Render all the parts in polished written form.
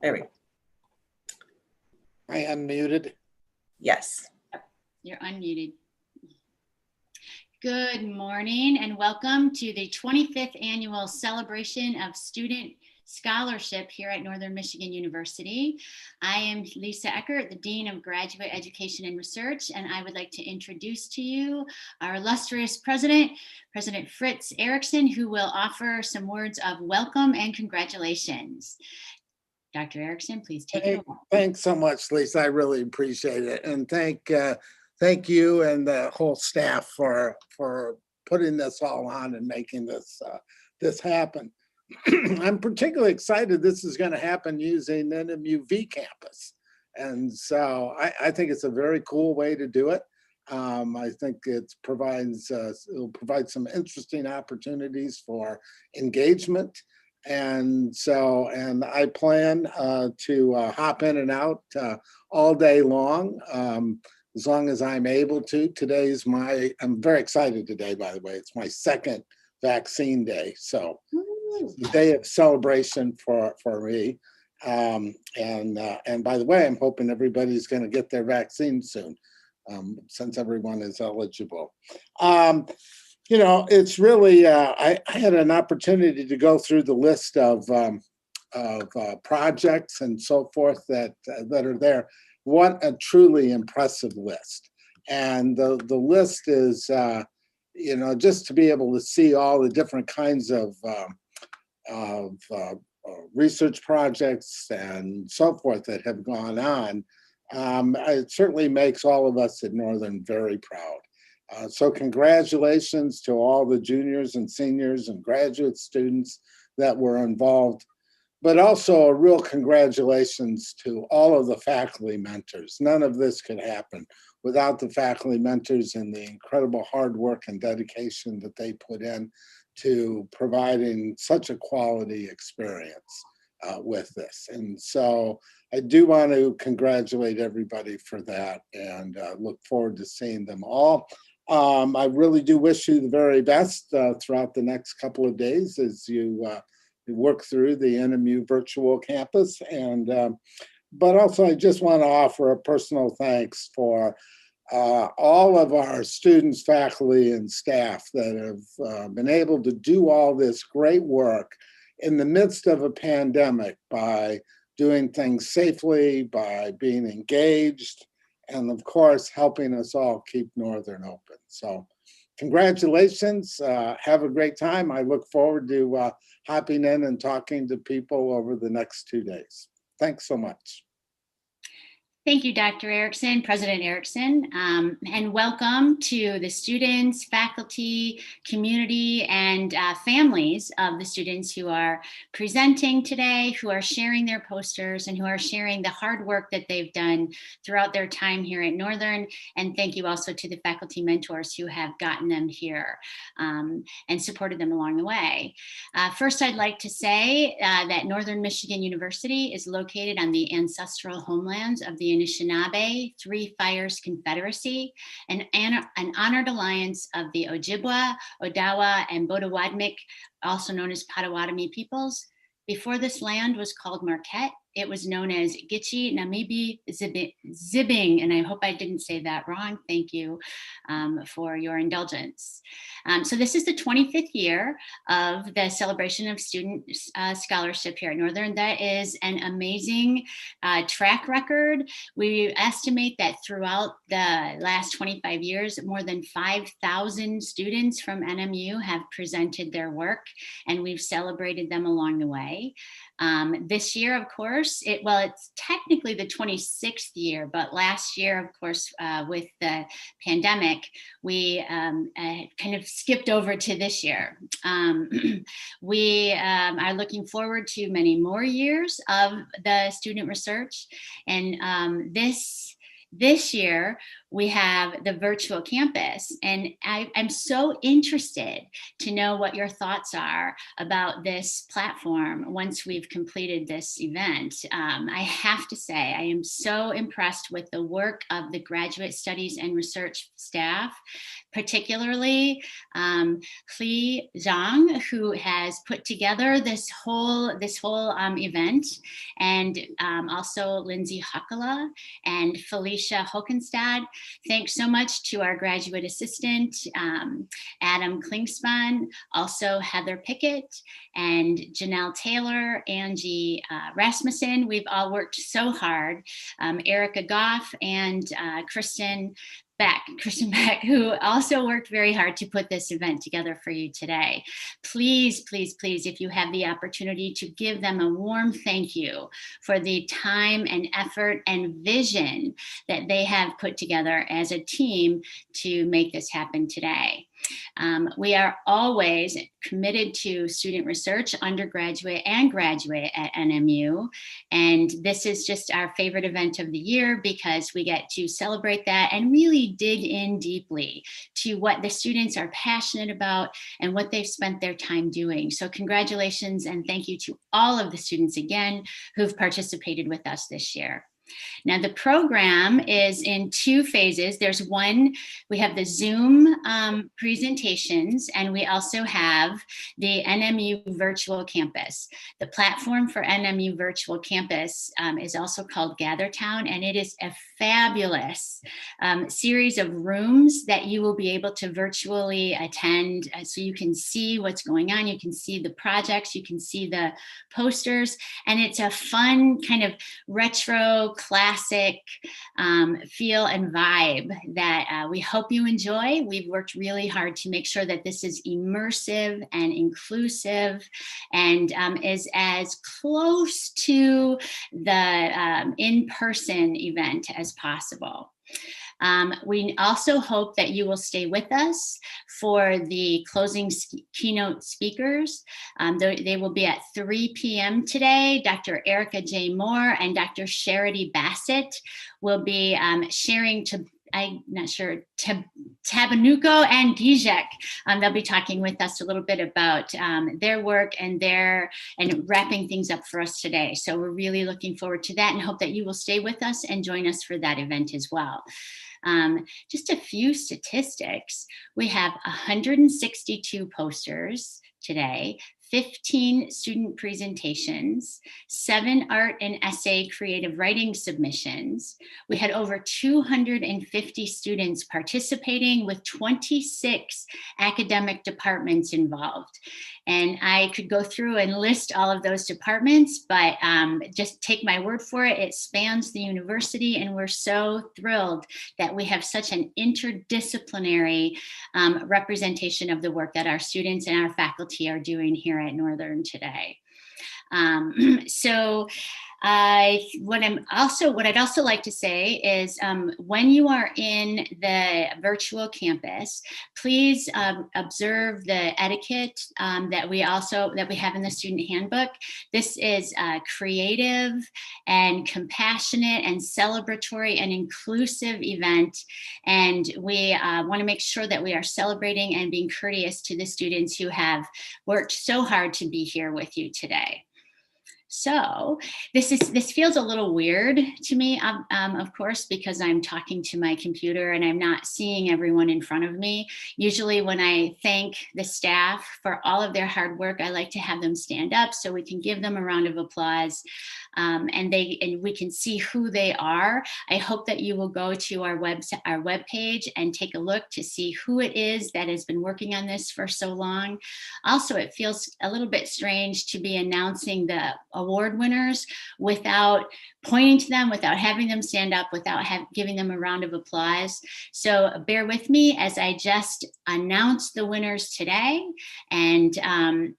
There we go. I unmuted. Yes. You're unmuted. Good morning and welcome to the 25th annual celebration of student scholarship here at Northern Michigan University. I am Lisa Eckert, the Dean of Graduate Education and Research, and I would like to introduce to you our illustrious President Fritz Erickson, who will offer some words of welcome and congratulations. Dr. Erickson, please take it away. Thanks so much, Lisa. I really appreciate it. And thank you and the whole staff for putting this all on and making this happen. I'm particularly excited this is going to happen using NMUV campus. And so I think it's a very cool way to do it. I think it'll provide some interesting opportunities for engagement. And I plan to hop in and out all day long, as long as I'm able to. I'm very excited today, by the way. It's my second vaccine day. So it's a day of celebration for me. And by the way, I'm hoping everybody's going to get their vaccine soon, since everyone is eligible. You know, it's really, I had an opportunity to go through the list of projects and so forth that are there. What a truly impressive list. And the list is, you know, just to be able to see all the different kinds of research projects and so forth that have gone on, it certainly makes all of us at Northern very proud. So congratulations to all the juniors and seniors and graduate students that were involved, but also a real congratulations to all of the faculty mentors. None of this could happen without the faculty mentors and the incredible hard work and dedication that they put in to providing such a quality experience with this. And so I do want to congratulate everybody for that and look forward to seeing them all. I really do wish you the very best throughout the next couple of days as you work through the NMU virtual campus. And but also I just want to offer a personal thanks for all of our students, faculty, and staff that have been able to do all this great work in the midst of a pandemic by doing things safely, by being engaged, and of course, helping us all keep Northern open. So congratulations, have a great time. I look forward to hopping in and talking to people over the next 2 days. Thanks so much. Thank you, Dr. Erickson, President Erickson, and welcome to the students, faculty, community, and families of the students who are presenting today, who are sharing their posters, and who are sharing the hard work that they've done throughout their time here at Northern. And thank you also to the faculty mentors who have gotten them here and supported them along the way. First, I'd like to say that Northern Michigan University is located on the ancestral homelands of the Anishinaabe Three Fires Confederacy, an honored alliance of the Ojibwa, Odawa, and Bodewadmik, also known as Potawatomi peoples. Before this land was called Marquette, it was known as Gitche Namibi Zibing, and I hope I didn't say that wrong. Thank you for your indulgence. So this is the 25th year of the celebration of student scholarship here at Northern. That is an amazing track record. We estimate that throughout the last 25 years, more than 5,000 students from NMU have presented their work, and we've celebrated them along the way. This year, of course, it's technically the 26th year, but last year, of course, with the pandemic, we kind of skipped over to this year. We are looking forward to many more years of the student research, and this year, we have the virtual campus. And I'm so interested to know what your thoughts are about this platform once we've completed this event. I have to say, I am so impressed with the work of the graduate studies and research staff, particularly Hui Zhang, who has put together this whole event, and also Lindsay Hakala and Felicia Hokenstad. Thanks so much to our graduate assistant, Adam Klingspan, also Heather Pickett and Janelle Taylor, Angie Rasmussen. We've all worked so hard. Erica Goff and Kristen Beck, who also worked very hard to put this event together for you today. Please, please, please, if you have the opportunity, to give them a warm thank you for the time and effort and vision that they have put together as a team to make this happen today. We are always committed to student research, undergraduate and graduate at NMU. And this is just our favorite event of the year because we get to celebrate that and really dig in deeply to what the students are passionate about and what they've spent their time doing. So congratulations and thank you to all of the students again who've participated with us this year. Now, the program is in two phases. There's one, we have the Zoom presentations, and we also have the NMU Virtual Campus. The platform for NMU Virtual Campus is also called GatherTown, and it is a fabulous series of rooms that you will be able to virtually attend, so you can see what's going on, you can see the projects, you can see the posters, and it's a fun kind of retro classic feel and vibe that we hope you enjoy. We've worked really hard to make sure that this is immersive and inclusive and is as close to the in-person event as possible. We also hope that you will stay with us for the closing keynote speakers. They will be at 3 p.m. today. Dr. Erica J. Moore and Dr. Charity Bassett will be sharing Tabanuco and Gijek. They'll be talking with us a little bit about their work and wrapping things up for us today. So we're really looking forward to that and hope that you will stay with us and join us for that event as well. Just a few statistics. We have 162 posters today, 15 student presentations, 7 art and essay creative writing submissions. We had over 250 students participating with 26 academic departments involved. And I could go through and list all of those departments, but just take my word for it, it spans the university, and we're so thrilled that we have such an interdisciplinary representation of the work that our students and our faculty are doing here at Northern today. What I'd also like to say is when you are in the virtual campus, please observe the etiquette that we have in the student handbook. This is a creative and compassionate and celebratory and inclusive event. And we want to make sure that we are celebrating and being courteous to the students who have worked so hard to be here with you today. So this feels a little weird to me, of course, because I'm talking to my computer and I'm not seeing everyone in front of me. Usually when I thank the staff for all of their hard work, I like to have them stand up so we can give them a round of applause and we can see who they are. I hope that you will go to our webpage and take a look to see who it is that has been working on this for so long. Also, it feels a little bit strange to be announcing the award winners without pointing to them, without having them stand up, without giving them a round of applause. So bear with me as I just announce the winners today, and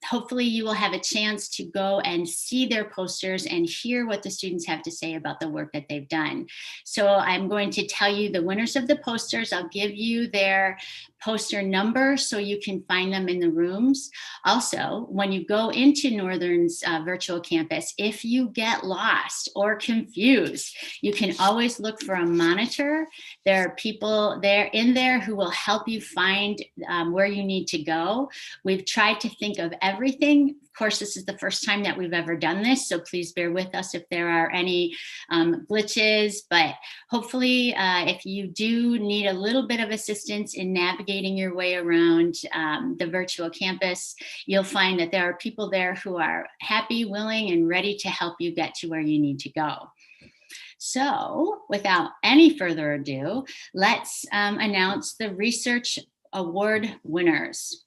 hopefully you will have a chance to go and see their posters and hear what the students have to say about the work that they've done. So I'm going to tell you the winners of the posters. I'll give you their poster number so you can find them in the rooms. Also, when you go into Northern's virtual campus, campus. If you get lost or confused, you can always look for a monitor. There are people in there who will help you find where you need to go. We've tried to think of everything. Of course, this is the first time that we've ever done this, so please bear with us if there are any glitches, but hopefully if you do need a little bit of assistance in navigating your way around the virtual campus, you'll find that there are people there who are happy, willing, and ready to help you get to where you need to go. So without any further ado, let's announce the research award winners.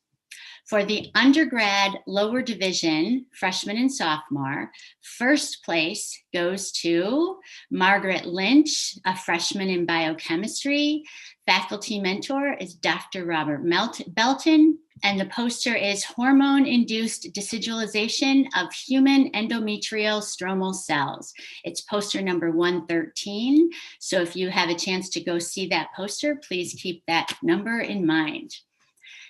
For the undergrad lower division, freshman and sophomore, first place goes to Margaret Lynch, a freshman in biochemistry. Faculty mentor is Dr. Robert Belton, and the poster is Hormone-Induced Decidualization of Human Endometrial Stromal Cells. It's poster number 113. So if you have a chance to go see that poster, please keep that number in mind.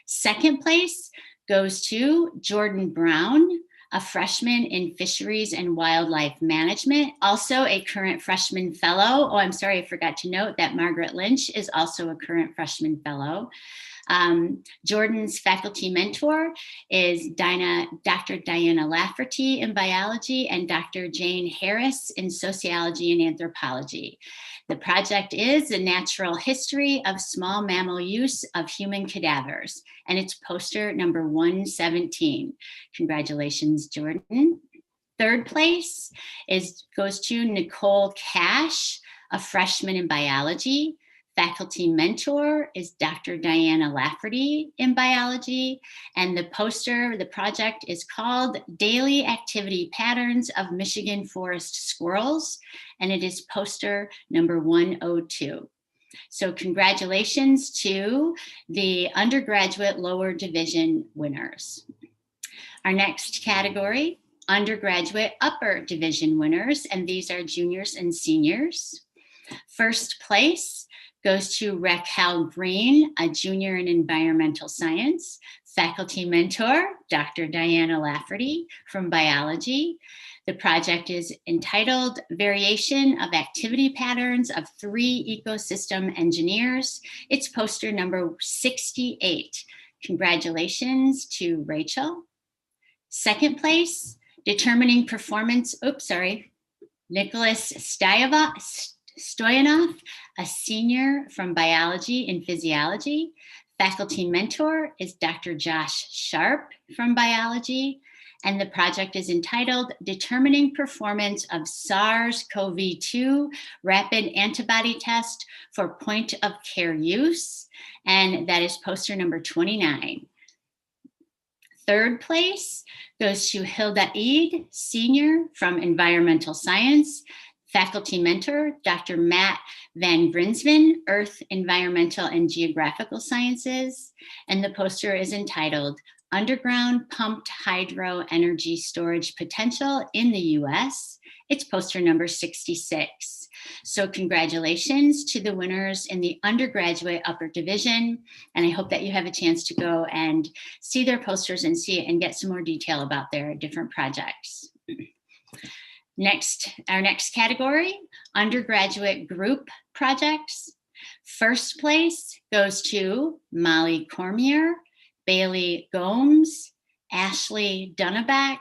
Second place goes to Jordan Brown, a freshman in Fisheries and Wildlife Management, also a current freshman fellow. Oh, I'm sorry, I forgot to note that Margaret Lynch is also a current freshman fellow. Jordan's faculty mentor is Dr. Diana Lafferty in biology and Dr. Jane Harris in sociology and anthropology. The project is a natural history of small mammal use of human cadavers, and it's poster number 117. Congratulations, Jordan. Third place goes to Nicole Cash, a freshman in biology. Faculty mentor is Dr. Diana Lafferty in biology, and the project is called Daily Activity Patterns of Michigan Forest Squirrels, and it is poster number 102. So congratulations to the undergraduate lower division winners. Our next category, undergraduate upper division winners, and these are juniors and seniors. First place goes to Raquel Green, a junior in environmental science. Faculty mentor, Dr. Diana Lafferty from biology. The project is entitled Variation of Activity Patterns of 3 Ecosystem Engineers. It's poster number 68. Congratulations to Rachel. Second place, determining performance, Nicholas Stoyanov, a senior from biology and physiology. Faculty mentor is Dr. Josh Sharp from biology, and the project is entitled Determining Performance of SARS-CoV-2 Rapid Antibody Test for Point of Care Use, and that is poster number 29. Third place goes to Hilda Eid, senior from environmental science. Faculty mentor, Dr. Matt Van Grinsven, Earth, Environmental, and Geographical Sciences. And the poster is entitled Underground Pumped Hydro Energy Storage Potential in the US. It's poster number 66. So congratulations to the winners in the undergraduate upper division. And I hope that you have a chance to go and see their posters and get some more detail about their different projects. Next, our next category, undergraduate group projects. First place goes to Molly Cormier, Bailey Gomes, Ashley Dunneback,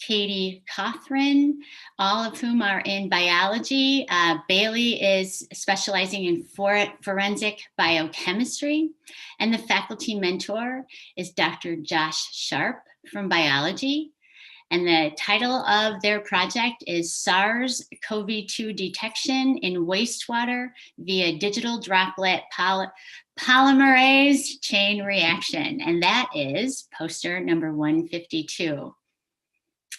Katie Cothran, all of whom are in biology. Bailey is specializing in forensic biochemistry, and the faculty mentor is Dr. Josh Sharp from biology. And the title of their project is SARS-CoV-2 Detection in Wastewater via Digital Droplet Polymerase Chain Reaction. And that is poster number 152.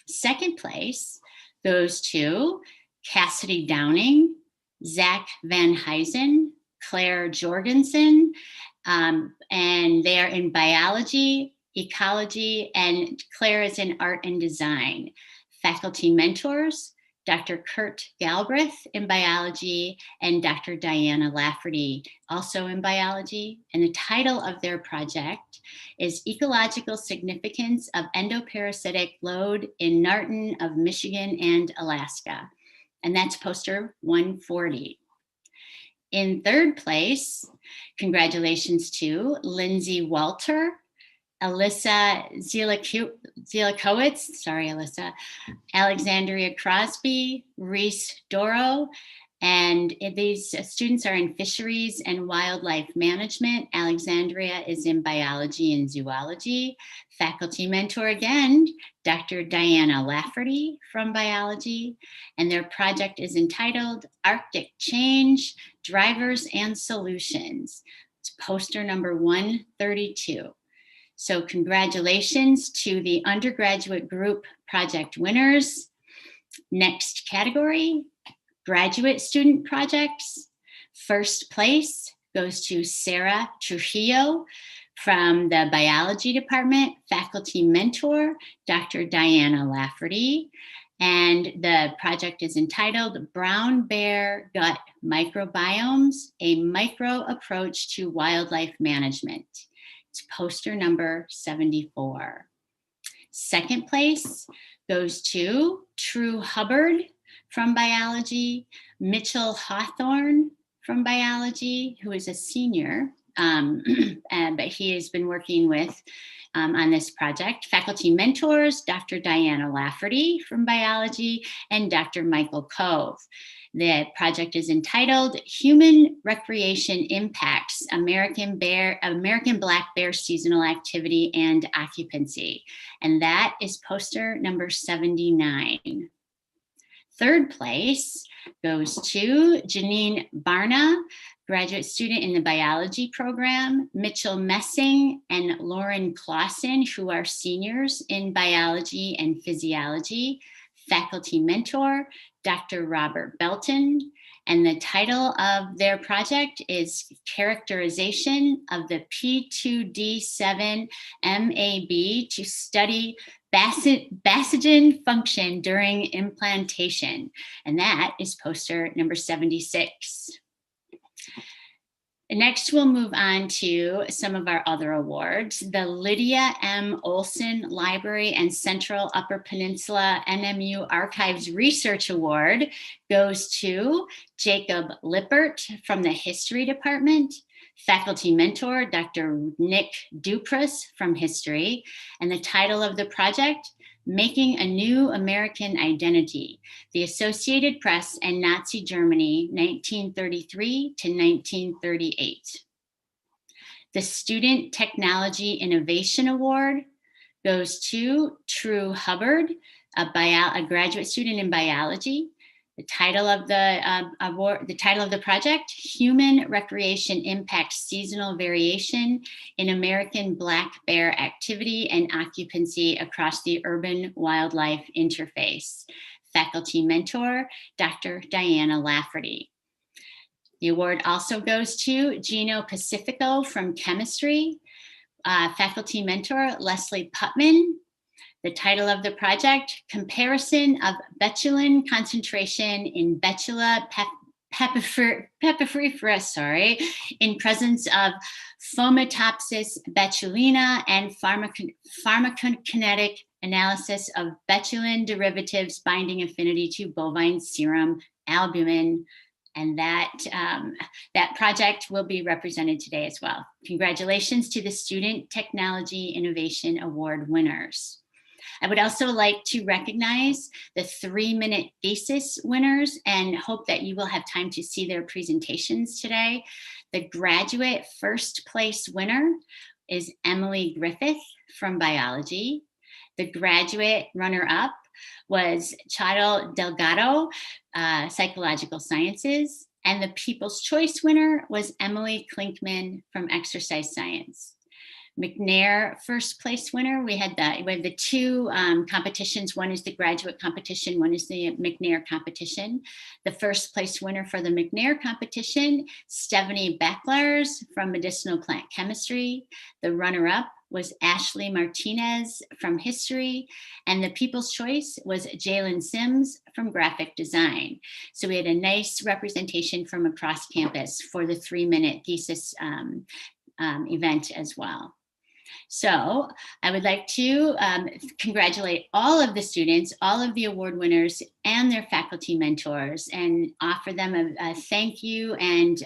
Second place goes to Cassidy Downing, Zach Van Huysen, Claire Jorgensen, and they are in biology, ecology, and Claire is in art and design. Faculty mentors, Dr. Kurt Galbraith in biology, and Dr. Diana Lafferty, also in biology. And the title of their project is Ecological Significance of Endoparasitic Load in Narton of Michigan and Alaska. And that's poster 140. In third place, congratulations to Lindsay Walter, Alyssa Zielikowicz, sorry, Alyssa, Alexandria Crosby, Reese Doro, and these students are in fisheries and wildlife management. Alexandria is in biology and zoology. Faculty mentor again, Dr. Diana Lafferty from biology, and their project is entitled Arctic Change, Drivers and Solutions. It's poster number 132. So congratulations to the undergraduate group project winners. Next category, graduate student projects. First place goes to Sarah Trujillo from the biology department, faculty mentor, Dr. Diana Lafferty. And the project is entitled Brown Bear Gut Microbiomes, a Micro Approach to Wildlife Management. It's poster number 74. Second place goes to True Hubbard from biology, Mitchell Hawthorne from biology, who is a senior, but he has been working with on this project. Faculty mentors, Dr. Diana Lafferty from biology and Dr. Michael Cove. The project is entitled Human Recreation Impacts American Black Bear Seasonal Activity and Occupancy. And that is poster number 79. Third place goes to Janine Barna, graduate student in the biology program, Mitchell Messing and Lauren Clausen, who are seniors in biology and physiology, faculty mentor, Dr. Robert Belton, and the title of their project is Characterization of the P2D7 MAB to Study Basogen Function During Implantation. And that is poster number 76. Next, we'll move on to some of our other awards. The Lydia M. Olson Library and Central Upper Peninsula NMU Archives Research Award goes to Jacob Lippert from the History Department, faculty mentor, Dr. Nick Duprus from History, and the title of the project, Making a New American Identity, the Associated Press and Nazi Germany, 1933 to 1938. The Student Technology Innovation Award goes to True Hubbard, a graduate student in biology. The title of the project, Human Recreation Impacts Seasonal Variation in American Black Bear Activity and Occupancy Across the Urban Wildlife Interface. Faculty mentor, Dr. Diana Lafferty. The award also goes to Gino Pacifico from chemistry, faculty mentor, Leslie Putman. The title of the project, Comparison of Betulin Concentration in Betula pepifera, in presence of Fomitopsis betulina and pharmacokinetic analysis of betulin derivatives binding affinity to bovine serum albumin. And that project will be represented today as well. Congratulations to the Student Technology Innovation Award winners. I would also like to recognize the 3-minute thesis winners and hope that you will have time to see their presentations today. The graduate first place winner is Emily Griffith from biology. The graduate runner-up was Chado Delgado, psychological sciences. And the People's Choice winner was Emily Klinkman from exercise science. McNair first place winner. We have the two competitions. One is the graduate competition, one is the McNair competition. The first place winner for the McNair competition, Stephanie Becklers from medicinal plant chemistry. The runner-up was Ashley Martinez from history, and the people's choice was Jalen Sims from graphic design. So we had a nice representation from across campus for the 3-minute thesis event as well. So I would like to congratulate all of the students, all of the award winners and their faculty mentors, and offer them a thank you and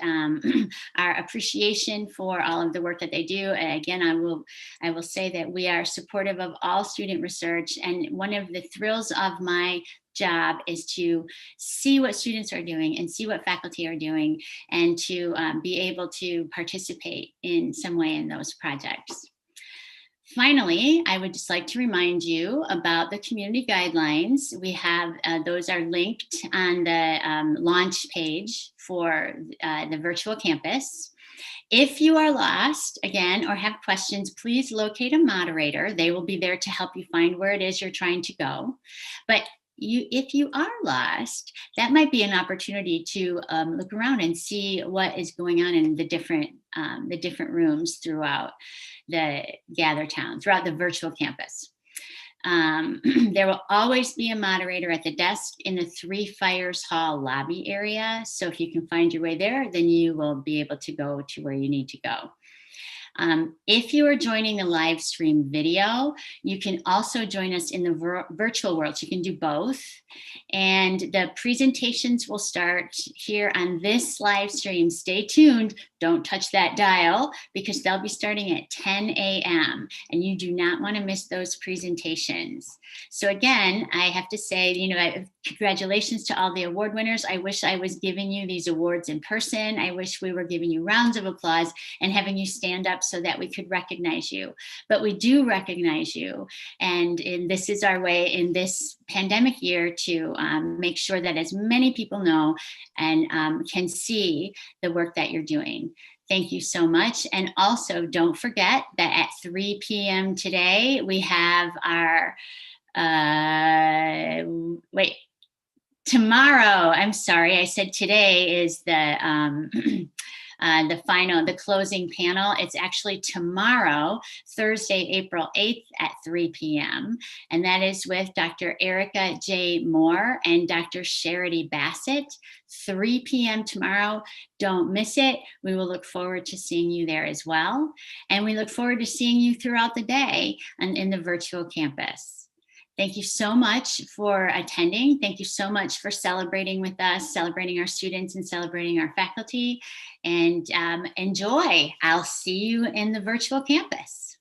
our appreciation for all of the work that they do. And again, I will say that we are supportive of all student research, and one of the thrills of my job is to see what students are doing and see what faculty are doing, and to be able to participate in some way in those projects. Finally, I would just like to remind you about the community guidelines. We have, those are linked on the launch page for the virtual campus. If you are lost, again, or have questions, please locate a moderator. They will be there to help you find where it is you're trying to go. But if you are lost, that might be an opportunity to look around and see what is going on in the different rooms throughout the Gather Town, throughout the virtual campus. There will always be a moderator at the desk in the Three Fires Hall lobby area. So if you can find your way there, then you will be able to go to where you need to go. If you are joining the live stream video, you can also join us in the virtual world. So you can do both. And the presentations will start here on this live stream. Stay tuned. Don't touch that dial, because they'll be starting at 10 a.m. and you do not want to miss those presentations. So again, I have to say, congratulations to all the award winners. I wish I was giving you these awards in person. I wish we were giving you rounds of applause and having you stand up so that we could recognize you. But we do recognize you. And this is our way in this pandemic year to make sure that as many people know and can see the work that you're doing. Thank you so much. And also don't forget that at 3 p.m. today, we have our, tomorrow, I'm sorry, I said today is the closing panel. It's actually tomorrow, Thursday, April 8th at 3 p.m. And that is with Dr. Erica J. Moore and Dr. Charity Bassett, 3 p.m. tomorrow. Don't miss it. We will look forward to seeing you there as well. And we look forward to seeing you throughout the day and in the virtual campus. Thank you so much for attending. Thank you so much for celebrating with us, celebrating our students and celebrating our faculty. And enjoy. I'll see you in the virtual campus.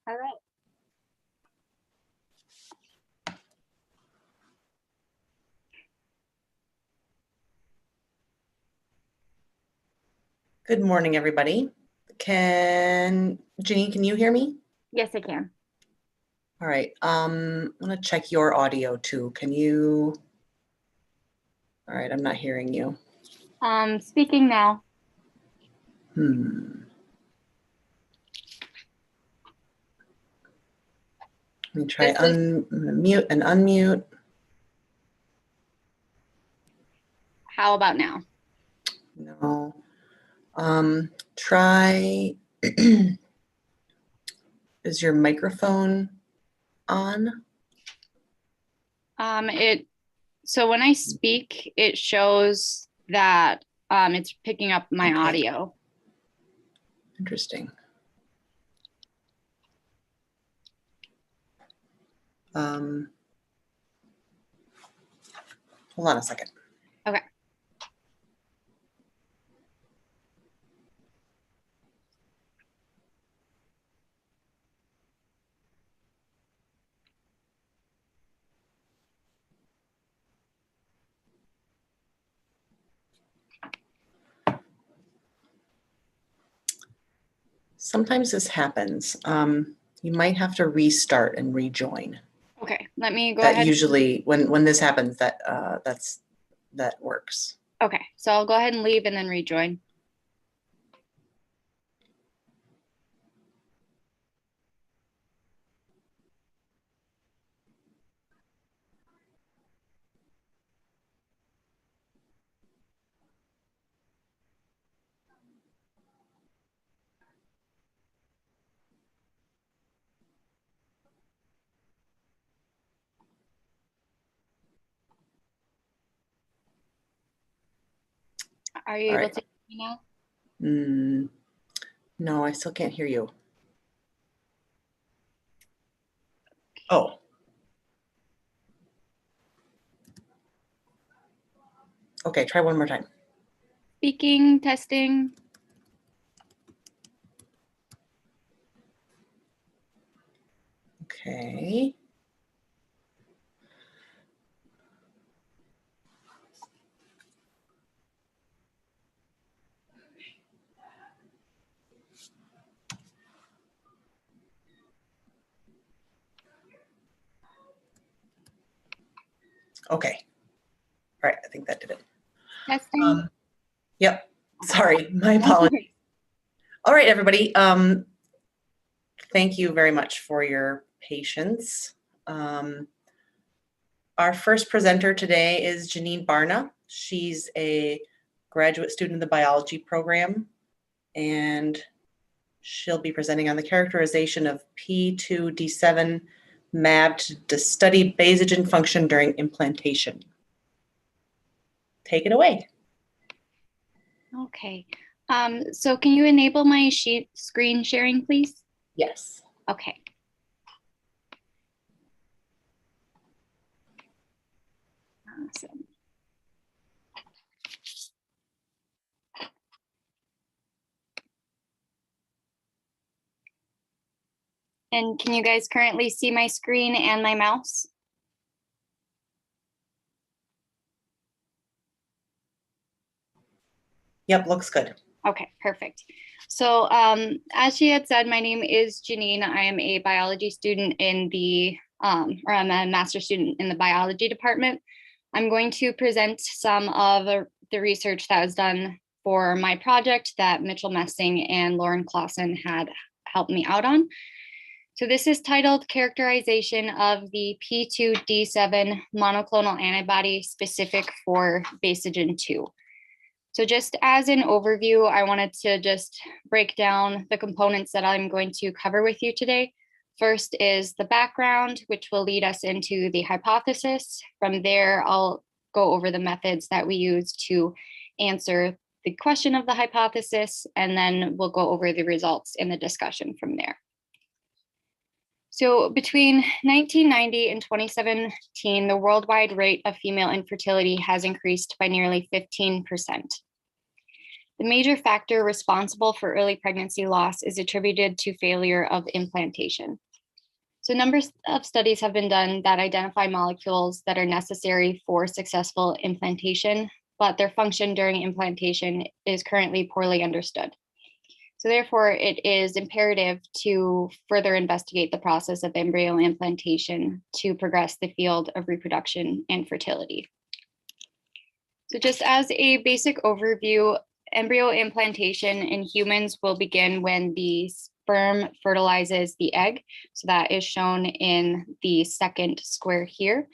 All right. Good morning, everybody. Janine, can you hear me? Yes, I can. All right, I'm gonna check your audio too. All right, I'm not hearing you. Speaking now. Let me try I'm gonna mute and unmute. How about now? No. Try, is your microphone on? So when I speak, it shows that it's picking up my Okay. audio. Interesting. Hold on a second. Okay. Sometimes this happens. You might have to restart and rejoin. Okay, let me go That ahead. usually, when this happens, that works. Okay, so I'll go ahead and leave and then rejoin. Are you able to hear me now? No, I still can't hear you. Oh. Okay, try one more time. Speaking, testing. Okay. Okay. All right, I think that did it. Testing. Yep. Sorry, my apologies. All right, everybody. Thank you very much for your patience. Our first presenter today is Janine Barna. She's a graduate student in the biology program, and she'll be presenting on the characterization of P2D7 mapped to study Bayesian function during implantation. Take it away. Okay. So can you enable my screen sharing, please? Yes. Okay. Awesome. And can you guys currently see my screen and my mouse? Yep, looks good. Okay, perfect. So as she had said, my name is Janine. I am a biology student in or I'm a master's student in the biology department. I'm going to present some of the research that was done for my project that Mitchell Messing and Lauren Clausen had helped me out on. So this is titled Characterization of the P2D7 monoclonal antibody specific for Bayesian 2. So just as an overview, I wanted to just break down the components that I'm going to cover with you today. First is the background, which will lead us into the hypothesis. From there, I'll go over the methods that we use to answer the question of the hypothesis, and then we'll go over the results in the discussion from there. So between 1990 and 2017, the worldwide rate of female infertility has increased by nearly 15%. The major factor responsible for early pregnancy loss is attributed to failure of implantation. So numbers of studies have been done that identify molecules that are necessary for successful implantation, but their function during implantation is currently poorly understood. So therefore, it is imperative to further investigate the process of embryo implantation to progress the field of reproduction and fertility. So just as a basic overview, embryo implantation in humans will begin when the sperm fertilizes the egg. So that is shown in the second square here.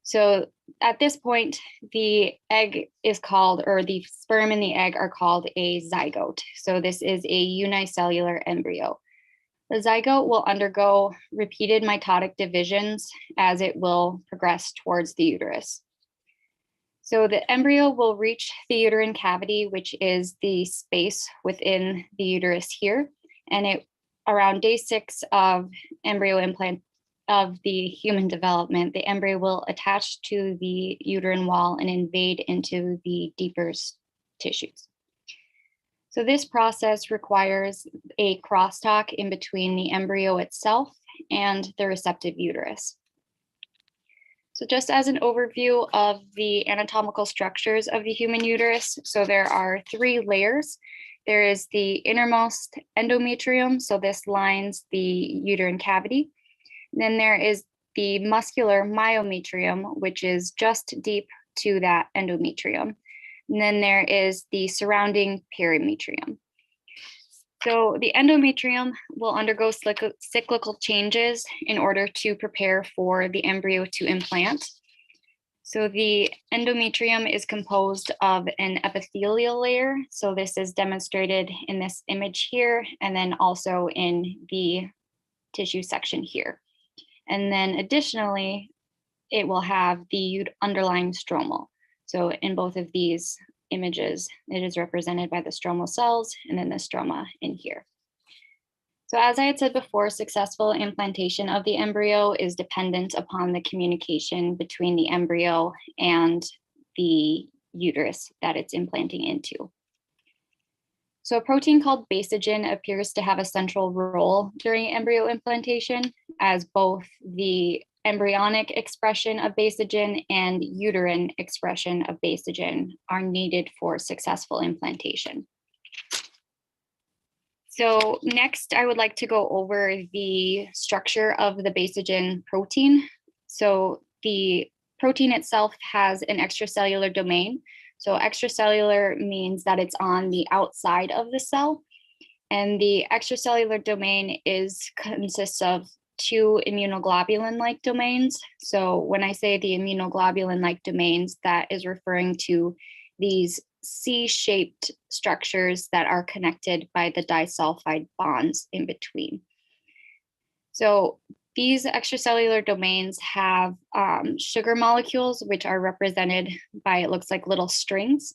So at this point, the egg is called, or the sperm and the egg are called a zygote. So this is a unicellular embryo. The zygote will undergo repeated mitotic divisions as it will progress towards the uterus. So the embryo will reach the uterine cavity, which is the space within the uterus here. And it around day 6 of embryo implant of the human development, the embryo will attach to the uterine wall and invade into the deeper tissues. So this process requires a crosstalk in between the embryo itself and the receptive uterus. So just as an overview of the anatomical structures of the human uterus, so there are 3 layers. There is the innermost endometrium, so this lines the uterine cavity. Then there is the muscular myometrium, which is just deep to that endometrium. And then there is the surrounding perimetrium. So the endometrium will undergo cyclical changes in order to prepare for the embryo to implant. So the endometrium is composed of an epithelial layer. So this is demonstrated in this image here, and then also in the tissue section here. And then additionally, it will have the underlying stromal. So in both of these images, it is represented by the stromal cells and then the stroma in here. So as I had said before, successful implantation of the embryo is dependent upon the communication between the embryo and the uterus that it's implanting into. So a protein called basogen appears to have a central role during embryo implantation, as both the embryonic expression of basogen and uterine expression of basogen are needed for successful implantation. So next, I would like to go over the structure of the basogen protein. So the protein itself has an extracellular domain. So extracellular means that it's on the outside of the cell. And the extracellular domain consists of 2 immunoglobulin-like domains. So when I say the immunoglobulin-like domains, that is referring to these C-shaped structures that are connected by the disulfide bonds in between. So these extracellular domains have sugar molecules, which are represented by, it looks like little strings,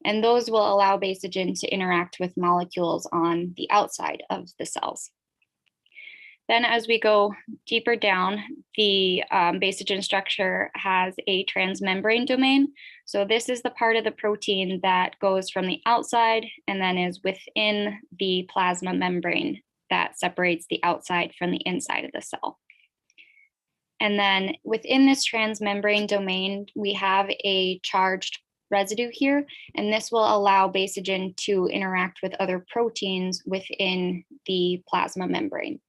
and those will allow basogen to interact with molecules on the outside of the cells. Then as we go deeper down, the basogen structure has a transmembrane domain. So this is the part of the protein that goes from the outside and then is within the plasma membrane that separates the outside from the inside of the cell. And then within this transmembrane domain, we have a charged residue here, and this will allow basogen to interact with other proteins within the plasma membrane.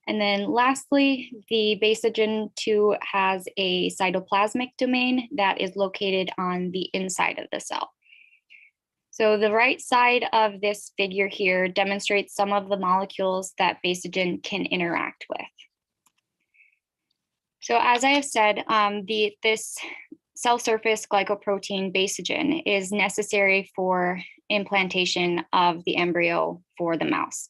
And then lastly, the basogen too has a cytoplasmic domain that is located on the inside of the cell. So the right side of this figure here demonstrates some of the molecules that basogen can interact with. So as I have said, this cell surface glycoprotein basogen is necessary for implantation of the embryo for the mouse.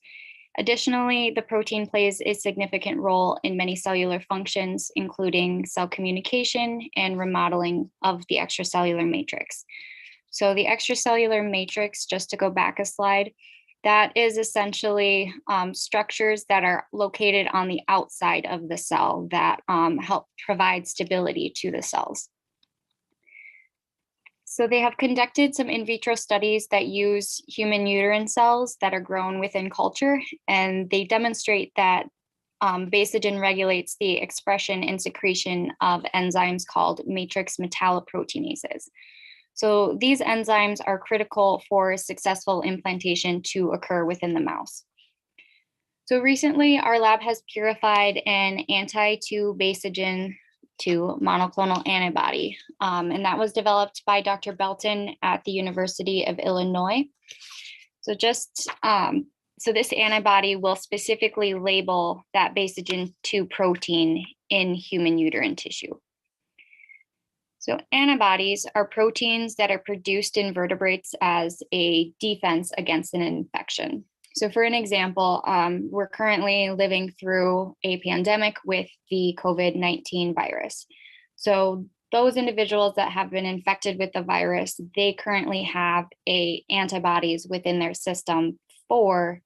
Additionally, the protein plays a significant role in many cellular functions, including cell communication and remodeling of the extracellular matrix. So the extracellular matrix, just to go back a slide, that is essentially structures that are located on the outside of the cell that help provide stability to the cells. So they have conducted some in vitro studies that use human uterine cells that are grown within culture, and they demonstrate that Basogen regulates the expression and secretion of enzymes called matrix metalloproteinases. So these enzymes are critical for successful implantation to occur within the mouse. So recently, our lab has purified an anti-2 Basogen 2 monoclonal antibody, and that was developed by Dr. Belton at the University of Illinois. So so this antibody will specifically label that Basogen 2 protein in human uterine tissue. So antibodies are proteins that are produced in vertebrates as a defense against an infection. So for an example, we're currently living through a pandemic with the COVID-19 virus. So those individuals that have been infected with the virus, they currently have antibodies within their system for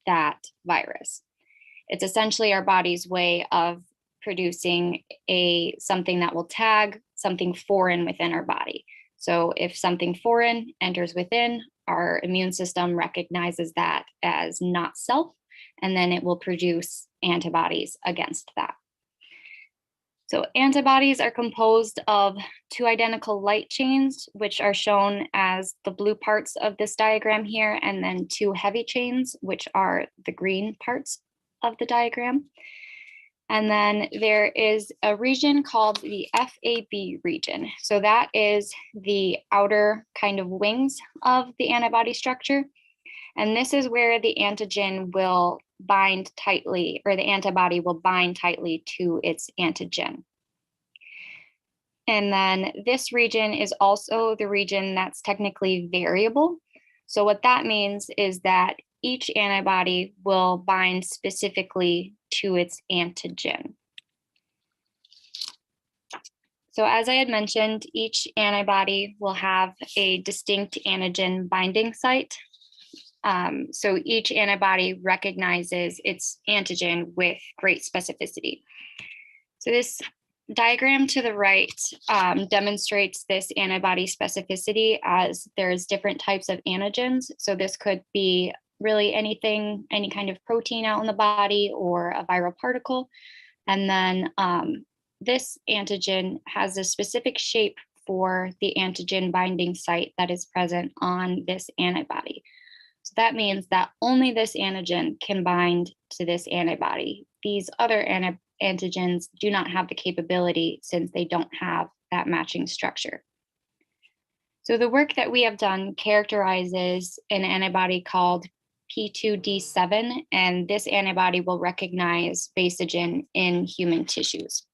that virus. It's essentially our body's way of producing something that will tag something foreign within our body. So if something foreign enters within, our immune system recognizes that as not self, and then it will produce antibodies against that. So antibodies are composed of 2 identical light chains, which are shown as the blue parts of this diagram here, and then 2 heavy chains, which are the green parts of the diagram. And then there is a region called the FAB region. So that is the outer kind of wings of the antibody structure. And this is where the antigen will bind tightly, or the antibody will bind tightly to its antigen. And then this region is also the region that's technically variable. So what that means is that each antibody will bind specifically to its antigen. So as I had mentioned, each antibody will have a distinct antigen binding site. So each antibody recognizes its antigen with great specificity. So this diagram to the right demonstrates this antibody specificity as there's different types of antigens. So this could be really anything, any kind of protein out in the body or a viral particle. And then this antigen has a specific shape for the antigen binding site that is present on this antibody. So that means that only this antigen can bind to this antibody. These other antigens do not have the capability since they don't have that matching structure. So the work that we have done characterizes an antibody called P2D7, and this antibody will recognize Basogen in human tissues.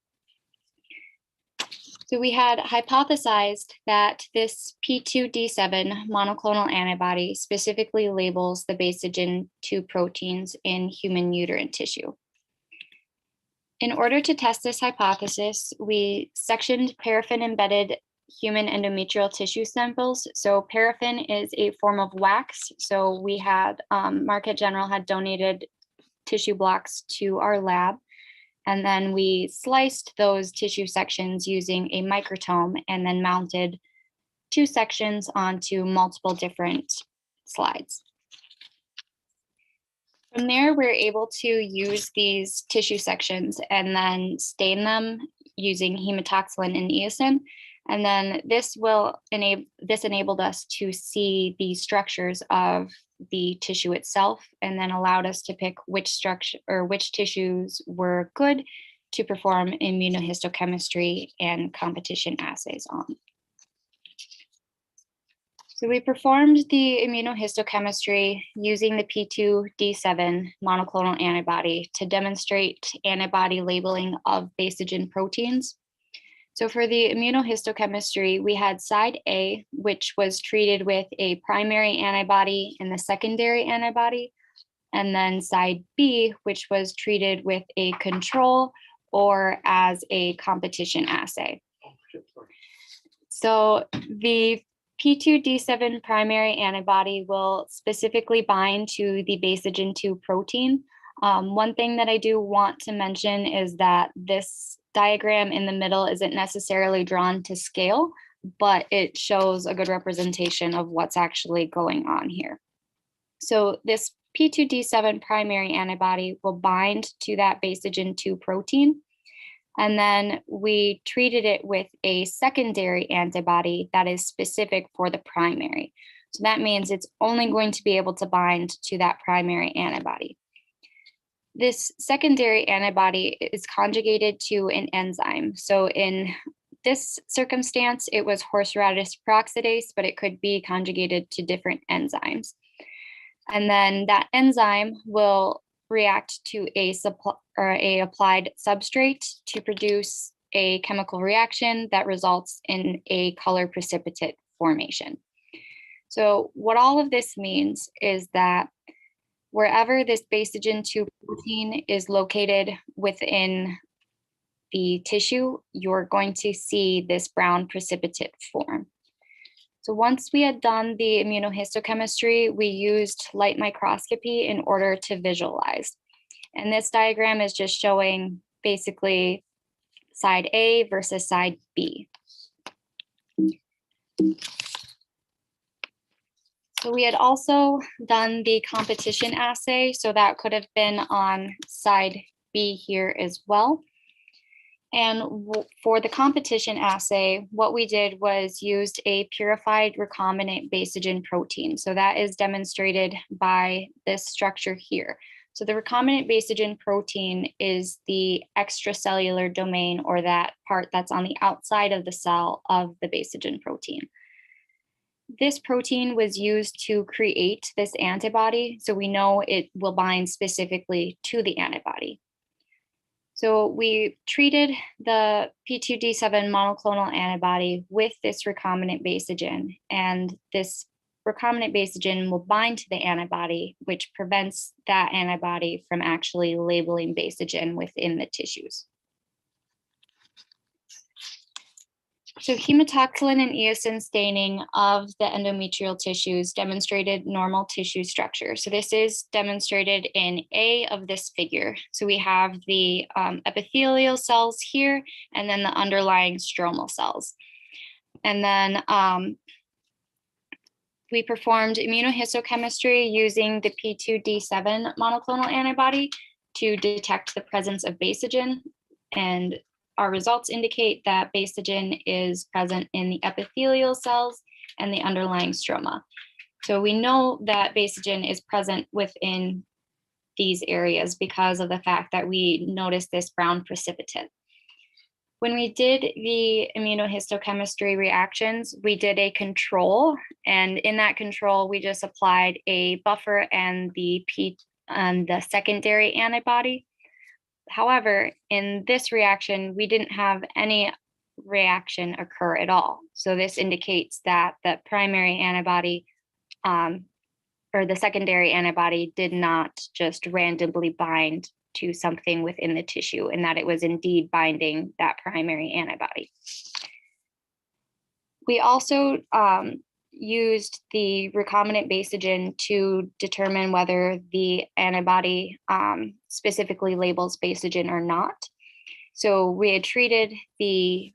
So we had hypothesized that this P2D7 monoclonal antibody specifically labels the Basogen 2 proteins in human uterine tissue. In order to test this hypothesis, we sectioned paraffin-embedded human endometrial tissue samples. So paraffin is a form of wax. So we had, Marquette General had donated tissue blocks to our lab. And then we sliced those tissue sections using a microtome and then mounted 2 sections onto multiple different slides. From there, we're able to use these tissue sections and then stain them using hematoxylin and eosin. And then this enabled us to see the structures of the tissue itself, and then allowed us to pick which structure or which tissues were good to perform immunohistochemistry and competition assays on. So we performed the immunohistochemistry using the P2D7 monoclonal antibody to demonstrate antibody labeling of Basogen proteins. So for the immunohistochemistry, we had side A, which was treated with a primary antibody and the secondary antibody, and then side B, which was treated with a control or as a competition assay. So the P2D7 primary antibody will specifically bind to the Basogen 2 protein. One thing that I do want to mention is that this diagram in the middle isn't necessarily drawn to scale, but it shows a good representation of what's actually going on here. So this P2D7 primary antibody will bind to that basogen 2 protein. And then we treated it with a secondary antibody that is specific for the primary. So that means it's only going to be able to bind to that primary antibody. This secondary antibody is conjugated to an enzyme. So in this circumstance, it was horseradish peroxidase, but it could be conjugated to different enzymes. And then that enzyme will react to a applied substrate to produce a chemical reaction that results in a color precipitate formation. So what all of this means is that wherever this basogen 2 protein is located within the tissue, you're going to see this brown precipitate form. So once we had done the immunohistochemistry, we used light microscopy in order to visualize. And this diagram is just showing basically side A versus side B. So we had also done the competition assay, so that could have been on side B here as well. And for the competition assay, what we did was used a purified recombinant basogen protein. So that is demonstrated by this structure here. So the recombinant basogen protein is the extracellular domain, or that part that's on the outside of the cell of the basogen protein. This protein was used to create this antibody, so we know it will bind specifically to the antibody. So we treated the P2D7 monoclonal antibody with this recombinant basogen, and this recombinant basogen will bind to the antibody, which prevents that antibody from actually labeling basogen within the tissues. So hematoxylin and eosin staining of the endometrial tissues demonstrated normal tissue structure. So this is demonstrated in A of this figure. So we have the epithelial cells here, and then the underlying stromal cells. And then we performed immunohistochemistry using the P2D7 monoclonal antibody to detect the presence of basogen, and our results indicate that basogen is present in the epithelial cells and the underlying stroma. So we know that basogen is present within these areas because of the fact that we noticed this brown precipitate. When we did the immunohistochemistry reactions, we did a control, and in that control, we just applied a buffer and the secondary antibody. However, in this reaction, we didn't have any reaction occur at all. So this indicates that the primary antibody or the secondary antibody did not just randomly bind to something within the tissue, and that it was indeed binding that primary antibody. We also used the recombinant basogen to determine whether the antibody specifically labels basogen or not. So we had treated the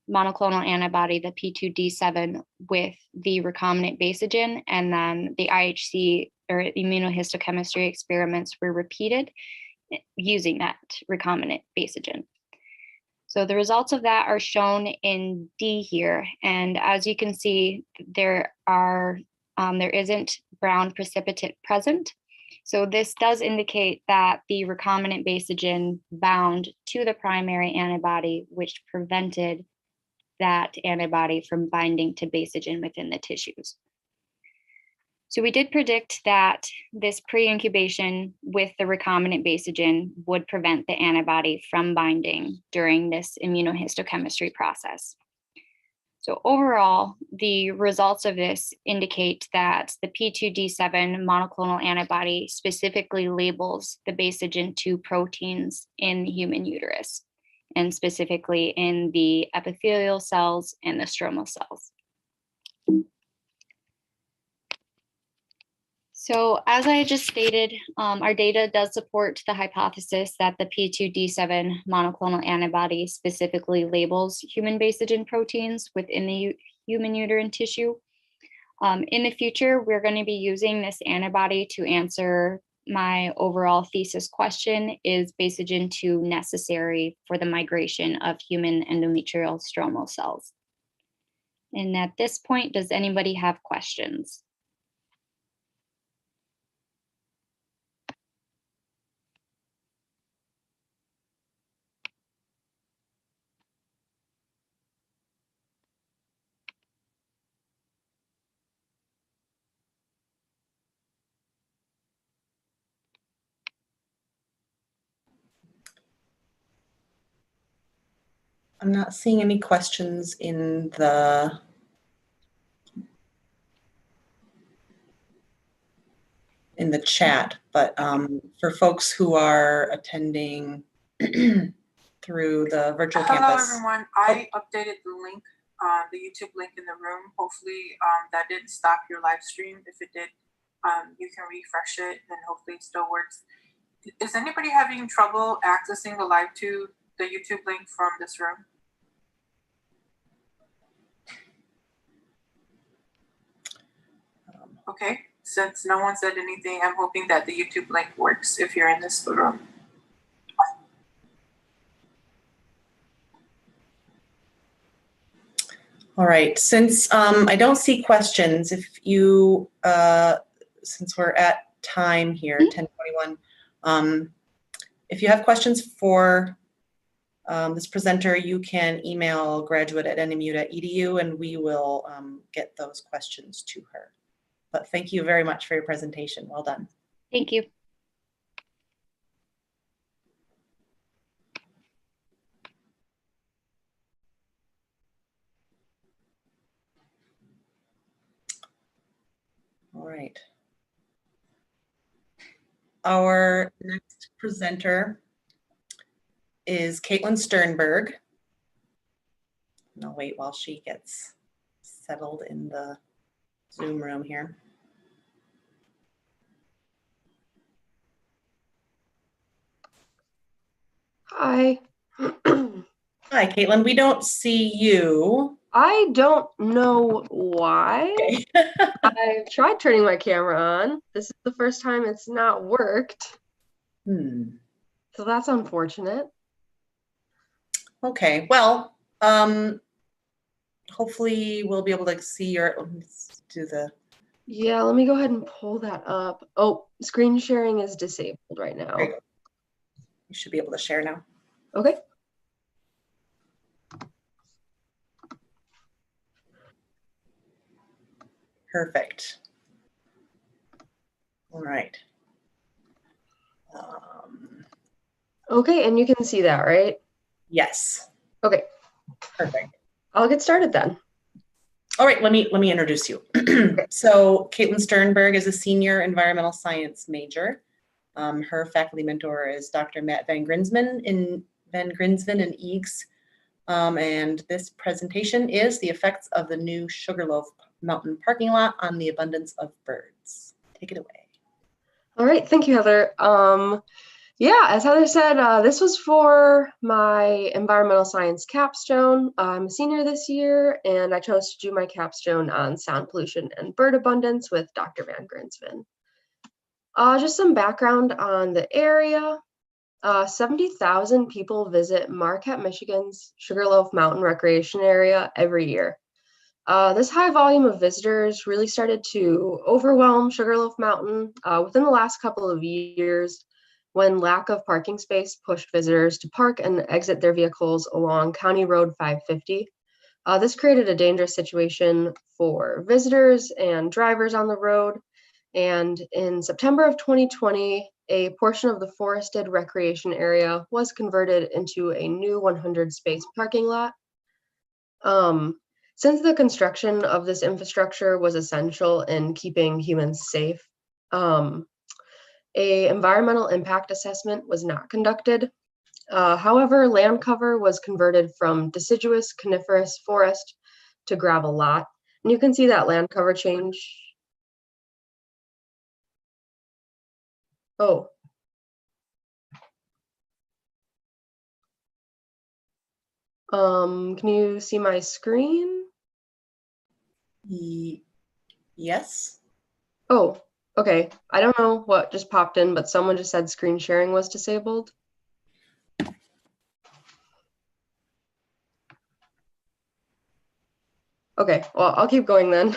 monoclonal antibody, the P2D7, with the recombinant basogen, and then the IHC or immunohistochemistry experiments were repeated using that recombinant basogen. So the results of that are shown in D here. And as you can see, there isn't brown precipitate present. So this does indicate that the recombinant basogen bound to the primary antibody, which prevented that antibody from binding to basogen within the tissues. So we did predict that this pre-incubation with the recombinant basogen would prevent the antibody from binding during this immunohistochemistry process. So overall, the results of this indicate that the P2D7 monoclonal antibody specifically labels the basogen 2 proteins in the human uterus, and specifically in the epithelial cells and the stromal cells. So as I just stated, our data does support the hypothesis that the P2D7 monoclonal antibody specifically labels human basogen proteins within the human uterine tissue. In the future, we're going to be using this antibody to answer my overall thesis question: is basogen 2 necessary for the migration of human endometrial stromal cells? And at this point, does anybody have questions? I'm not seeing any questions in the chat, but for folks who are attending through the virtual campus. Hello, everyone. I updated the link, the YouTube link in the room. Hopefully that didn't stop your live stream. If it did, you can refresh it and hopefully it still works. Is anybody having trouble accessing the live to the YouTube link from this room? Okay, since no one said anything, I'm hoping that the YouTube link works if you're in this room. All right, since I don't see questions, if you, since we're at time here, 10:21, if you have questions for this presenter, you can email graduate@nmu.edu and we will get those questions to her. But thank you very much for your presentation. Well done. Thank you. All right. Our next presenter is Caitlin Sternberg. And I'll wait while she gets settled in the Zoom room here. Hi. Hi, Caitlin. We don't see you. I don't know why. Okay. I've tried turning my camera on. This is the first time it's not worked. So that's unfortunate. Okay. Well, hopefully we'll be able to see your, let's do the. Yeah, let me go ahead and pull that up. Oh, screen sharing is disabled right now. There you go. You should be able to share now. Okay. Perfect. All right. Okay, and you can see that, right? Yes. Okay. Perfect. I'll get started then. All right, let me introduce you. So Caitlin Sternberg is a senior environmental science major. Her faculty mentor is Dr. Matt Van Grinsven in EEGS. And this presentation is the effects of the new Sugarloaf Mountain parking lot on the abundance of birds. Take it away. All right, thank you, Heather. Yeah, as Heather said, this was for my environmental science capstone. I'm a senior this year, and I chose to do my capstone on sound pollution and bird abundance with Dr. Van Grinsven. Just some background on the area. 70,000 people visit Marquette, Michigan's Sugarloaf Mountain Recreation Area every year. This high volume of visitors really started to overwhelm Sugarloaf Mountain within the last couple of years, when lack of parking space pushed visitors to park and exit their vehicles along County Road 550. This created a dangerous situation for visitors and drivers on the road. And in September of 2020, a portion of the forested recreation area was converted into a new 100-space parking lot. Since the construction of this infrastructure was essential in keeping humans safe, an environmental impact assessment was not conducted. However, land cover was converted from deciduous coniferous forest to gravel lot. And you can see that land cover change. Oh. Can you see my screen? Yes. Oh, okay. I don't know what just popped in, but someone just said screen sharing was disabled. Okay, well, I'll keep going then.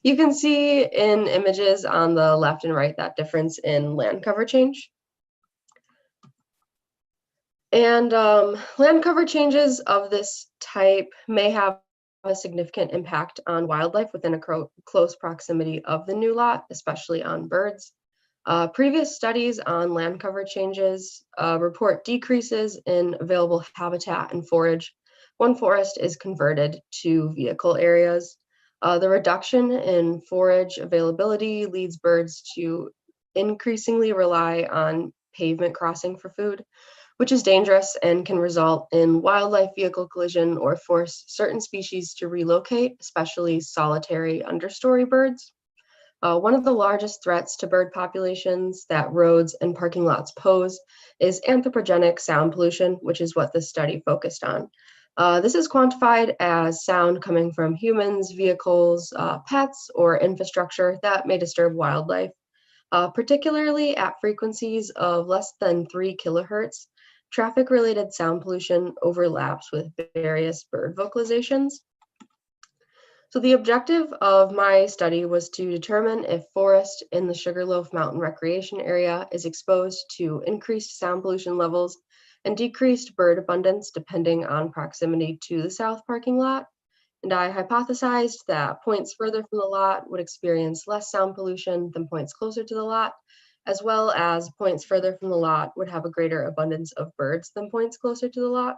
You can see in images on the left and right that difference in land cover change. And land cover changes of this type may have a significant impact on wildlife within a close proximity of the new lot, especially on birds. Previous studies on land cover changes report decreases in available habitat and forage when forest is converted to vehicle areas. The reduction in forage availability leads birds to increasingly rely on pavement crossing for food, which is dangerous and can result in wildlife vehicle collision or force certain species to relocate, especially solitary understory birds. One of the largest threats to bird populations that roads and parking lots pose is anthropogenic sound pollution, which is what this study focused on. This is quantified as sound coming from humans, vehicles, pets, or infrastructure that may disturb wildlife, particularly at frequencies of less than 3 kilohertz. Traffic-related sound pollution overlaps with various bird vocalizations. So the objective of my study was to determine if forest in the Sugarloaf Mountain Recreation Area is exposed to increased sound pollution levels and decreased bird abundance depending on proximity to the south parking lot. And I hypothesized that points further from the lot would experience less sound pollution than points closer to the lot, as well as points further from the lot would have a greater abundance of birds than points closer to the lot.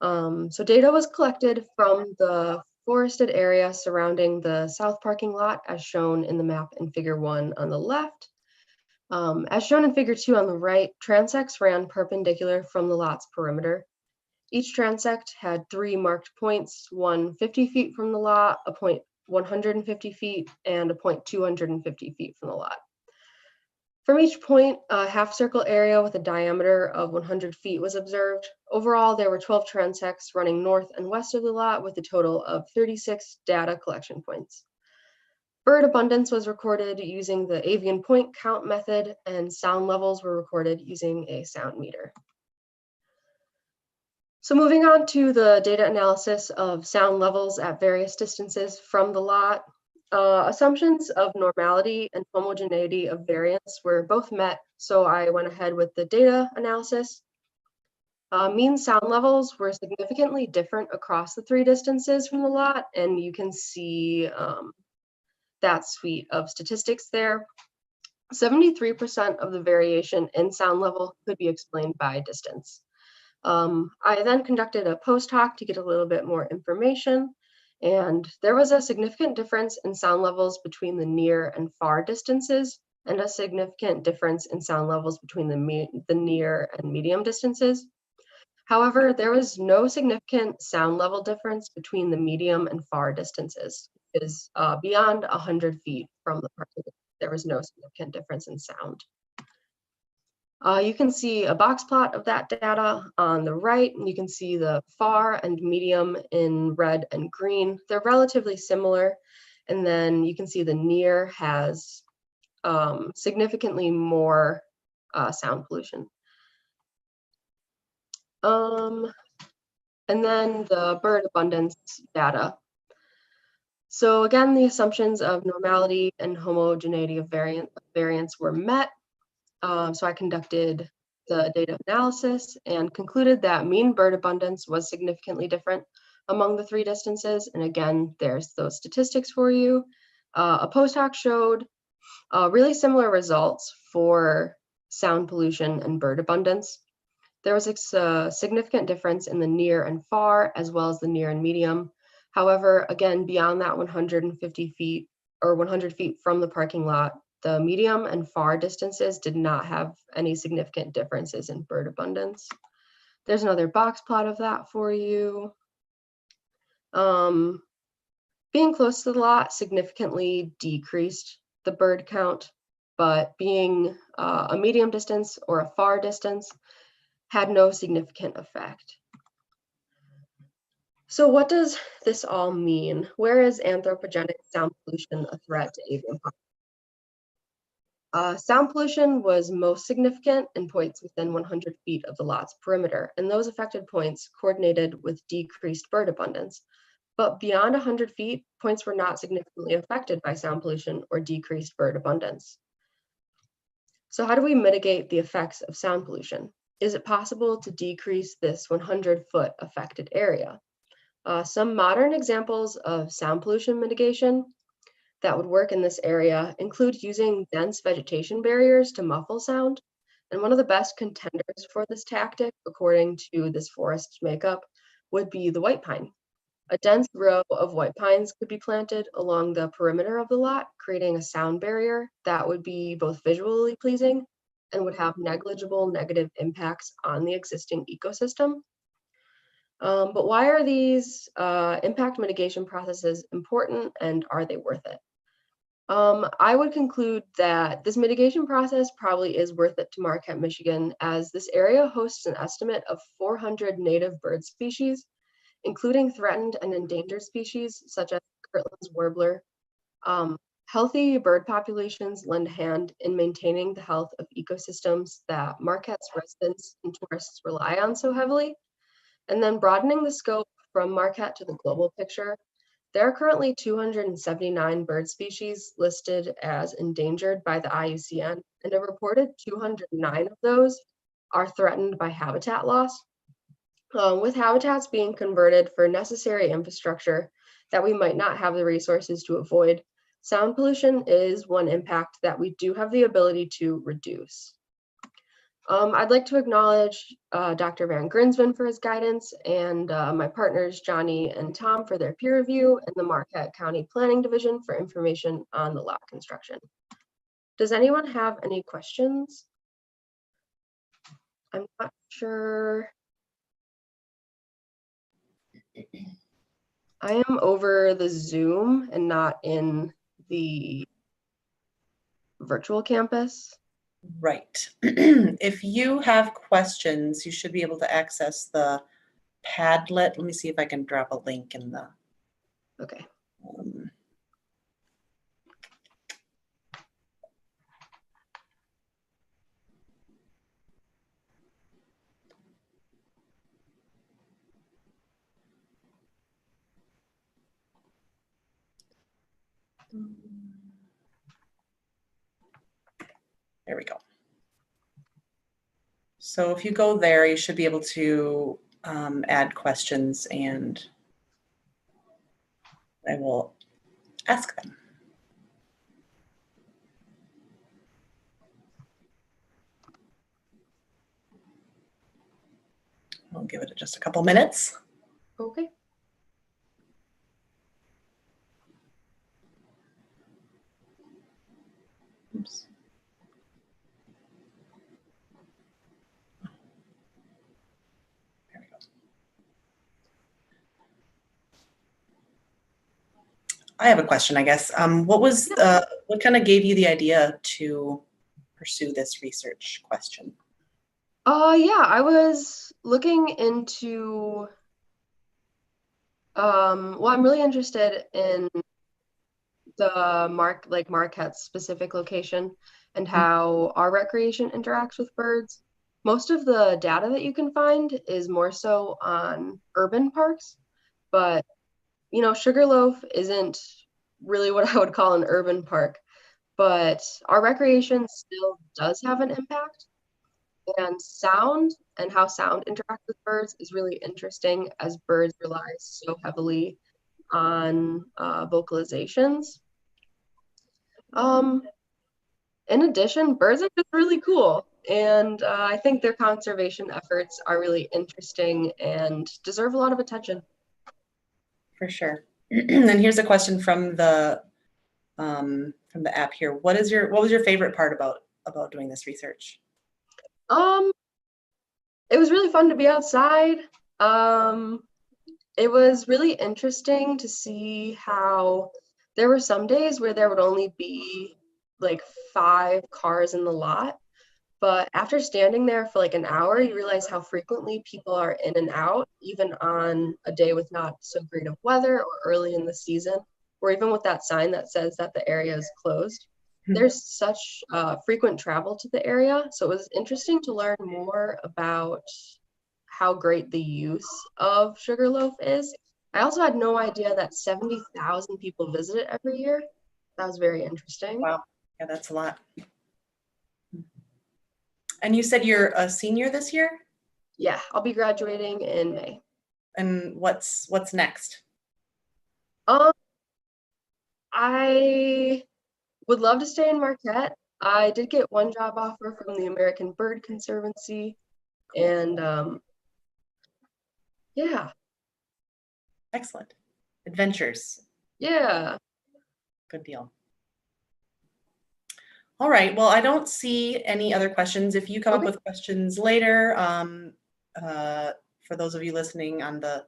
So data was collected from the forested area surrounding the south parking lot, as shown in the map in figure 1 on the left. As shown in figure 2 on the right, transects ran perpendicular from the lot's perimeter. Each transect had 3 marked points, one 50 feet from the lot, a point 150 feet, and a point 250 feet from the lot. From each point, a half circle area with a diameter of 100 feet was observed. Overall, there were 12 transects running north and west of the lot with a total of 36 data collection points. Bird abundance was recorded using the avian point count method, and sound levels were recorded using a sound meter. So moving on to the data analysis of sound levels at various distances from the lot. Assumptions of normality and homogeneity of variance were both met, so I went ahead with the data analysis. Mean sound levels were significantly different across the 3 distances from the lot, and you can see that suite of statistics there. 73% of the variation in sound level could be explained by distance. I then conducted a post hoc to get a little bit more information, and there was a significant difference in sound levels between the near and far distances, and a significant difference in sound levels between the near and medium distances. However, there was no significant sound level difference between the medium and far distances. It is beyond 100 feet from the parking lot. There was no significant difference in sound. You can see a box plot of that data on the right, and you can see the far and medium in red and green. They're relatively similar, and then you can see the near has significantly more sound pollution. And then the bird abundance data. So again, the assumptions of normality and homogeneity of variance were met. So I conducted the data analysis and concluded that mean bird abundance was significantly different among the 3 distances. And again, there's those statistics for you. A post hoc showed really similar results for sound pollution and bird abundance. There was a significant difference in the near and far, as well as the near and medium. However, again, beyond that 150 feet or 100 feet from the parking lot, the medium and far distances did not have any significant differences in bird abundance. There's another box plot of that for you. Being close to the lot significantly decreased the bird count. but being a medium distance or a far distance had no significant effect. So what does this all mean? Where is anthropogenic sound pollution a threat to avian populations? Sound pollution was most significant in points within 100 feet of the lot's perimeter, and those affected points coordinated with decreased bird abundance. But beyond 100 feet, points were not significantly affected by sound pollution or decreased bird abundance. So how do we mitigate the effects of sound pollution? Is it possible to decrease this 100-foot affected area? Some modern examples of sound pollution mitigation that would work in this area include using dense vegetation barriers to muffle sound. And one of the best contenders for this tactic, according to this forest makeup, would be the white pine. A dense row of white pines could be planted along the perimeter of the lot, creating a sound barrier that would be both visually pleasing and would have negligible negative impacts on the existing ecosystem. But why are these impact mitigation processes important, and are they worth it? I would conclude that this mitigation process probably is worth it to Marquette, Michigan, as this area hosts an estimate of 400 native bird species, including threatened and endangered species such as Kirtland's warbler. Healthy bird populations lend a hand in maintaining the health of ecosystems that Marquette's residents and tourists rely on so heavily. And then broadening the scope from Marquette to the global picture, there are currently 279 bird species listed as endangered by the IUCN, and a reported 209 of those are threatened by habitat loss. With habitats being converted for necessary infrastructure that we might not have the resources to avoid, sound pollution is one impact that we do have the ability to reduce. I'd like to acknowledge Dr. Van Grinsven for his guidance, and my partners Johnny and Tom for their peer review, and the Marquette County Planning Division for information on the lot construction. Does anyone have any questions? I'm not sure. I am over the Zoom and not in the virtual campus. Right. If you have questions, you should be able to access the Padlet. Let me see if I can drop a link in the. Okay. There we go. So if you go there, you should be able to add questions, and I will ask them. I'll give it just a couple minutes. Okay. Oops. There we go. I have a question, I guess. What kind of gave you the idea to pursue this research question? Yeah, I was looking into, well, I'm really interested in the Marquette's specific location and how our recreation interacts with birds. Most of the data that you can find is more so on urban parks, but you know, Sugarloaf isn't really what I would call an urban park, but our recreation still does have an impact. And sound and how sound interacts with birds is really interesting, as birds rely so heavily on vocalizations. In addition, birds are just really cool, and I think their conservation efforts are really interesting and deserve a lot of attention. For sure. And here's a question from the app here. What was your favorite part about doing this research? It was really fun to be outside. It was really interesting to see how there were some days where there would only be like 5 cars in the lot. But after standing there for like an hour, you realize how frequently people are in and out, even on a day with not so great of weather or early in the season, or even with that sign that says that the area is closed. There's such frequent travel to the area. So it was interesting to learn more about how great the use of Sugarloaf is. I also had no idea that 70,000 people visit it every year. That was very interesting. Wow. Yeah, that's a lot. And you said you're a senior this year? Yeah, I'll be graduating in May. And what's next? I would love to stay in Marquette. I did get one job offer from the American Bird Conservancy, and yeah, Excellent. Adventures. yeah. Good deal. All right. Well, I don't see any other questions. If you come up Okay. with questions later, for those of you listening on the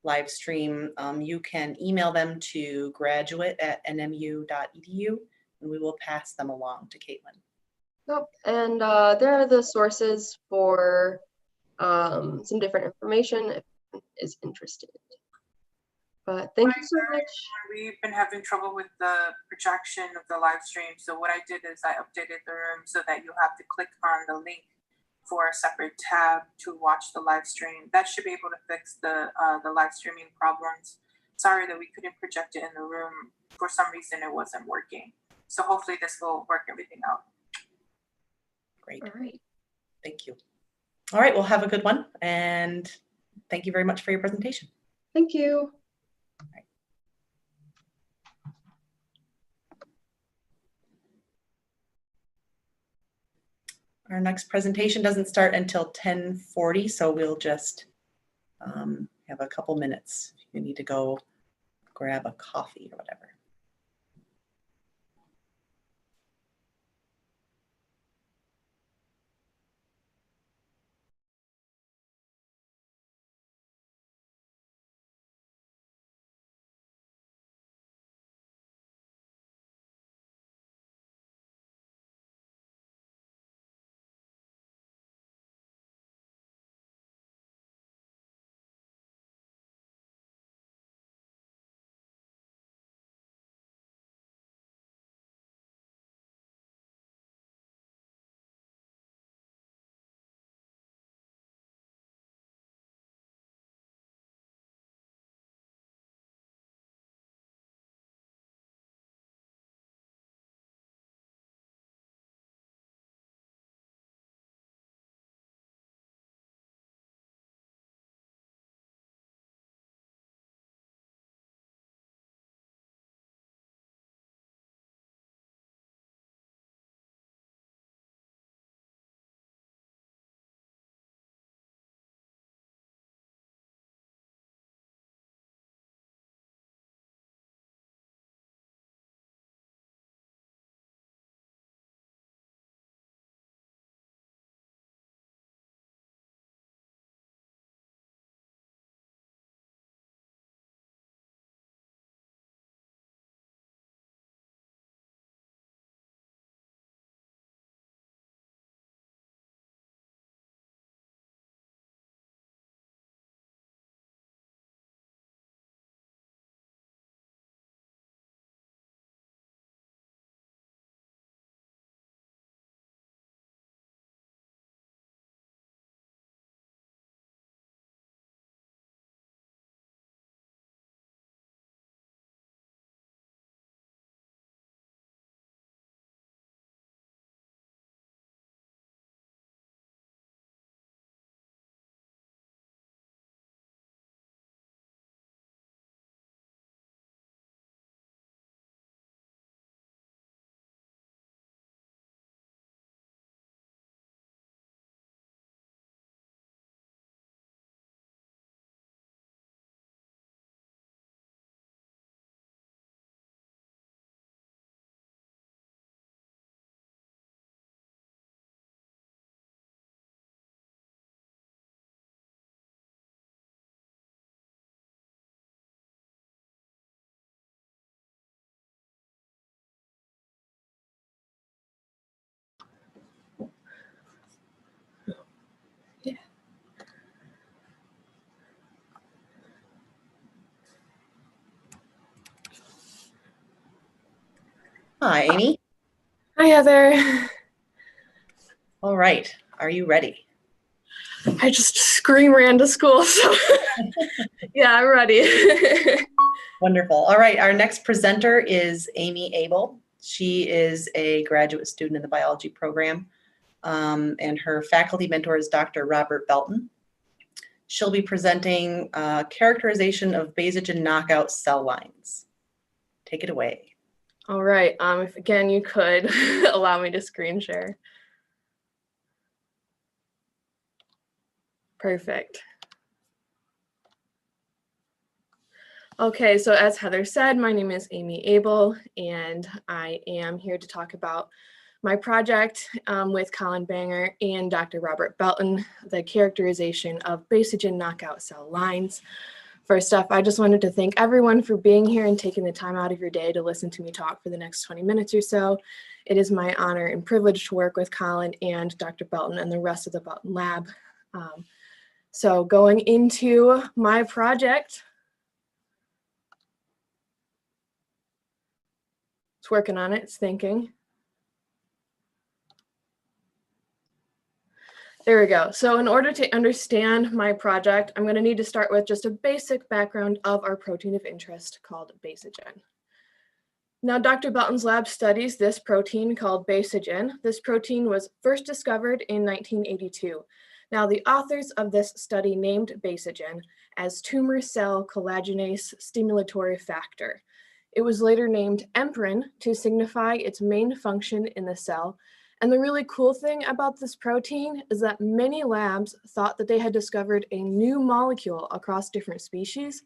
live stream, you can email them to graduate@nmu.edu, and we will pass them along to Caitlin. Yep. And there are the sources for some different information if anyone is interested. But thank you so much. We've been having trouble with the projection of the live stream. So what I did is I updated the room so that you'll have to click on the link for a separate tab to watch the live stream. That should be able to fix the live streaming problems. Sorry that we couldn't project it in the room. For some reason, it wasn't working. So hopefully this will work everything out. Great. All right. Thank you. All right. Well, have a good one. And thank you very much for your presentation. Thank you. Our next presentation doesn't start until 10:40, so we'll just have a couple minutes if you need to go grab a coffee or whatever. Hi, Amy. Hi, Heather. All right. Are you ready? I just scream ran to school, so yeah, I'm ready. Wonderful. All right. Our next presenter is Amy Abel. She is a graduate student in the biology program, and her faculty mentor is Dr. Robert Belton. She'll be presenting characterization of Bayesian knockout cell lines. Take it away. All right. If again you could allow me to screen share. Perfect. Okay, so as Heather said, my name is Amy Abel, and I am here to talk about my project with Colin Banger and Dr. Robert Belton, the characterization of Bayesian knockout cell lines. First off, I just wanted to thank everyone for being here and taking the time out of your day to listen to me talk for the next 20 minutes or so. It is my honor and privilege to work with Colin and Dr. Belton and the rest of the Belton lab. So going into my project, it's working on it, it's thinking. There we go. So in order to understand my project, I'm going to need to start with just a basic background of our protein of interest called Bayesian. Now, Dr. Belton's lab studies this protein called Bayesian. This protein was first discovered in 1982. Now, the authors of this study named Bayesian as tumor cell collagenase stimulatory factor. It was later named emperin to signify its main function in the cell. And the really cool thing about this protein is that many labs thought that they had discovered a new molecule across different species,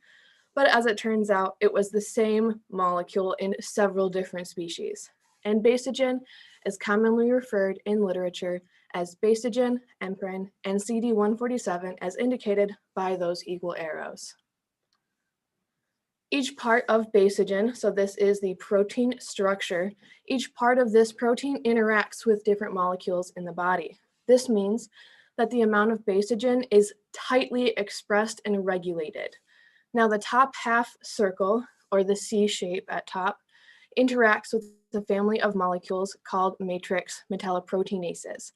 but as it turns out, it was the same molecule in several different species. And Bayesian is commonly referred in literature as Bayesian, emperin, and CD147 as indicated by those equal arrows. Each part of Bayesian, so this is the protein structure, each part of this protein interacts with different molecules in the body. This means that the amount of Bayesian is tightly expressed and regulated. Now the top half circle, or the C shape at top, interacts with the family of molecules called matrix metalloproteinases.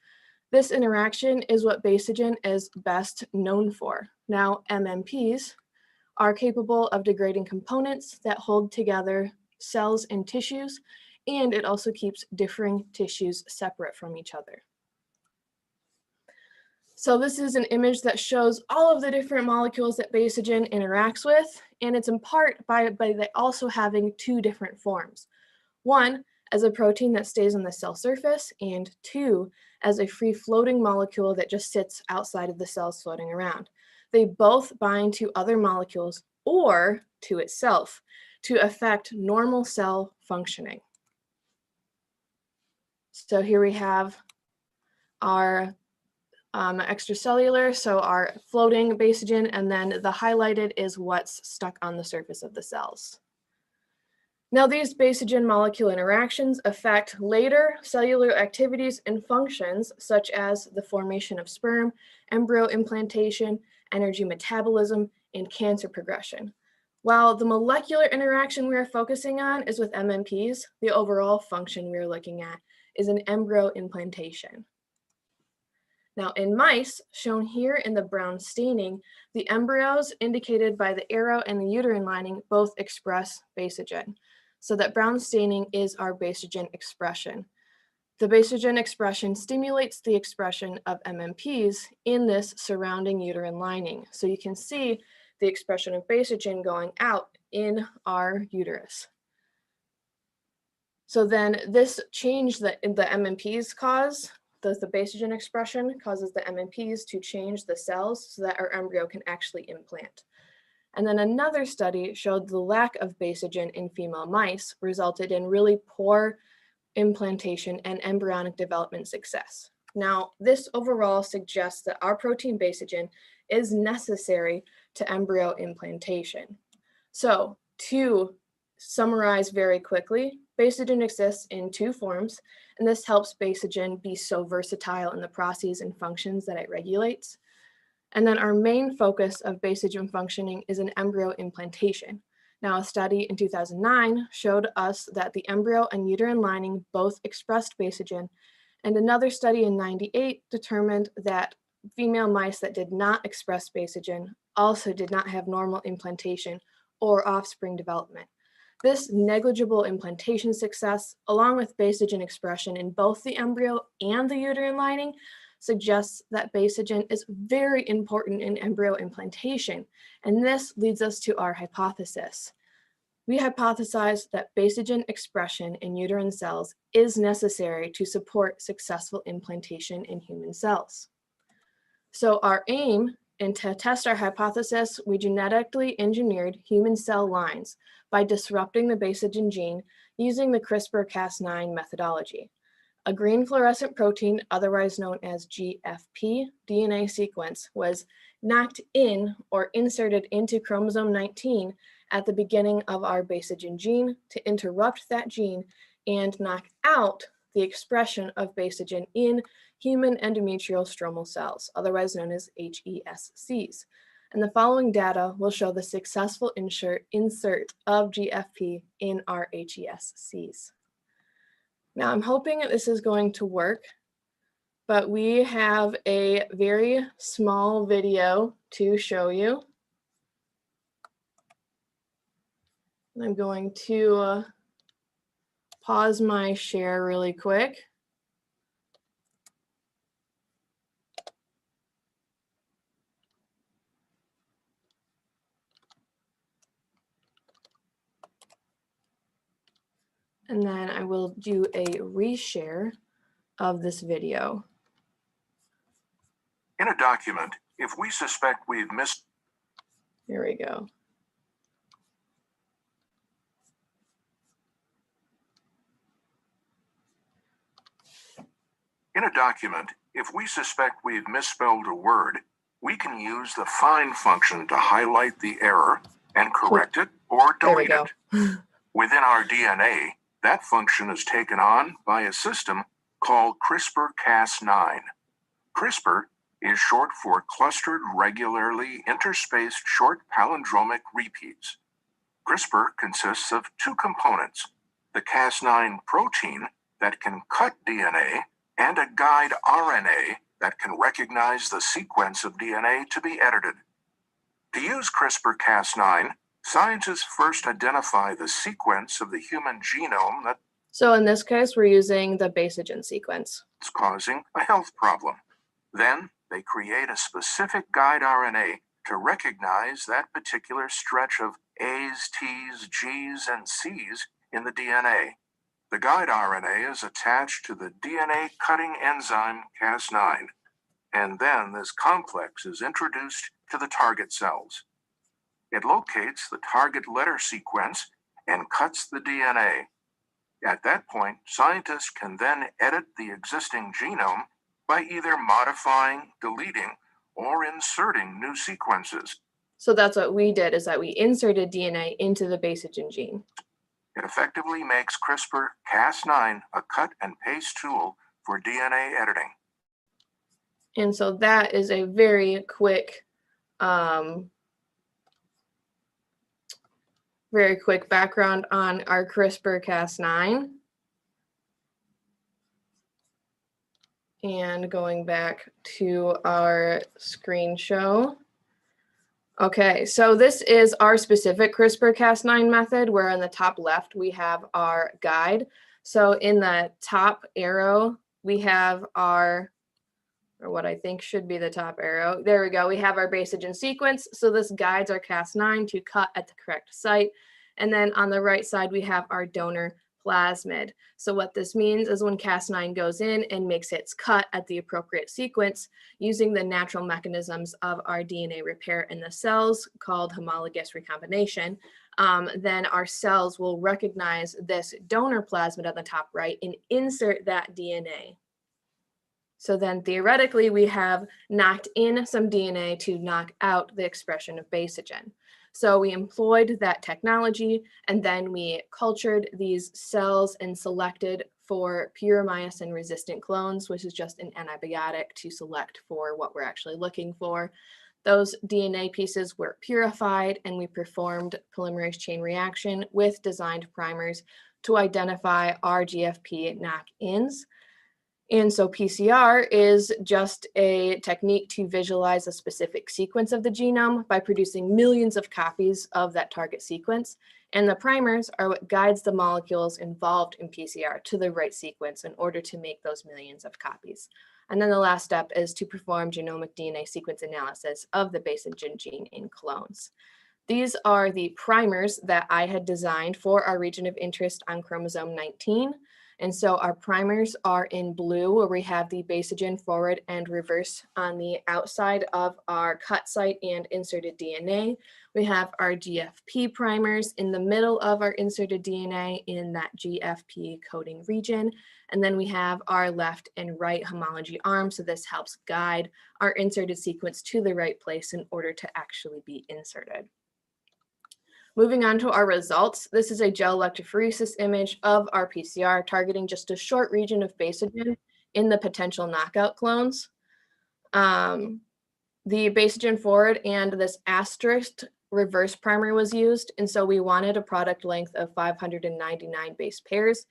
This interaction is what Bayesian is best known for. Now MMPs are capable of degrading components that hold together cells and tissues, and it also keeps differing tissues separate from each other. So this is an image that shows all of the different molecules that Bayesian interacts with, and it's in part by they also having two different forms. One, as a protein that stays on the cell surface, and two, as a free-floating molecule that just sits outside of the cells floating around. They both bind to other molecules or to itself to affect normal cell functioning. So here we have our extracellular, so our floating Bayesian, and then the highlighted is what's stuck on the surface of the cells. Now these Bayesian molecule interactions affect later cellular activities and functions such as the formation of sperm, embryo implantation, energy metabolism, and cancer progression. While the molecular interaction we are focusing on is with MMPs, the overall function we are looking at is an embryo implantation. Now in mice, shown here in the brown staining, the embryos indicated by the arrow and the uterine lining both express Bayesian. So that brown staining is our Bayesian expression. The Bayesian expression stimulates the expression of MMPs in this surrounding uterine lining. So you can see the expression of Bayesian going out in our uterus. So then this change that the MMPs cause, the Bayesian expression causes the MMPs to change the cells so that our embryo can actually implant. And then another study showed the lack of Bayesian in female mice resulted in really poor implantation and embryonic development success. Now, this overall suggests that our protein Bayesian is necessary to embryo implantation. So to summarize very quickly, Bayesian exists in two forms, and this helps Bayesian be so versatile in the processes and functions that it regulates. And then our main focus of Bayesian functioning is in embryo implantation. Now, a study in 2009 showed us that the embryo and uterine lining both expressed Basogen, and another study in '98 determined that female mice that did not express Basogen also did not have normal implantation or offspring development. This negligible implantation success, along with Basogen expression in both the embryo and the uterine lining, suggests that Basogen is very important in embryo implantation, and this leads us to our hypothesis. We hypothesize that Basogen expression in uterine cells is necessary to support successful implantation in human cells. So our aim, and to test our hypothesis, we genetically engineered human cell lines by disrupting the Basogen gene using the CRISPR-Cas9 methodology. A green fluorescent protein, otherwise known as GFP, DNA sequence was knocked in or inserted into chromosome 19 at the beginning of our Basogen gene to interrupt that gene and knock out the expression of Basogen in human endometrial stromal cells, otherwise known as HESCs. And the following data will show the successful insert of GFP in our HESCs. Now, I'm hoping that this is going to work, but we have a very small video to show you. I'm going to pause my share really quick. And then I will do a reshare of this video. In a document, if we suspect we've missed... Here we go. In a document, if we suspect we've misspelled a word, we can use the find function to highlight the error and correct it or delete it. Within our DNA, that function is taken on by a system called CRISPR-Cas9. CRISPR is short for clustered, regularly interspaced short palindromic repeats. CRISPR consists of two components, the Cas9 protein that can cut DNA and a guide RNA that can recognize the sequence of DNA to be edited. To use CRISPR-Cas9, scientists first identify the sequence of the human genome that's So in this case, we're using the Basogen sequence. causing a health problem. Then they create a specific guide RNA to recognize that particular stretch of A's, T's, G's, and C's in the DNA. The guide RNA is attached to the DNA cutting enzyme Cas9, and then this complex is introduced to the target cells. It locates the target letter sequence and cuts the DNA. At that point, scientists can then edit the existing genome by either modifying, deleting, or inserting new sequences. So that's what we did, is that we inserted DNA into the Basogen gene. It effectively makes CRISPR-Cas9 a cut and paste tool for DNA editing. And so that is a very quick background on our CRISPR-Cas9. And going back to our screen show. Okay, so this is our specific CRISPR-Cas9 method, where on the top left we have our guide. So in the top arrow, we have our, or what I think should be the top arrow. There we go. We have our Basogen sequence. So this guides our Cas9 to cut at the correct site. And then on the right side, we have our donor plasmid. So what this means is when Cas9 goes in and makes its cut at the appropriate sequence using the natural mechanisms of our DNA repair in the cells called homologous recombination, then our cells will recognize this donor plasmid on the top right and insert that DNA. So then theoretically, we have knocked in some DNA to knock out the expression of Basogen. So we employed that technology, and then we cultured these cells and selected for puromycin resistant clones, which is just an antibiotic to select for what we're actually looking for. Those DNA pieces were purified and we performed polymerase chain reaction with designed primers to identify our GFP knock-ins. And so PCR is just a technique to visualize a specific sequence of the genome by producing millions of copies of that target sequence. And the primers are what guides the molecules involved in PCR to the right sequence in order to make those millions of copies. And then the last step is to perform genomic DNA sequence analysis of the basogen gene in clones. These are the primers that I had designed for our region of interest on chromosome 19. And so our primers are in blue, where we have the basogen forward and reverse on the outside of our cut site and inserted DNA. We have our GFP primers in the middle of our inserted DNA in that GFP coding region. And then we have our left and right homology arms. So this helps guide our inserted sequence to the right place in order to actually be inserted. Moving on to our results, this is a gel electrophoresis image of our PCR targeting just a short region of basogen in the potential knockout clones. The basogen forward and this asterisk reverse primer was used, and so we wanted a product length of 599 base pairs.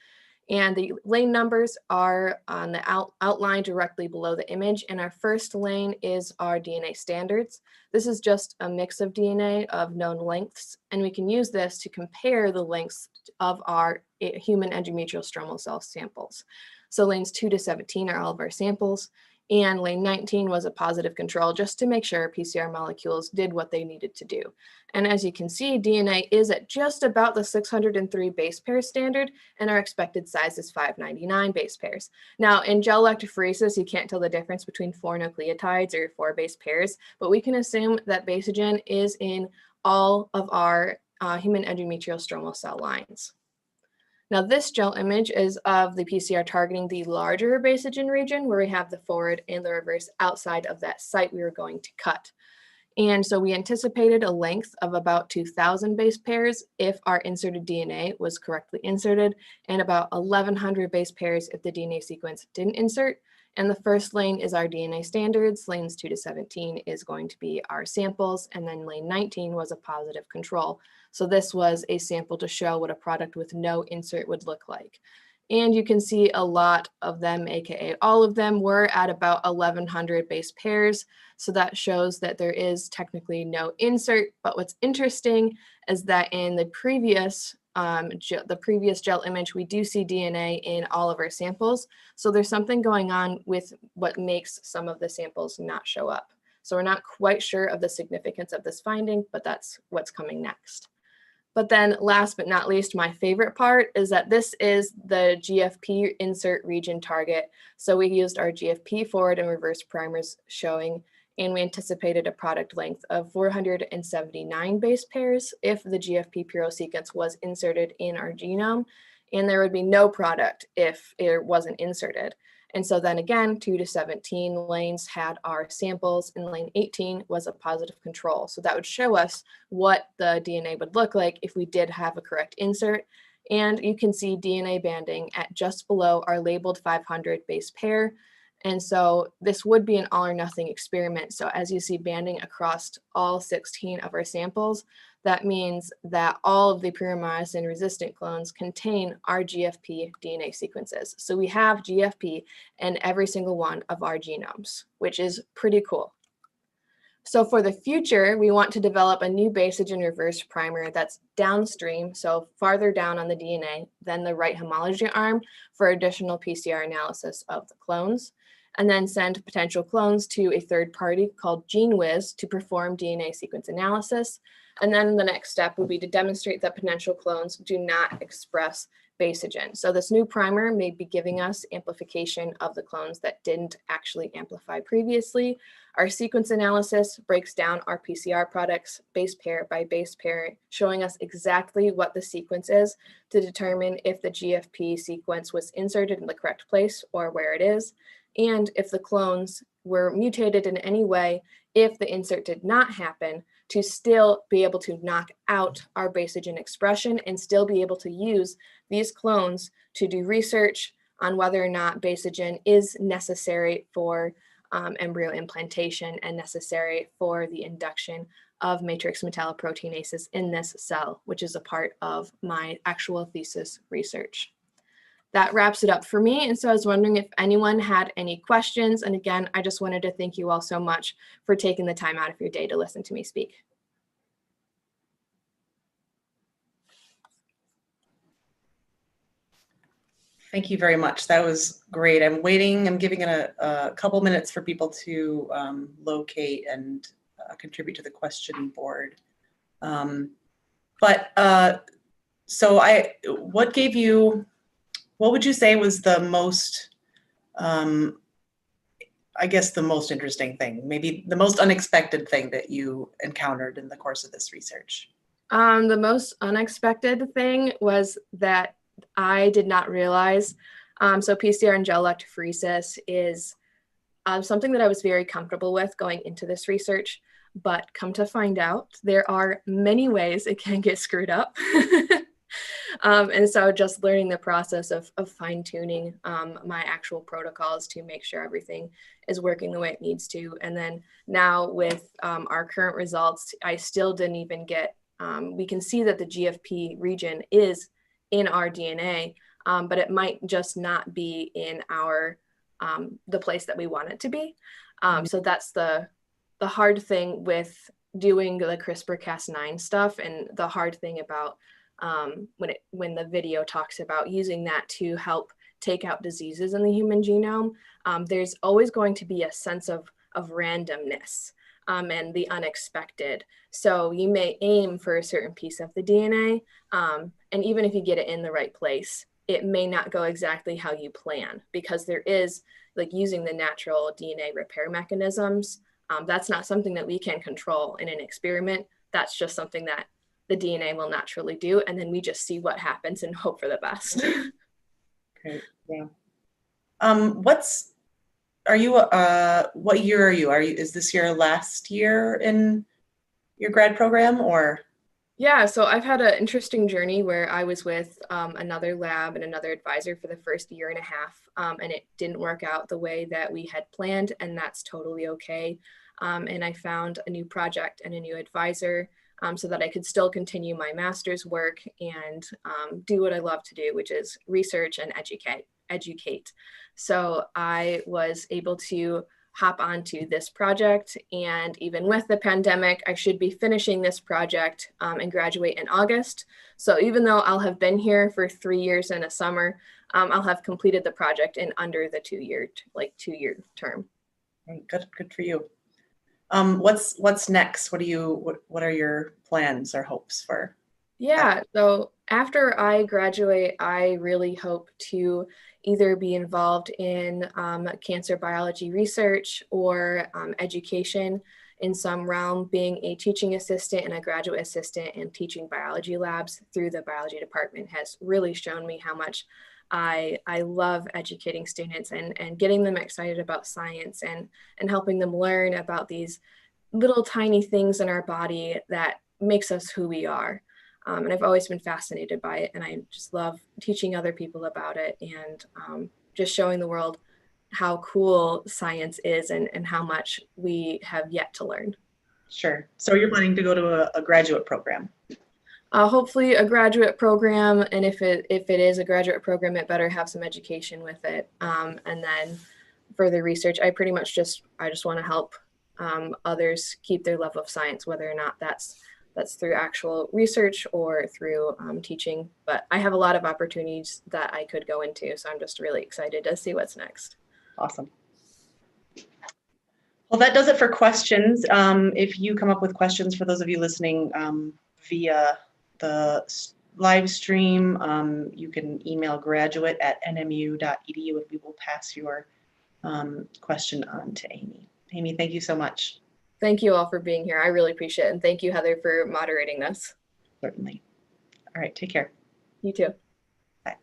And the lane numbers are on the outline directly below the image. And our first lane is our DNA standards. This is just a mix of DNA of known lengths. And we can use this to compare the lengths of our human endometrial stromal cell samples. So lanes 2 to 17 are all of our samples. And lane 19 was a positive control just to make sure PCR molecules did what they needed to do. And as you can see, DNA is at just about the 603 base pair standard, and our expected size is 599 base pairs. Now, in gel electrophoresis, you can't tell the difference between 4 nucleotides or 4 base pairs, but we can assume that basogen is in all of our human endometrial stromal cell lines. Now this gel image is of the PCR targeting the larger basogen region where we have the forward and the reverse outside of that site we were going to cut. And so we anticipated a length of about 2,000 base pairs if our inserted DNA was correctly inserted, and about 1,100 base pairs if the DNA sequence didn't insert. And the first lane is our DNA standards. Lanes 2 to 17 is going to be our samples, and then lane 19 was a positive control. So this was a sample to show what a product with no insert would look like. And you can see a lot of them, aka all of them, were at about 1,100 base pairs. So that shows that there is technically no insert. But what's interesting is that in the previous gel image, we do see DNA in all of our samples. So there's something going on with what makes some of the samples not show up. So we're not quite sure of the significance of this finding, but that's what's coming next. But then last but not least, my favorite part is that this is the GFP insert region target. So we used our GFP forward and reverse primers showing, and we anticipated a product length of 479 base pairs if the GFP puro sequence was inserted in our genome, and there would be no product if it wasn't inserted. And so then again, 2 to 17 lanes had our samples, and lane 18 was a positive control. So that would show us what the DNA would look like if we did have a correct insert. And you can see DNA banding at just below our labeled 500 base pair. And so this would be an all or nothing experiment. So as you see banding across all 16 of our samples, that means that all of the pyrimycin resistant clones contain our GFP DNA sequences. So we have GFP in every single one of our genomes, which is pretty cool. So for the future, we want to develop a new basogen reverse primer that's downstream, so farther down on the DNA than the right homology arm for additional PCR analysis of the clones, and then send potential clones to a third party called GeneWiz to perform DNA sequence analysis. And then the next step would be to demonstrate that potential clones do not express basogen. So this new primer may be giving us amplification of the clones that didn't actually amplify previously. Our sequence analysis breaks down our PCR products base pair by base pair, showing us exactly what the sequence is to determine if the GFP sequence was inserted in the correct place or where it is, and if the clones were mutated in any way, if the insert did not happen, to still be able to knock out our basogen expression and still be able to use these clones to do research on whether or not basogen is necessary for embryo implantation and necessary for the induction of matrix metalloproteinases in this cell, which is a part of my actual thesis research. That wraps it up for me. And so I was wondering if anyone had any questions. And again, I just wanted to thank you all so much for taking the time out of your day to listen to me speak. Thank you very much. That was great. I'm waiting. I'm giving it a couple minutes for people to locate and contribute to the question board. What would you say was the most, I guess the most interesting thing, maybe the most unexpected thing that you encountered in the course of this research? The most unexpected thing was that I did not realize, so PCR and gel electrophoresis is something that I was very comfortable with going into this research, but come to find out, there are many ways it can get screwed up. And so just learning the process of fine-tuning my actual protocols to make sure everything is working the way it needs to. And then now with our current results, I still didn't even get, we can see that the GFP region is in our DNA, but it might just not be in our, the place that we want it to be. So that's the hard thing with doing the CRISPR-Cas9 stuff, and the hard thing about when the video talks about using that to help take out diseases in the human genome, there's always going to be a sense of randomness and the unexpected. So you may aim for a certain piece of the DNA, and even if you get it in the right place, it may not go exactly how you plan, because there is, like, using the natural DNA repair mechanisms, that's not something that we can control in an experiment. That's just something that the DNA will naturally do, and then we just see what happens and hope for the best. Great, yeah. What year are you? Is this your last year in your grad program, or? Yeah, so I've had an interesting journey where I was with another lab and another advisor for the first year and a half, and it didn't work out the way that we had planned, and that's totally okay. And I found a new project and a new advisor so that I could still continue my master's work and do what I love to do, which is research and educate. So I was able to hop onto this project, and even with the pandemic, I should be finishing this project and graduate in August. So even though I'll have been here for 3 years and a summer, I'll have completed the project in under the 2-year term. Good for you. What's next? What are your plans or hopes for? Yeah, so after I graduate, I really hope to either be involved in cancer biology research or education in some realm, being a teaching assistant and a graduate assistant and teaching biology labs through the biology department has really shown me how much I love educating students and getting them excited about science and helping them learn about these little tiny things in our body that makes us who we are. And I've always been fascinated by it, and I just love teaching other people about it and just showing the world how cool science is and how much we have yet to learn. Sure. So you're planning to go to a graduate program? Hopefully a graduate program, and if it is a graduate program, it better have some education with it. And then further research, I just want to help others keep their love of science, whether or not that's through actual research or through teaching. But I have a lot of opportunities that I could go into, so I'm just really excited to see what's next. Awesome. Well, that does it for questions. If you come up with questions, for those of you listening via the live stream, you can email graduate@nmu.edu, and we will pass your question on to Amy. Amy, thank you so much. Thank you all for being here. I really appreciate it. And thank you, Heather, for moderating this. Certainly. All right, take care. You too. Bye.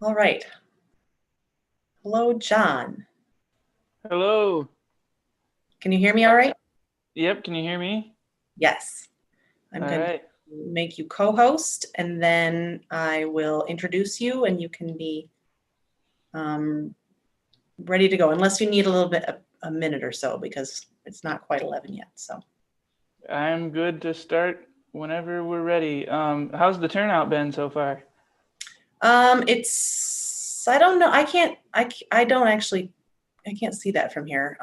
All right. Hello, John. Hello. Can you hear me all right? Yep, can you hear me? Yes. I'm All going right. to make you co-host, and then I will introduce you, and you can be ready to go, unless you need a little bit, a minute or so, because it's not quite 11 yet. So I'm good to start whenever we're ready. How's the turnout been so far? I don't know. I don't actually, I can't see that from here.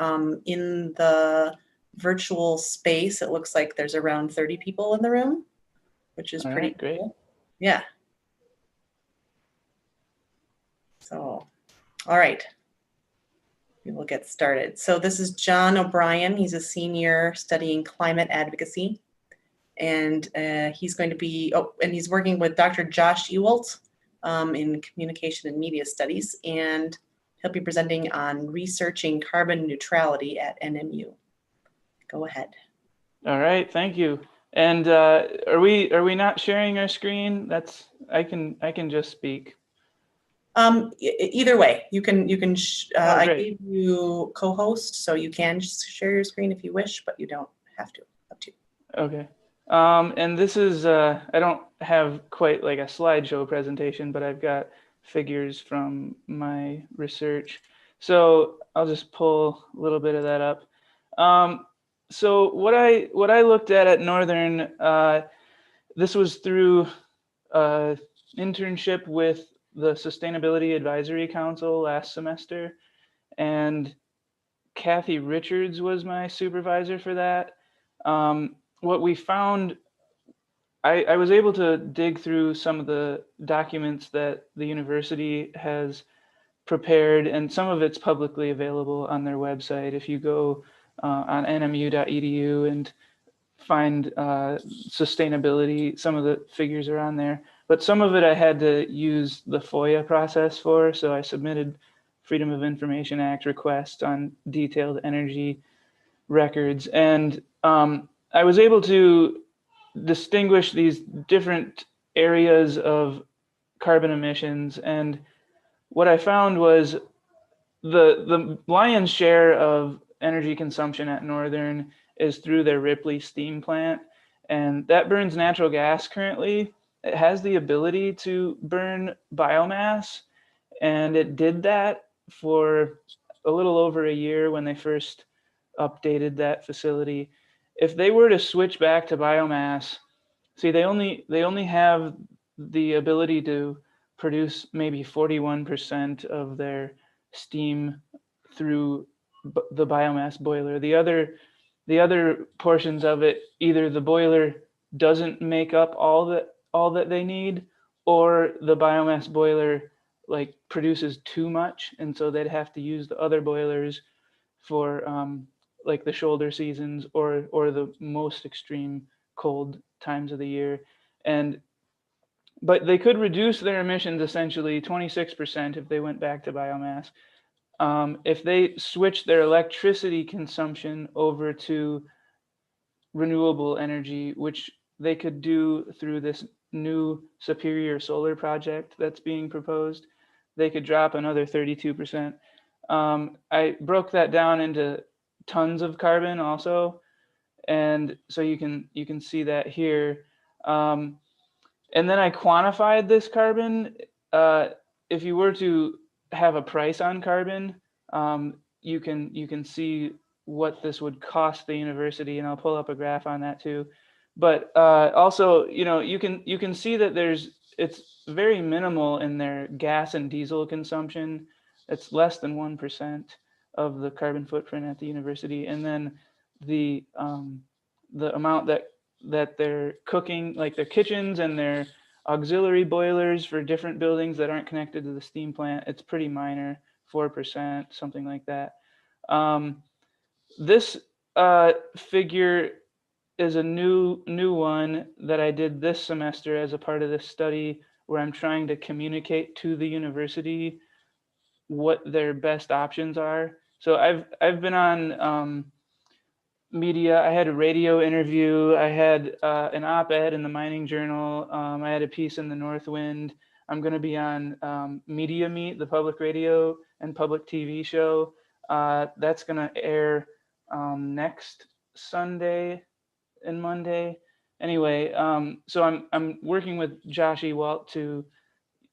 In the virtual space, it looks like there's around 30 people in the room, which is All pretty right, great. cool. Yeah. So, all right. We will get started. So this is John O'Brien. He's a senior studying climate advocacy. And he's going to be, and he's working with Dr. Josh Ewalt in communication and media studies. And he'll be presenting on researching carbon neutrality at NMU. Go ahead. All right, thank you. And are we not sharing our screen? I can just speak. Either way, you can. I great. gave you co-host, so you can share your screen if you wish, but you don't have to. Up to you. Okay. And this is I don't have quite like a slideshow presentation, but I've got figures from my research. So I'll just pull a little bit of that up. So what I looked at Northern, this was through internship with the Sustainability Advisory Council last semester, and Kathy Richards was my supervisor for that. What we found, I was able to dig through some of the documents that the university has prepared, and some of it's publicly available on their website. If you go on nmu.edu and find sustainability, some of the figures are on there. But some of it I had to use the FOIA process for, so I submitted Freedom of Information Act requests on detailed energy records. And I was able to distinguish these different areas of carbon emissions. And what I found was the lion's share of energy consumption at Northern is through their Ripley steam plant. And that burns natural gas currently. It has the ability to burn biomass. And it did that for a little over a year when they first updated that facility. If they were to switch back to biomass, see, they only have the ability to produce maybe 41% of their steam through the biomass boiler. The other portions of it, either the boiler doesn't make up all that they need, or the biomass boiler like produces too much, and so they'd have to use the other boilers for like the shoulder seasons or the most extreme cold times of the year. But they could reduce their emissions essentially 26% if they went back to biomass. If they switched their electricity consumption over to renewable energy, which they could do through this new Superior Solar project that's being proposed, they could drop another 32%. I broke that down into tons of carbon also, and so you can see that here. And then I quantified this carbon. If you were to have a price on carbon, you can see what this would cost the university, and I'll pull up a graph on that too. But also, you can see that it's very minimal in their gas and diesel consumption. It's less than 1% of the carbon footprint at the university, and then the amount that they're cooking, like their kitchens and their auxiliary boilers for different buildings that aren't connected to the steam plant, it's pretty minor, 4%, something like that. This figure is a new one that I did this semester as a part of this study, where I'm trying to communicate to the university what their best options are. So I've been on media. I had a radio interview. I had an op-ed in the Mining Journal. I had a piece in the Northwind. I'm going to be on Media Meet, the public radio and public TV show. That's going to air next Sunday and Monday. Anyway, so I'm working with Josh Ewalt to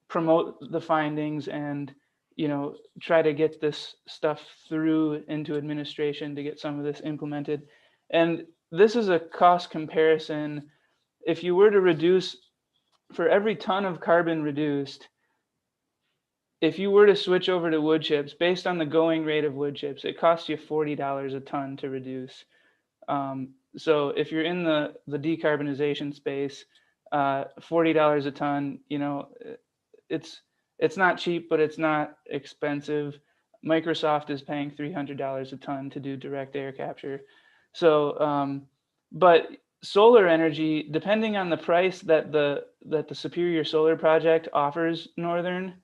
promote the findings and, you know, try to get this stuff through into administration to get some of this implemented. And this is a cost comparison. If you were to reduce, for every ton of carbon reduced, if you were to switch over to wood chips, based on the going rate of wood chips, it costs you $40 a ton to reduce. So if you're in the decarbonization space, $40 a ton, you know, it's not cheap, but it's not expensive. Microsoft is paying $300 a ton to do direct air capture. So, but solar energy, depending on the price that the Superior Solar Project offers Northern,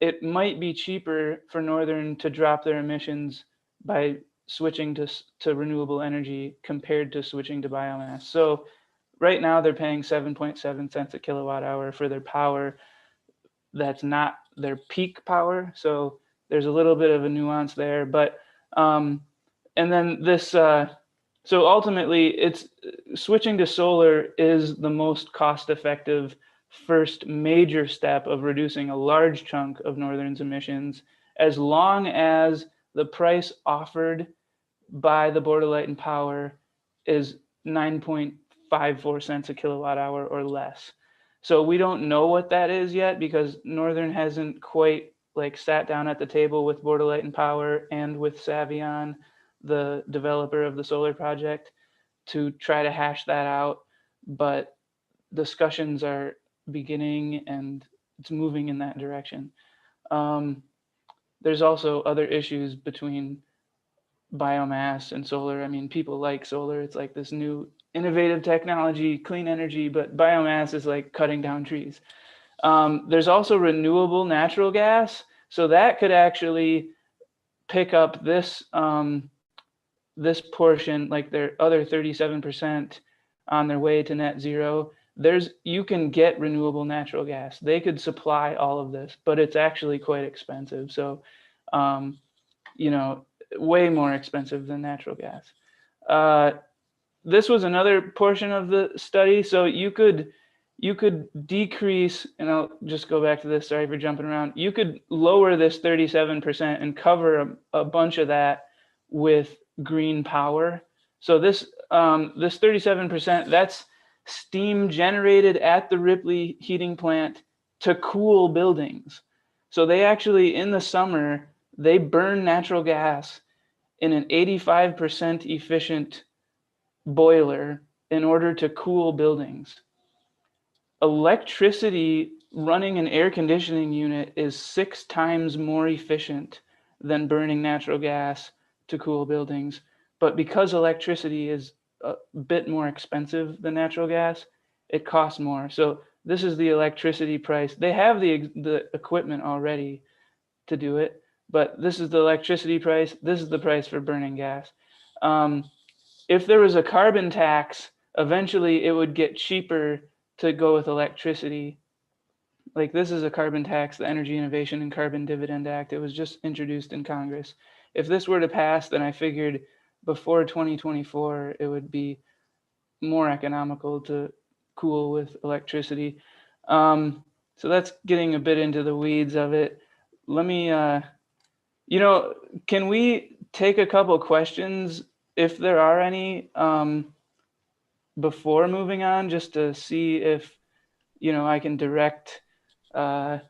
it might be cheaper for Northern to drop their emissions by switching to renewable energy compared to switching to biomass. So right now they're paying 7.7 cents a kilowatt hour for their power. That's not their peak power. So there's a little bit of a nuance there, but, and then this, so ultimately it's switching to solar is the most cost-effective first major step of reducing a large chunk of Northern's emissions, as long as the price offered by the Board of Light and Power is 9.54 cents a kilowatt hour or less. So we don't know what that is yet because Northern hasn't quite like sat down at the table with Board of Light and Power and with Savion, the developer of the solar project, to try to hash that out. But discussions are beginning and it's moving in that direction. There's also other issues between biomass and solar. I mean, people like solar. It's like this new innovative technology, clean energy, but biomass is like cutting down trees. There's also renewable natural gas. So that could actually pick up this, this portion, like their other 37% on their way to net zero. You can get renewable natural gas. They could supply all of this, but it's actually quite expensive. So, you know, way more expensive than natural gas. This was another portion of the study. So you could decrease, and I'll just go back to this, sorry for jumping around. You could lower this 37% and cover a bunch of that with green power. So this, this 37%, that's steam generated at the Ripley heating plant to cool buildings. So they actually, in the summer, they burn natural gas in an 85% efficient boiler in order to cool buildings. Electricity running an air conditioning unit is 6 times more efficient than burning natural gas to cool buildings. But because electricity is a bit more expensive than natural gas, it costs more. So this is the electricity price. They have the equipment already to do it, but this is the electricity price. This is the price for burning gas. If there was a carbon tax, eventually it would get cheaper to go with electricity. Like this is a carbon tax, the Energy Innovation and Carbon Dividend Act. It was just introduced in Congress. If this were to pass, then I figured before 2024, it would be more economical to cool with electricity. So that's getting a bit into the weeds of it. Let me, you know, can we take a couple questions if there are any before moving on, just to see if, you know, I can direct the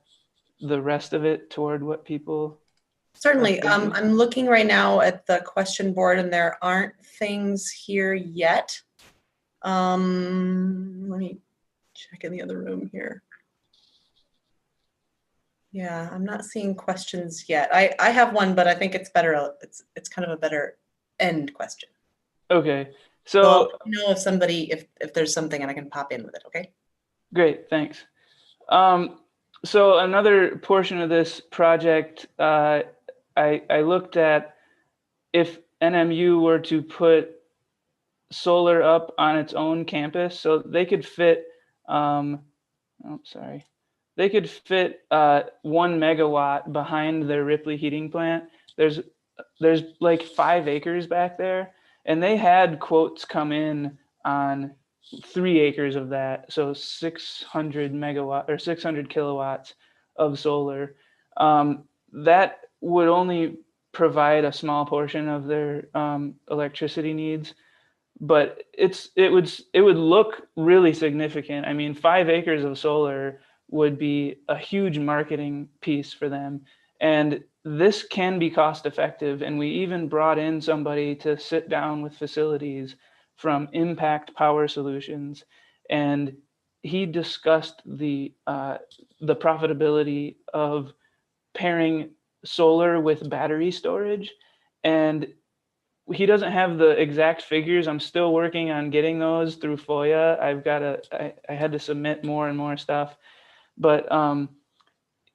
rest of it toward what people. Certainly. I'm looking right now at the question board and there aren't things here yet. Let me check in the other room here. Yeah, I'm not seeing questions yet. I have one, but I think it's better. It's kind of a better end question. Okay. So I'll know if somebody, if there's something and I can pop in with it. Okay. Great. Thanks. So another portion of this project, I looked at if NMU were to put solar up on its own campus, so they could fit, they could fit 1 megawatt behind their Ripley heating plant. There's like 5 acres back there, And they had quotes come in on 3 acres of that, so 600 megawatt or 600 kilowatts of solar. That would only provide a small portion of their electricity needs, but it would look really significant. I mean, 5 acres of solar would be a huge marketing piece for them, and this can be cost effective. And we even brought in somebody to sit down with facilities from Impact Power Solutions, and he discussed the profitability of pairing solar with battery storage. And he doesn't have the exact figures. I'm still working on getting those through FOIA. I had to submit more and more stuff, but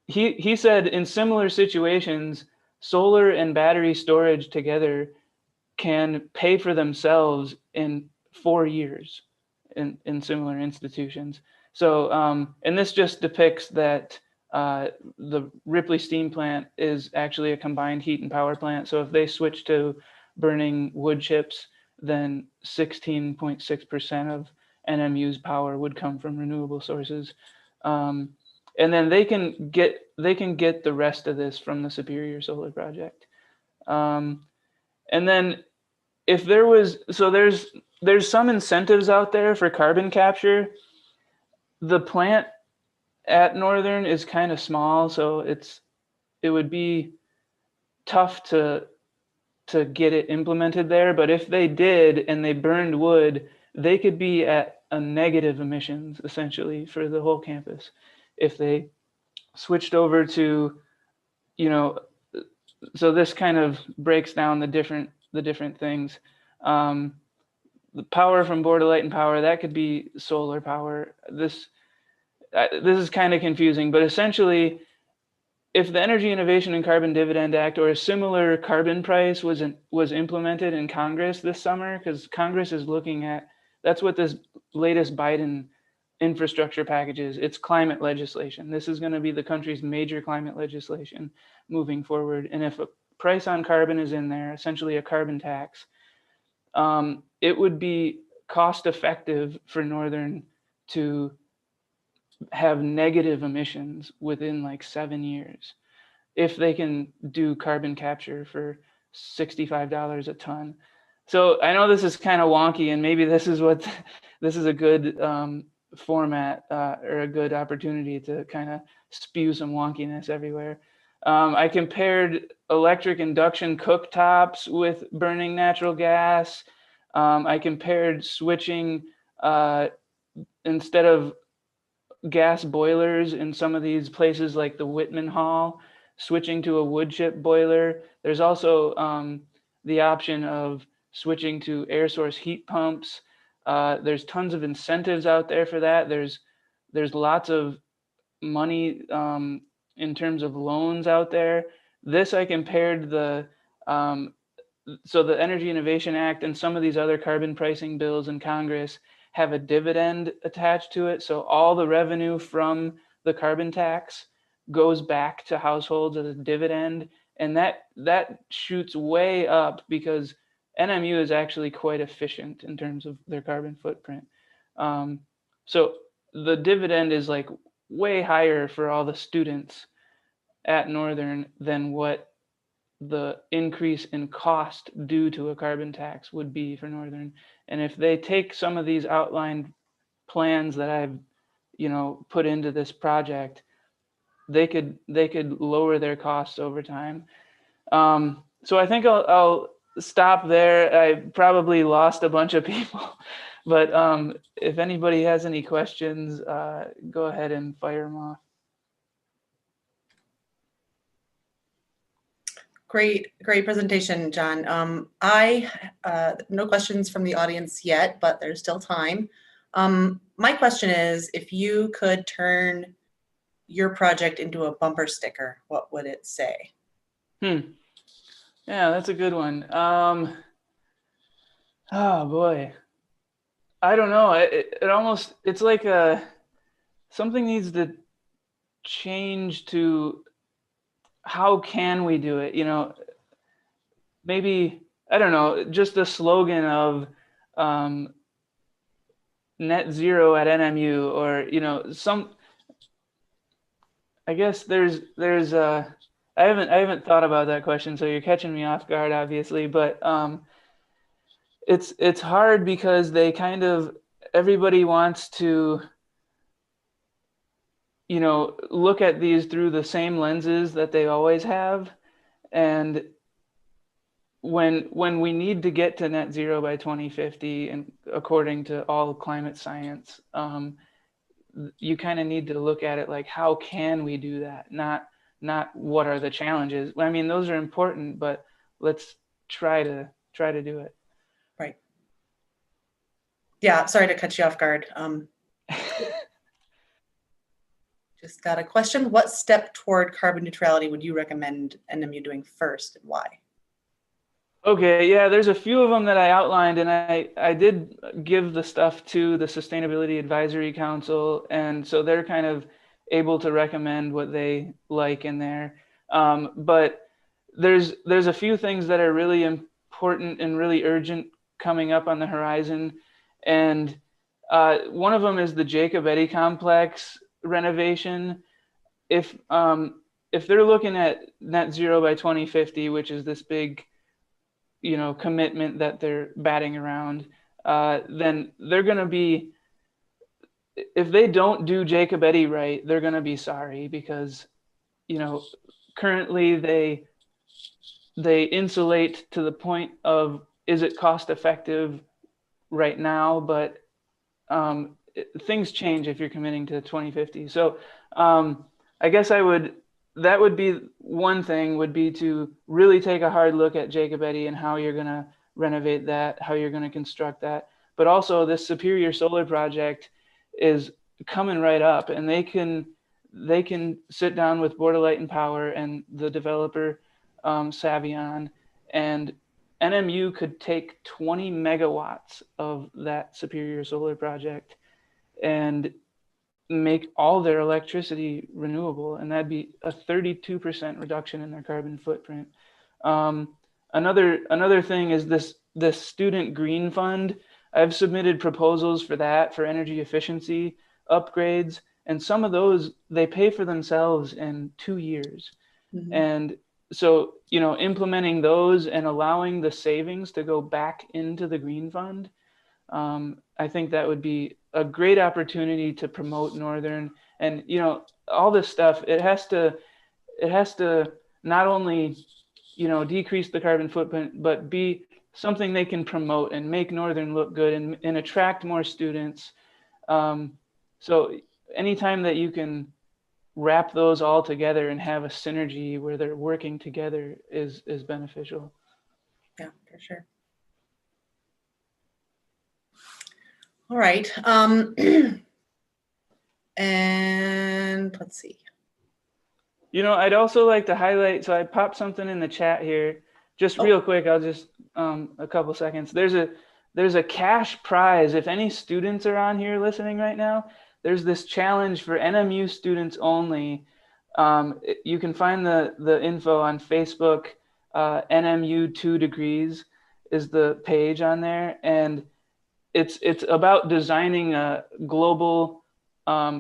he said in similar situations, solar and battery storage together can pay for themselves in 4 years in similar institutions. So, and this just depicts that the Ripley steam plant is actually a combined heat and power plant. So if they switch to burning wood chips, then 16.6% of NMU's power would come from renewable sources. And then they can get the rest of this from the Superior Solar Project. And then if there was, so there's some incentives out there for carbon capture. The plant at Northern is kind of small, so it would be tough to get it implemented there. But if they did and they burned wood, they could be at a negative emissions essentially for the whole campus if they switched over to, so this kind of breaks down the different things. The power from Board of Light and Power, that could be solar power. This is kind of confusing, but essentially, if the Energy Innovation and Carbon Dividend Act or a similar carbon price was implemented in Congress this summer, because Congress is looking at, that's what this latest Biden infrastructure package is. It's climate legislation. This is going to be the country's major climate legislation moving forward. And if a price on carbon is in there, essentially a carbon tax, it would be cost effective for Northern to have negative emissions within like 7 years if they can do carbon capture for $65 a ton. So I know this is kind of wonky, and maybe this is a good format or a good opportunity to kind of spew some wonkiness everywhere. I compared electric induction cooktops with burning natural gas. I compared switching instead of gas boilers in some of these places like the Whitman Hall, switching to a wood chip boiler. There's also the option of switching to air source heat pumps. There's tons of incentives out there for that. There's lots of money in terms of loans out there. This I compared so the Energy Innovation Act and some of these other carbon pricing bills in Congress have a dividend attached to it. So all the revenue from the carbon tax goes back to households as a dividend. And that shoots way up because NMU is actually quite efficient in terms of their carbon footprint. So the dividend is like way higher for all the students at Northern than what the increase in cost due to a carbon tax would be for Northern. And if they take some of these outlined plans that I've, put into this project, they could lower their costs over time. So I think I'll stop there. I probably lost a bunch of people, but if anybody has any questions, go ahead and fire them off. Great presentation, John. No questions from the audience yet, but there's still time. My question is, if you could turn your project into a bumper sticker, what would it say? Yeah, that's a good one. Oh boy, I don't know. It's like something needs to change to how can we do it? Maybe I don't know, just a slogan of net zero at NMU, or, you know, I guess there's I haven't thought about that question, so you're catching me off guard, obviously, but it's hard because they kind of, everybody wants to, you know, look at these through the same lenses that they always have. And when we need to get to net zero by 2050, and according to all climate science, you kind of need to look at it like, how can we do that? Not what are the challenges. I mean, those are important, but let's try to do it. Right. Yeah, sorry to cut you off guard. Just got a question. What step toward carbon neutrality would you recommend NMU doing first, and why? Okay, yeah, there's a few of them that I outlined, and I did give the stuff to the Sustainability Advisory Council, and so they're kind of able to recommend what they like in there. But there's a few things that are really important and really urgent coming up on the horizon, and one of them is the Jacob Eddy complex renovation. If they're looking at net zero by 2050, which is this big, you know, commitment that they're batting around, then they're going to be, if they don't do Jacob Eddy right, they're going to be sorry, because, you know, currently they insulate to the point of, is it cost effective right now? But things change if you're committing to 2050. So I guess that would be one thing, would be to really take a hard look at Jacob Eddy and how you're going to renovate that, how you're going to construct that. But also, this Superior Solar project is coming right up, and they can sit down with Board of Light and Power and the developer Savion, and NMU could take 20 megawatts of that Superior Solar project and make all their electricity renewable, and that'd be a 32% reduction in their carbon footprint. Another thing is this Student Green Fund. I've submitted proposals for that, for energy efficiency upgrades, and some of those they pay for themselves in 2 years. Mm-hmm. And so, you know, implementing those and allowing the savings to go back into the Green Fund, I think that would be a great opportunity to promote Northern. And, you know, all this stuff, it has to not only, you know, decrease the carbon footprint, but be something they can promote and make Northern look good and attract more students. So anytime that you can wrap those all together and have a synergy where they're working together is beneficial. Yeah, for sure. All right. And let's see. You know, I'd also like to highlight, so I popped something in the chat here, just real quick. I'll just, a couple seconds. There's a cash prize. If any students are on here listening right now, there's this challenge for NMU students only. You can find the info on Facebook. NMU 2 Degrees is the page on there, and it's about designing a global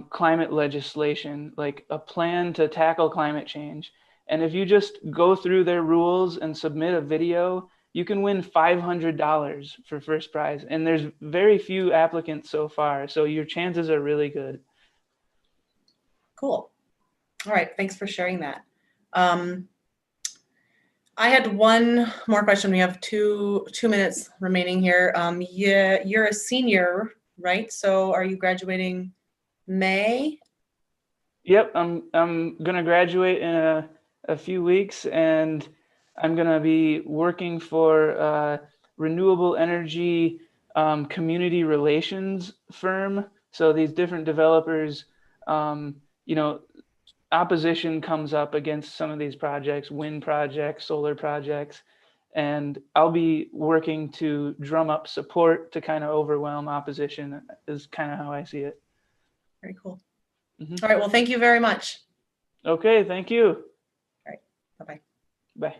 climate legislation, like a plan to tackle climate change. And if you just go through their rules and submit a video, you can win $500 for first prize. And there's very few applicants so far, so your chances are really good. Cool. All right, thanks for sharing that. I had one more question. We have two minutes remaining here. Yeah, you're a senior, right? So are you graduating May? Yep, I'm gonna graduate in a few weeks, and I'm gonna be working for a renewable energy community relations firm. So these different developers, you know, opposition comes up against some of these projects, wind projects, solar projects, and I'll be working to drum up support to kind of overwhelm opposition, is kind of how I see it. Very cool. Mm-hmm. All right, well, thank you very much. Okay, thank you. All right, bye-bye. Bye.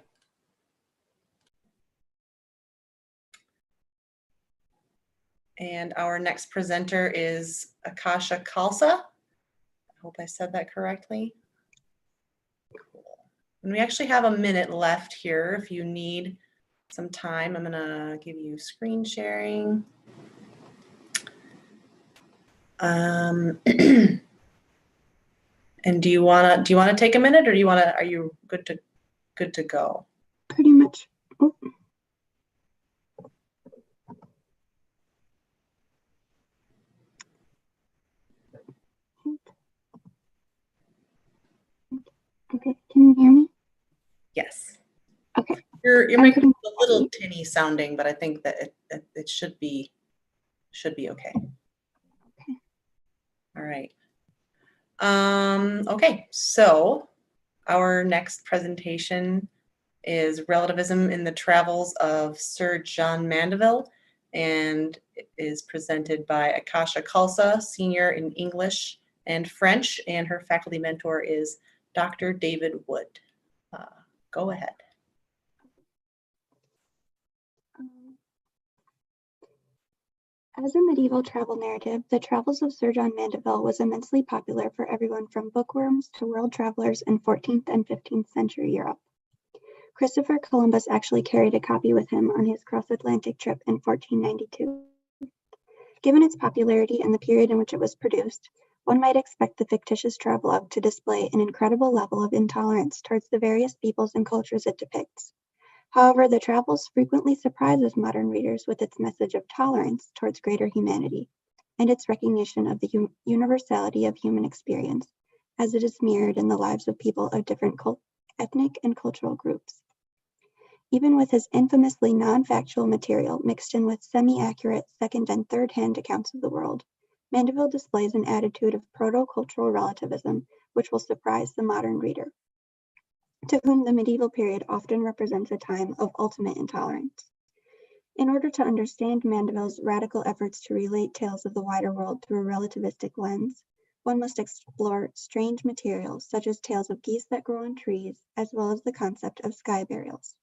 And our next presenter is Akasha Khalsa. I hope I said that correctly. Cool. And we actually have a minute left here if you need some time. I'm gonna give you screen sharing. And do you wanna take a minute, or are you good to go? Pretty much. Oh. Okay, can you hear me? Yes. Okay. Your microphone's a little tinny sounding, but I think that it should be okay. Okay. All right. Okay, so our next presentation is Relativism in the Travels of Sir John Mandeville, and it is presented by Akasha Khalsa, Senior in English and French, and her faculty mentor is Dr. David Wood. Go ahead. As a medieval travel narrative, The Travels of Sir John Mandeville was immensely popular for everyone from bookworms to world travelers in 14th and 15th century Europe. Christopher Columbus actually carried a copy with him on his cross-Atlantic trip in 1492. Given its popularity and the period in which it was produced, one might expect the fictitious travelogue to display an incredible level of intolerance towards the various peoples and cultures it depicts. However, the Travels frequently surprises modern readers with its message of tolerance towards greater humanity and its recognition of the universality of human experience as it is mirrored in the lives of people of different ethnic and cultural groups. Even with his infamously non-factual material mixed in with semi-accurate second and third-hand accounts of the world, Mandeville displays an attitude of proto-cultural relativism which will surprise the modern reader, to whom the medieval period often represents a time of ultimate intolerance. In order to understand Mandeville's radical efforts to relate tales of the wider world through a relativistic lens, one must explore strange materials such as tales of geese that grow on trees, as well as the concept of sky burials.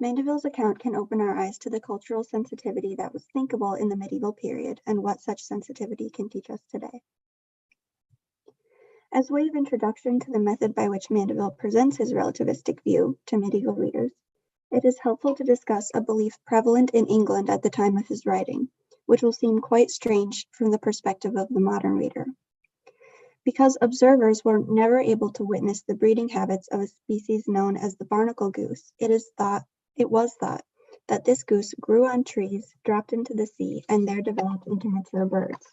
Mandeville's account can open our eyes to the cultural sensitivity that was thinkable in the medieval period and what such sensitivity can teach us today. As way of introduction to the method by which Mandeville presents his relativistic view to medieval readers, it is helpful to discuss a belief prevalent in England at the time of his writing, which will seem quite strange from the perspective of the modern reader. Because observers were never able to witness the breeding habits of a species known as the barnacle goose, it was thought that this goose grew on trees, dropped into the sea, and there developed into mature birds.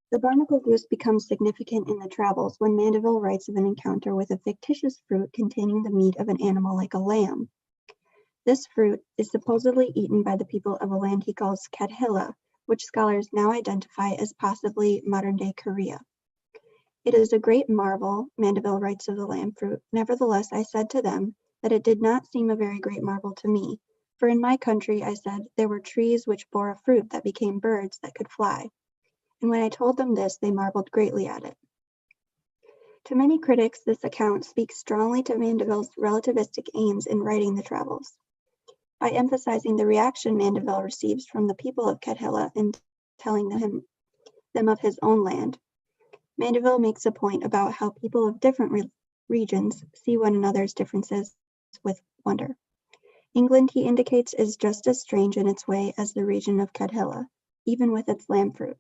The barnacle goose becomes significant in the Travels when Mandeville writes of an encounter with a fictitious fruit containing the meat of an animal like a lamb. This fruit is supposedly eaten by the people of a land he calls Cadhilla, which scholars now identify as possibly modern-day Korea. It is a great marvel, Mandeville writes of the lamb fruit. Nevertheless, I said to them that it did not seem a very great marvel to me, for in my country, I said, there were trees which bore a fruit that became birds that could fly. And when I told them this, they marveled greatly at it. To many critics, this account speaks strongly to Mandeville's relativistic aims in writing the Travels. By emphasizing the reaction Mandeville receives from the people of Cadhilla in telling them of his own land, Mandeville makes a point about how people of different regions see one another's differences with wonder. England, he indicates, is just as strange in its way as the region of Cadhilla, even with its lamb fruit.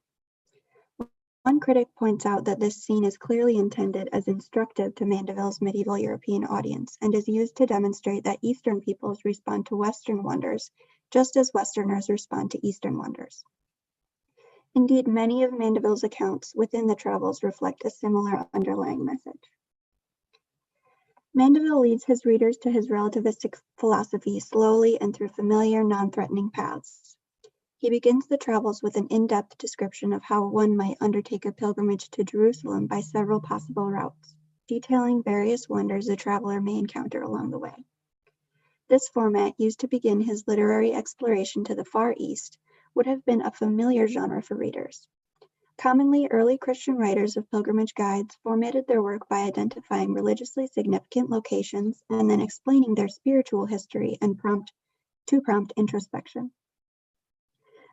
One critic points out that this scene is clearly intended as instructive to Mandeville's medieval European audience and is used to demonstrate that Eastern peoples respond to Western wonders, just as Westerners respond to Eastern wonders. Indeed, many of Mandeville's accounts within the Travels reflect a similar underlying message. Mandeville leads his readers to his relativistic philosophy slowly and through familiar, non-threatening paths. He begins the Travels with an in-depth description of how one might undertake a pilgrimage to Jerusalem by several possible routes, detailing various wonders a traveler may encounter along the way. This format, used to begin his literary exploration to the Far East, would have been a familiar genre for readers. Commonly, early Christian writers of pilgrimage guides formatted their work by identifying religiously significant locations and then explaining their spiritual history and prompt introspection.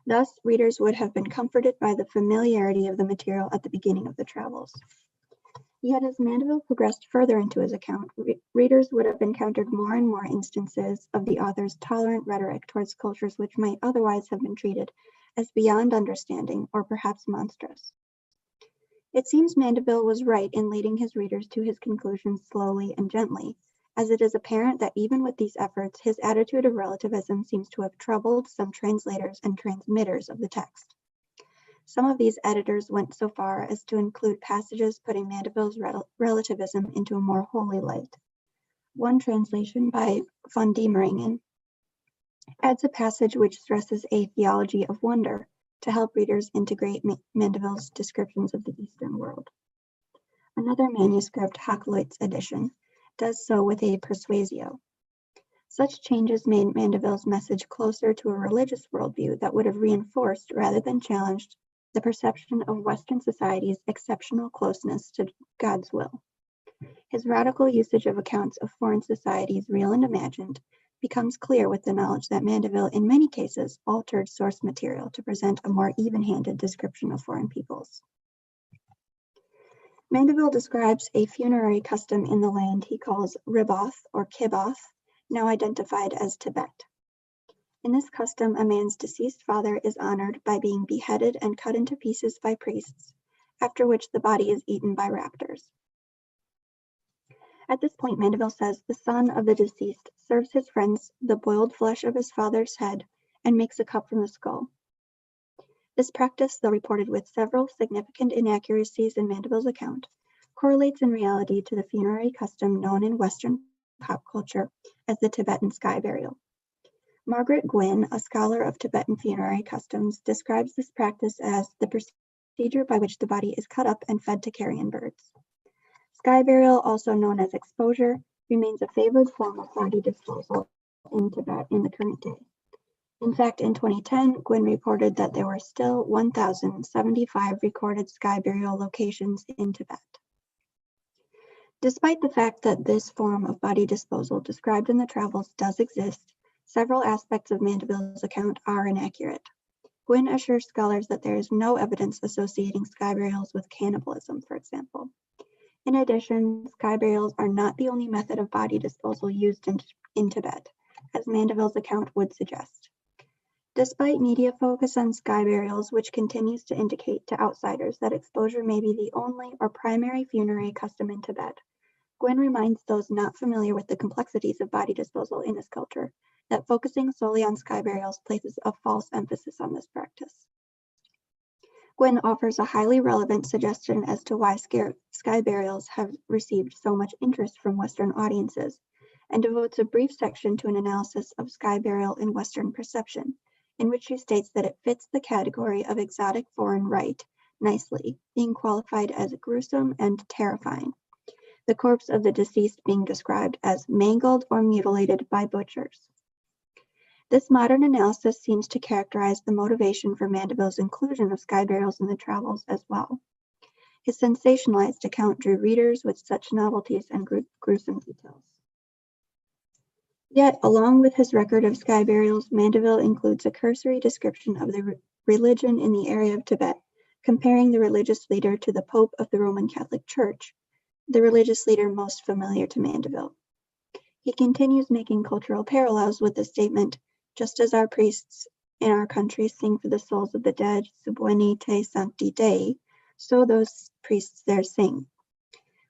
Thus, readers would have been comforted by the familiarity of the material at the beginning of the travels. Yet as Mandeville progressed further into his account, readers would have encountered more and more instances of the author's tolerant rhetoric towards cultures which might otherwise have been treated as beyond understanding or perhaps monstrous. It seems Mandeville was right in leading his readers to his conclusions slowly and gently, as it is apparent that even with these efforts, his attitude of relativism seems to have troubled some translators and transmitters of the text. Some of these editors went so far as to include passages putting Mandeville's relativism into a more holy light. One translation by von Diemeringen adds a passage which stresses a theology of wonder to help readers integrate Mandeville's descriptions of the Eastern world. Another manuscript, Hakluyt's edition, does so with a persuasio. Such changes made Mandeville's message closer to a religious worldview that would have reinforced rather than challenged the perception of Western society's exceptional closeness to God's will. His radical usage of accounts of foreign societies, real and imagined, becomes clear with the knowledge that Mandeville, in many cases, altered source material to present a more even-handed description of foreign peoples. Mandeville describes a funerary custom in the land he calls Riboth or Kiboth, now identified as Tibet. In this custom, a man's deceased father is honored by being beheaded and cut into pieces by priests, after which the body is eaten by raptors. At this point, Mandeville says the son of the deceased serves his friends the boiled flesh of his father's head and makes a cup from the skull. This practice, though reported with several significant inaccuracies in Mandeville's account, correlates in reality to the funerary custom known in Western pop culture as the Tibetan sky burial. Margaret Gwynne, a scholar of Tibetan funerary customs, describes this practice as the procedure by which the body is cut up and fed to carrion birds. Sky burial, also known as exposure, remains a favored form of body disposal in Tibet in the current day. In fact, in 2010, Gwynne reported that there were still 1,075 recorded sky burial locations in Tibet. Despite the fact that this form of body disposal described in the travels does exist, several aspects of Mandeville's account are inaccurate. Gwynne assures scholars that there is no evidence associating sky burials with cannibalism, for example. In addition, sky burials are not the only method of body disposal used in Tibet, as Mandeville's account would suggest. Despite media focus on sky burials, which continues to indicate to outsiders that exposure may be the only or primary funerary custom in Tibet, Gwynne reminds those not familiar with the complexities of body disposal in this culture that focusing solely on sky burials places a false emphasis on this practice. Gwynne offers a highly relevant suggestion as to why sky burials have received so much interest from Western audiences, and devotes a brief section to an analysis of sky burial in Western perception, in which she states that it fits the category of exotic foreign rite nicely, being qualified as gruesome and terrifying, the corpse of the deceased being described as mangled or mutilated by butchers. This modern analysis seems to characterize the motivation for Mandeville's inclusion of sky burials in the travels as well. His sensationalized account drew readers with such novelties and gruesome details. Yet, along with his record of sky burials, Mandeville includes a cursory description of the religion in the area of Tibet, comparing the religious leader to the Pope of the Roman Catholic Church, the religious leader most familiar to Mandeville. He continues making cultural parallels with the statement, "Just as our priests in our country sing for the souls of the dead, Subveni te sancti Dei, so those priests there sing."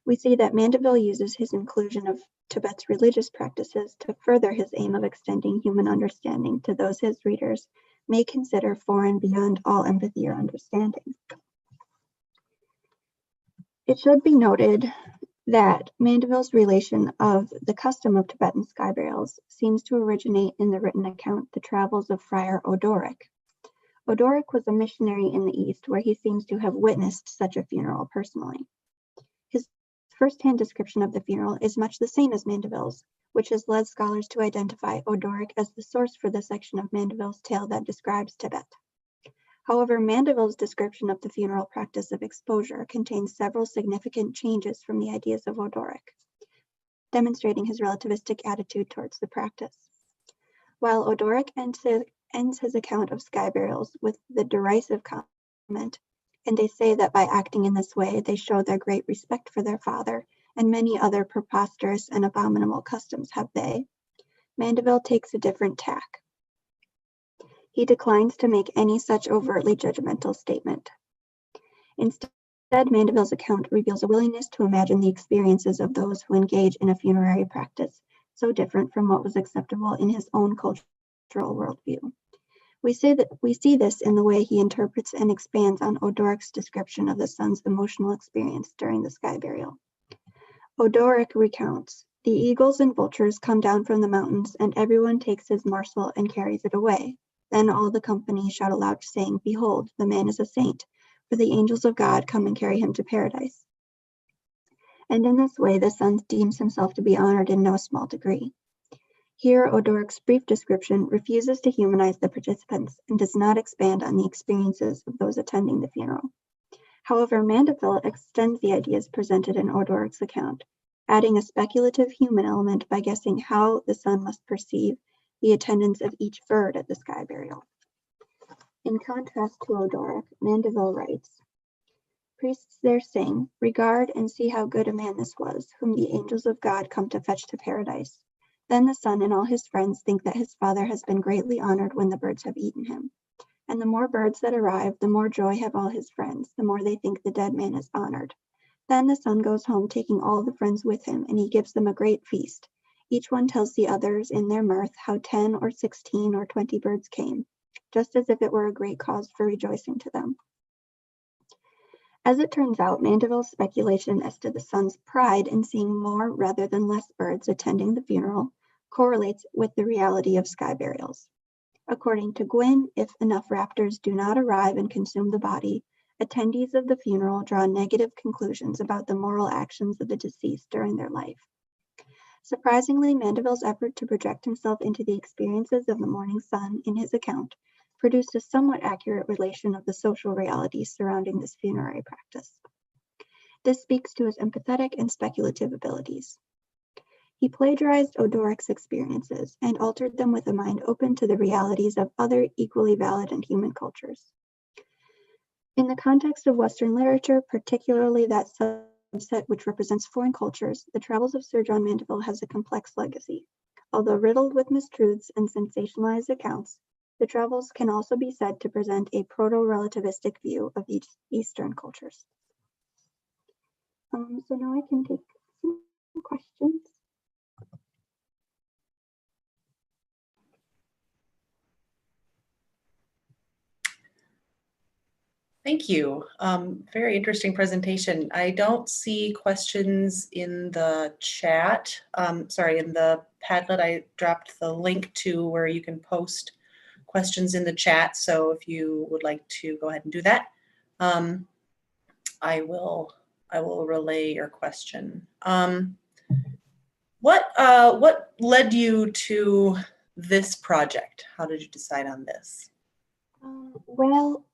We see that Mandeville uses his inclusion of Tibet's religious practices to further his aim of extending human understanding to those his readers may consider foreign beyond all empathy or understanding. It should be noted that Mandeville's relation of the custom of Tibetan sky burials seems to originate in the written account, The Travels of Friar Odoric. Odoric was a missionary in the East where he seems to have witnessed such a funeral personally. His first-hand description of the funeral is much the same as Mandeville's, which has led scholars to identify Odoric as the source for the section of Mandeville's tale that describes Tibet. However, Mandeville's description of the funeral practice of exposure contains several significant changes from the ideas of Odoric, demonstrating his relativistic attitude towards the practice. While Odoric ends his account of sky burials with the derisive comment, "And they say that by acting in this way, they show their great respect for their father, and many other preposterous and abominable customs have they." Mandeville takes a different tack. He declines to make any such overtly judgmental statement. Instead, Mandeville's account reveals a willingness to imagine the experiences of those who engage in a funerary practice, so different from what was acceptable in his own cultural worldview. We see this in the way he interprets and expands on Odoric's description of the son's emotional experience during the sky burial. Odoric recounts, "The eagles and vultures come down from the mountains, and everyone takes his morsel and carries it away. Then all the company shout aloud, saying, 'Behold, the man is a saint, for the angels of God come and carry him to paradise.' And in this way, the son deems himself to be honored in no small degree." Here, Odoric's brief description refuses to humanize the participants and does not expand on the experiences of those attending the funeral. However, Mandeville extends the ideas presented in Odoric's account, adding a speculative human element by guessing how the son must perceive the attendance of each bird at the sky burial. In contrast to Odoric, Mandeville writes, "Priests there sing, 'Regard and see how good a man this was, whom the angels of God come to fetch to paradise.' Then the son and all his friends think that his father has been greatly honored when the birds have eaten him. And the more birds that arrive, the more joy have all his friends, the more they think the dead man is honored. Then the son goes home taking all the friends with him, and he gives them a great feast. Each one tells the others in their mirth how 10 or 16 or 20 birds came, just as if it were a great cause for rejoicing to them." As it turns out, Mandeville's speculation as to the son's pride in seeing more rather than less birds attending the funeral correlates with the reality of sky burials. According to Gwynn, if enough raptors do not arrive and consume the body, attendees of the funeral draw negative conclusions about the moral actions of the deceased during their life. Surprisingly, Mandeville's effort to project himself into the experiences of the mourning son in his account produced a somewhat accurate relation of the social realities surrounding this funerary practice. This speaks to his empathetic and speculative abilities. He plagiarized Odoric's experiences and altered them with a mind open to the realities of other equally valid and human cultures. In the context of Western literature, particularly that subset which represents foreign cultures, the travels of Sir John Mandeville has a complex legacy. Although riddled with mistruths and sensationalized accounts, the travels can also be said to present a proto-relativistic view of Eastern cultures. So now I can take some questions. Thank you. Very interesting presentation. I don't see questions in the chat. Sorry, in the Padlet, I dropped the link to where you can post questions in the chat. So if you would like to go ahead and do that, I will relay your question. What led you to this project? How did you decide on this? Well,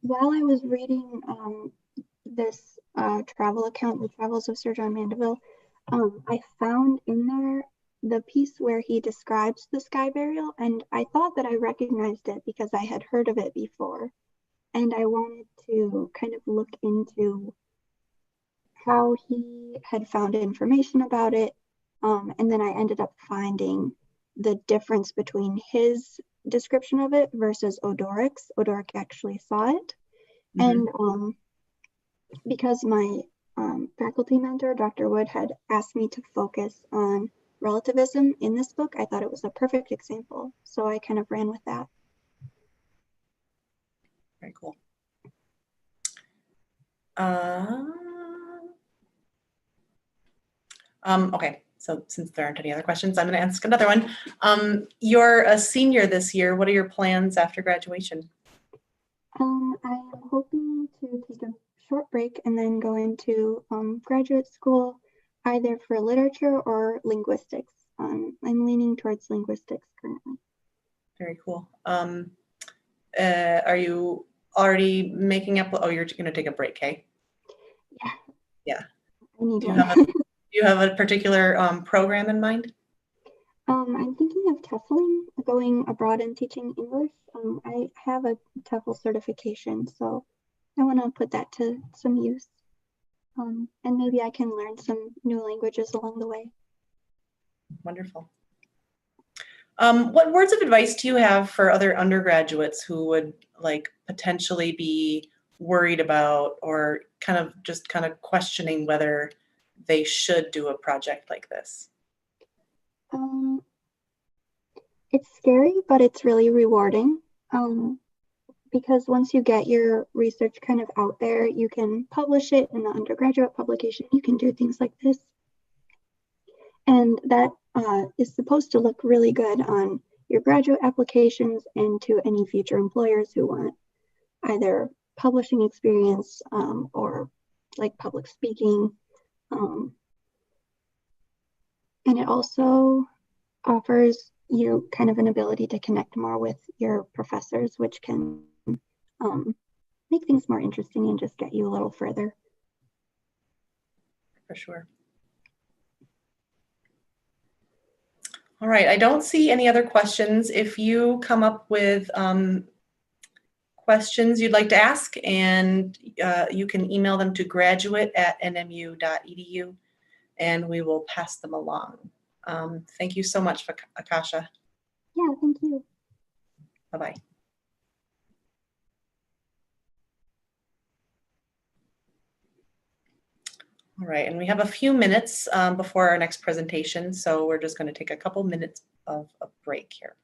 while I was reading this travel account, The Travels of Sir John Mandeville, I found in there the piece where he describes the sky burial, and I thought that I recognized it because I had heard of it before, and I wanted to kind of look into how he had found information about it, and then I ended up finding the difference between his description of it versus Odoric's. Odoric actually saw it, and because my faculty mentor, Dr. Wood, had asked me to focus on relativism in this book, I thought it was a perfect example. So I kind of ran with that. Very cool. Okay, so since there aren't any other questions, I'm going to ask another one. You're a senior this year. What are your plans after graduation? I am hoping to take a short break and then go into graduate school, either for literature or linguistics. I'm leaning towards linguistics currently. Very cool. Are you already making up? Oh, you're going to take a break, hey? Yeah. Yeah. I need Do one. you have a particular program in mind? I'm thinking of TEFLing, going abroad and teaching English. I have a TEFL certification, so I want to put that to some use. And maybe I can learn some new languages along the way. Wonderful. What words of advice do you have for other undergraduates who would like potentially be worried about or kind of questioning whether they should do a project like this? It's scary, but it's really rewarding. Because once you get your research kind of out there, you can publish it in the undergraduate publication. You can do things like this. And that is supposed to look really good on your graduate applications and to any future employers who want either publishing experience or like public speaking. And it also offers you kind of an ability to connect more with your professors, which can make things more interesting and just get you a little further. For sure. All right, I don't see any other questions. If you come up with questions you'd like to ask, and you can email them to graduate@nmu.edu, and we will pass them along. Thank you so much, Akasha. Yeah, thank you. Bye-bye. All right, and we have a few minutes before our next presentation, so we're just going to take a couple minutes of a break here.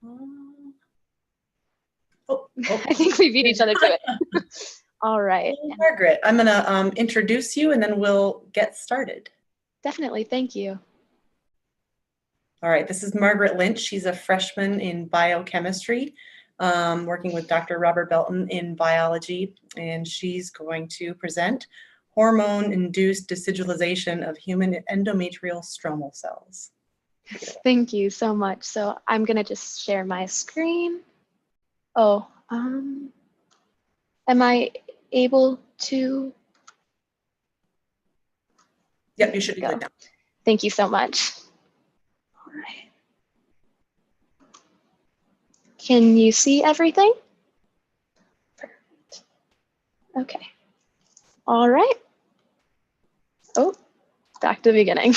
I think we beat each other to it. All right. Margaret, I'm gonna introduce you and then we'll get started. Definitely, thank you. All right, this is Margaret Lynch. She's a freshman in biochemistry, working with Dr. Robert Belton in biology, and she's going to present hormone-induced decidualization of human endometrial stromal cells. Thank you so much. So I'm gonna just share my screen. Oh, am I able to? Yep, you should be good now. Thank you so much. All right. Can you see everything? Perfect. Okay. All right. Oh, back to the beginning.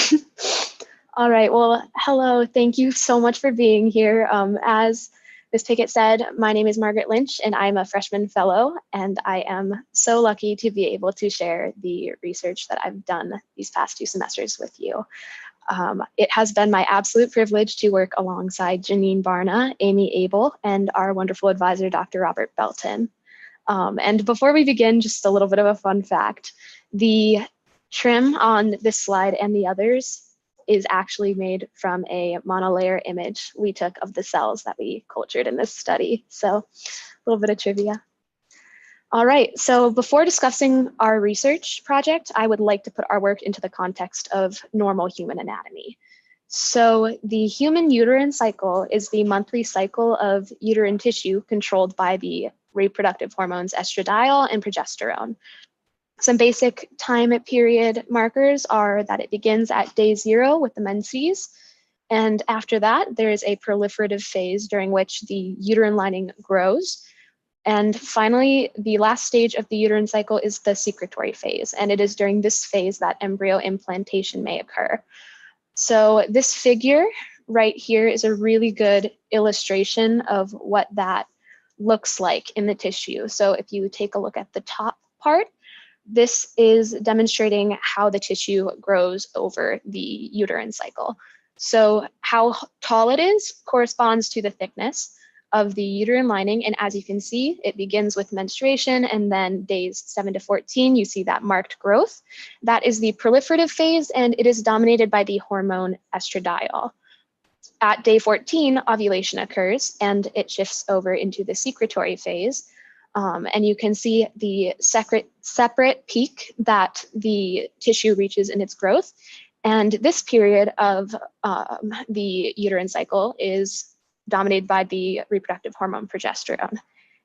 All right, well, hello, thank you so much for being here. As Ms. Pickett said, my name is Margaret Lynch and I'm a freshman fellow, and I am so lucky to be able to share the research that I've done these past 2 semesters with you. It has been my absolute privilege to work alongside Janine Barna, Amy Abel, and our wonderful advisor, Dr. Robert Belton. And before we begin, just a little bit of a fun fact. The trim on this slide and the others is actually made from a monolayer image we took of the cells that we cultured in this study. So a little bit of trivia. All right, so before discussing our research project, I would like to put our work into the context of normal human anatomy. So the human uterine cycle is the monthly cycle of uterine tissue controlled by the reproductive hormones estradiol and progesterone. Some basic time period markers are that it begins at day 0 with the menses, and after that, there is a proliferative phase during which the uterine lining grows. And finally, the last stage of the uterine cycle is the secretory phase, and it is during this phase that embryo implantation may occur. So this figure right here is a really good illustration of what that looks like in the tissue. So if you take a look at the top part, this is demonstrating how the tissue grows over the uterine cycle. So how tall it is corresponds to the thickness of the uterine lining. And as you can see, it begins with menstruation, and then days 7 to 14, you see that marked growth. That is the proliferative phase, and it is dominated by the hormone estradiol. At day 14, ovulation occurs, and it shifts over into the secretory phase. And you can see the separate peak that the tissue reaches in its growth. And this period of the uterine cycle is dominated by the reproductive hormone progesterone.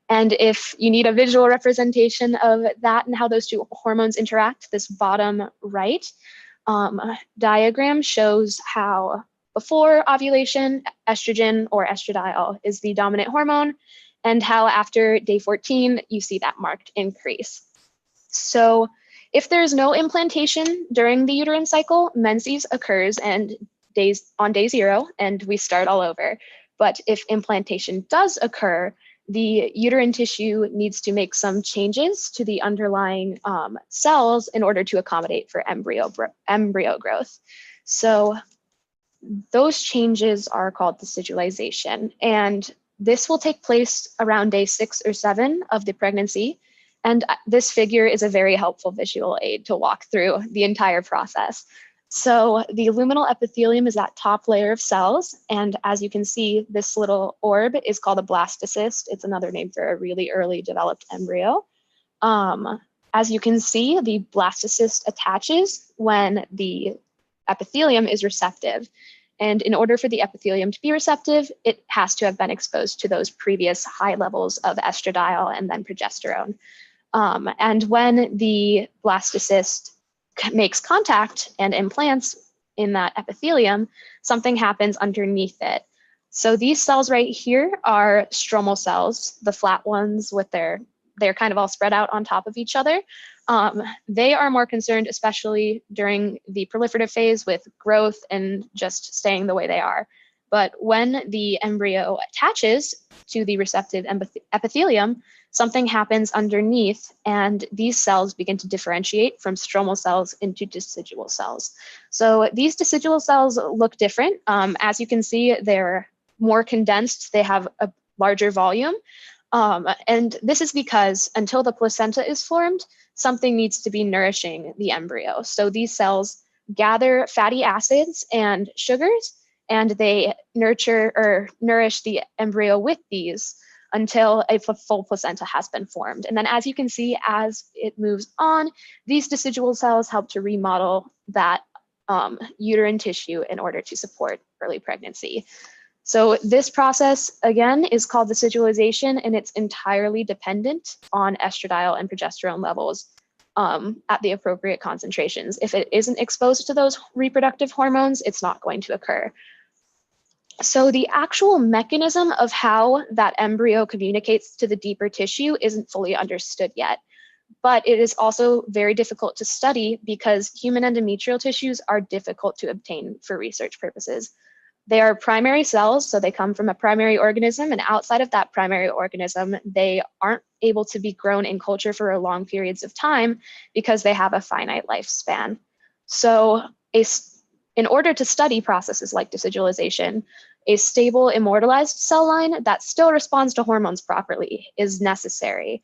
And if you need a visual representation of that and how those 2 hormones interact, this bottom right diagram shows how before ovulation, estrogen or estradiol is the dominant hormone, and how after day 14, you see that marked increase. So if there's no implantation during the uterine cycle, menses occurs and on day 0, and we start all over. But if implantation does occur, the uterine tissue needs to make some changes to the underlying cells in order to accommodate for embryo growth. So those changes are called decidualization, and this will take place around day 6 or 7 of the pregnancy. And this figure is a very helpful visual aid to walk through the entire process. So the luminal epithelium is that top layer of cells. And as you can see, this little orb is called a blastocyst. It's another name for a really early developed embryo. As you can see, the blastocyst attaches when the epithelium is receptive. And in order for the epithelium to be receptive, it has to have been exposed to those previous high levels of estradiol and then progesterone. And when the blastocyst makes contact and implants in that epithelium, something happens underneath it. So these cells right here are stromal cells, the flat ones with they're kind of all spread out on top of each other. They are more concerned, especially during the proliferative phase, with growth and just staying the way they are. But when the embryo attaches to the receptive epithelium, something happens underneath, and these cells begin to differentiate from stromal cells into decidual cells. So these decidual cells look different. As you can see, they're more condensed, they have a larger volume. And this is because until the placenta is formed, something needs to be nourishing the embryo. So these cells gather fatty acids and sugars, and they nurture or nourish the embryo with these until a full placenta has been formed. And then as you can see, as it moves on, these decidual cells help to remodel that uterine tissue in order to support early pregnancy. So this process, again, is called decidualization, and it's entirely dependent on estradiol and progesterone levels at the appropriate concentrations. If it isn't exposed to those reproductive hormones, it's not going to occur. So the actual mechanism of how that embryo communicates to the deeper tissue isn't fully understood yet, but it is also very difficult to study because human endometrial tissues are difficult to obtain for research purposes. They are primary cells, so they come from a primary organism, and outside of that primary organism, they aren't able to be grown in culture for long periods of time because they have a finite lifespan. So in order to study processes like decidualization, a stable immortalized cell line that still responds to hormones properly is necessary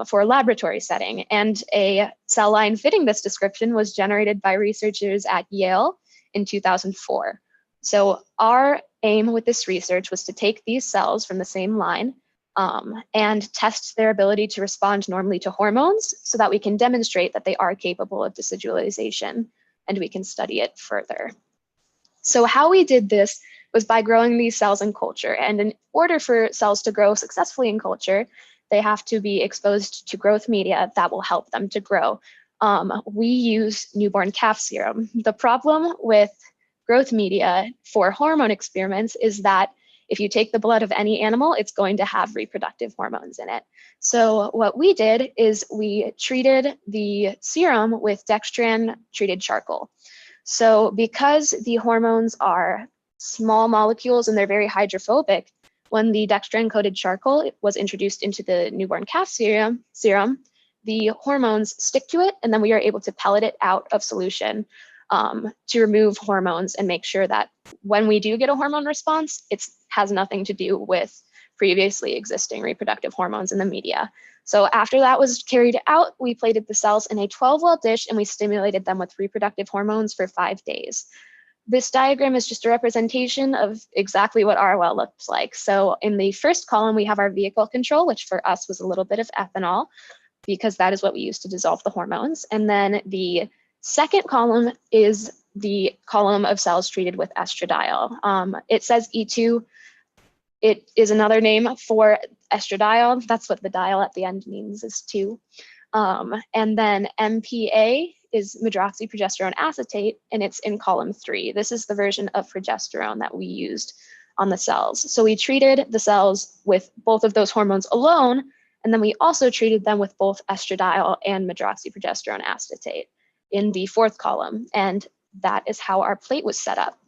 for a laboratory setting. And a cell line fitting this description was generated by researchers at Yale in 2004. So our aim with this research was to take these cells from the same line and test their ability to respond normally to hormones so that we can demonstrate that they are capable of decidualization, and we can study it further. So how we did this was by growing these cells in culture. And in order for cells to grow successfully in culture, they have to be exposed to growth media that will help them to grow. We use newborn calf serum. The problem with growth media for hormone experiments is that if you take the blood of any animal, it's going to have reproductive hormones in it. So what we did is we treated the serum with dextran-treated charcoal. So because the hormones are small molecules and they're very hydrophobic, when the dextran-coated charcoal was introduced into the newborn calf serum, the hormones stick to it, and then we are able to pellet it out of solution to remove hormones and make sure that when we do get a hormone response, it has nothing to do with previously existing reproductive hormones in the media. So after that was carried out, we plated the cells in a 12-well dish and we stimulated them with reproductive hormones for 5 days. This diagram is just a representation of exactly what our well looks like. So in the first column, we have our vehicle control, which for us was a little bit of ethanol, because that is what we use to dissolve the hormones. And then the second column is the column of cells treated with estradiol. It says E2. It is another name for estradiol. That's what the dial at the end means, is 2. And then MPA is medroxyprogesterone acetate, and it's in column 3. This is the version of progesterone that we used on the cells. So we treated the cells with both of those hormones alone, and then we also treated them with both estradiol and medroxyprogesterone acetate in the 4th column, and that is how our plate was set up.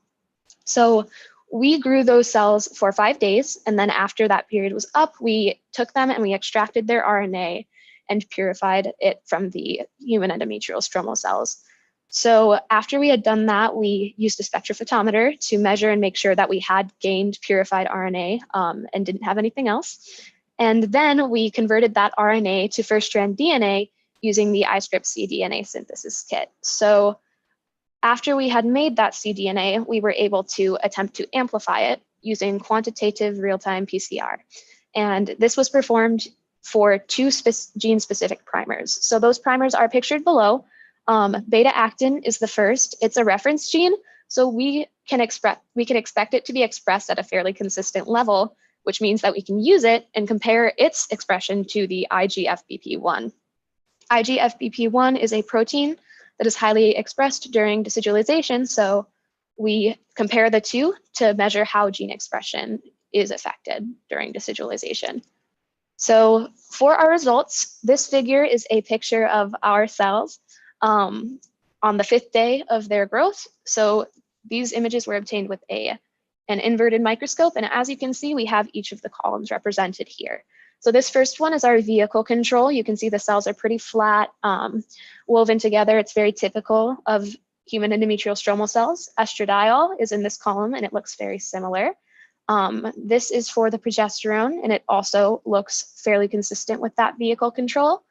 So we grew those cells for 5 days, and then after that period was up, we took them and we extracted their RNA and purified it from the human endometrial stromal cells. So after we had done that, we used a spectrophotometer to measure and make sure that we had gained purified RNA and didn't have anything else. And then we converted that RNA to first-strand DNA using the iScript cDNA synthesis kit. So after we had made that cDNA, we were able to attempt to amplify it using quantitative real-time PCR. And this was performed for 2 gene-specific primers. So those primers are pictured below. Beta-actin is the first. It's a reference gene, so we can expect it to be expressed at a fairly consistent level, which means that we can use it and compare its expression to the IGFBP1. IGFBP1 is a protein that is highly expressed during decidualization, so we compare the two to measure how gene expression is affected during decidualization. So for our results, this figure is a picture of our cells on the 5th day of their growth. So these images were obtained with an inverted microscope, and as you can see, we have each of the columns represented here. So this first one is our vehicle control. You can see the cells are pretty flat, woven together. It's very typical of human endometrial stromal cells. Estradiol is in this column, and it looks very similar. This is for the progesterone, and it also looks fairly consistent with that vehicle control.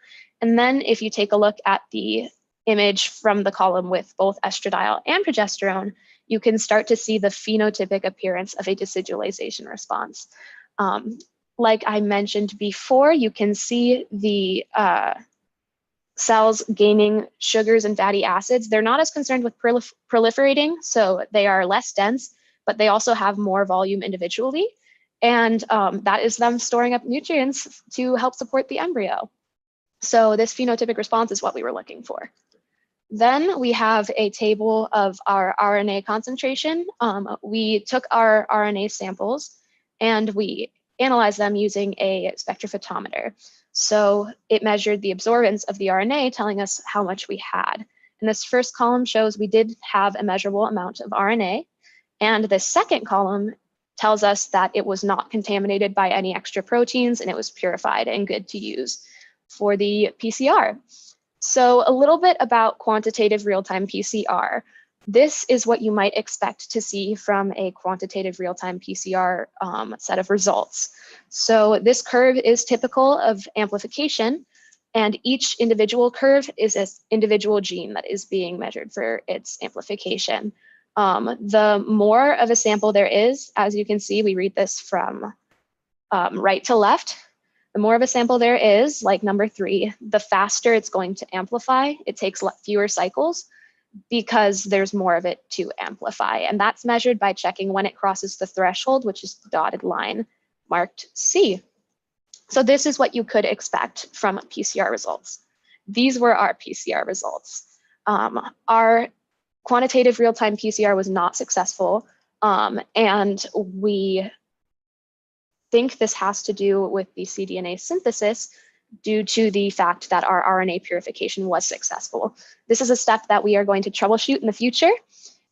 And then if you take a look at the image from the column with both estradiol and progesterone, you can start to see the phenotypic appearance of a decidulization response. Like I mentioned before, you can see the cells gaining sugars and fatty acids. They're not as concerned with proliferating, so they are less dense, but they also have more volume individually. And that is them storing up nutrients to help support the embryo. So this phenotypic response is what we were looking for. Then we have a table of our RNA concentration. We took our RNA samples and we analyzed them using a spectrophotometer. So it measured the absorbance of the RNA, telling us how much we had. And this first column shows we did have a measurable amount of RNA. And the second column tells us that it was not contaminated by any extra proteins and it was purified and good to use for the PCR. So a little bit about quantitative real-time PCR. This is what you might expect to see from a quantitative real-time PCR set of results. So this curve is typical of amplification, and each individual curve is an individual gene that is being measured for its amplification. The more of a sample there is, as you can see, we read this from right to left. The more of a sample there is, like number 3, the faster it's going to amplify. It takes fewer cycles because there's more of it to amplify. And that's measured by checking when it crosses the threshold, which is the dotted line marked C. So this is what you could expect from PCR results. These were our PCR results. Our quantitative real-time PCR was not successful, and we think this has to do with the cDNA synthesis due to the fact that our RNA purification was successful. This is a step that we are going to troubleshoot in the future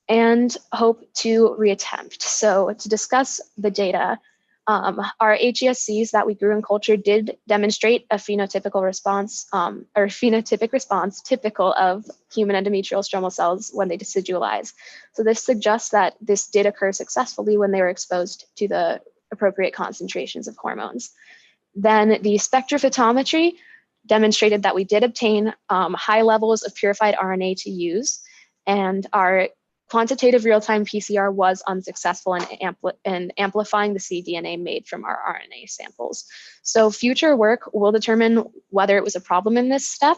and hope to reattempt. So to discuss the data, our HESCs that we grew in culture did demonstrate a phenotypical response, or phenotypic response typical of human endometrial stromal cells when they decidualize. So this suggests that this did occur successfully when they were exposed to the appropriate concentrations of hormones. Then the spectrophotometry demonstrated that we did obtain high levels of purified RNA to use, and our quantitative real-time PCR was unsuccessful in amplifying the cDNA made from our RNA samples. So future work will determine whether it was a problem in this step.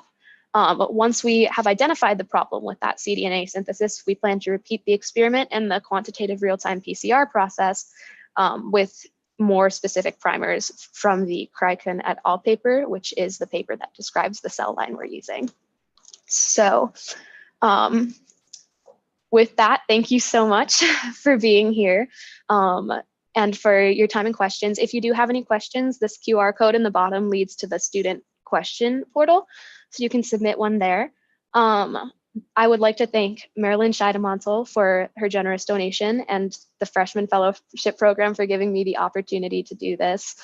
But once we have identified the problem with that cDNA synthesis, we plan to repeat the experiment and the quantitative real-time PCR process with more specific primers from the Kraiken et al. Paper, which is the paper that describes the cell line we're using. So with that, thank you so much for being here and for your time and questions. If you do have any questions, this QR code in the bottom leads to the student question portal, so you can submit one there. I would like to thank Marilyn Scheidemantel for her generous donation and the Freshman Fellowship Program for giving me the opportunity to do this,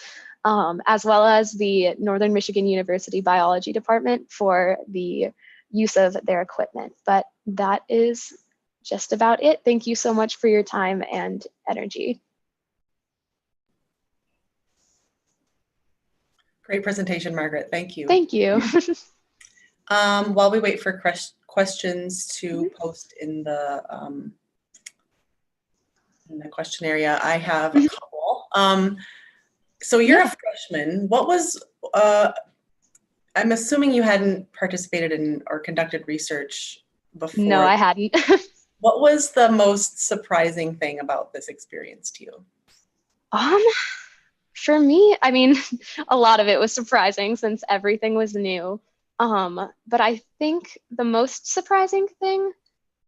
as well as the Northern Michigan University Biology Department for the use of their equipment. But that is just about it. Thank you so much for your time and energy. Great presentation, Margaret. Thank you. Thank you. While we wait for questions to post in the question area, I have a couple. So you're a freshman. What was, I'm assuming you hadn't participated in or conducted research before. No, I hadn't. What was the most surprising thing about this experience to you? For me, I mean, a lot of it was surprising since everything was new. But I think the most surprising thing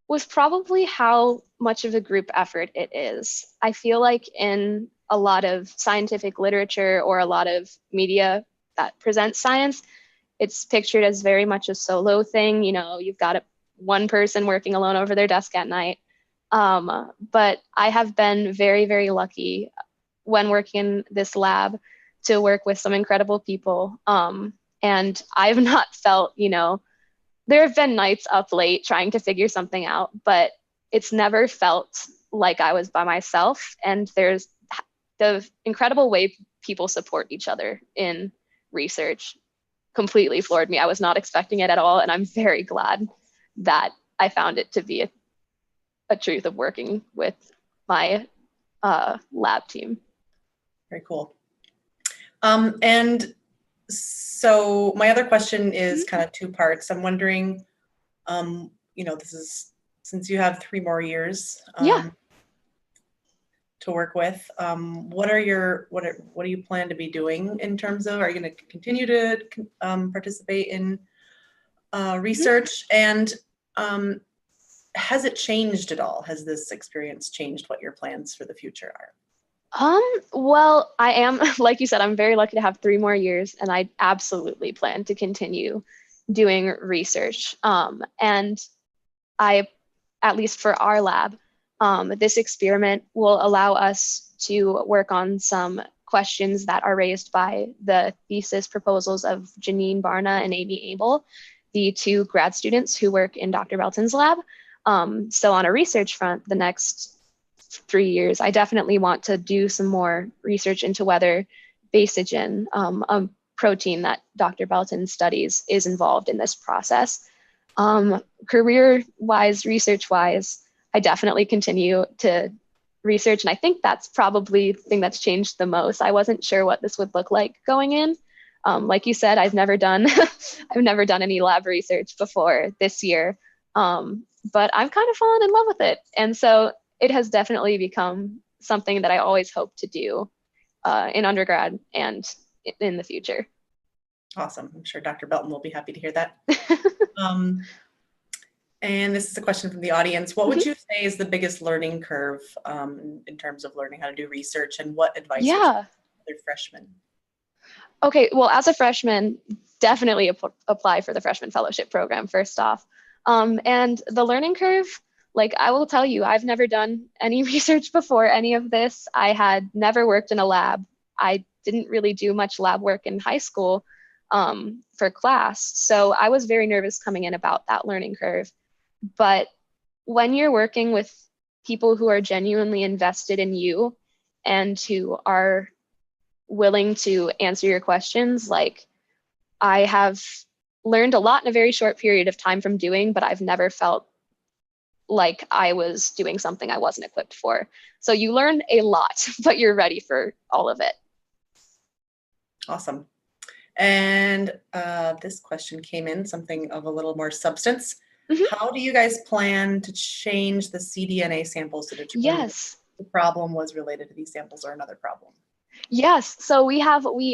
was probably how much of a group effort it is. I feel like in a lot of scientific literature or a lot of media that presents science, it's pictured as very much a solo thing. You know, you've got one person working alone over their desk at night. But I have been very, very lucky when working in this lab to work with some incredible people. And I've not felt, you know, there have been nights up late trying to figure something out, but it's never felt like I was by myself. And there's the incredible way people support each other in research completely floored me. I was not expecting it at all, and I'm very glad that I found it to be a truth of working with my lab team. Very cool. And so my other question is kind of two parts. I'm wondering, you know, this is, since you have 3 more years to work with, what do you plan to be doing in terms of, are you going to continue to participate in research? And has it changed at all? Has this experience changed what your plans for the future are? Well, I am, like you said, I'm very lucky to have 3 more years, and I absolutely plan to continue doing research. And at least for our lab, this experiment will allow us to work on some questions that are raised by the thesis proposals of Janine Barna and Amy Abel, the 2 grad students who work in Dr. Belton's lab. So on a research front, the next 3 years, I definitely want to do some more research into whether basogen, a protein that Dr. Belton studies, is involved in this process. Career-wise, research-wise, I definitely continue to research, and I think that's probably the thing that's changed the most. I wasn't sure what this would look like going in. Like you said, I've never done any lab research before this year, but I've kind of fallen in love with it, and so it has definitely become something that I always hope to do in undergrad and in the future. Awesome. I'm sure Dr. Belton will be happy to hear that. And this is a question from the audience. What would you say is the biggest learning curve in terms of learning how to do research, and what advice would you give other freshmen? Okay, well, as a freshman, definitely apply for the freshman fellowship program first off. And the learning curve, like I will tell you, I've never done any research before any of this. I had never worked in a lab. I didn't really do much lab work in high school for class. So I was very nervous coming in about that learning curve. But when you're working with people who are genuinely invested in you and who are willing to answer your questions, like I have learned a lot in a very short period of time from doing, but I've never felt like I was doing something I wasn't equipped for. So you learn a lot, but you're ready for all of it. Awesome. And this question came in, something of a little more substance. How do you guys plan to change the cDNA samples to determine if the problem was related to these samples or another problem? Yes. So we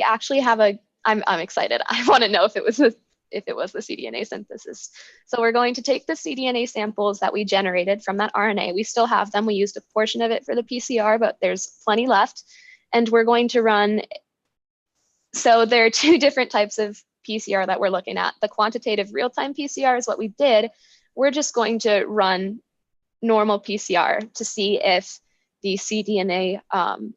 actually have I'm excited. I want to know if it was the cDNA synthesis. So we're going to take the cDNA samples that we generated from that RNA. We still have them. We used a portion of it for the PCR, but there's plenty left. And we're going to run, so there are 2 different types of PCR that we're looking at. The quantitative real-time PCR is what we did. We're just going to run normal PCR to see if the cDNA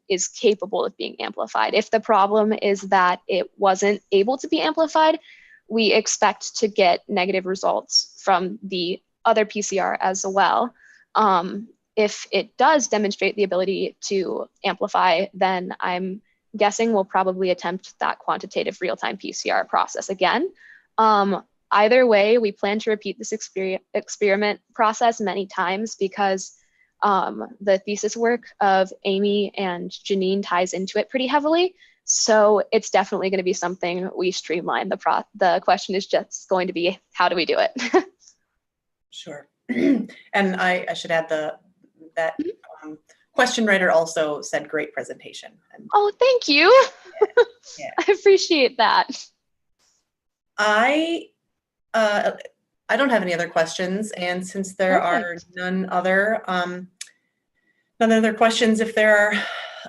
is capable of being amplified. If the problem is that it wasn't able to be amplified, we expect to get negative results from the other PCR as well. If it does demonstrate the ability to amplify, then I'm guessing we'll probably attempt that quantitative real-time PCR process again. Either way, we plan to repeat this experiment process many times because the thesis work of Amy and Janine ties into it pretty heavily. So it's definitely going to be something we streamline. The question is just going to be, how do we do it? Sure. And I should add that question writer also said great presentation. Oh, thank you. Yeah. I appreciate that. I don't have any other questions, and since there are none other questions, if there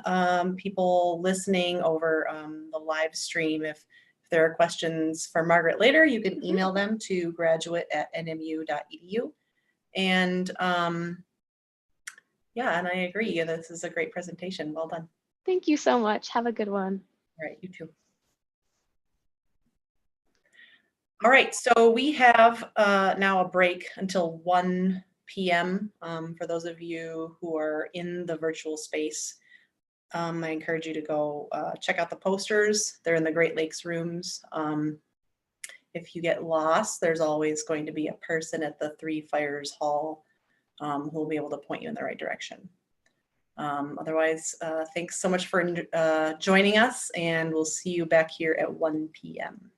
are people listening over the live stream, if there are questions for Margaret later, you can email them to graduate@nmu.edu. And yeah, and I agree. This is a great presentation. Well done. Thank you so much. Have a good one. All right, you too. All right, so we have now a break until 1 p.m. For those of you who are in the virtual space. I encourage you to go check out the posters. They're in the Great Lakes rooms. If you get lost, there's always going to be a person at the Three Fires Hall who will be able to point you in the right direction. Otherwise, thanks so much for joining us, and we'll see you back here at 1 p.m.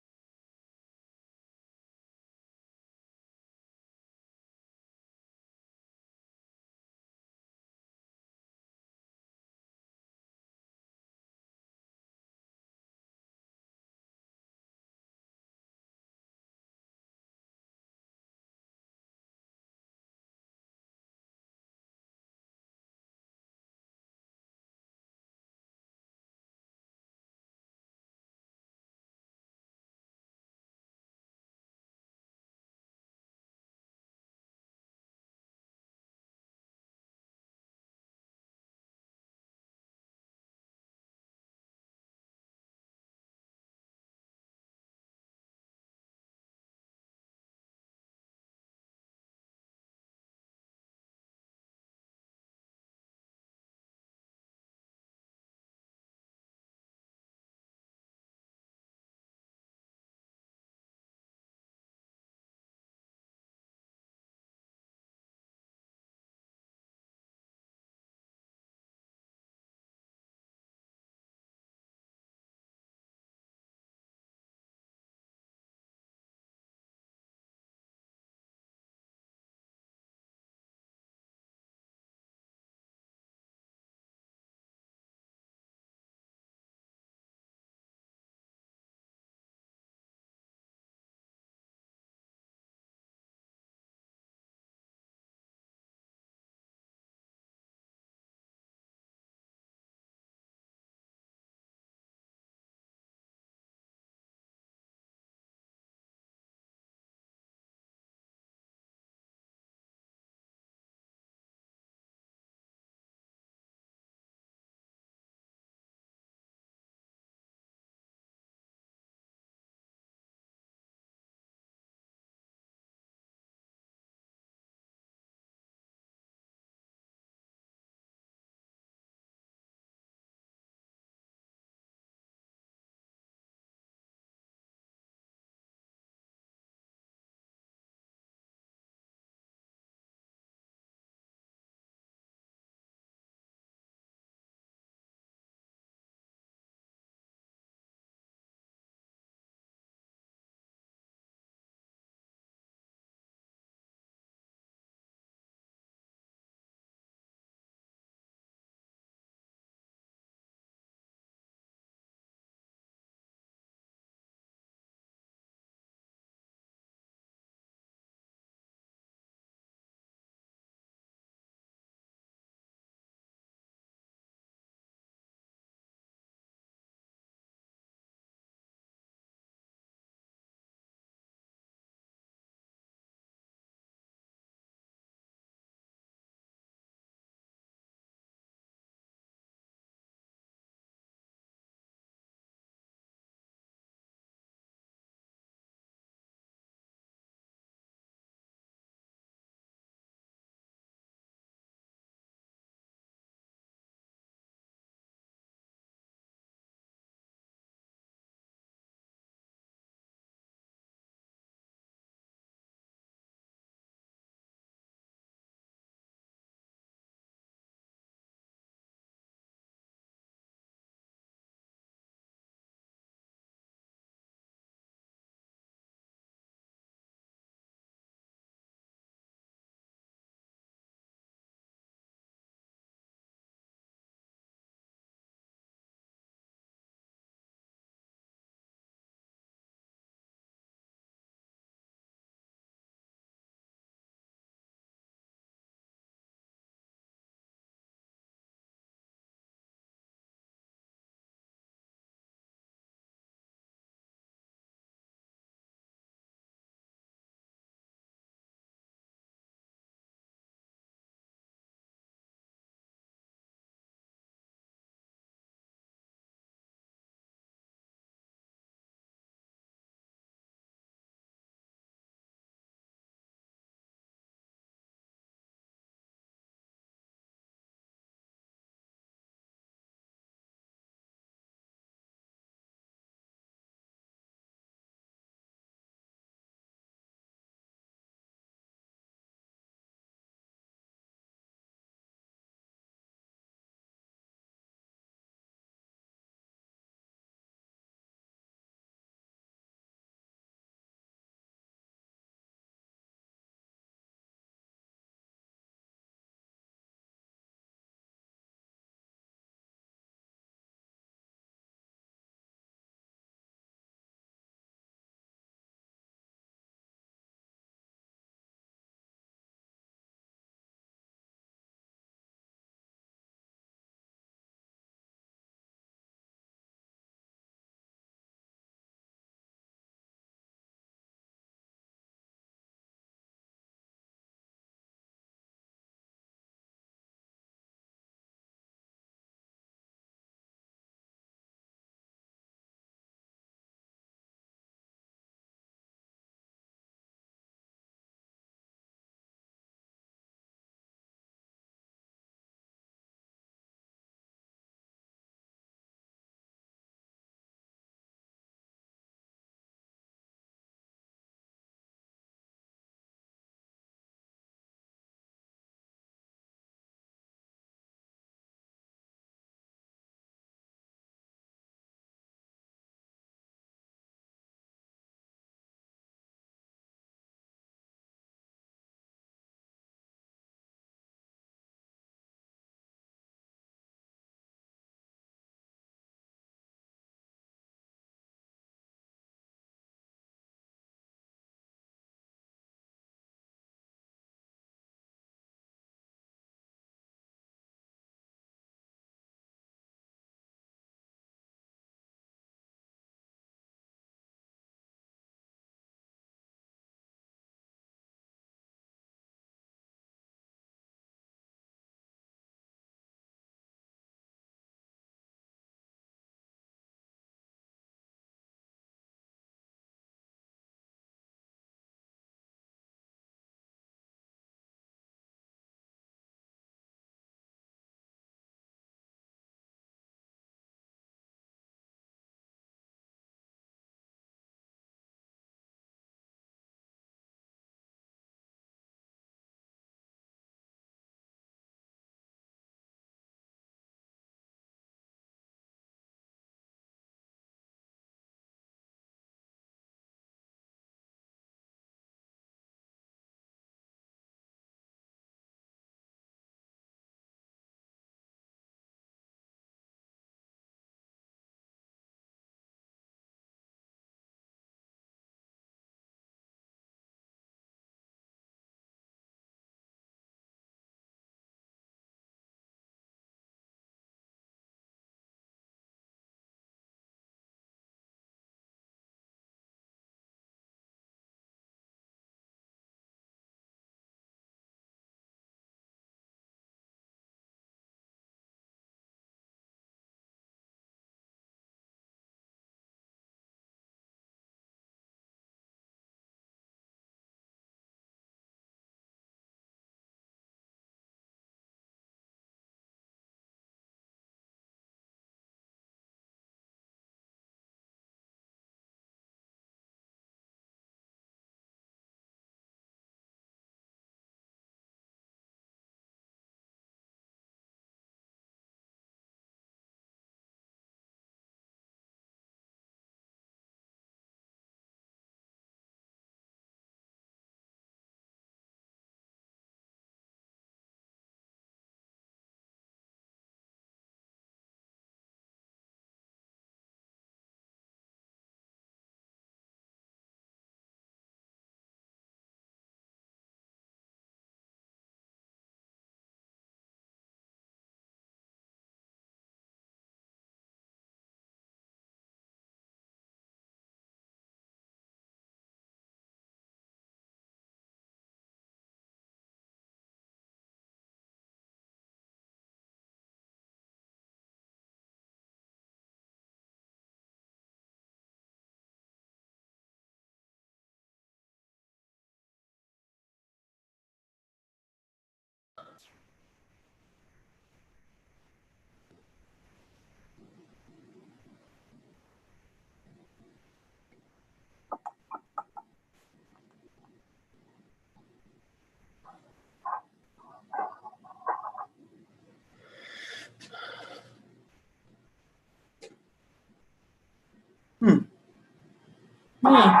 How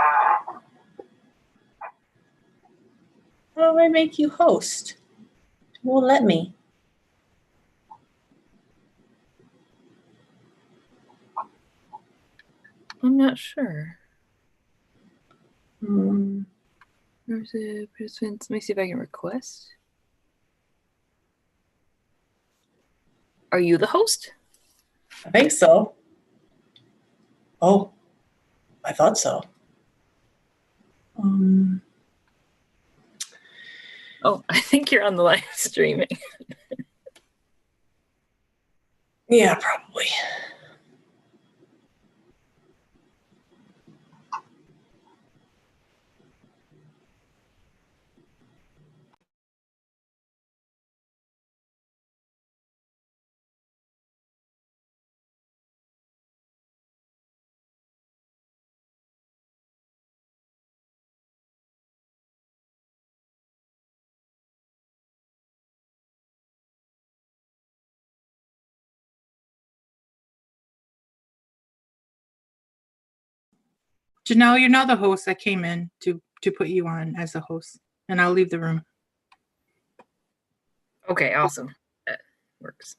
do I make you host? It won't let me. I'm not sure. Hmm. Where's the participants? Let me see if I can request. Are you the host? I think so. Oh, I thought so. Oh, I think you're on the live streaming. Yeah, probably. Janelle, you're now the host. I came in to put you on as the host, and I'll leave the room. Okay, awesome. That works.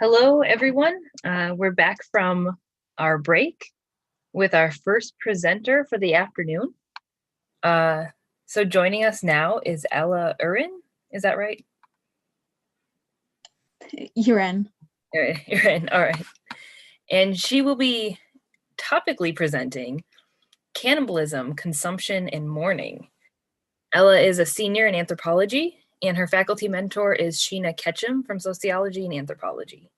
Hello, everyone. We're back from our break with our first presenter for the afternoon. So joining us now is Ella Urin. Is that right? You're in. You're in. All right. And she will be topically presenting cannibalism, consumption, and mourning. Ella is a senior in anthropology, and her faculty mentor is Sheena Ketchum from sociology and anthropology.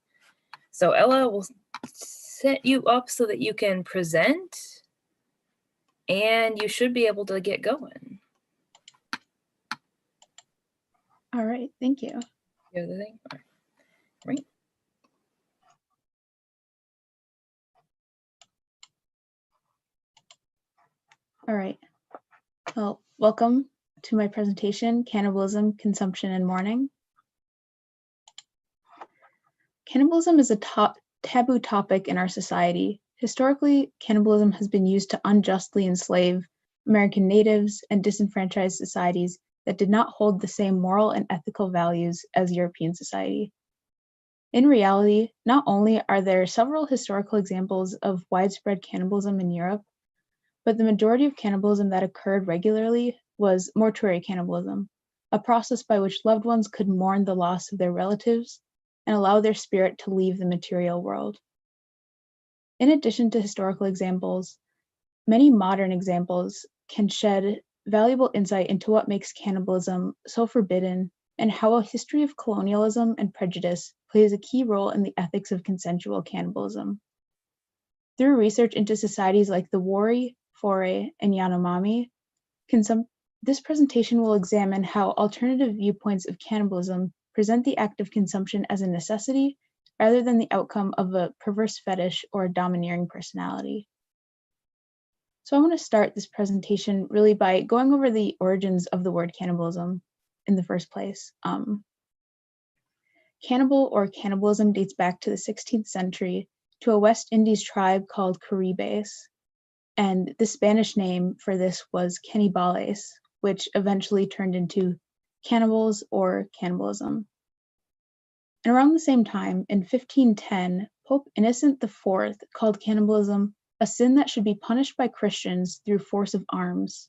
So Ella will set you up so that you can present, and you should be able to get going. All right, thank you. You have the thing? All right. All right. Well, welcome to my presentation, Cannibalism, Consumption, and Mourning. Cannibalism is a taboo topic in our society. Historically, cannibalism has been used to unjustly enslave American natives and disenfranchised societies that did not hold the same moral and ethical values as European society. In reality, not only are there several historical examples of widespread cannibalism in Europe, but the majority of cannibalism that occurred regularly was mortuary cannibalism, a process by which loved ones could mourn the loss of their relatives and allow their spirit to leave the material world. In addition to historical examples, many modern examples can shed valuable insight into what makes cannibalism so forbidden and how a history of colonialism and prejudice plays a key role in the ethics of consensual cannibalism. Through research into societies like the Wari, Foray, and Yanomami, this presentation will examine how alternative viewpoints of cannibalism present the act of consumption as a necessity rather than the outcome of a perverse fetish or a domineering personality. So I want to start this presentation really by going over the origins of the word cannibalism in the first place. Cannibal or cannibalism dates back to the 16th century to a West Indies tribe called Caribes, and the Spanish name for this was canibales, which eventually turned into cannibals or cannibalism. And around the same time, in 1510, Pope Innocent IV called cannibalism a sin that should be punished by Christians through force of arms.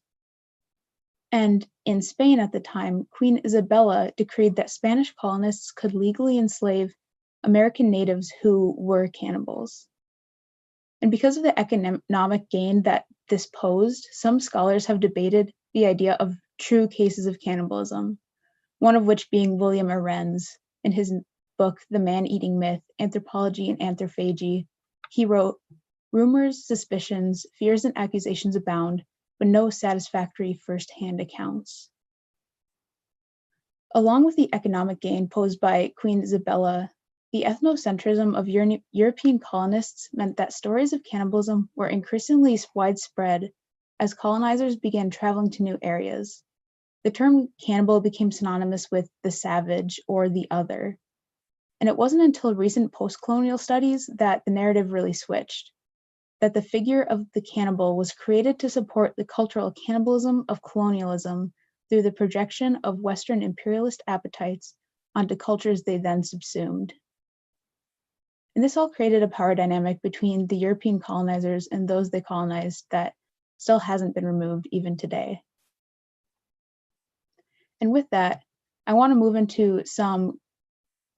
And in Spain at the time, Queen Isabella decreed that Spanish colonists could legally enslave American natives who were cannibals. And because of the economic gain that this posed, some scholars have debated the idea of true cases of cannibalism, one of which being William Arendz. In his book, The Man-Eating Myth, Anthropology and Anthrophagy, he wrote, "Rumors, suspicions, fears, and accusations abound, but no satisfactory first-hand accounts." Along with the economic gain posed by Queen Isabella, the ethnocentrism of European colonists meant that stories of cannibalism were increasingly widespread as colonizers began traveling to new areas. The term cannibal became synonymous with the savage or the other. And it wasn't until recent post-colonial studies that the narrative really switched, that the figure of the cannibal was created to support the cultural cannibalism of colonialism through the projection of Western imperialist appetites onto cultures they then subsumed. And this all created a power dynamic between the European colonizers and those they colonized that still hasn't been removed even today. And with that, I want to move into some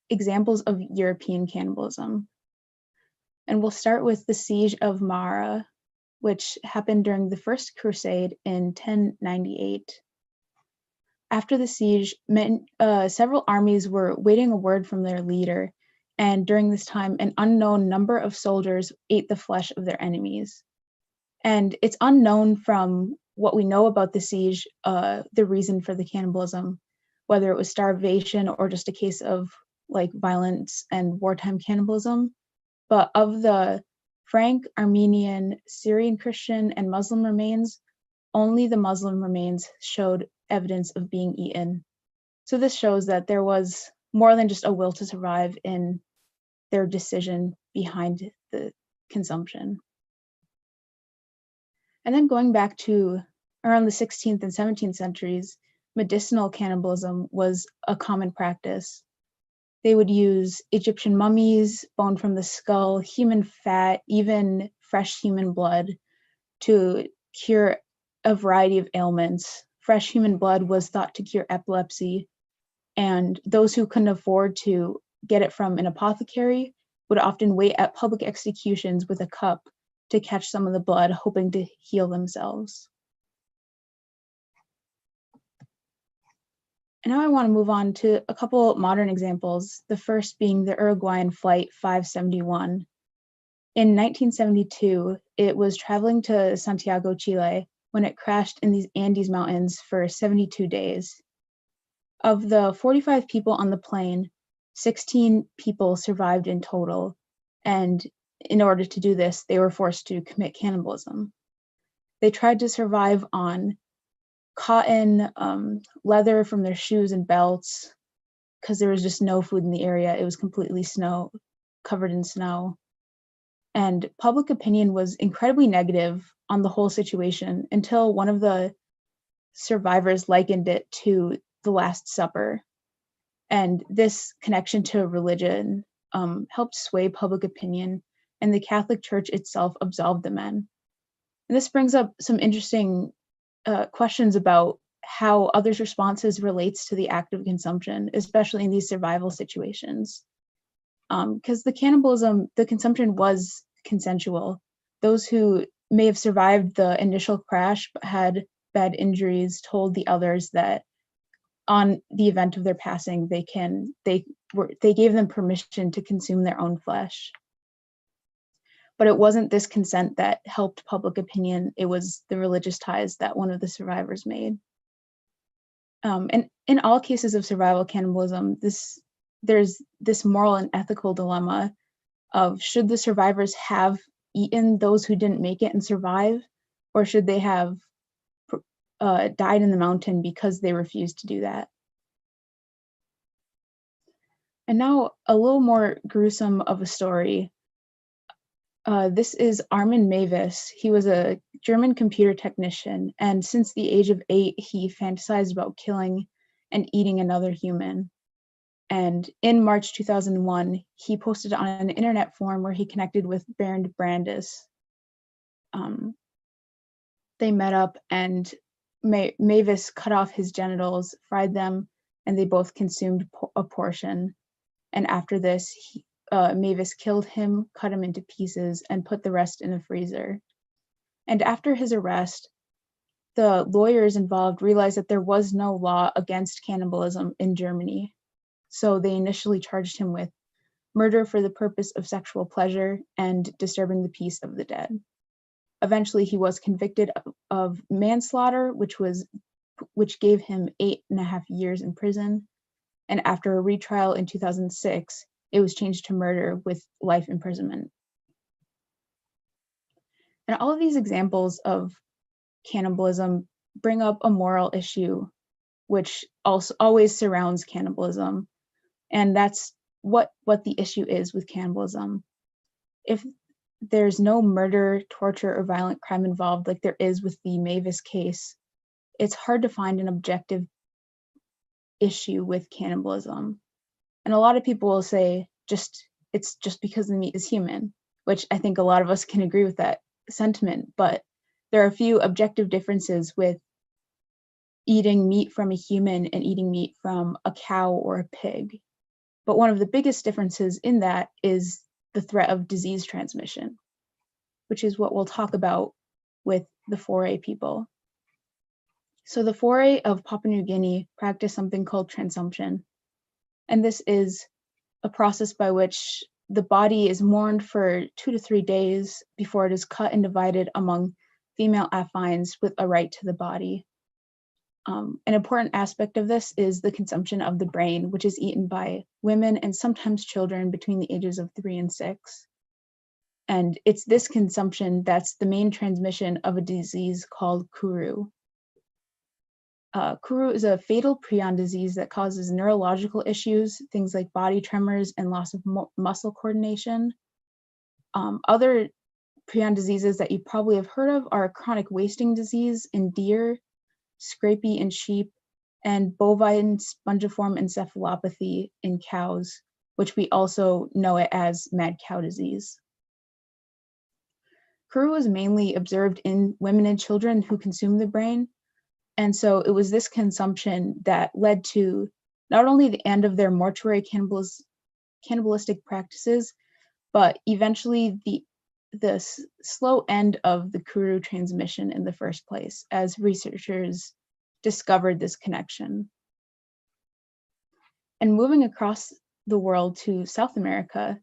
examples of European cannibalism. And we'll start with the siege of Mara, which happened during the First Crusade in 1098. After the siege, several armies were waiting a word from their leader, and during this time, an unknown number of soldiers ate the flesh of their enemies. And it's unknown from what we know about the siege, the reason for the cannibalism, whether it was starvation or just a case of like violence and wartime cannibalism. But of the Frank, Armenian, Syrian Christian, and Muslim remains, only the Muslim remains showed evidence of being eaten. So this shows that there was more than just a will to survive in their decision behind the consumption. And then going back to around the 16th and 17th centuries, medicinal cannibalism was a common practice. They would use Egyptian mummies, bone from the skull, human fat, even fresh human blood to cure a variety of ailments. Fresh human blood was thought to cure epilepsy, and those who couldn't afford to get it from an apothecary would often wait at public executions with a cup to catch some of the blood, hoping to heal themselves. And now I want to move on to a couple modern examples, the first being the Uruguayan Flight 571. In 1972, it was traveling to Santiago, Chile, when it crashed in these Andes Mountains for 72 days. Of the 45 people on the plane, 16 people survived in total, and in order to do this, they were forced to commit cannibalism. They tried to survive on cotton, leather from their shoes and belts, because there was just no food in the area. It was completely covered in snow. And public opinion was incredibly negative on the whole situation until one of the survivors likened it to the Last Supper. And this connection to religion helped sway public opinion, and the Catholic Church itself absolved the men. And this brings up some interesting questions about how others' responses relates to the act of consumption, especially in these survival situations. Because the consumption was consensual. Those who may have survived the initial crash but had bad injuries told the others that on the event of their passing, they gave them permission to consume their own flesh. But it wasn't this consent that helped public opinion. It was the religious ties that one of the survivors made. And in all cases of survival cannibalism, there's this moral and ethical dilemma of should the survivors have eaten those who didn't make it and survive, or should they have died in the mountain because they refused to do that? And now a little more gruesome of a story. This is Armin Mavis. He was a German computer technician, and since the age of 8, he fantasized about killing and eating another human. And in March 2001, he posted on an internet forum where he connected with Bernd Brandis. They met up, and Mavis cut off his genitals, fried them, and they both consumed a portion. And after this, Mavis killed him, cut him into pieces, and put the rest in a freezer. And after his arrest, the lawyers involved realized that there was no law against cannibalism in Germany. So they initially charged him with murder for the purpose of sexual pleasure and disturbing the peace of the dead. Eventually, he was convicted of manslaughter, which gave him 8.5 years in prison. And after a retrial in 2006, it was changed to murder with life imprisonment. And all of these examples of cannibalism bring up a moral issue, which also always surrounds cannibalism. And that's what the issue is with cannibalism. If there's no murder, torture, or violent crime involved, like there is with the Mavis case, it's hard to find an objective issue with cannibalism. And a lot of people will say it's just because the meat is human, which I think a lot of us can agree with that sentiment, but there are a few objective differences with eating meat from a human and eating meat from a cow or a pig. But one of the biggest differences in that is the threat of disease transmission, which is what we'll talk about with the Foray people. So the Foray of Papua New Guinea practice something called transumption. And this is a process by which the body is mourned for 2 to 3 days before it is cut and divided among female affines with a right to the body. An important aspect of this is the consumption of the brain, which is eaten by women and sometimes children between the ages of 3 and 6. And it's this consumption that's the main transmission of a disease called Kuru. Kuru is a fatal prion disease that causes neurological issues, things like body tremors and loss of muscle coordination. Other prion diseases that you probably have heard of are chronic wasting disease in deer, scrapie in sheep, and bovine spongiform encephalopathy in cows, which we also know it as mad cow disease. Kuru was mainly observed in women and children who consume the brain, and so it was this consumption that led to not only the end of their mortuary cannibalistic practices, but eventually the slow end of the Kuru transmission in the first place, as researchers discovered this connection. And moving across the world to South America,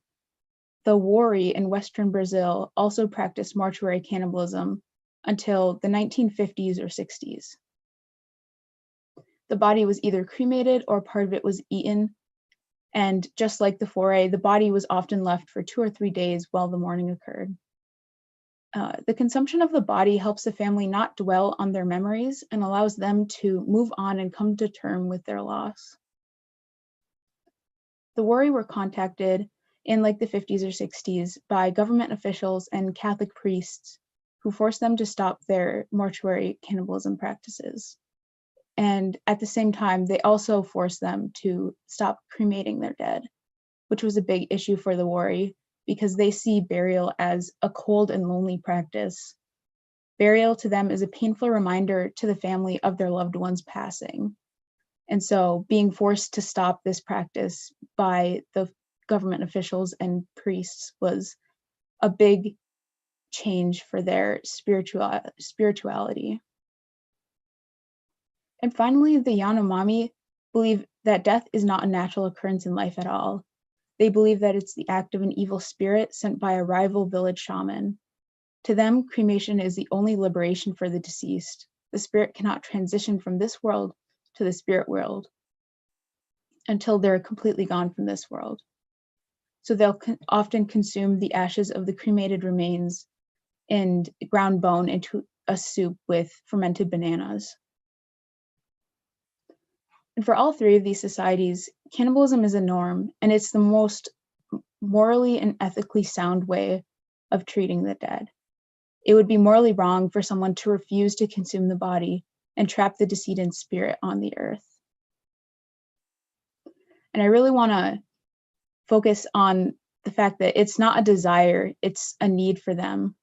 the Wari in Western Brazil also practiced mortuary cannibalism until the 1950s or 60s. The body was either cremated or part of it was eaten. And just like the foray, the body was often left for 2 or 3 days while the mourning occurred. The consumption of the body helps the family not dwell on their memories and allows them to move on and come to terms with their loss. The Wari were contacted in like the 50s or 60s by government officials and Catholic priests who forced them to stop their mortuary cannibalism practices. And at the same time, they also forced them to stop cremating their dead, which was a big issue for the Wari because they see burial as a cold and lonely practice. Burial to them is a painful reminder to the family of their loved ones passing. And so being forced to stop this practice by the government officials and priests was a big change for their spirituality. And finally, the Yanomami believe that death is not a natural occurrence in life at all. They believe that it's the act of an evil spirit sent by a rival village shaman. To them, cremation is the only liberation for the deceased. The spirit cannot transition from this world to the spirit world until they're completely gone from this world. So they'll often consume the ashes of the cremated remains and ground bone into a soup with fermented bananas. And for all three of these societies, cannibalism is a norm, and it's the most morally and ethically sound way of treating the dead. It would be morally wrong for someone to refuse to consume the body and trap the decedent's spirit on the earth. And I really want to focus on the fact that it's not a desire, it's a need for them.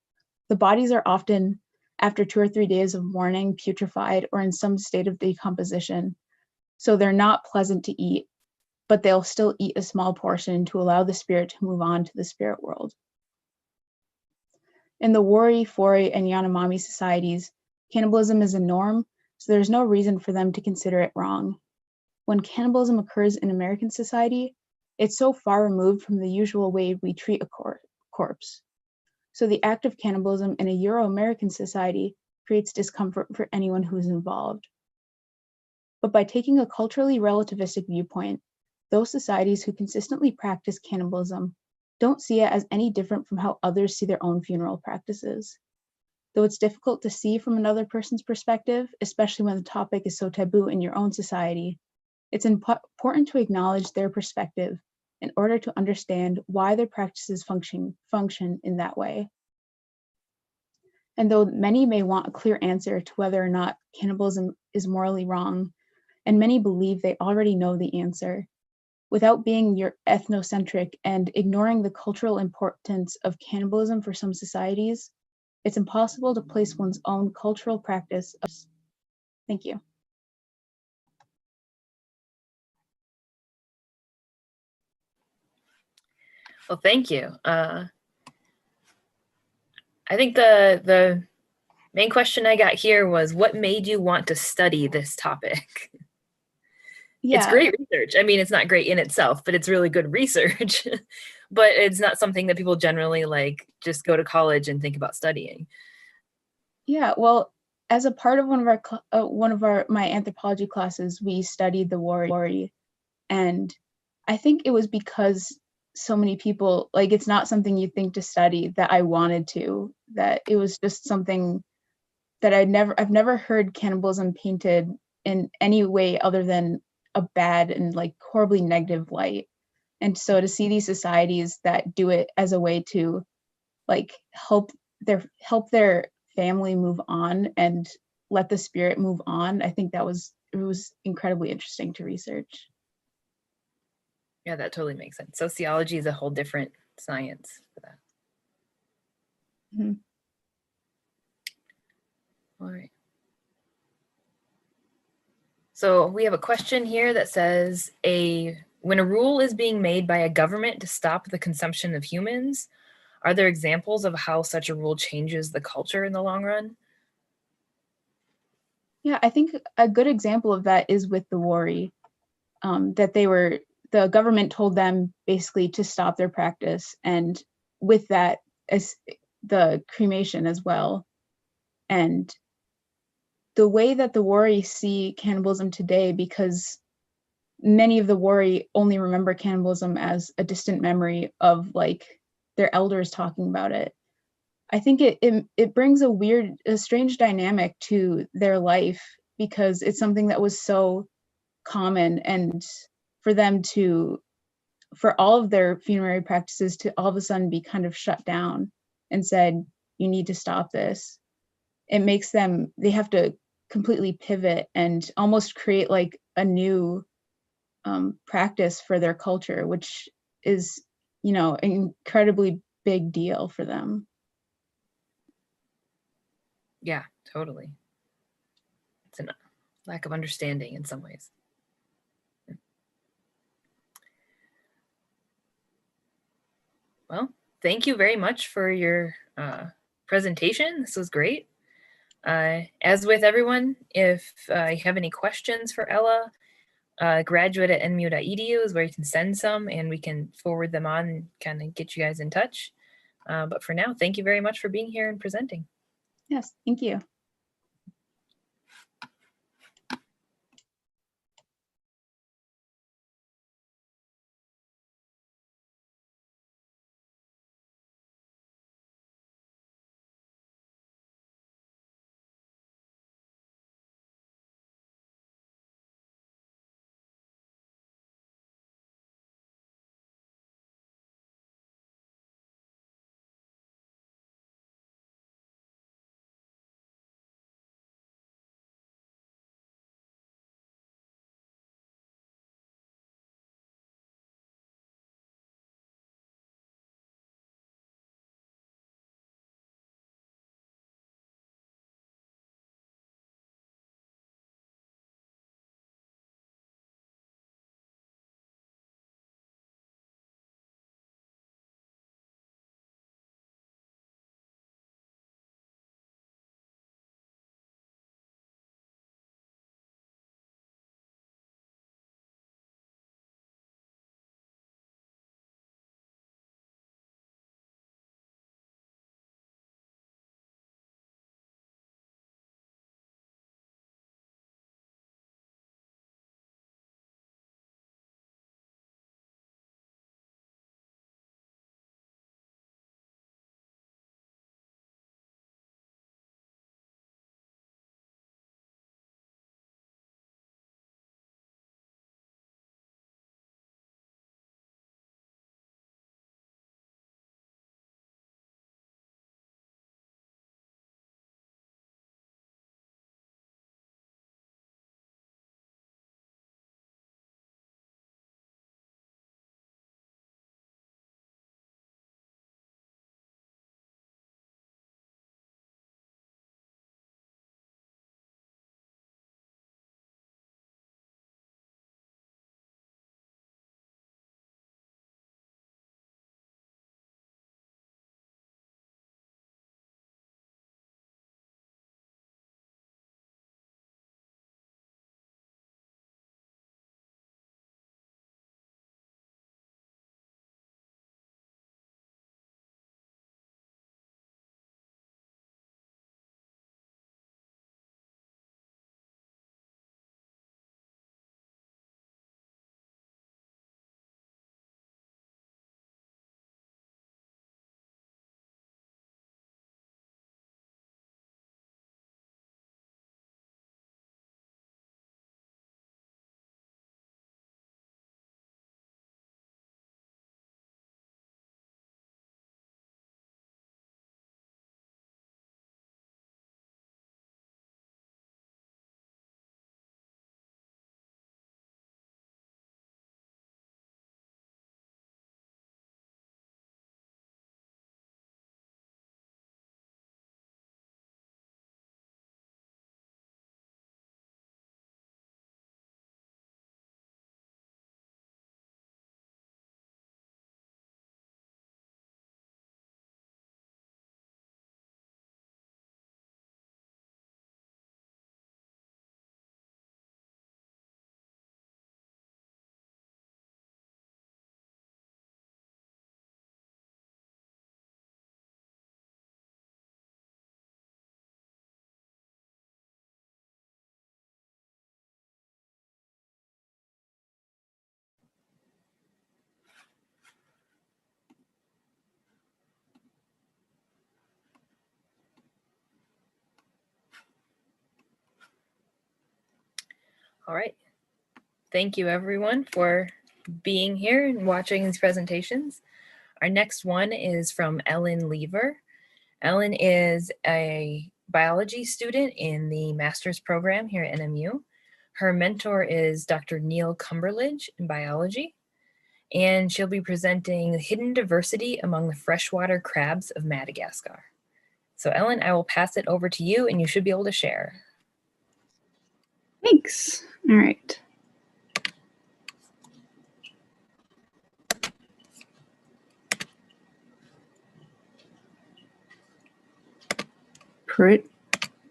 The bodies are often, after 2 or 3 days of mourning, putrefied or in some state of decomposition. So they're not pleasant to eat, but they'll still eat a small portion to allow the spirit to move on to the spirit world. In the Wari, Fori, and Yanomami societies, cannibalism is a norm, so there's no reason for them to consider it wrong. When cannibalism occurs in American society, it's so far removed from the usual way we treat a corpse. So the act of cannibalism in a Euro-American society creates discomfort for anyone who is involved. But by taking a culturally relativistic viewpoint, those societies who consistently practice cannibalism don't see it as any different from how others see their own funeral practices. Though it's difficult to see from another person's perspective, especially when the topic is so taboo in your own society, it's important to acknowledge their perspective in order to understand why their practices function in that way. And though many may want a clear answer to whether or not cannibalism is morally wrong, and many believe they already know the answer, without being ethnocentric and ignoring the cultural importance of cannibalism for some societies, it's impossible to place one's own cultural practice. Thank you. Well, thank you. I think the main question I got here was, what made you want to study this topic? Yeah. It's great research. I mean, it's not great in itself, but it's really good research. But it's not something that people generally like just go to college and think about studying. Yeah, well, as a part of one of my anthropology classes, we studied the Wari, and I think it was because so many people, like, it's not something you think to study, that I wanted to, that it was just something that I've never heard cannibalism painted in any way other than a bad and like horribly negative light. And so to see these societies that do it as a way to like help their family move on and let the spirit move on, I think it was incredibly interesting to research. Yeah, that totally makes sense. Sociology is a whole different science for that. Mhm. All right. So we have a question here that says, when a rule is being made by a government to stop the consumption of humans, are there examples of how such a rule changes the culture in the long run? Yeah, I think a good example of that is with the Wari, that the government told them basically to stop their practice, and with that, as the cremation as well. And the way that the Wari see cannibalism today, because many of the Wari only remember cannibalism as a distant memory of like their elders talking about it. I think it brings a strange dynamic to their life, because it's something that was so common, and for them for all of their funerary practices to all of a sudden be kind of shut down and said, you need to stop this. It makes they have to completely pivot and almost create like a new practice for their culture, which is, an incredibly big deal for them. Yeah, totally. It's a lack of understanding in some ways. Well, thank you very much for your presentation. This was great. As with everyone, if you have any questions for Ella, graduate@nmu.edu is where you can send some, and we can forward them on and kind of get you guys in touch. But for now, thank you very much for being here and presenting. Yes, thank you. All right. Thank you everyone for being here and watching these presentations. Our next one is from Ellen Lever. Ellen is a biology student in the master's program here at NMU. Her mentor is Dr. Neil Cumberledge in biology, and she'll be presenting the hidden diversity among the freshwater crabs of Madagascar. So Ellen, I will pass it over to you and you should be able to share. Thanks. All right.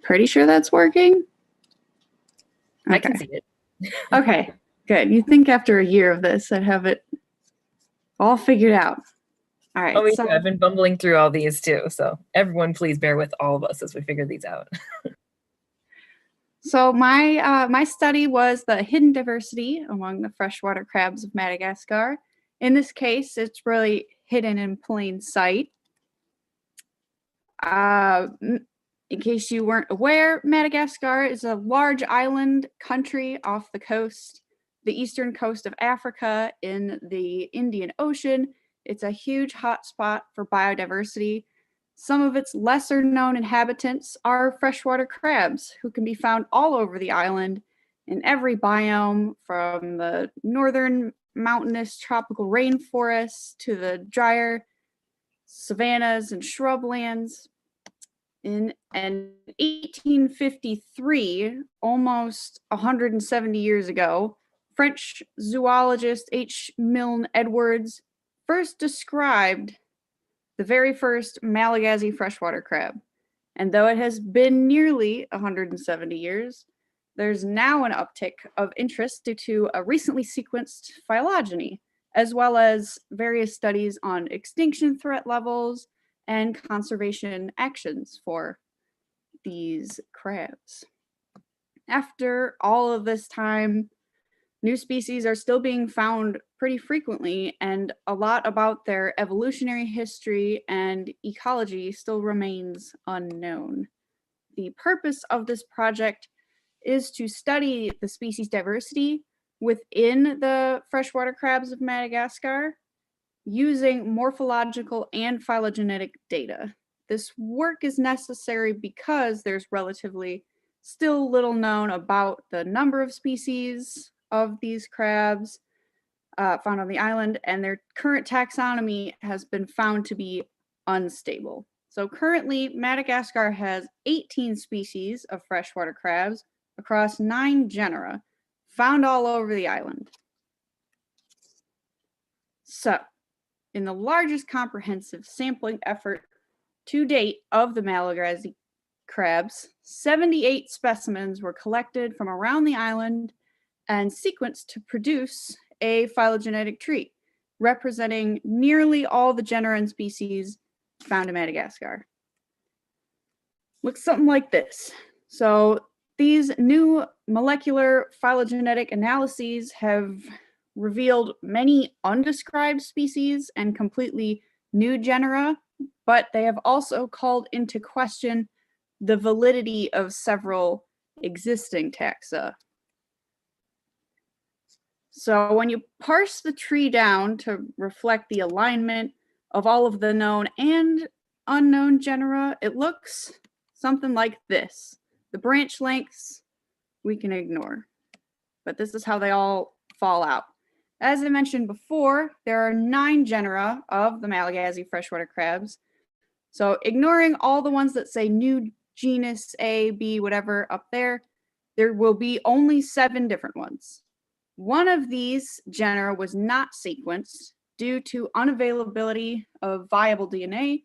Pretty sure that's working? Okay. I can see it. Okay, good. You think after a year of this, I'd have it all figured out. All right. Oh, me so, too. I've been bumbling through all these too. So everyone please bear with all of us as we figure these out. So my study was the hidden diversity among the freshwater crabs of Madagascar. In this case, it's really hidden in plain sight. In case you weren't aware, Madagascar is a large island country off the eastern coast of Africa in the Indian Ocean. It's a huge hotspot for biodiversity. Some of its lesser known inhabitants are freshwater crabs, who can be found all over the island in every biome, from the northern mountainous tropical rainforests to the drier savannas and shrublands. In 1853, almost 170 years ago, French zoologist H. Milne Edwards first described the very first Malagasy freshwater crab. And though it has been nearly 170 years, there's now an uptick of interest due to a recently sequenced phylogeny, as well as various studies on extinction threat levels and conservation actions for these crabs. After all of this time, new species are still being found pretty frequently, and a lot about their evolutionary history and ecology still remains unknown. The purpose of this project is to study the species diversity within the freshwater crabs of Madagascar using morphological and phylogenetic data. This work is necessary because there's relatively still little known about the number of species of these crabs found on the island, and their current taxonomy has been found to be unstable. So currently, Madagascar has 18 species of freshwater crabs across 9 genera, found all over the island. So, in the largest comprehensive sampling effort to date of the Malagasy crabs, 78 specimens were collected from around the island and sequenced to produce a phylogenetic tree representing nearly all the genera and species found in Madagascar. Looks something like this. So these new molecular phylogenetic analyses have revealed many undescribed species and completely new genera, but they have also called into question the validity of several existing taxa. So when you parse the tree down to reflect the alignment of all of the known and unknown genera, it looks something like this. The branch lengths we can ignore, but this is how they all fall out. As I mentioned before, there are 9 genera of the Malagasy freshwater crabs. So ignoring all the ones that say new genus A, B, whatever up there, there will be only 7 different ones. One of these genera was not sequenced due to unavailability of viable DNA,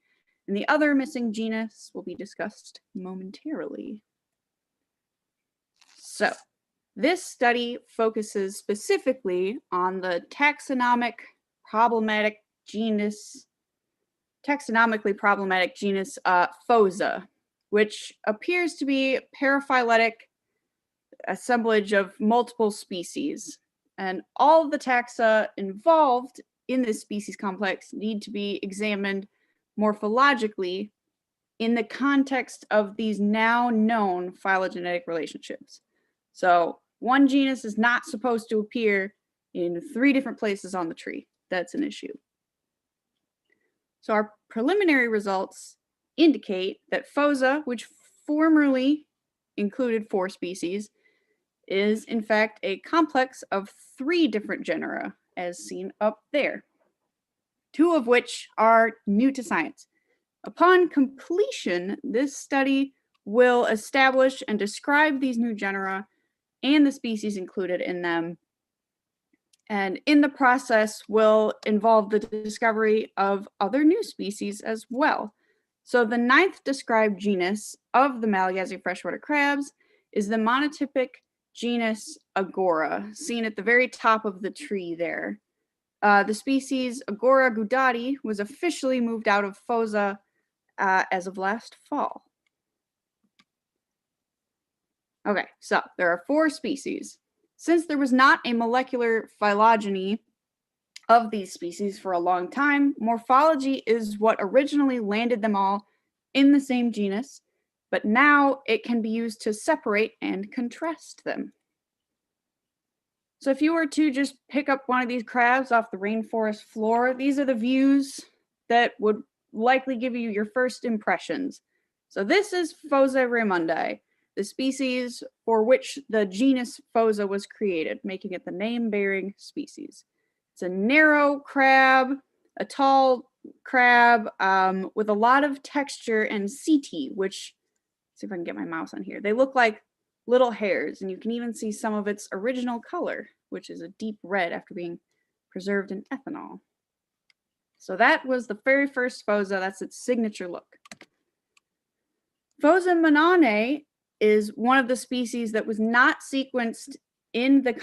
and the other missing genus will be discussed momentarily. So, this study focuses specifically on the taxonomically problematic genus Phosa, which appears to be paraphyletic assemblage of multiple species. And all of the taxa involved in this species complex need to be examined morphologically in the context of these now known phylogenetic relationships. So one genus is not supposed to appear in 3 different places on the tree. That's an issue. So our preliminary results indicate that Phosa, which formerly included 4 species, is in fact a complex of 3 different genera, as seen up there, 2 of which are new to science. Upon completion, this study will establish and describe these new genera and the species included in them. And in the process will involve the discovery of other new species as well. So the 9th described genus of the Malagasy freshwater crabs is the monotypic genus Agora, seen at the very top of the tree there. The species Agora gudati was officially moved out of Phosa as of last fall. Okay, so there are 4 species. Since there was not a molecular phylogeny of these species for a long time, morphology is what originally landed them all in the same genus, but now it can be used to separate and contrast them. So if you were to just pick up one of these crabs off the rainforest floor, these are the views that would likely give you your first impressions. So this is Phosa raymundi, the species for which the genus Phosa was created, making it the name-bearing species. It's a narrow crab, a tall crab with a lot of texture and setae, which, let's see if I can get my mouse on here. They look like little hairs, and you can even see some of its original color, which is a deep red after being preserved in ethanol. So that was the very first Phosa. That's its signature look. Phosa monane is one of the species that was not sequenced in the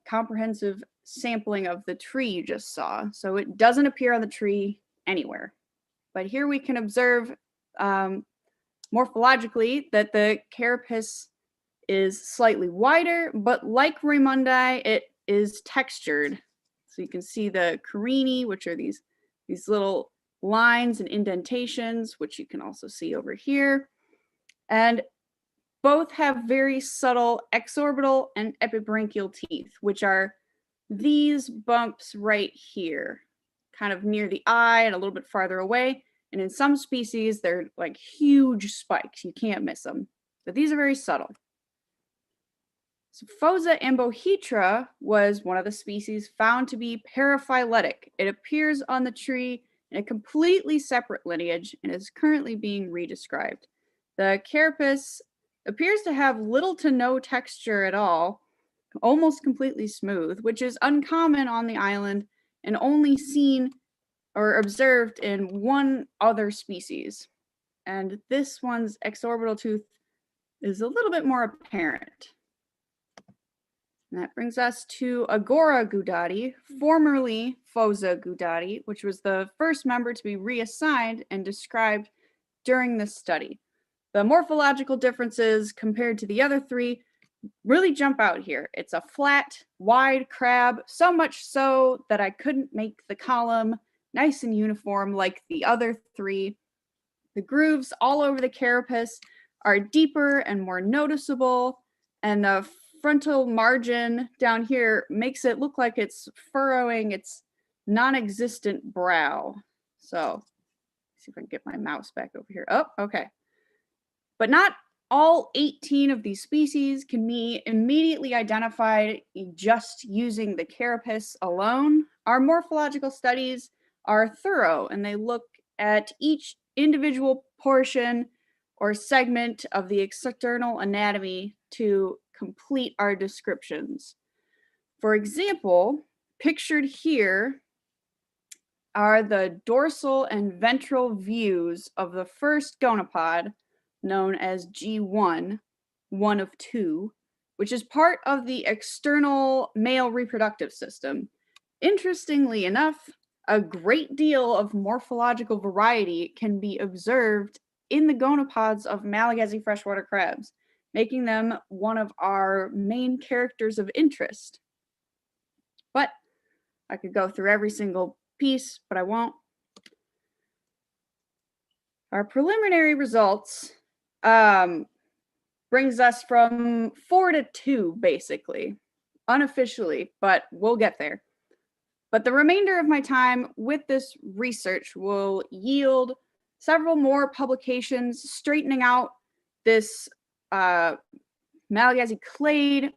comprehensive sampling of the tree you just saw. So it doesn't appear on the tree anywhere. But here we can observe morphologically that the carapace is slightly wider, but like raymundi, it is textured. So you can see the carini, which are these little lines and indentations, which you can also see over here. And both have very subtle exorbital and epibranchial teeth, which are these bumps right here, kind of near the eye and a little bit farther away. And in some species, they're like huge spikes. You can't miss them. But these are very subtle. So Phosa ambohitra was one of the species found to be paraphyletic. It appears on the tree in a completely separate lineage and is currently being redescribed. The carapace appears to have little to no texture at all, almost completely smooth, which is uncommon on the island and only seen or observed in one other species. And this one's exorbital tooth is a little bit more apparent. And that brings us to Agora gudati, formerly Phosa gudati, which was the first member to be reassigned and described during this study. The morphological differences compared to the other 3 really jump out here. It's a flat, wide crab, so much so that I couldn't make the column nice and uniform like the other 3. The grooves all over the carapace are deeper and more noticeable, and the frontal margin down here makes it look like it's furrowing its non-existent brow. So, let's see if I can get my mouse back over here. Oh, okay. But not all 18 of these species can be immediately identified just using the carapace alone. Our morphological studies are thorough and they look at each individual portion or segment of the external anatomy to complete our descriptions. For example, pictured here are the dorsal and ventral views of the first gonopod, known as G1, one of 2, which is part of the external male reproductive system. Interestingly enough, a great deal of morphological variety can be observed in the gonopods of Malagasy freshwater crabs, making them one of our main characters of interest. But I could go through every single piece, but I won't. Our preliminary results bring brings us from 4 to 2, basically, unofficially, but we'll get there. But the remainder of my time with this research will yield several more publications straightening out this Malagasy clade,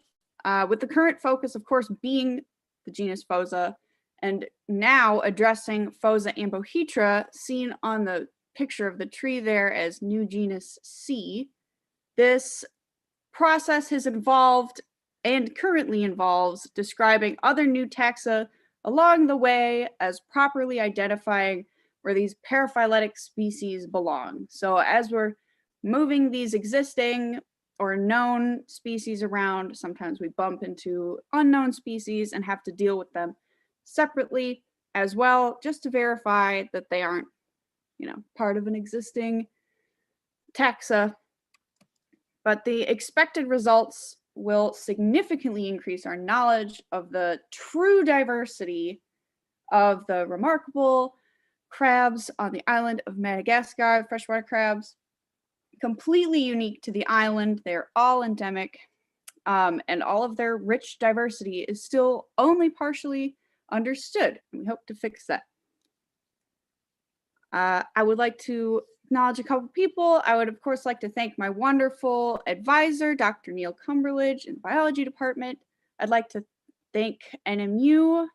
with the current focus, of course, being the genus Phosa, and now addressing Phosa ambohitra, seen on the picture of the tree there as new genus C. This process has involved and currently involves describing other new taxa along the way as properly identifying where these paraphyletic species belong. So as we're moving these existing or known species around, sometimes we bump into unknown species and have to deal with them separately as well, just to verify that they aren't, part of an existing taxa. But the expected results will significantly increase our knowledge of the true diversity of the remarkable crabs on the island of Madagascar, freshwater crabs, completely unique to the island. They're all endemic, and all of their rich diversity is still only partially understood. And we hope to fix that. I would like to acknowledge a couple people. I would, of course, like to thank my wonderful advisor, Dr. Neil Cumberledge in the biology department. I'd like to thank NMU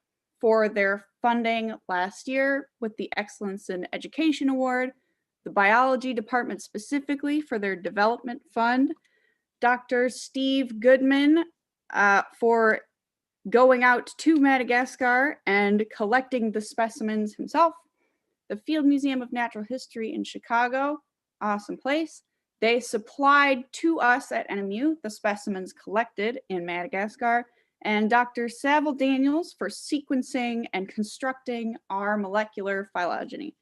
for their funding last year with the Excellence in Education Award, the biology department specifically for their development fund, Dr. Steve Goodman for going out to Madagascar and collecting the specimens himself, the Field Museum of Natural History in Chicago, awesome place. They supplied to us at NMU the specimens collected in Madagascar, and Dr. Saville Daniels for sequencing and constructing our molecular phylogeny.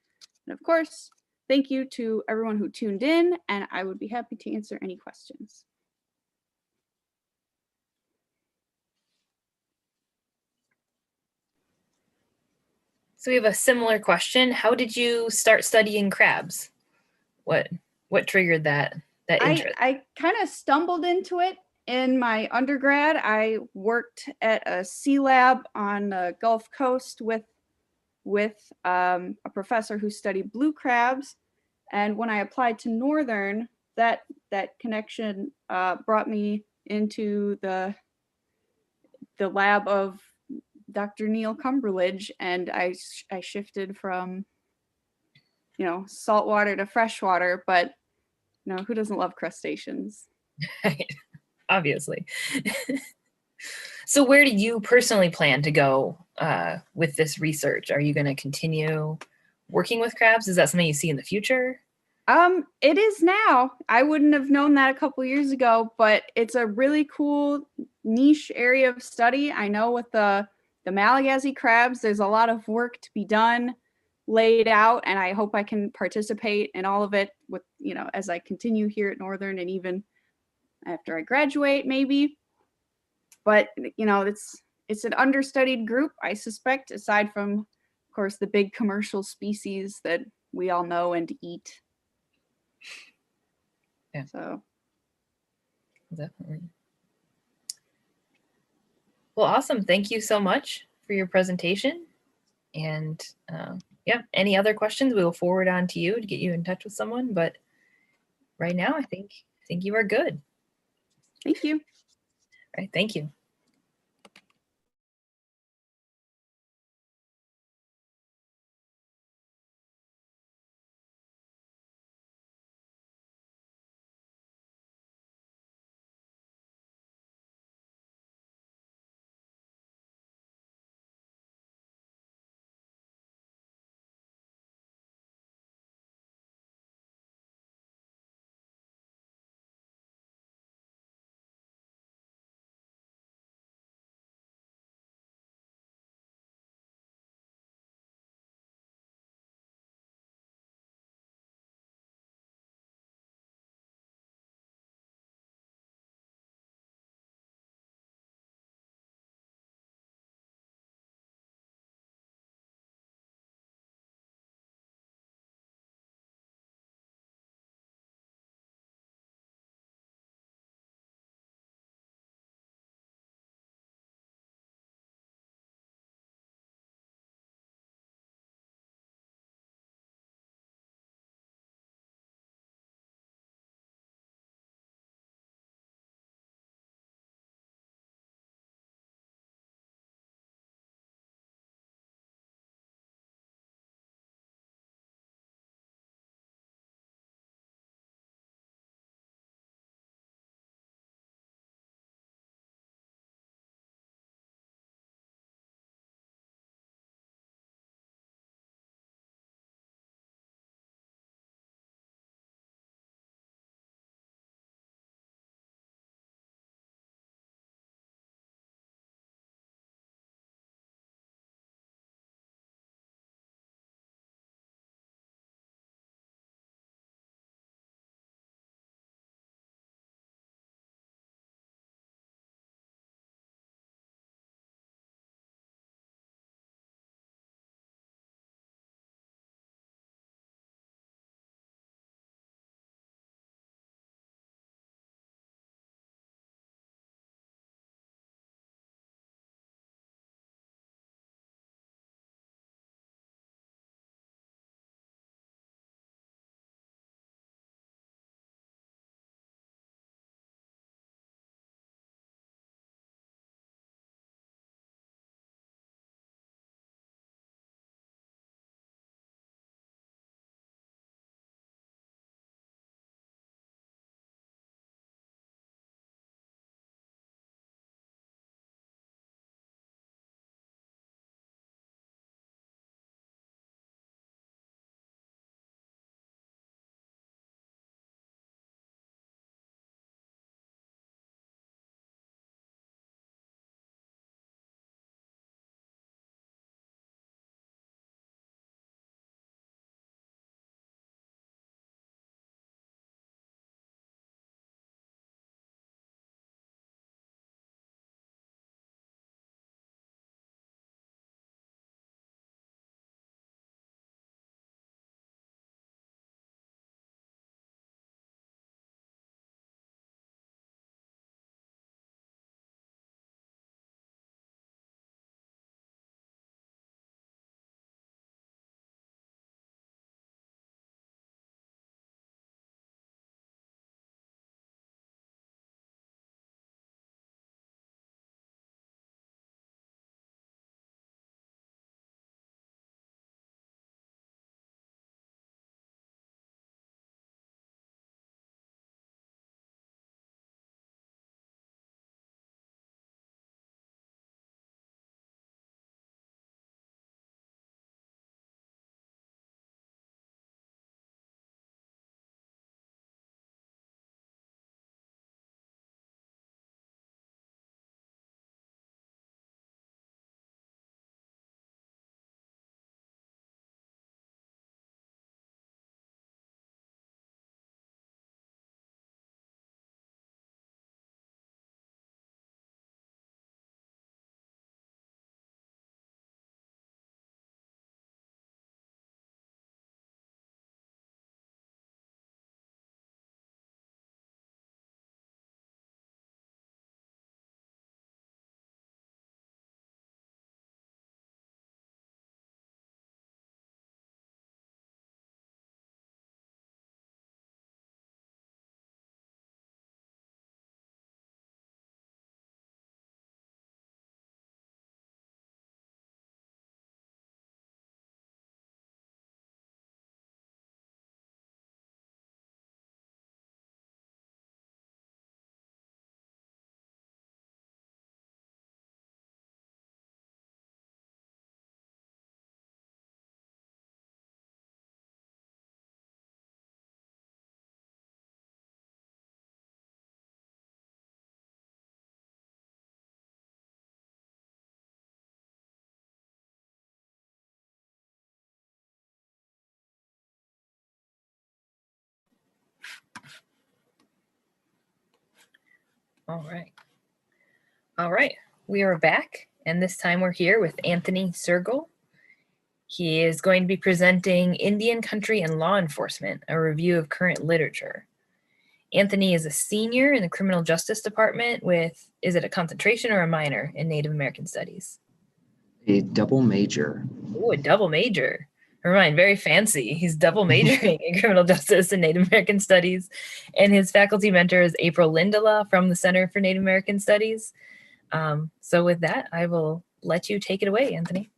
And of course, thank you to everyone who tuned in, and I would be happy to answer any questions. So we have a similar question. How did you start studying crabs? What triggered that interest? I kind of stumbled into it in my undergrad. I worked at a sea lab on the Gulf Coast with a professor who studied blue crabs. And when I applied to Northern, that connection brought me into the lab of Dr. Neil Cumberledge, and I shifted from saltwater to freshwater, but who doesn't love crustaceans? Right. Obviously. So where do you personally plan to go with this research? Are you going to continue working with crabs? Is that something you see in the future? It is now. I wouldn't have known that a couple years ago, but it's a really cool niche area of study. I know with the Malagasy crabs, there's a lot of work to be done, laid out, and I hope I can participate in all of it with, as I continue here at Northern and even after I graduate, maybe. But, it's an understudied group, I suspect, aside from, of course, the big commercial species that we all know and eat. Yeah. So. Definitely. Well, awesome. Thank you so much for your presentation. And yeah, any other questions, we will forward on to you to get you in touch with someone. But right now, I think you are good. Thank you. All right. Thank you. All right. All right. We are back, and this time we're here with Anthony Sergel. He is going to be presenting Indian Country and Law Enforcement, a review of current literature. Anthony is a senior in the Criminal Justice Department with, is it a concentration or a minor in Native American Studies? A double major. Oh, a double major. Never mind, very fancy. He's double majoring in Criminal Justice and Native American Studies. And his faculty mentor is April Lindela from the Center for Native American Studies. So with that, I will let you take it away, Anthony.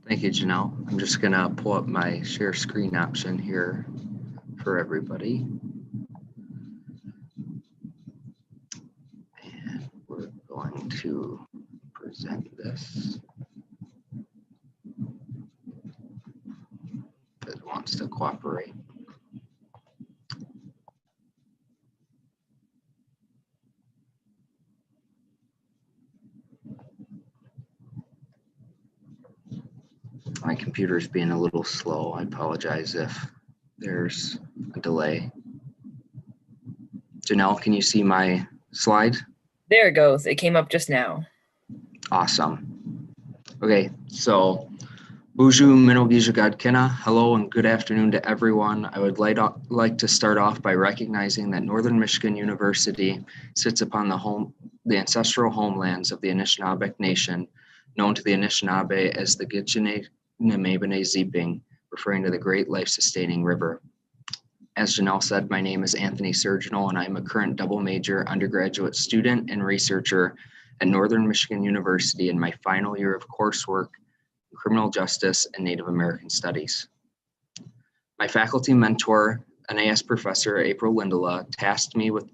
Thank you, Janelle. I'm just gonna pull up my share screen option here for everybody. And we're going to present this. If it wants to cooperate. My computer's being a little slow. I apologize if there's a delay. Janelle, can you see my slide? There it goes. It came up just now. Awesome. Okay, so Buju Minogijagadkena, hello and good afternoon to everyone. I would like to start off by recognizing that Northern Michigan University sits upon the ancestral homelands of the Anishinaabe Nation, known to the Anishinaabe as the Gitchine Nemebene Ziping, referring to the Great Life-Sustaining River. As Janelle said, my name is Anthony Sergel, and I'm a current double major undergraduate student and researcher at Northern Michigan University in my final year of coursework in Criminal Justice and Native American Studies. My faculty mentor, NAS professor April Lindela, tasked me with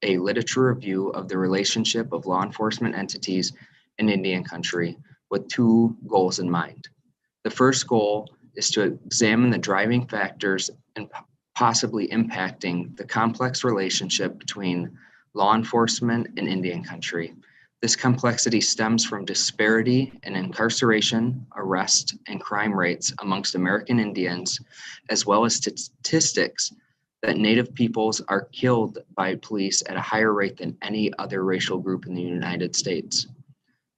a literature review of the relationship of law enforcement entities in Indian country with two goals in mind. The first goal is to examine the driving factors and possibly impacting the complex relationship between law enforcement and Indian country. This complexity stems from disparity in incarceration, arrest, and crime rates amongst American Indians, as well as statistics that Native peoples are killed by police at a higher rate than any other racial group in the United States.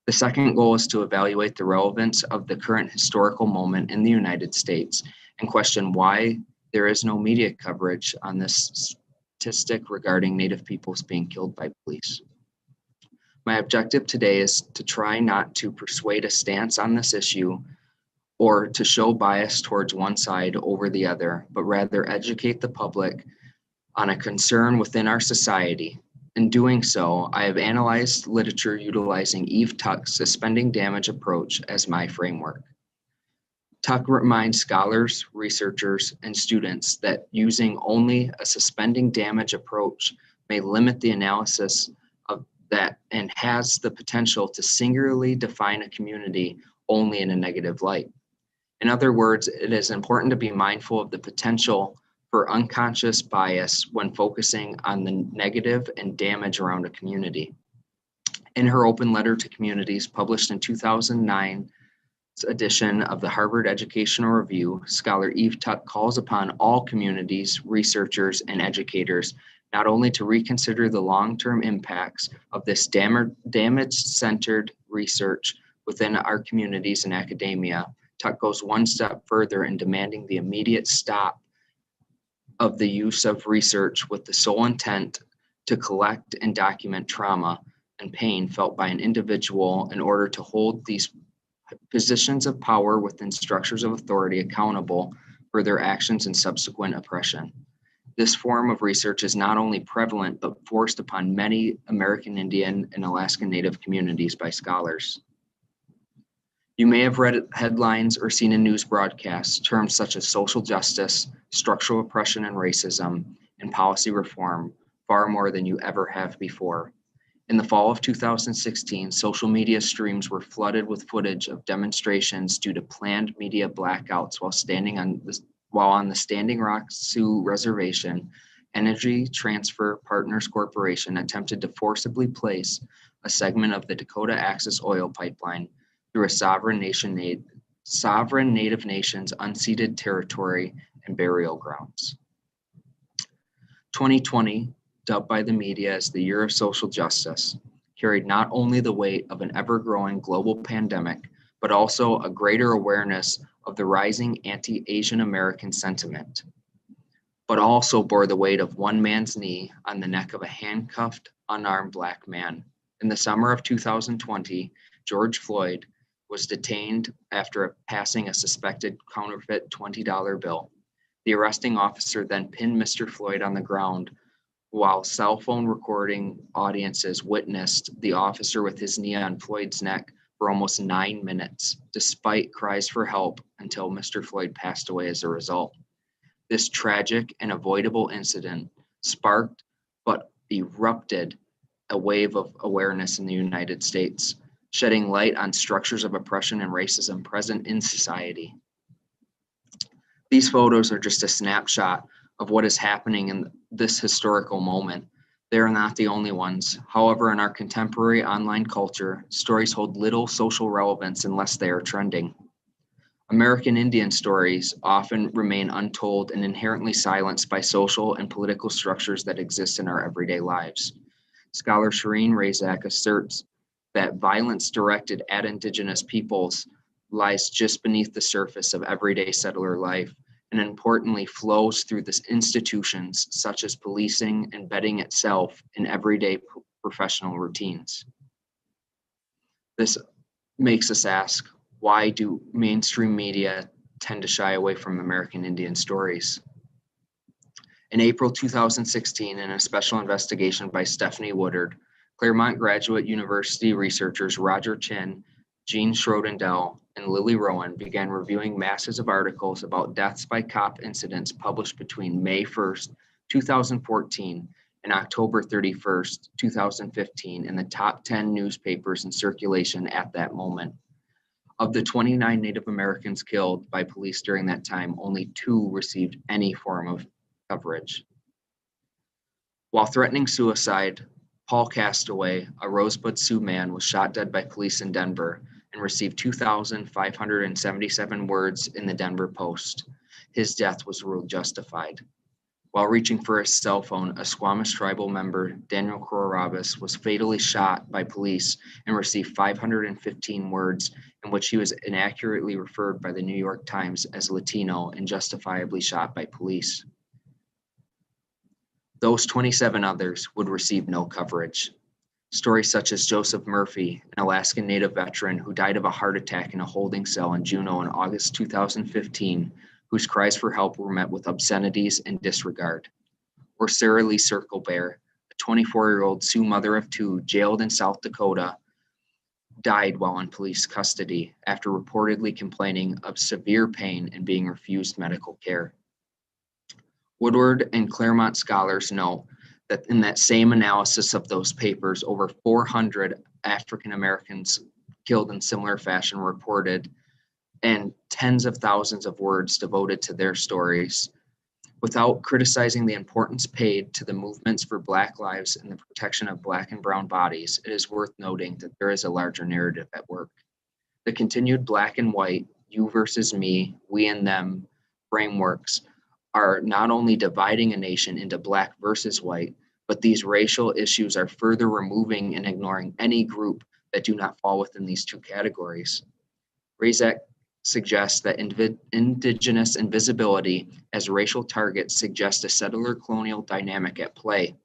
The second goal is to evaluate the relevance of the current historical moment in the United States and question why there is no media coverage on this statistic regarding Native peoples being killed by police. My objective today is to try not to persuade a stance on this issue or to show bias towards one side over the other, but rather educate the public on a concern within our society. In doing so, I have analyzed literature utilizing Eve Tuck's suspending damage approach as my framework. Tuck reminds scholars, researchers, and students that using only a suspending damage approach may limit the analysis of that and has the potential to singularly define a community only in a negative light. In other words, it is important to be mindful of the potential for unconscious bias when focusing on the negative and damage around a community. In her open letter to communities published in 2009 edition of the Harvard Educational Review, scholar Eve Tuck calls upon all communities, researchers, and educators not only to reconsider the long-term impacts of this damage-centered research within our communities and academia. Tuck goes one step further in demanding the immediate stop of the use of research with the sole intent to collect and document trauma and pain felt by an individual in order to hold these positions of power within structures of authority accountable for their actions and subsequent oppression. This form of research is not only prevalent, but forced upon many American Indian and Alaskan Native communities by scholars. You may have read headlines or seen in news broadcasts terms such as social justice, structural oppression and racism, and policy reform far more than you ever have before. In the fall of 2016, social media streams were flooded with footage of demonstrations due to planned media blackouts while on the Standing Rock Sioux Reservation. Energy Transfer Partners Corporation attempted to forcibly place a segment of the Dakota Access Oil Pipeline through a sovereign Native Nation's unceded territory and burial grounds. 2020 dubbed by the media as the Year of Social Justice, carried not only the weight of an ever-growing global pandemic, but also a greater awareness of the rising anti-Asian American sentiment, but also bore the weight of one man's knee on the neck of a handcuffed, unarmed Black man. In the summer of 2020, George Floyd was detained after passing a suspected counterfeit $20 bill. The arresting officer then pinned Mr. Floyd on the ground while cell phone recording audiences witnessed the officer with his knee on Floyd's neck for almost 9 minutes, despite cries for help until Mr. Floyd passed away as a result. This tragic and avoidable incident sparked but erupted a wave of awareness in the United States, shedding light on structures of oppression and racism present in society. These photos are just a snapshot of what is happening in this historical moment. They are not the only ones. However, in our contemporary online culture, stories hold little social relevance unless they are trending. American Indian stories often remain untold and inherently silenced by social and political structures that exist in our everyday lives. Scholar Shireen Razak asserts that violence directed at Indigenous peoples lies just beneath the surface of everyday settler life, and importantly flows through the institutions such as policing, embedding itself in everyday professional routines. This makes us ask, why do mainstream media tend to shy away from American Indian stories? In April 2016, in a special investigation by Stephanie Woodard, Claremont Graduate University researchers Roger Chin, Jean Schrodendell, and Lily Rowan began reviewing masses of articles about deaths by cop incidents published between May 1st, 2014 and October 31st, 2015 in the top 10 newspapers in circulation at that moment. Of the 29 Native Americans killed by police during that time, only 2 received any form of coverage. While threatening suicide, Paul Castaway, a Rosebud Sioux man, was shot dead by police in Denver and received 2,577 words in the Denver Post. His death was ruled justified. While reaching for his cell phone, a Squamish tribal member, Daniel Kororabis, was fatally shot by police and received 515 words in which he was inaccurately referred by the New York Times as Latino and justifiably shot by police. Those 27 others would receive no coverage. Stories such as Joseph Murphy, an Alaskan Native veteran who died of a heart attack in a holding cell in Juneau in August 2015, whose cries for help were met with obscenities and disregard. Or Sarah Lee Circlebear, a 24-year-old Sioux mother of 2 jailed in South Dakota, died while in police custody after reportedly complaining of severe pain and being refused medical care. Woodward and Claremont scholars note that in that same analysis of those papers, over 400 African Americans killed in similar fashion were reported, and tens of thousands of words devoted to their stories. Without criticizing the importance paid to the movements for Black lives and the protection of Black and brown bodies, it is worth noting that there is a larger narrative at work. The continued black and white, you versus me, we and them frameworks are not only dividing a nation into Black versus white, but these racial issues are further removing and ignoring any group that do not fall within these 2 categories. Razak suggests that Indigenous invisibility as racial targets suggests a settler colonial dynamic at play,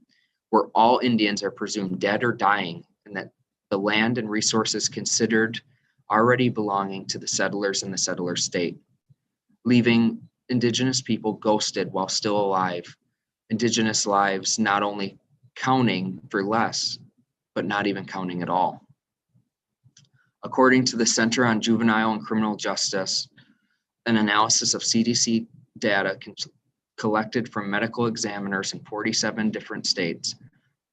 where all Indians are presumed dead or dying, and that the land and resources considered already belonging to the settlers in the settler state, leaving Indigenous people ghosted while still alive, Indigenous lives not only counting for less, but not even counting at all. According to the Center on Juvenile and Criminal Justice, an analysis of CDC data collected from medical examiners in 47 different states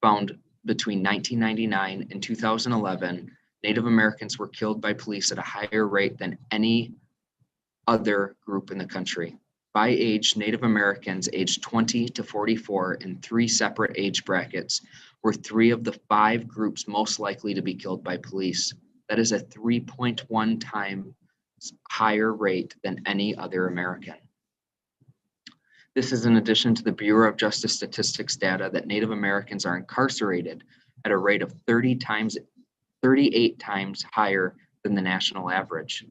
found between 1999 and 2011, Native Americans were killed by police at a higher rate than any other group in the country. By age, Native Americans aged 20 to 44 in 3 separate age brackets were 3 of the 5 groups most likely to be killed by police. That is a 3.1 times higher rate than any other American. This is in addition to the Bureau of Justice Statistics data that Native Americans are incarcerated at a rate of 38 times higher than the national average.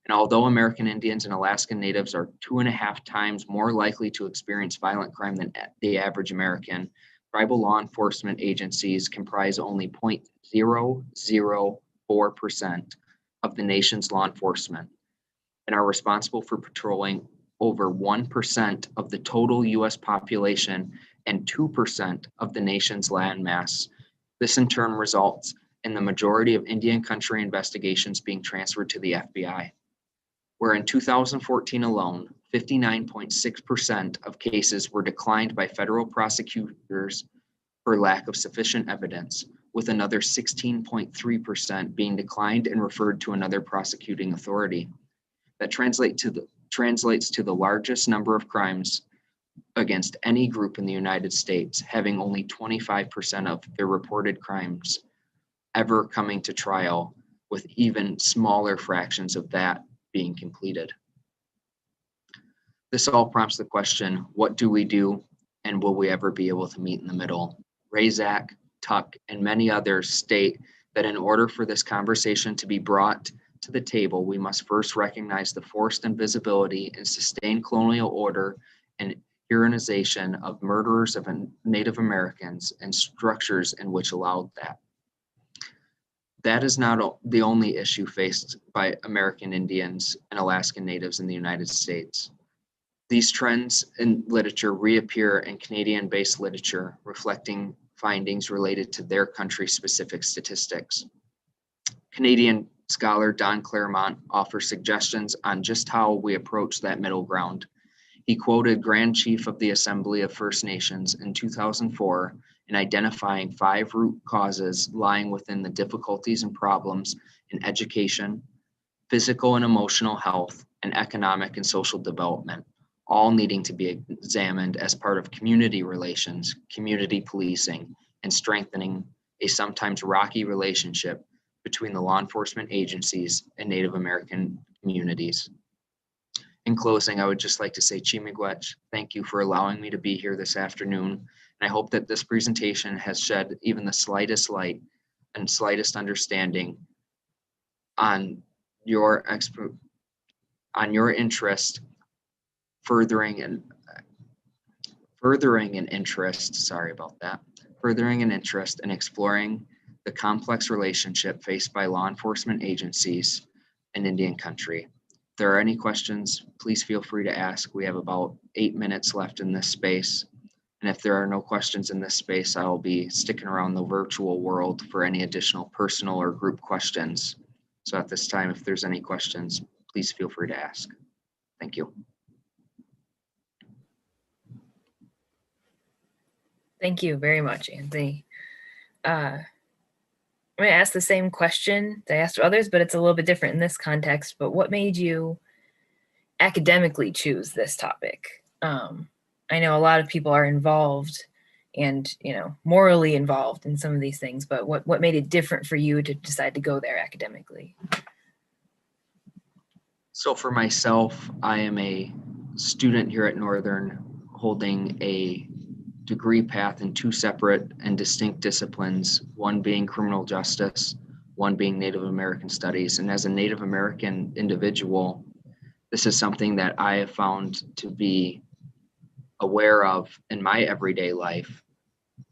And although American Indians and Alaskan Natives are 2.5 times more likely to experience violent crime than the average American, tribal law enforcement agencies comprise only 0.004% of the nation's law enforcement and are responsible for patrolling over 1% of the total US population and 2% of the nation's landmass. This in turn results in the majority of Indian country investigations being transferred to the FBI, where in 2014 alone, 59.6% of cases were declined by federal prosecutors for lack of sufficient evidence, with another 16.3% being declined and referred to another prosecuting authority. That translates to the largest number of crimes against any group in the United States, having only 25% of their reported crimes ever coming to trial, with even smaller fractions of that being completed. This all prompts the question, what do we do, and will we ever be able to meet in the middle? Razak, Tuck, and many others state that in order for this conversation to be brought to the table, we must first recognize the forced invisibility and sustained colonial order and tyrannization of murderers of Native Americans and structures in which allowed that. That is not the only issue faced by American Indians and Alaskan Natives in the United States. These trends in literature reappear in Canadian-based literature, reflecting findings related to their country-specific statistics. Canadian scholar Don Claremont offers suggestions on just how we approach that middle ground. He quoted Grand Chief of the Assembly of First Nations in 2004 in identifying 5 root causes lying within the difficulties and problems in education, physical and emotional health, and economic and social development, all needing to be examined as part of community relations, community policing, and strengthening a sometimes rocky relationship between the law enforcement agencies and Native American communities. In closing, I would just like to say, Chi-miigwech, thank you for allowing me to be here this afternoon. And I hope that this presentation has shed even the slightest light and slightest understanding on your interest, furthering an interest in exploring the complex relationship faced by law enforcement agencies in Indian country. If there are any questions, please feel free to ask. We have about 8 minutes left in this space. And if there are no questions in this space, I will be sticking around the virtual world for any additional personal or group questions. So at this time, if there's any questions, please feel free to ask. Thank you. Thank you very much, Anthony. I'm going to ask the same question that I asked others, but it's a little bit different in this context. But what made you academically choose this topic? I know a lot of people are involved and, morally involved in some of these things, but what made it different for you to decide to go there academically? So for myself, I am a student here at Northern holding a degree path in 2 separate and distinct disciplines, one being criminal justice, one being Native American studies. And as a Native American individual, this is something that I have found to be aware of in my everyday life.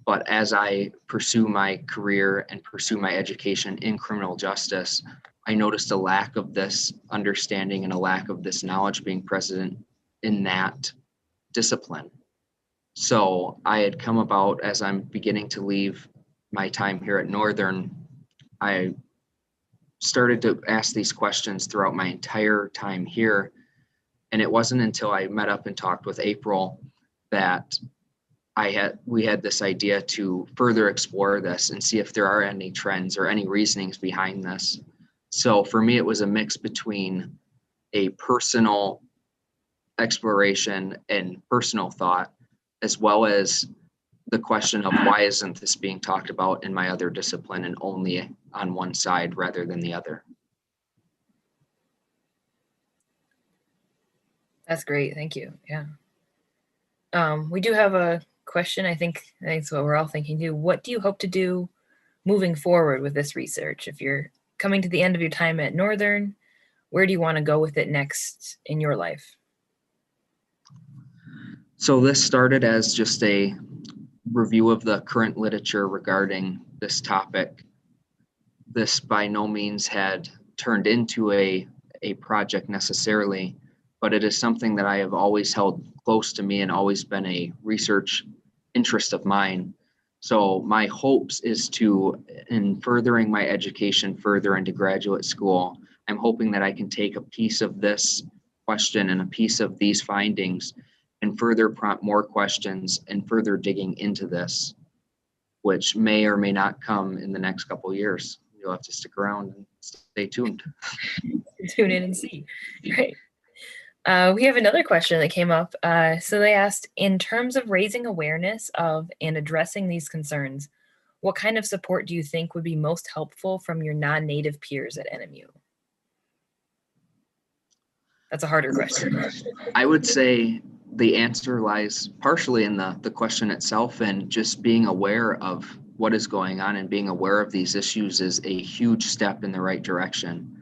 But as I pursue my career and pursue my education in criminal justice, I noticed a lack of this understanding and a lack of this knowledge being present in that discipline. So I had come about, as I'm beginning to leave my time here at Northern, I started to ask these questions throughout my entire time here. And it wasn't until I met up and talked with April that we had this idea to further explore this and see if there are any trends or any reasonings behind this. So for me, it was a mix between a personal exploration and personal thought, as well as the question of why isn't this being talked about in my other discipline and only on one side rather than the other. That's great. Thank you. Yeah. We do have a question. I think that's what we're all thinking too. What do you hope to do moving forward with this research? If you're coming to the end of your time at Northern, where do you want to go with it next in your life? So this started as just a review of the current literature regarding this topic. This by no means had turned into a project necessarily, but it is something that I have always held close to me and always been a research interest of mine. So my hopes is to, in furthering my education further into graduate school, I'm hoping that I can take a piece of this question and a piece of these findings and further prompt more questions and further digging into this, which may or may not come in the next couple of years. You'll have to stick around and stay tuned. Tune in and see. Great. We have another question that came up. So they asked, in terms of raising awareness of and addressing these concerns, what kind of support do you think would be most helpful from your non-native peers at NMU? That's a harder question. I would say the answer lies partially in the question itself, and just being aware of what is going on and being aware of these issues is a huge step in the right direction.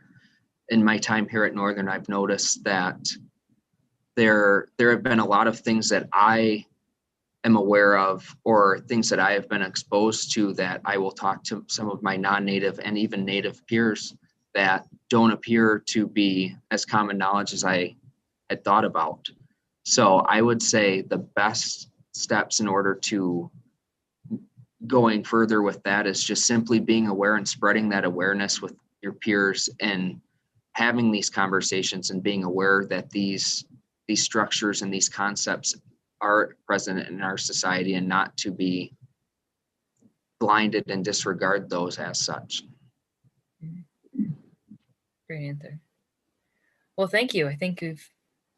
In my time here at Northern, I've noticed that there have been a lot of things that I am aware of or things that I have been exposed to that I will talk to some of my non-native and even native peers that don't appear to be as common knowledge as I had thought about. So I would say the best steps in order to going further with that is just simply being aware and spreading that awareness with your peers and having these conversations and being aware that these structures and these concepts are present in our society and not to be blinded and disregard those as such. Great answer. Well, thank you. I think you've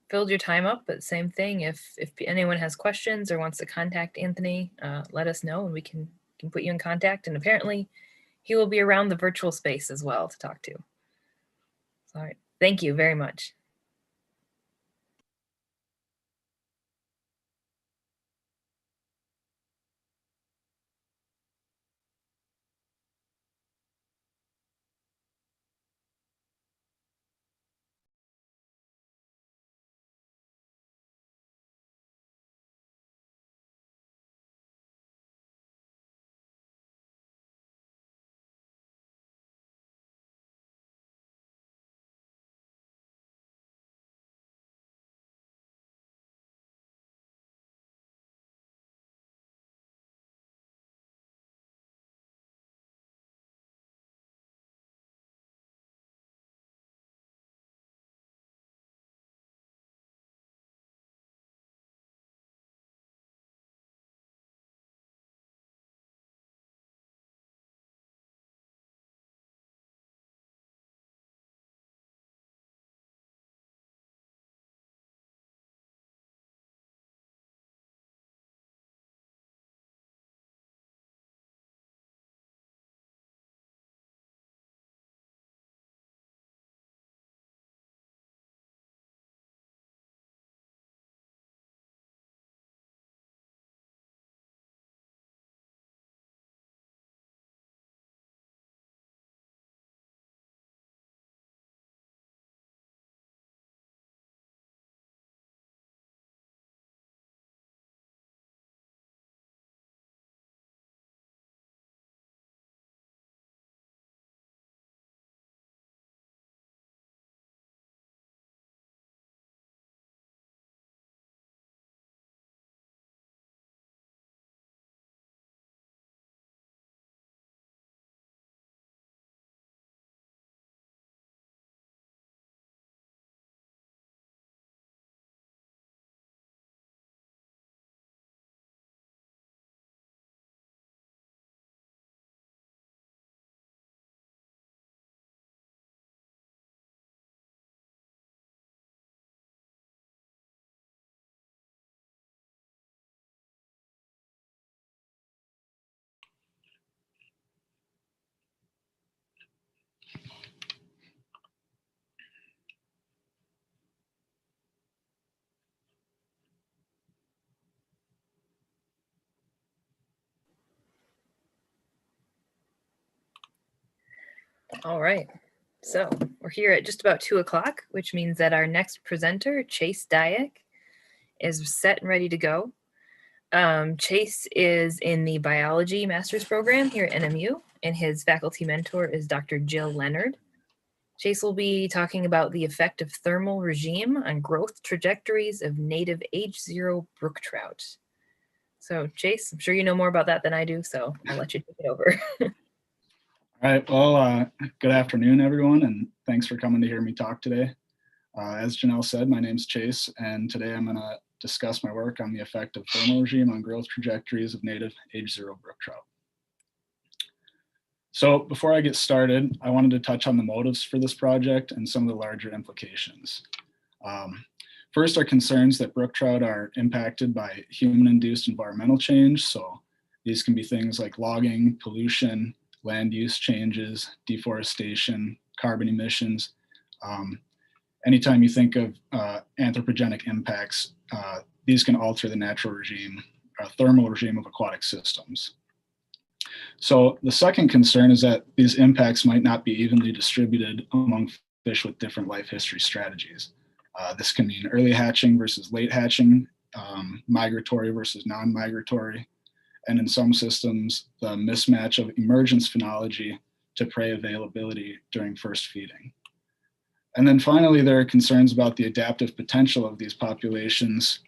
filled your time up, but same thing. If anyone has questions or wants to contact Anthony, let us know and we can put you in contact. And apparently he will be around the virtual space as well to talk to. All right. Thank you very much. All right. So we're here at just about 2 o'clock, which means that our next presenter, Chase Dyack, is set and ready to go. Chase is in the biology master's program here at NMU, and his faculty mentor is Dr. Jill Leonard. Chase will be talking about the effect of thermal regime on growth trajectories of native H0 brook trout. So Chase, I'm sure you know more about that than I do, so I'll let you take it over. All right, well, good afternoon, everyone, and thanks for coming to hear me talk today. As Janelle said, my name's Chase, and today I'm going to discuss my work on the effect of thermal regime on growth trajectories of native H0 brook trout. So before I get started, I wanted to touch on the motives for this project and some of the larger implications. First are concerns that brook trout are impacted by human-induced environmental change. So these can be things like logging, pollution, land use changes, deforestation, carbon emissions. Anytime you think of anthropogenic impacts, these can alter the natural regime, thermal regime of aquatic systems. So the second concern is that these impacts might not be evenly distributed among fish with different life history strategies. This can mean early hatching versus late hatching, migratory versus non-migratory, and in some systems, the mismatch of emergence phenology to prey availability during first feeding. And then finally, there are concerns about the adaptive potential of these populations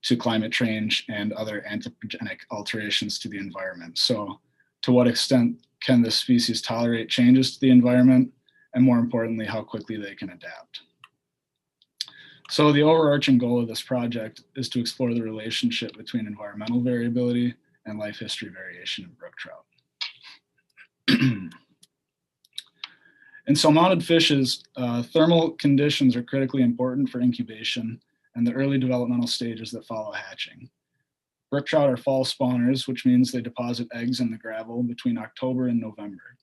to climate change and other anthropogenic alterations to the environment. So to what extent can this species tolerate changes to the environment? And more importantly, how quickly they can adapt. So the overarching goal of this project is to explore the relationship between environmental variability and life history variation in brook trout. In salmonid fishes, thermal conditions are critically important for incubation and the early developmental stages that follow hatching. Brook trout are fall spawners, which means they deposit eggs in the gravel between October and November.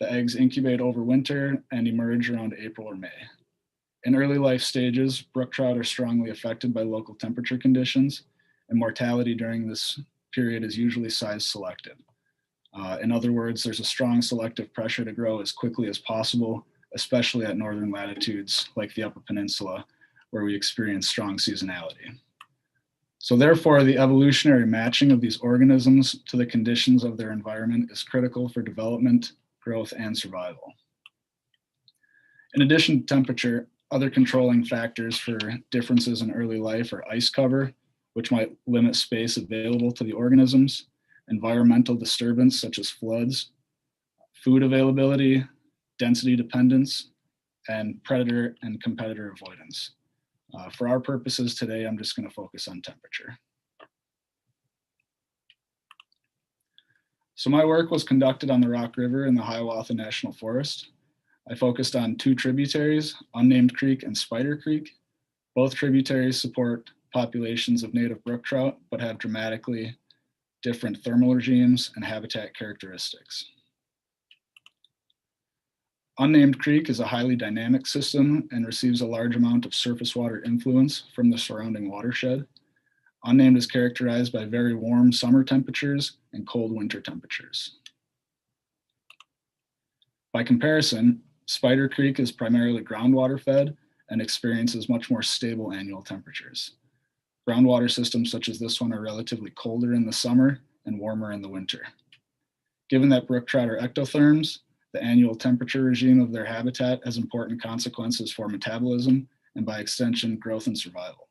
The eggs incubate over winter and emerge around April or May. In early life stages, brook trout are strongly affected by local temperature conditions, and mortality during this period is usually size selective. In other words, there's a strong selective pressure to grow as quickly as possible, especially at northern latitudes like the Upper Peninsula, where we experience strong seasonality. So therefore, the evolutionary matching of these organisms to the conditions of their environment is critical for development, growth, and survival. In addition to temperature, other controlling factors for differences in early life are ice cover, which might limit space available to the organisms, environmental disturbance such as floods, food availability, density dependence, and predator and competitor avoidance. For our purposes today, I'm just going to focus on temperature. So my work was conducted on the Rock River in the Hiawatha National Forest. I focused on two tributaries, Unnamed Creek and Spider Creek. Both tributaries support populations of native brook trout, but have dramatically different thermal regimes and habitat characteristics. Unnamed Creek is a highly dynamic system and receives a large amount of surface water influence from the surrounding watershed. Unnamed is characterized by very warm summer temperatures and cold winter temperatures. By comparison, Spider Creek is primarily groundwater fed and experiences much more stable annual temperatures. Groundwater systems such as this one are relatively colder in the summer and warmer in the winter. Given that brook trout are ectotherms, the annual temperature regime of their habitat has important consequences for metabolism and by extension, growth and survival.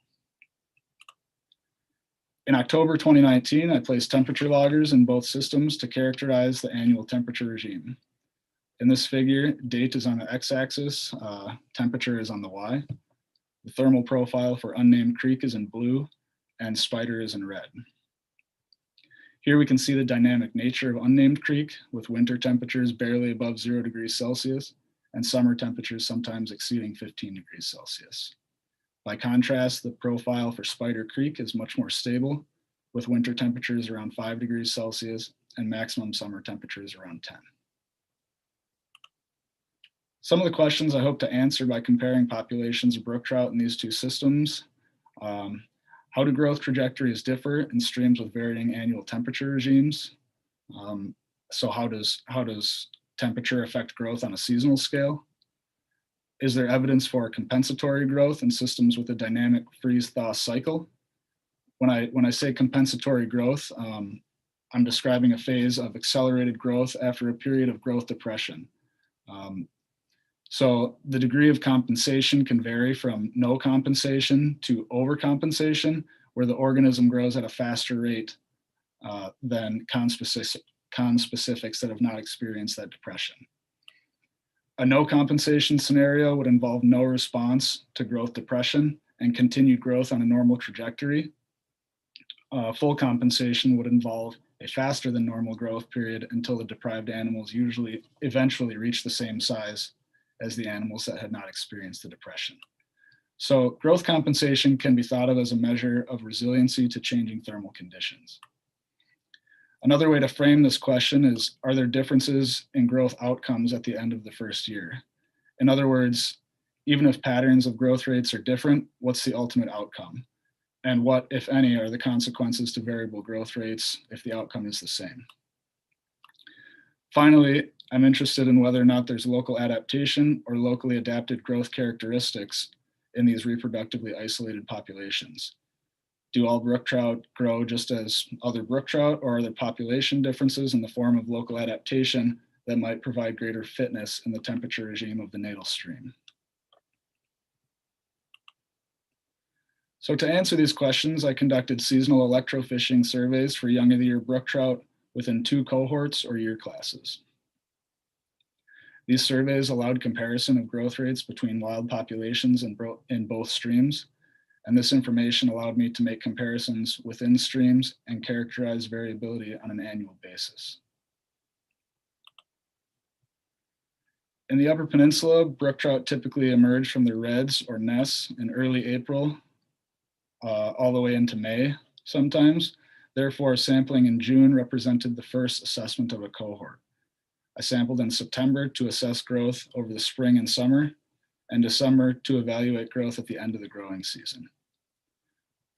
In October 2019, I placed temperature loggers in both systems to characterize the annual temperature regime. In this figure, date is on the x-axis, temperature is on the y. The thermal profile for Unnamed Creek is in blue and Spider is in red. Here we can see the dynamic nature of Unnamed Creek with winter temperatures barely above 0 degrees Celsius and summer temperatures sometimes exceeding 15 degrees Celsius. By contrast, the profile for Spider Creek is much more stable with winter temperatures around 5 degrees Celsius and maximum summer temperatures around 10. Some of the questions I hope to answer by comparing populations of brook trout in these two systems. How do growth trajectories differ in streams with varying annual temperature regimes? So how does temperature affect growth on a seasonal scale? Is there evidence for compensatory growth in systems with a dynamic freeze-thaw cycle? When I say compensatory growth, I'm describing a phase of accelerated growth after a period of growth depression. So the degree of compensation can vary from no compensation to overcompensation, where the organism grows at a faster rate than conspecifics that have not experienced that depression. A no compensation scenario would involve no response to growth depression and continued growth on a normal trajectory. Full compensation would involve a faster than normal growth period until the deprived animals eventually reach the same size as the animals that had not experienced the depression. So growth compensation can be thought of as a measure of resiliency to changing thermal conditions. Another way to frame this question is, are there differences in growth outcomes at the end of the first year? In other words, even if patterns of growth rates are different, what's the ultimate outcome? And what, if any, are the consequences to variable growth rates if the outcome is the same? Finally, I'm interested in whether or not there's local adaptation or locally adapted growth characteristics in these reproductively isolated populations. Do all brook trout grow just as other brook trout, or are there population differences in the form of local adaptation that might provide greater fitness in the temperature regime of the natal stream? So to answer these questions, I conducted seasonal electrofishing surveys for young of the year brook trout within 2 cohorts or year classes. These surveys allowed comparison of growth rates between wild populations in both streams, and this information allowed me to make comparisons within streams and characterize variability on an annual basis. In the Upper Peninsula, brook trout typically emerge from their redds or nests in early April, all the way into May sometimes. Therefore, sampling in June represented the first assessment of a cohort. I sampled in September to assess growth over the spring and summer, and December to evaluate growth at the end of the growing season.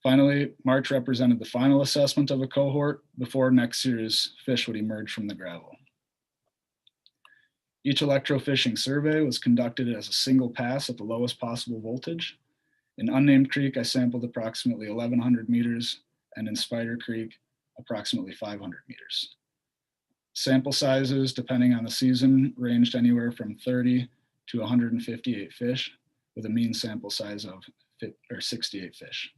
Finally, March represented the final assessment of a cohort before next year's fish would emerge from the gravel. Each electrofishing survey was conducted as a single pass at the lowest possible voltage. In Unnamed Creek, I sampled approximately 1,100 meters, and in Spider Creek, approximately 500 meters. Sample sizes, depending on the season, ranged anywhere from 30 to 158 fish, with a mean sample size of 68 fish.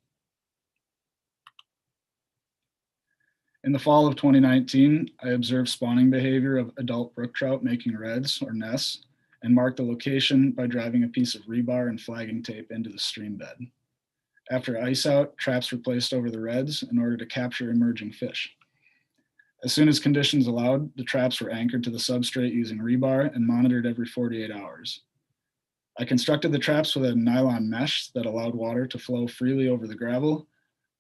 In the fall of 2019, I observed spawning behavior of adult brook trout making redds or nests, and marked the location by driving a piece of rebar and flagging tape into the stream bed. After ice out, traps were placed over the redds in order to capture emerging fish. As soon as conditions allowed, the traps were anchored to the substrate using rebar and monitored every 48 hours. I constructed the traps with a nylon mesh that allowed water to flow freely over the gravel,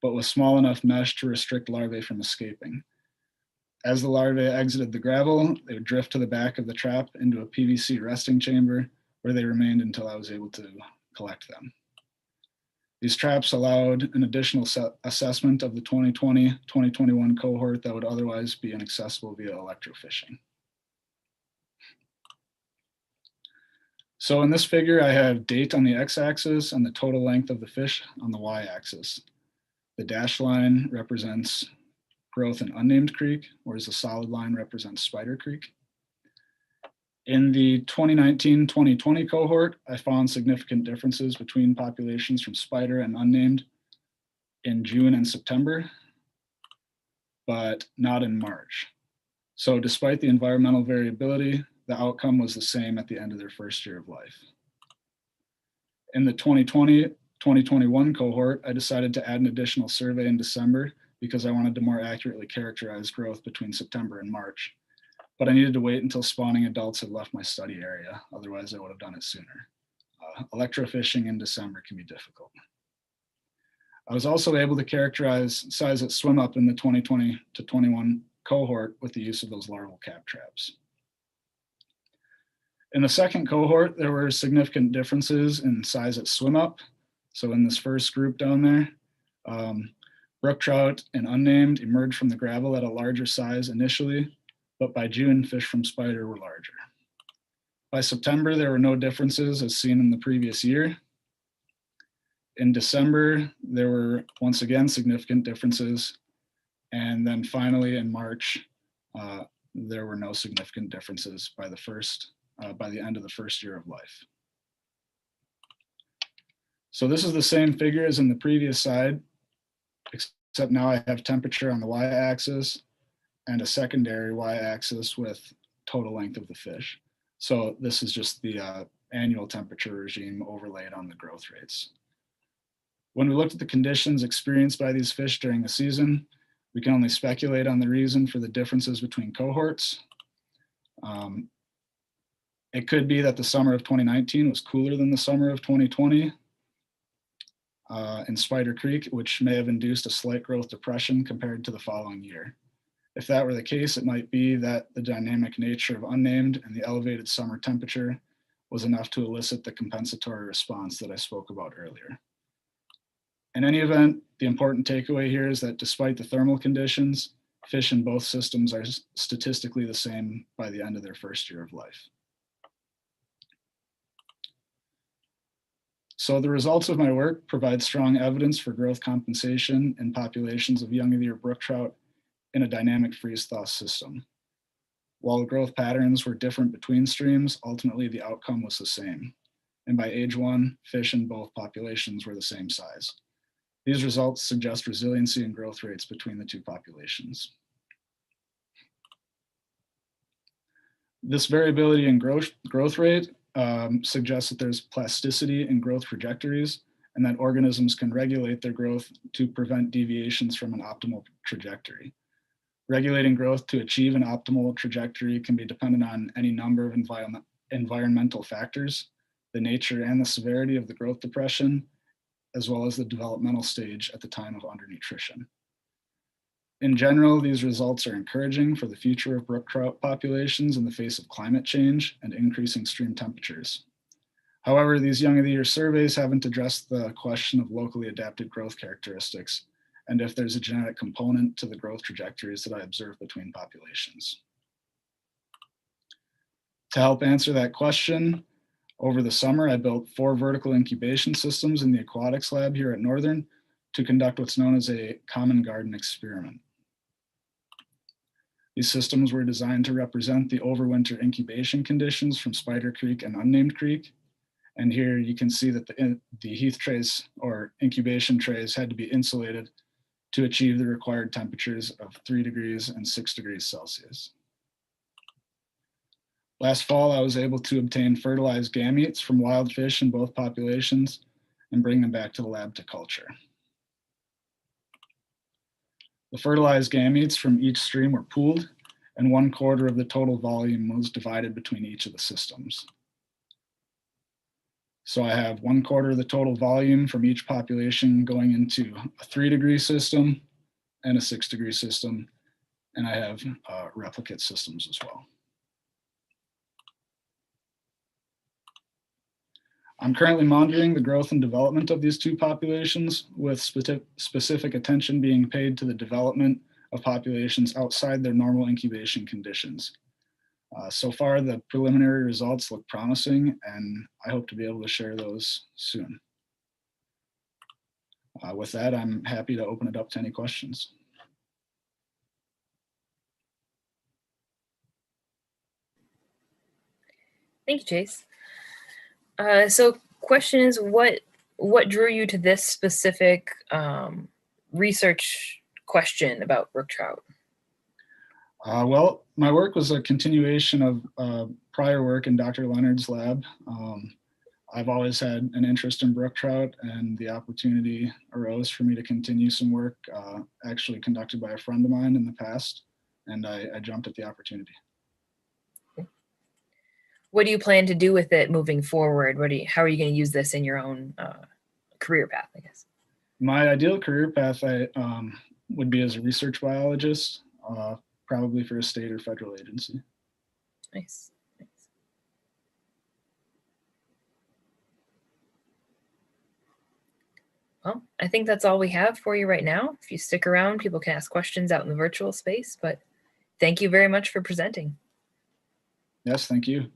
but with small enough mesh to restrict larvae from escaping. As the larvae exited the gravel, they would drift to the back of the trap into a PVC resting chamber, where they remained until I was able to collect them. These traps allowed an additional assessment of the 2020-2021 cohort that would otherwise be inaccessible via electrofishing. So in this figure, I have date on the x-axis and the total length of the fish on the y-axis. The dashed line represents growth in Unnamed Creek, whereas the solid line represents Spider Creek. In the 2019-2020 cohort, I found significant differences between populations from Spider and Unnamed in June and September, but not in March. So despite the environmental variability, the outcome was the same at the end of their first year of life. In the 2020-2021 cohort, I decided to add an additional survey in December because I wanted to more accurately characterize growth between September and March. But I needed to wait until spawning adults had left my study area. Otherwise, I would have done it sooner. Electrofishing in December can be difficult. I was also able to characterize size at swim up in the 2020-21 cohort with the use of those larval cap traps. In the second cohort, there were significant differences in size at swim up. So in this first group down there, brook trout and Unnamed emerged from the gravel at a larger size initially, but by June, fish from Spider were larger. By September, there were no differences as seen in the previous year. In December, there were once again significant differences. And then finally in March, there were no significant differences by the end of the first year of life. So this is the same figure as in the previous slide, except now I have temperature on the y-axis and a secondary y-axis with total length of the fish. So this is just the annual temperature regime overlaid on the growth rates. When we looked at the conditions experienced by these fish during the season, we can only speculate on the reason for the differences between cohorts. It could be that the summer of 2019 was cooler than the summer of 2020 in Spider Creek, which may have induced a slight growth depression compared to the following year. If that were the case, it might be that the dynamic nature of unnamed and the elevated summer temperature was enough to elicit the compensatory response that I spoke about earlier. In any event, the important takeaway here is that despite the thermal conditions, fish in both systems are statistically the same by the end of their first year of life. So the results of my work provide strong evidence for growth compensation in populations of young of the year brook trout in a dynamic freeze-thaw system. While the growth patterns were different between streams, ultimately the outcome was the same. And by age 1, fish in both populations were the same size. These results suggest resiliency in growth rates between the two populations. This variability in growth rate suggests that there's plasticity in growth trajectories and that organisms can regulate their growth to prevent deviations from an optimal trajectory. Regulating growth to achieve an optimal trajectory can be dependent on any number of environmental factors, the nature and the severity of the growth depression, as well as the developmental stage at the time of undernutrition. In general, these results are encouraging for the future of brook trout populations in the face of climate change and increasing stream temperatures. However, these young of the year surveys haven't addressed the question of locally adapted growth characteristics and if there's a genetic component to the growth trajectories that I observe between populations. To help answer that question, over the summer, I built 4 vertical incubation systems in the aquatics lab here at Northern to conduct what's known as a common garden experiment. These systems were designed to represent the overwinter incubation conditions from Spider Creek and Unnamed Creek. And here you can see that the heath trays or incubation trays had to be insulated to achieve the required temperatures of 3 degrees and 6 degrees Celsius. Last fall, I was able to obtain fertilized gametes from wild fish in both populations and bring them back to the lab to culture. The fertilized gametes from each stream were pooled, and 1/4 of the total volume was divided between each of the systems. So I have 1/4 of the total volume from each population going into a 3-degree system and a 6-degree system, and I have replicate systems as well. I'm currently monitoring the growth and development of these 2 populations, with specific attention being paid to the development of populations outside their normal incubation conditions. So far, the preliminary results look promising, and I hope to be able to share those soon. With that, I'm happy to open it up to any questions. Thank you, Chase. So question is, what drew you to this specific research question about brook trout? Well, my work was a continuation of prior work in Dr. Leonard's lab. I've always had an interest in brook trout, and the opportunity arose for me to continue some work actually conducted by a friend of mine in the past, and I jumped at the opportunity. What do you plan to do with it moving forward? How are you going to use this in your own career path, I guess? My ideal career path would be as a research biologist, probably for a state or federal agency. Nice. Well, I think that's all we have for you right now. If you stick around, people can ask questions out in the virtual space, but thank you very much for presenting. Yes, thank you.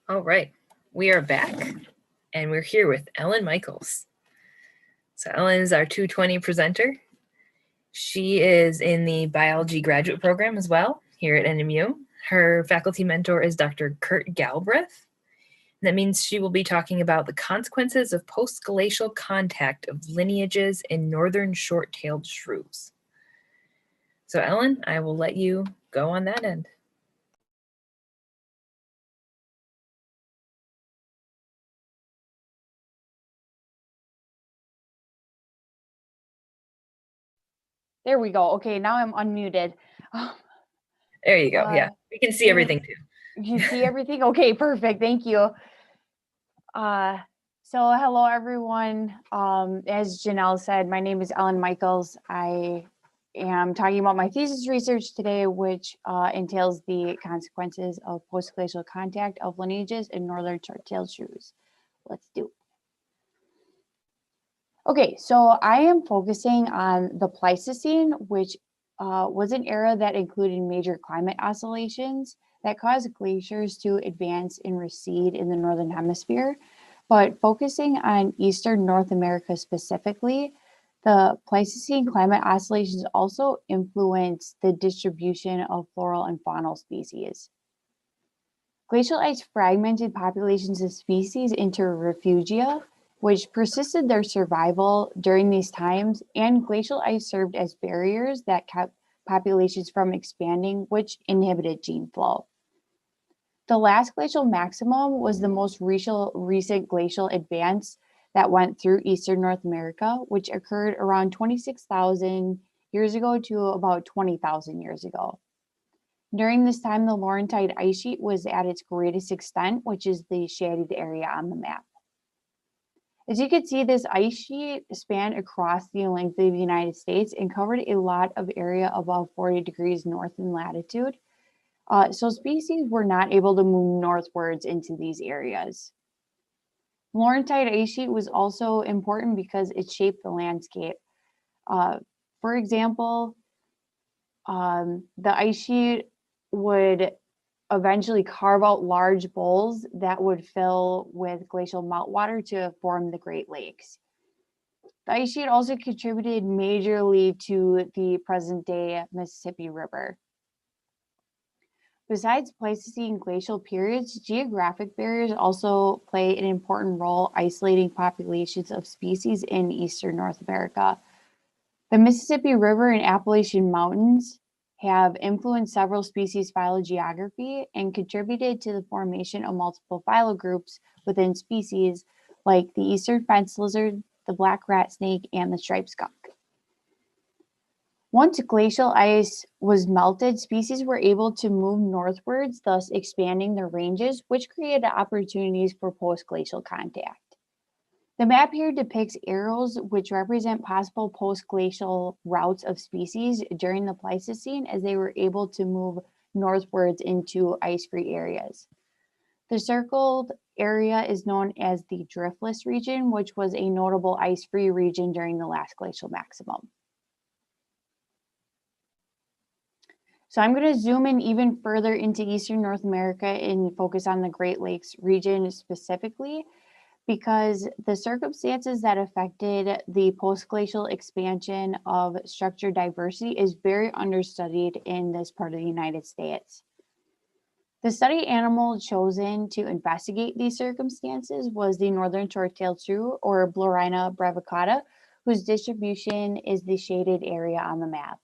All right, we are back and we're here with Ellen Michaels. So Ellen is our 220 presenter. She is in the biology graduate program as well here at NMU. Her faculty mentor is Dr. Kurt Galbraith. That means she will be talking about the consequences of post-glacial contact of lineages in northern short-tailed shrews. So Ellen, I will let you go on that end. There we go. Okay, now I'm unmuted. There you go. Yeah, we can see everything too. You can see everything? Okay, perfect. Thank you. So hello, everyone. As Janelle said, my name is Ellen Michaels. I am talking about my thesis research today, which entails the consequences of post-glacial contact of lineages in northern short-tailed shrews. Let's do it. Okay, so I am focusing on the Pleistocene, which was an era that included major climate oscillations that caused glaciers to advance and recede in the northern hemisphere. But focusing on eastern North America specifically, the Pleistocene climate oscillations also influence the distribution of floral and faunal species. Glacial ice fragmented populations of species into refugia, which persisted their survival during these times, and glacial ice served as barriers that kept populations from expanding, which inhibited gene flow. The last glacial maximum was the most recent glacial advance that went through eastern North America, which occurred around 26,000 years ago to about 20,000 years ago. During this time, the Laurentide ice sheet was at its greatest extent, which is the shaded area on the map. As you can see, this ice sheet spanned across the length of the United States and covered a lot of area above 40 degrees north in latitude. So species were not able to move northwards into these areas. Laurentide ice sheet was also important because it shaped the landscape. For example, the ice sheet would eventually carve out large bowls that would fill with glacial meltwater to form the Great Lakes. The ice sheet also contributed majorly to the present-day Mississippi River. Besides Pleistocene glacial periods, geographic barriers also play an important role isolating populations of species in eastern North America. The Mississippi River and Appalachian Mountains have influenced several species' phylogeography and contributed to the formation of multiple phylogroups within species like the eastern fence lizard, the black rat snake, and the striped skunk. Once glacial ice was melted, species were able to move northwards, thus expanding their ranges, which created opportunities for post-glacial contact. The map here depicts arrows which represent possible post-glacial routes of species during the Pleistocene as they were able to move northwards into ice-free areas. The circled area is known as the driftless region, which was a notable ice-free region during the last glacial maximum. So I'm going to zoom in even further into eastern North America and focus on the Great Lakes region specifically, because the circumstances that affected the post-glacial expansion of structure diversity is very understudied in this part of the United States. The study animal chosen to investigate these circumstances was the northern short-tailed shrew, or Blorina brevicata, whose distribution is the shaded area on the map.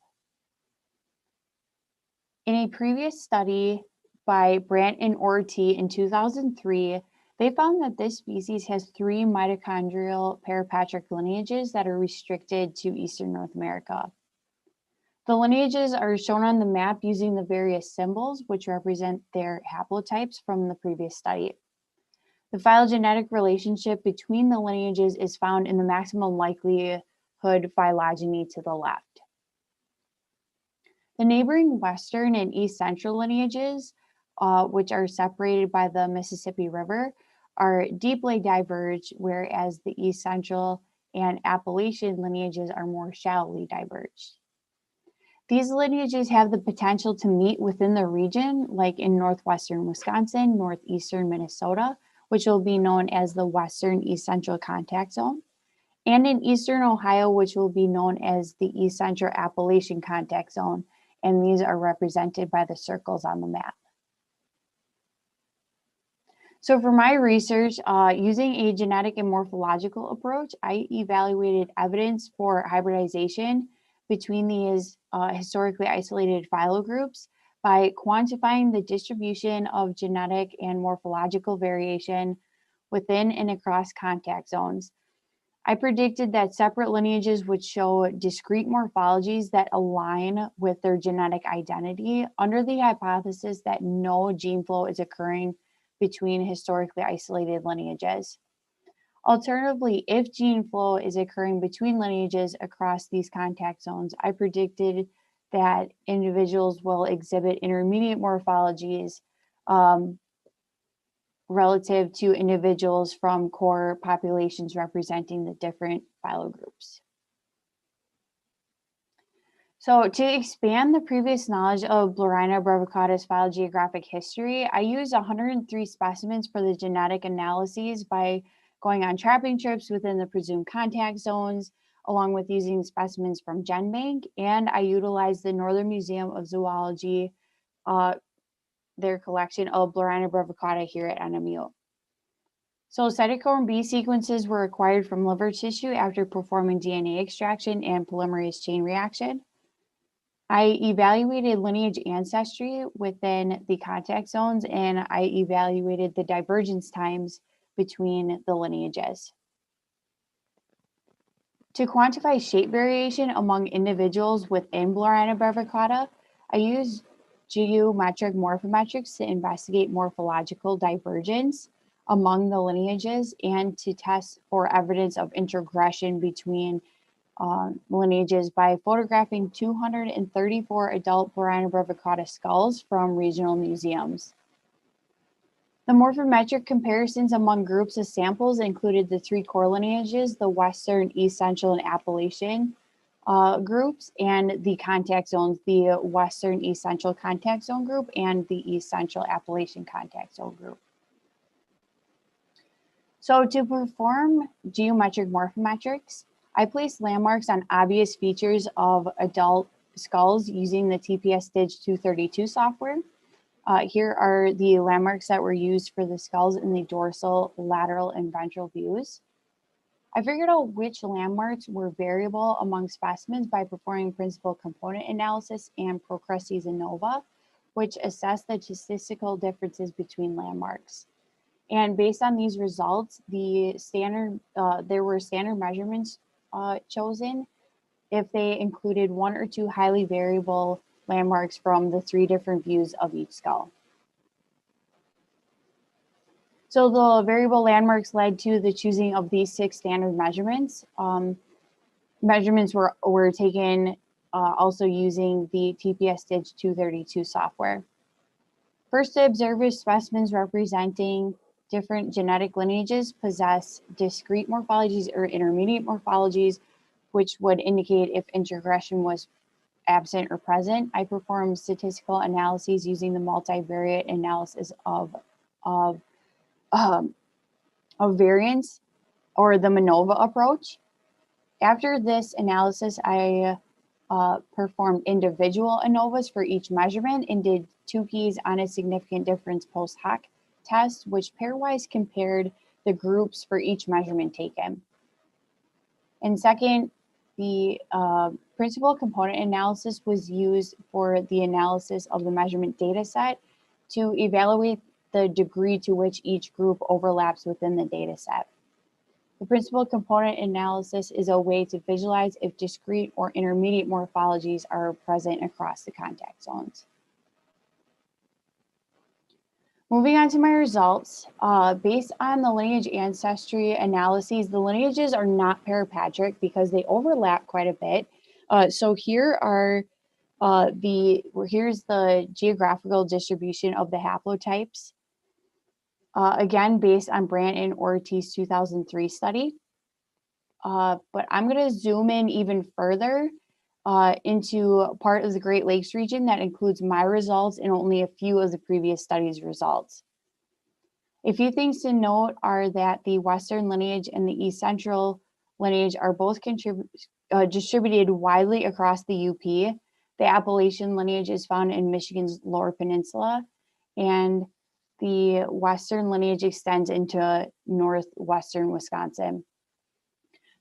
In a previous study by Brandt and Orty in 2003, they found that this species has 3 mitochondrial parapatric lineages that are restricted to eastern North America. The lineages are shown on the map using the various symbols, which represent their haplotypes from the previous study. The phylogenetic relationship between the lineages is found in the maximum likelihood phylogeny to the left. The neighboring western and east central lineages, which are separated by the Mississippi River, are deeply diverged, whereas the east central and Appalachian lineages are more shallowly diverged. These lineages have the potential to meet within the region, like in northwestern Wisconsin, northeastern Minnesota, which will be known as the Western East Central Contact Zone, and in eastern Ohio, which will be known as the East Central Appalachian Contact Zone, and these are represented by the circles on the map. So for my research, using a genetic and morphological approach, I evaluated evidence for hybridization between these historically isolated phylogroups by quantifying the distribution of genetic and morphological variation within and across contact zones. I predicted that separate lineages would show discrete morphologies that align with their genetic identity under the hypothesis that no gene flow is occurring between historically isolated lineages. Alternatively, if gene flow is occurring between lineages across these contact zones, I predicted that individuals will exhibit intermediate morphologies relative to individuals from core populations representing the different phylogroups. So to expand the previous knowledge of Blorina brevicauta's phylogeographic history, I used 103 specimens for the genetic analyses by going on trapping trips within the presumed contact zones, along with using specimens from GenBank, and I utilized the Northern Museum of Zoology, their collection of Blorina brevicauta here at NMU. So cytochrome B sequences were acquired from liver tissue after performing DNA extraction and polymerase chain reaction. I evaluated lineage ancestry within the contact zones, and I evaluated the divergence times between the lineages. To quantify shape variation among individuals within Blorina brevicauta, I used geometric morphometrics to investigate morphological divergence among the lineages and to test for evidence of introgression between lineages by photographing 234 adult Blorina brevicauta skulls from regional museums. The morphometric comparisons among groups of samples included the three core lineages, the Western, East Central, and Appalachian groups, and the contact zones, the Western East Central Contact Zone group and the East Central Appalachian Contact Zone group. So to perform geometric morphometrics, I placed landmarks on obvious features of adult skulls using the TPS Dig 232 software. Here are the landmarks that were used for the skulls in the dorsal, lateral, and ventral views. I figured out which landmarks were variable among specimens by performing principal component analysis and Procrustes ANOVA, which assessed the statistical differences between landmarks. And based on these results, there were standard measurements chosen if they included one or two highly variable landmarks from the three different views of each skull. So the variable landmarks led to the choosing of these 6 standard measurements. Measurements were taken also using the TPS Dig 232 software. First, the observers' specimens representing different genetic lineages possess discrete morphologies or intermediate morphologies, which would indicate if introgression was absent or present. I performed statistical analyses using the multivariate analysis of variance, or the MANOVA approach. After this analysis, I performed individual ANOVAs for each measurement and did 2 Ps on a significant difference post hoc test, which pairwise compared the groups for each measurement taken. And second, the principal component analysis was used for the analysis of the measurement data set to evaluate the degree to which each group overlaps within the data set. The principal component analysis is a way to visualize if discrete or intermediate morphologies are present across the contact zones. Moving on to my results, based on the lineage ancestry analyses, the lineages are not parapatric because they overlap quite a bit. So here are here's the geographical distribution of the haplotypes. Again, based on Brandt and Ortiz 2003 study. But I'm going to zoom in even further into part of the Great Lakes region that includes my results and only a few of the previous studies results. A few things to note are that the Western lineage and the East Central lineage are both distributed widely across the UP. The Appalachian lineage is found in Michigan's Lower Peninsula, and the Western lineage extends into northwestern Wisconsin.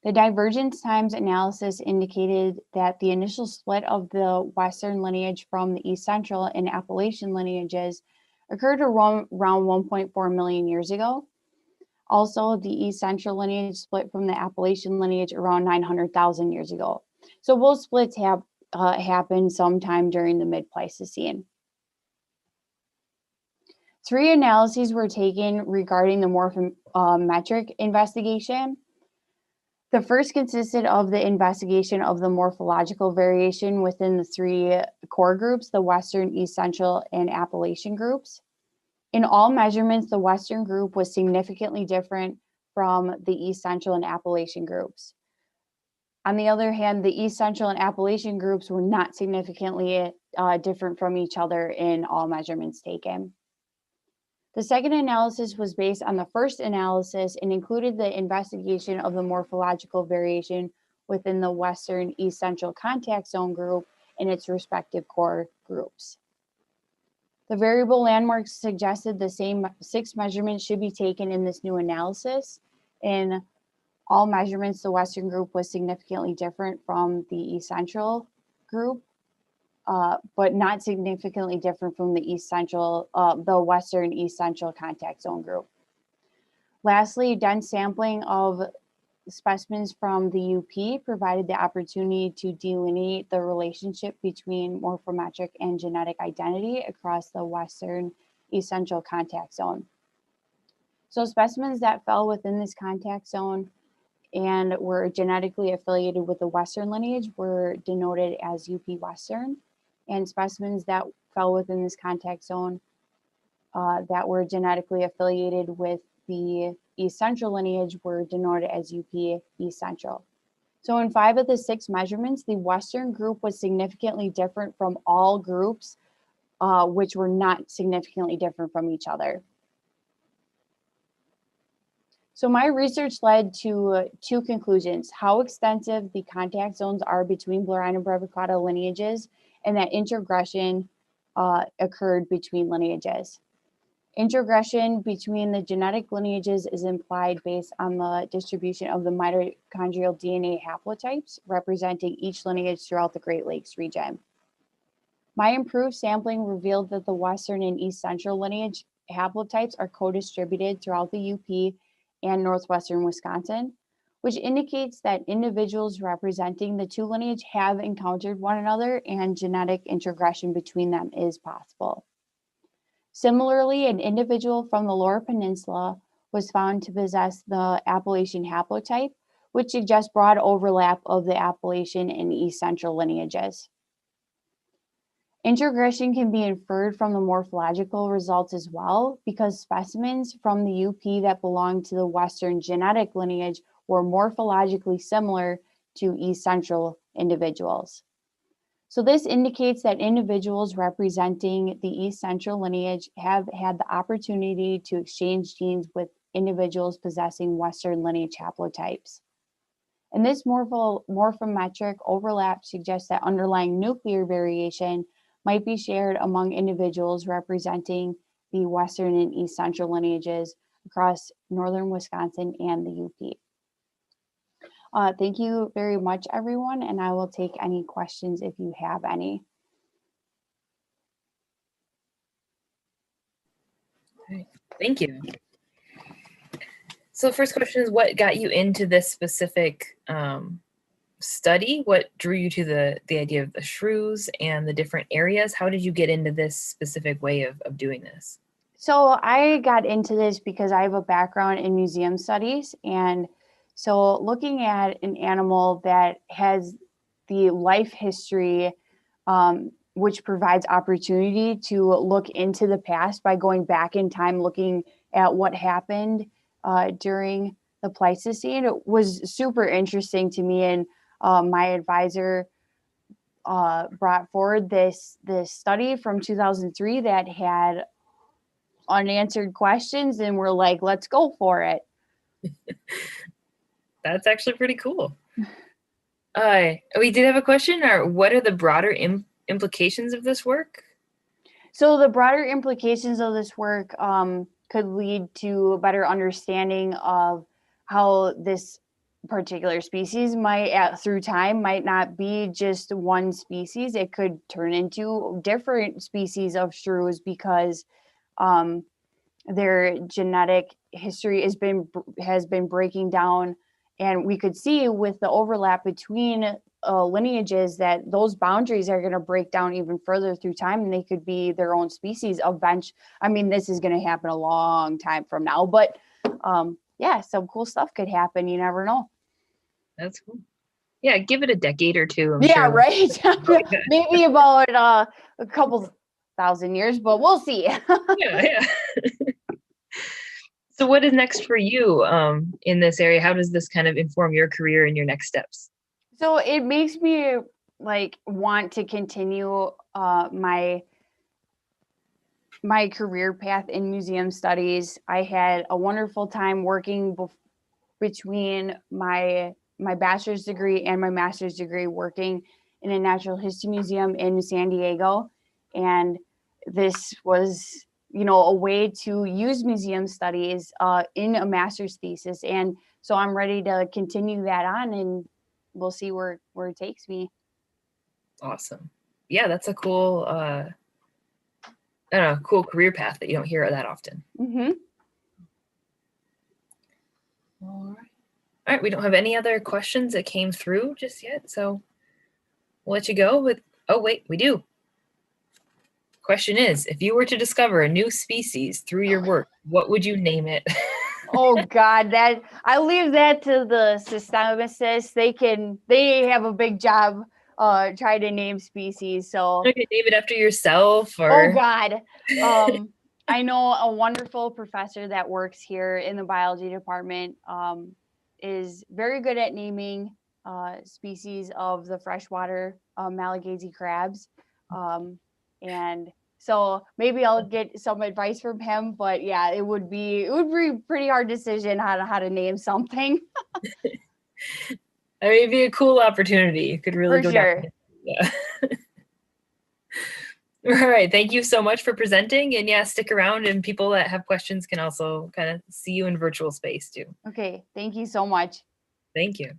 The divergence times analysis indicated that the initial split of the Western lineage from the East Central and Appalachian lineages occurred around 1.4 million years ago. Also, the East Central lineage split from the Appalachian lineage around 900,000 years ago. So both splits have happened sometime during the mid-Pleistocene. 3 analyses were taken regarding the morphometric investigation. The first consisted of the investigation of the morphological variation within the 3 core groups, the Western, East Central, and Appalachian groups. In all measurements, the Western group was significantly different from the East Central and Appalachian groups. On the other hand, the East Central and Appalachian groups were not significantly different from each other in all measurements taken. The second analysis was based on the first analysis and included the investigation of the morphological variation within the Western East Central contact zone group and its respective core groups. The variable landmarks suggested the same 6 measurements should be taken in this new analysis. In all measurements, the Western group was significantly different from the East Central group, but not significantly different from the the Western East Central contact zone group. Lastly, dense sampling of specimens from the UP provided the opportunity to delineate the relationship between morphometric and genetic identity across the Western East Central contact zone. So specimens that fell within this contact zone and were genetically affiliated with the Western lineage were denoted as UP Western, and specimens that fell within this contact zone that were genetically affiliated with the East Central lineage were denoted as UP East Central. So in 5 of the 6 measurements, the Western group was significantly different from all groups, which were not significantly different from each other. So my research led to 2 conclusions: how extensive the contact zones are between Blurina brevicauda lineages, and that introgression occurred between lineages. Introgression between the genetic lineages is implied based on the distribution of the mitochondrial DNA haplotypes representing each lineage throughout the Great Lakes region. My improved sampling revealed that the Western and East Central lineage haplotypes are co-distributed throughout the UP and northwestern Wisconsin, which indicates that individuals representing the 2 lineages have encountered one another and genetic introgression between them is possible. Similarly, an individual from the Lower Peninsula was found to possess the Appalachian haplotype, which suggests broad overlap of the Appalachian and East Central lineages. Introgression can be inferred from the morphological results as well, because specimens from the UP that belong to the Western genetic lineage were morphologically similar to East Central individuals. So this indicates that individuals representing the East Central lineage have had the opportunity to exchange genes with individuals possessing Western lineage haplotypes. And this morphometric overlap suggests that underlying nuclear variation might be shared among individuals representing the Western and East Central lineages across northern Wisconsin and the UP. Thank you very much, everyone, and I will take any questions if you have any. Thank you. So the first question is, what got you into this specific study? What drew you to the idea of the shrews and the different areas? How did you get into this specific way of doing this? So I got into this because I have a background in museum studies, and so looking at an animal that has the life history, which provides opportunity to look into the past by going back in time, looking at what happened during the Pleistocene, it was super interesting to me. And my advisor brought forward this study from 2003 that had unanswered questions, and we're like, let's go for it. That's actually pretty cool. We did have a question, or what are the broader implications of this work? So the broader implications of this work could lead to a better understanding of how this particular species might, through time, might not be just one species. It could turn into different species of shrews because their genetic history has been breaking down, and we could see with the overlap between lineages that those boundaries are going to break down even further through time, and they could be their own species eventually. I mean, this is going to happen a long time from now, but yeah, some cool stuff could happen. You never know. That's cool. Yeah, give it a decade or two. I'm yeah, sure. right. Maybe about a couple thousand years, but we'll see. yeah. So what is next for you in this area? How does this kind of inform your career and your next steps? So it makes me like want to continue my career path in museum studies. I had a wonderful time working between my bachelor's degree and my master's degree, working in a natural history museum in San Diego, and this was, you know, a way to use museum studies in a master's thesis, and so I'm ready to continue that on, and we'll see where it takes me. Awesome. Yeah, that's a cool cool career path that you don't hear that often. Mm-hmm. All right, we don't have any other questions that came through just yet, so we'll let you go with, oh wait, we do. Question is, if you were to discover a new species through your work, what would you name it? Oh God, that I leave that to the systemicists. They have a big job trying to name species. So You could name it after yourself, or oh God. I know a wonderful professor that works here in the biology department is very good at naming species of the freshwater Malagasy crabs. And so maybe I'll get some advice from him, but yeah, it would be a pretty hard decision how to name something. I mean, it'd be a cool opportunity. You could really For go sure. down. Yeah. All right. Thank you so much for presenting. And yeah, stick around, and people that have questions can also kind of see you in virtual space too. Okay. Thank you so much. Thank you.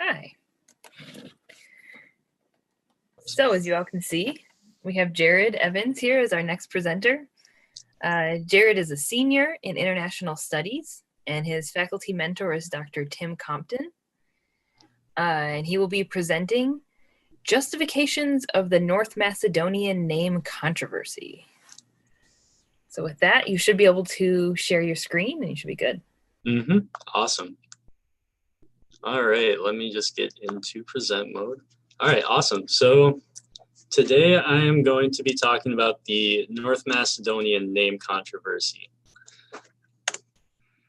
Hi. So as you all can see, we have Jared Evans here as our next presenter. Jared is a senior in international studies, and his faculty mentor is Dr. Tim Compton. And he will be presenting Justifications of the North Macedonian Name Controversy. So with that, you should be able to share your screen and you should be good. Awesome. All right, let me just get into present mode. All right, awesome. So today I am going to be talking about the North Macedonian name controversy.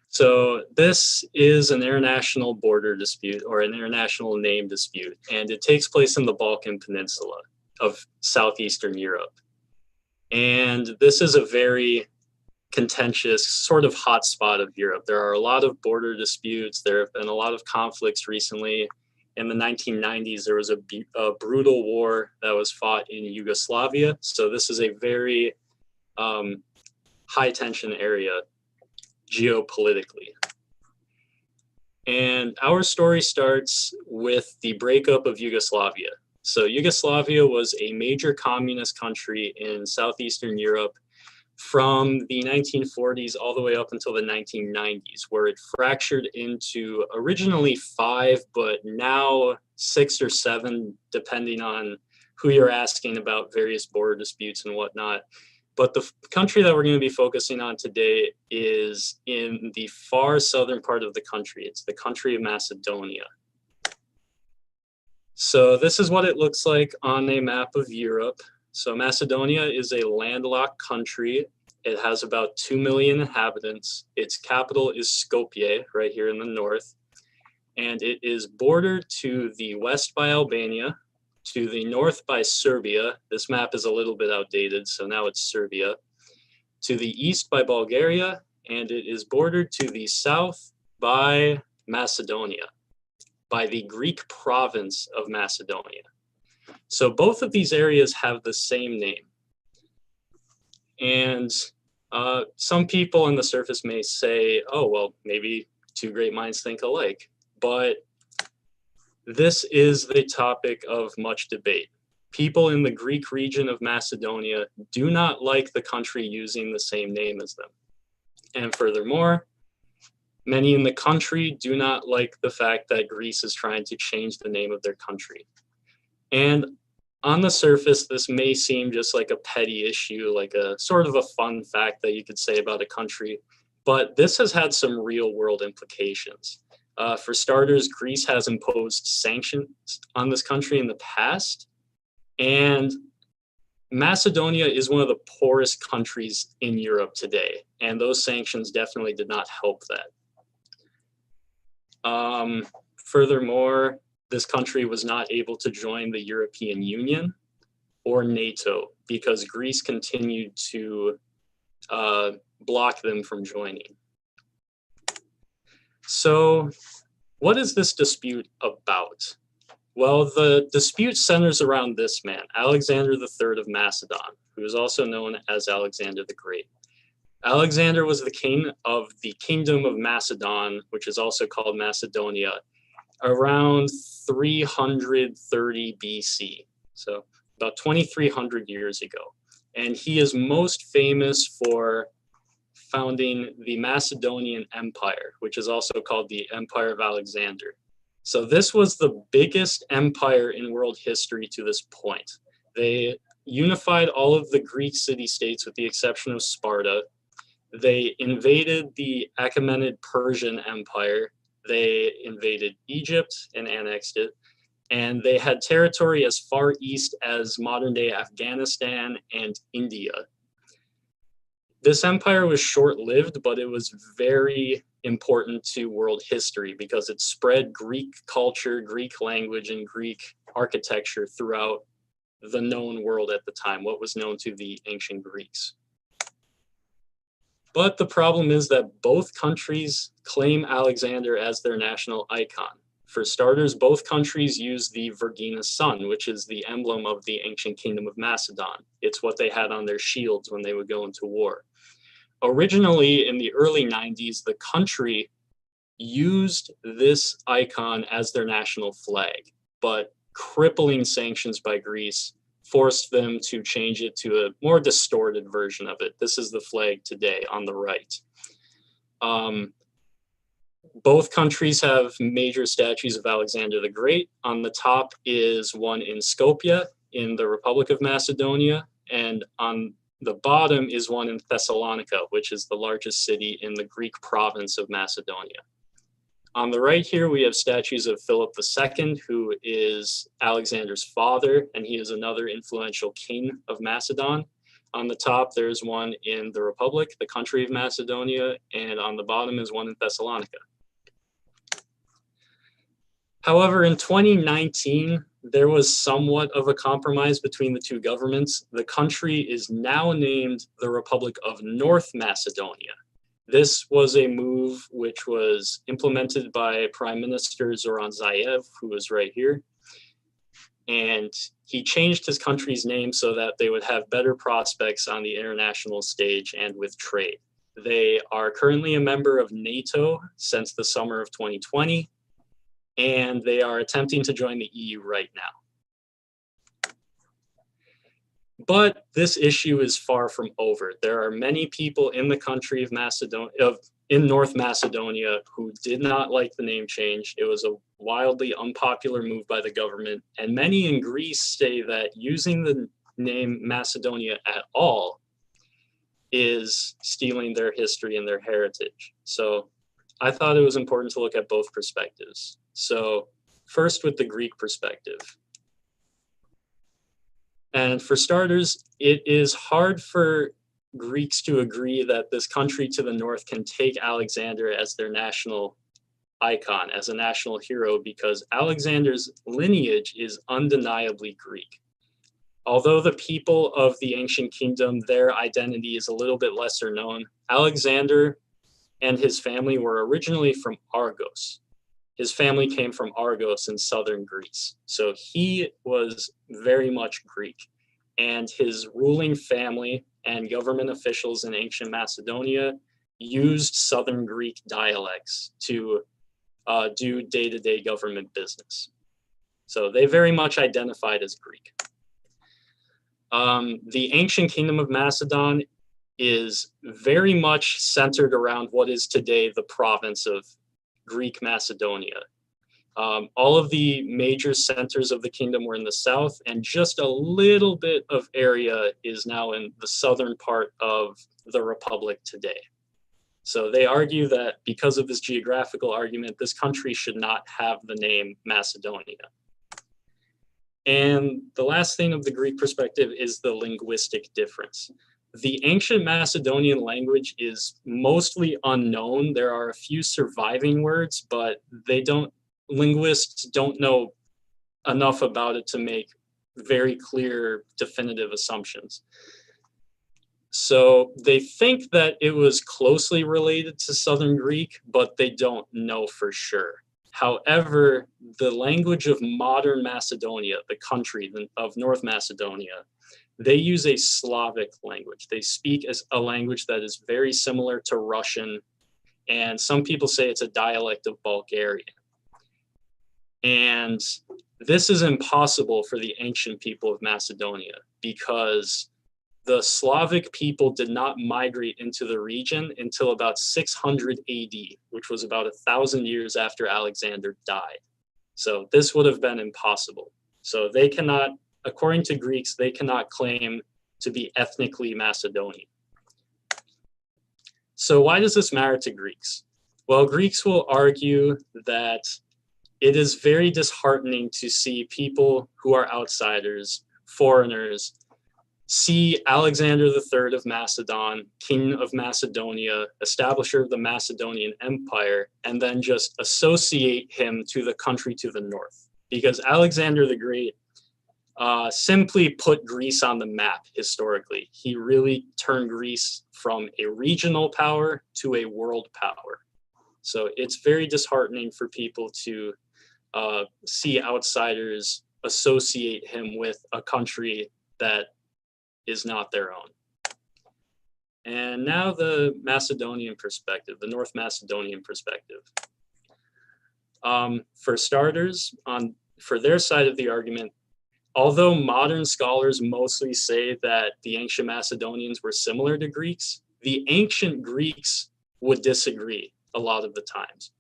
So this is an international border dispute or an international name dispute, and it takes place in the Balkan Peninsula of southeastern Europe. And this is a very contentious sort of hotspot of Europe. There are a lot of border disputes. There have been a lot of conflicts recently. In the 1990s, there was a brutal war that was fought in Yugoslavia. So this is a very high tension area geopolitically. And our story starts with the breakup of Yugoslavia. So Yugoslavia was a major communist country in southeastern Europe from the 1940s all the way up until the 1990s, where it fractured into originally 5, but now 6 or 7, depending on who you're asking about various border disputes and whatnot. But the country that we're going to be focusing on today is in the far southern part of the country. It's the country of Macedonia. So this is what it looks like on a map of Europe. So Macedonia is a landlocked country. It has about 2 million inhabitants. Its capital is Skopje, right here in the north. And it is bordered to the west by Albania, to the north by Serbia. This map is a little bit outdated, so now it's Serbia. To the east by Bulgaria, and it is bordered to the south by Macedonia, by the Greek province of Macedonia. So both of these areas have the same name. And some people on the surface may say, oh, well, maybe two great minds think alike. But this is the topic of much debate. People in the Greek region of Macedonia do not like the country using the same name as them. And furthermore, many in the country do not like the fact that Greece is trying to change the name of their country. And on the surface, this may seem just like a petty issue, like a sort of a fun fact that you could say about a country, but this has had some real world implications. For starters, Greece has imposed sanctions on this country in the past, and Macedonia is one of the poorest countries in Europe today, and those sanctions definitely did not help that. Furthermore, this country was not able to join the European Union or NATO because Greece continued to block them from joining. So what is this dispute about? Well, the dispute centers around this man, Alexander III of Macedon, who is also known as Alexander the Great. Alexander was the king of the Kingdom of Macedon, which is also called Macedonia, around 330 BC, so about 2,300 years ago. And he is most famous for founding the Macedonian Empire, which is also called the Empire of Alexander. So this was the biggest empire in world history to this point. They unified all of the Greek city-states with the exception of Sparta. They invaded the Achaemenid Persian Empire. They invaded Egypt and annexed it. And they had territory as far east as modern-day Afghanistan and India. This empire was short-lived, but it was very important to world history because it spread Greek culture, Greek language, and Greek architecture throughout the known world at the time, what was known to the ancient Greeks. But the problem is that both countries claim Alexander as their national icon. For starters, both countries use the Vergina sun, which is the emblem of the ancient kingdom of Macedon. It's what they had on their shields when they would go into war. Originally, in the early 90s, the country used this icon as their national flag, but crippling sanctions by Greece forced them to change it to a more distorted version of it. This is the flag today on the right. Both countries have major statues of Alexander the Great. On the top is one in Skopje in the Republic of Macedonia, and on the bottom is one in Thessalonica, which is the largest city in the Greek province of Macedonia. On the right here, we have statues of Philip II, who is Alexander's father, and he is another influential king of Macedon. On the top, there's one in the Republic, the country of Macedonia, and on the bottom is one in Thessalonica. However, in 2019, there was somewhat of a compromise between the two governments. The country is now named the Republic of North Macedonia. This was a move which was implemented by Prime Minister Zoran Zaev, who is right here. And he changed his country's name so that they would have better prospects on the international stage and with trade. They are currently a member of NATO since the summer of 2020, and they are attempting to join the EU right now. But this issue is far from over. There are many people in the country of Macedonia, in North Macedonia, who did not like the name change. It was a wildly unpopular move by the government, and many in Greece say that using the name Macedonia at all is stealing their history and their heritage. So I thought it was important to look at both perspectives. So first with the Greek perspective. And for starters, it is hard for Greeks to agree that this country to the north can take Alexander as their national icon, as a national hero, because Alexander's lineage is undeniably Greek. Although the people of the ancient kingdom, their identity is a little bit lesser known, Alexander and his family were originally from Argos. His family came from Argos in southern Greece. So he was very much Greek. And his ruling family and government officials in ancient Macedonia used southern Greek dialects to do day-to-day government business. So they very much identified as Greek. The ancient kingdom of Macedon is very much centered around what is today the province of Greek Macedonia. All of the major centers of the kingdom were in the south, and just a little bit of area is now in the southern part of the republic today. So they argue that because of this geographical argument, this country should not have the name Macedonia. And the last thing of the Greek perspective is the linguistic difference. The ancient Macedonian language is mostly unknown. There are a few surviving words, but linguists don't know enough about it to make very clear, definitive assumptions. So they think that it was closely related to Southern Greek, but they don't know for sure. However, the language of modern Macedonia, the country of North Macedonia, they use a Slavic language. They speak as a language that is very similar to Russian, and some people say it's a dialect of Bulgarian. And this is impossible for the ancient people of Macedonia because the Slavic people did not migrate into the region until about 600 AD, which was about 1,000 years after Alexander died. So this would have been impossible. So they cannot, according to Greeks, they cannot claim to be ethnically Macedonian. So why does this matter to Greeks? Well, Greeks will argue that it is very disheartening to see people who are outsiders, foreigners, see Alexander III of Macedon, king of Macedonia, establisher of the Macedonian Empire, and then just associate him to the country to the north. Because Alexander the Great simply put Greece on the map historically. He really turned Greece from a regional power to a world power. So it's very disheartening for people to see outsiders associate him with a country that is not their own. And now the Macedonian perspective, the North Macedonian perspective. For starters, for their side of the argument, although modern scholars mostly say that the ancient Macedonians were similar to Greeks, the ancient Greeks would disagree a lot of the times.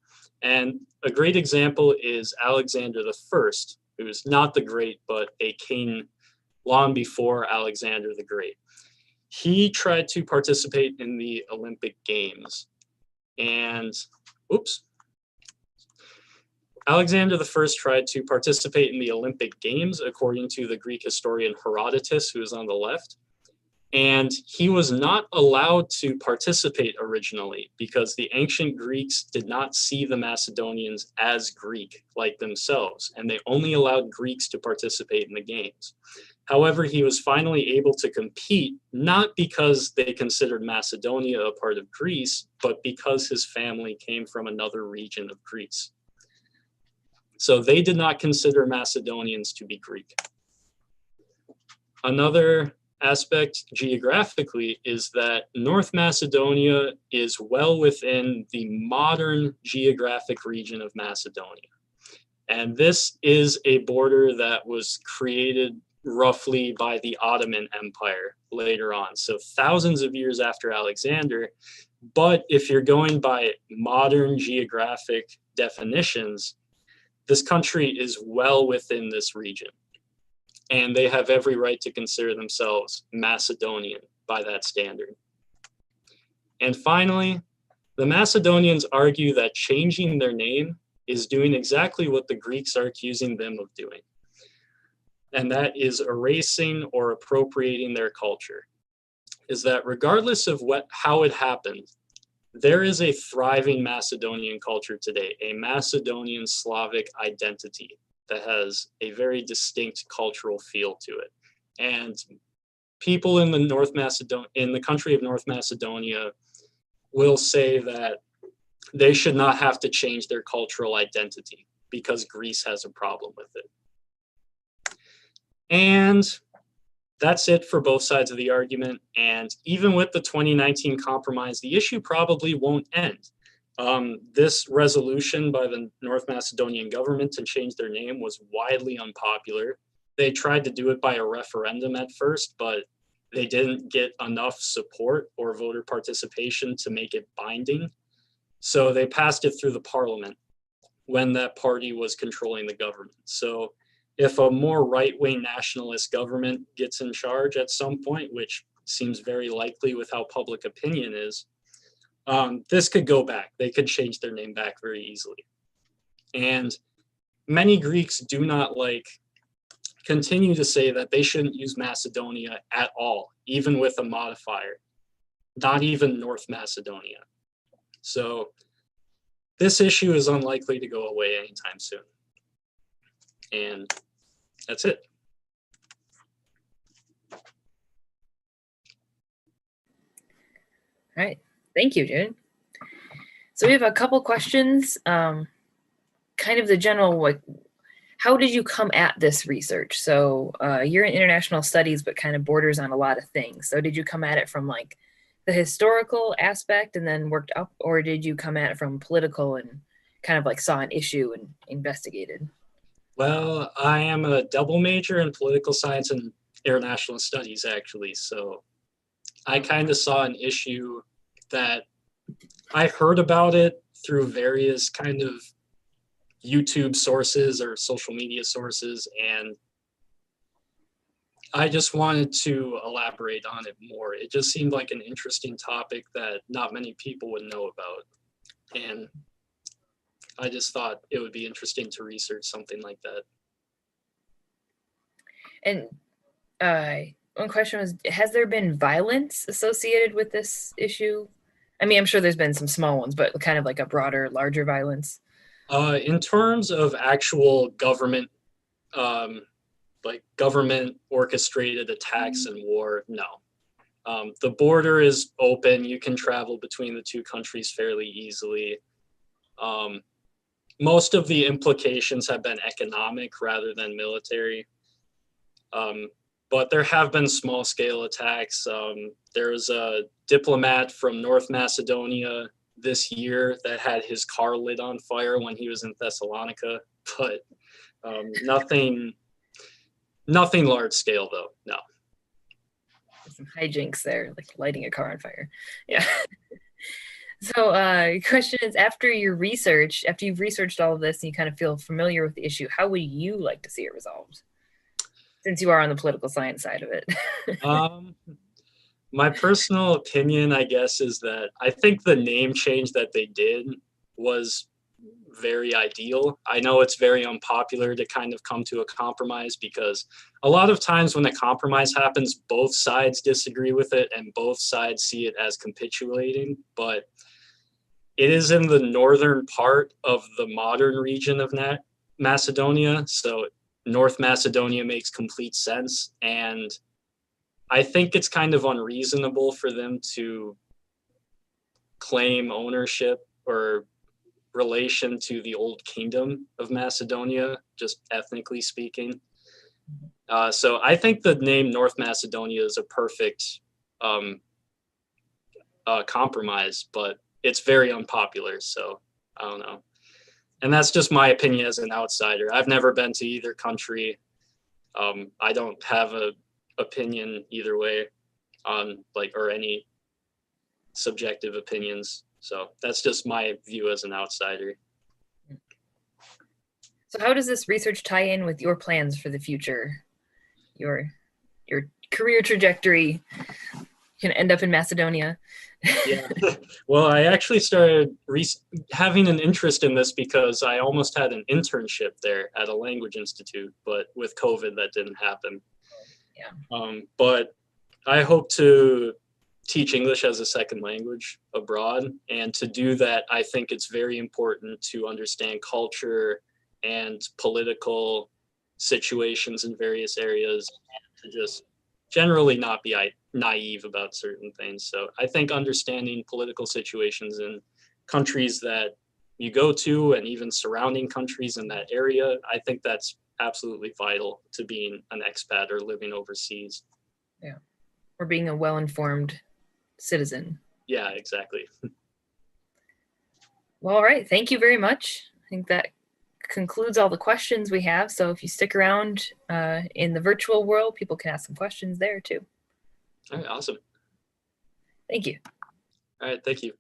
And a great example is Alexander I, who is not the Great, but a king long before Alexander the Great. He tried to participate in the Olympic Games. And, Alexander I tried to participate in the Olympic Games, according to the Greek historian Herodotus, who is on the left. And he was not allowed to participate originally because the ancient Greeks did not see the Macedonians as Greek like themselves, and they only allowed Greeks to participate in the games. However, he was finally able to compete, not because they considered Macedonia a part of Greece, but because his family came from another region of Greece. So they did not consider Macedonians to be Greek. Another aspect geographically is that North Macedonia is well within the modern geographic region of Macedonia. And this is a border that was created roughly by the Ottoman Empire later on, so thousands of years after Alexander. But if you're going by modern geographic definitions, this country is well within this region, and they have every right to consider themselves Macedonian by that standard. And finally, the Macedonians argue that changing their name is doing exactly what the Greeks are accusing them of doing, and that is erasing or appropriating their culture. Is that regardless of how it happened, there is a thriving Macedonian culture today, a Macedonian Slavic identity that has a very distinct cultural feel to it. And people in the country of North Macedonia will say that they should not have to change their cultural identity because Greece has a problem with it. And that's it for both sides of the argument. And even with the 2019 compromise, the issue probably won't end. This resolution by the North Macedonian government to change their name was widely unpopular. They tried to do it by a referendum at first, but they didn't get enough support or voter participation to make it binding. So they passed it through the parliament when that party was controlling the government. So if a more right-wing nationalist government gets in charge at some point, which seems very likely with how public opinion is, this could go back. They could change their name back very easily. And many Greeks do not continue to say that they shouldn't use Macedonia at all, even with a modifier, not even North Macedonia. So this issue is unlikely to go away anytime soon. And that's it. All right, thank you, Jared. So we have a couple questions, kind of the general, how did you come at this research? So you're in international studies, but kind of borders on a lot of things. So did you come at it from the historical aspect and then worked up, or did you come at it from political and kind of saw an issue and investigated? Well, I am a double major in political science and international studies, actually. So I kind of saw an issue that I heard about it through various kind of YouTube sources or social media sources, and I just wanted to elaborate on it more. It just seemed like an interesting topic that not many people would know about. And I just thought it would be interesting to research something like that. And one question was, has there been violence associated with this issue? I mean, I'm sure there's been some small ones, but kind of a broader, larger violence. In terms of actual government, government orchestrated attacks and war, no. The border is open. You can travel between the two countries fairly easily. Most of the implications have been economic rather than military. But there have been small-scale attacks. There was a diplomat from North Macedonia this year that had his car lit on fire when he was in Thessalonica, but nothing large scale though. No. Some hijinks there, like lighting a car on fire. Yeah. So question is, after you've researched all of this and you kind of feel familiar with the issue, how would you like to see it resolved? Since you are on the political science side of it. My personal opinion, I guess, is that I think the name change that they did was very ideal. I know it's very unpopular to kind of come to a compromise because a lot of times when a compromise happens, both sides disagree with it and both sides see it as capitulating. But it is in the northern part of the modern region of Macedonia. So North Macedonia makes complete sense. And I think it's kind of unreasonable for them to claim ownership or relation to the old kingdom of Macedonia, just ethnically speaking. So I think the name North Macedonia is a perfect compromise, but it's very unpopular. So I don't know. And that's just my opinion as an outsider. I've never been to either country. I don't have a opinion either way on or any subjective opinions. So that's just my view as an outsider. So how does this research tie in with your plans for the future? Your career trajectory? You can end up in Macedonia. Yeah. Well, I actually started having an interest in this because I almost had an internship there at a language institute, but with COVID that didn't happen. Yeah. But I hope to teach English as a second language abroad. And to do that, I think it's very important to understand culture and political situations in various areas, and to just generally not be naive about certain things. So I think understanding political situations in countries that you go to and even surrounding countries in that area, I think that's absolutely vital to being an expat or living overseas. Yeah. Or being a well-informed citizen. Yeah, exactly. Well, all right. Thank you very much. I think that concludes all the questions we have. So if you stick around in the virtual world, people can ask some questions there too. All right, awesome. Thank you. All right, thank you.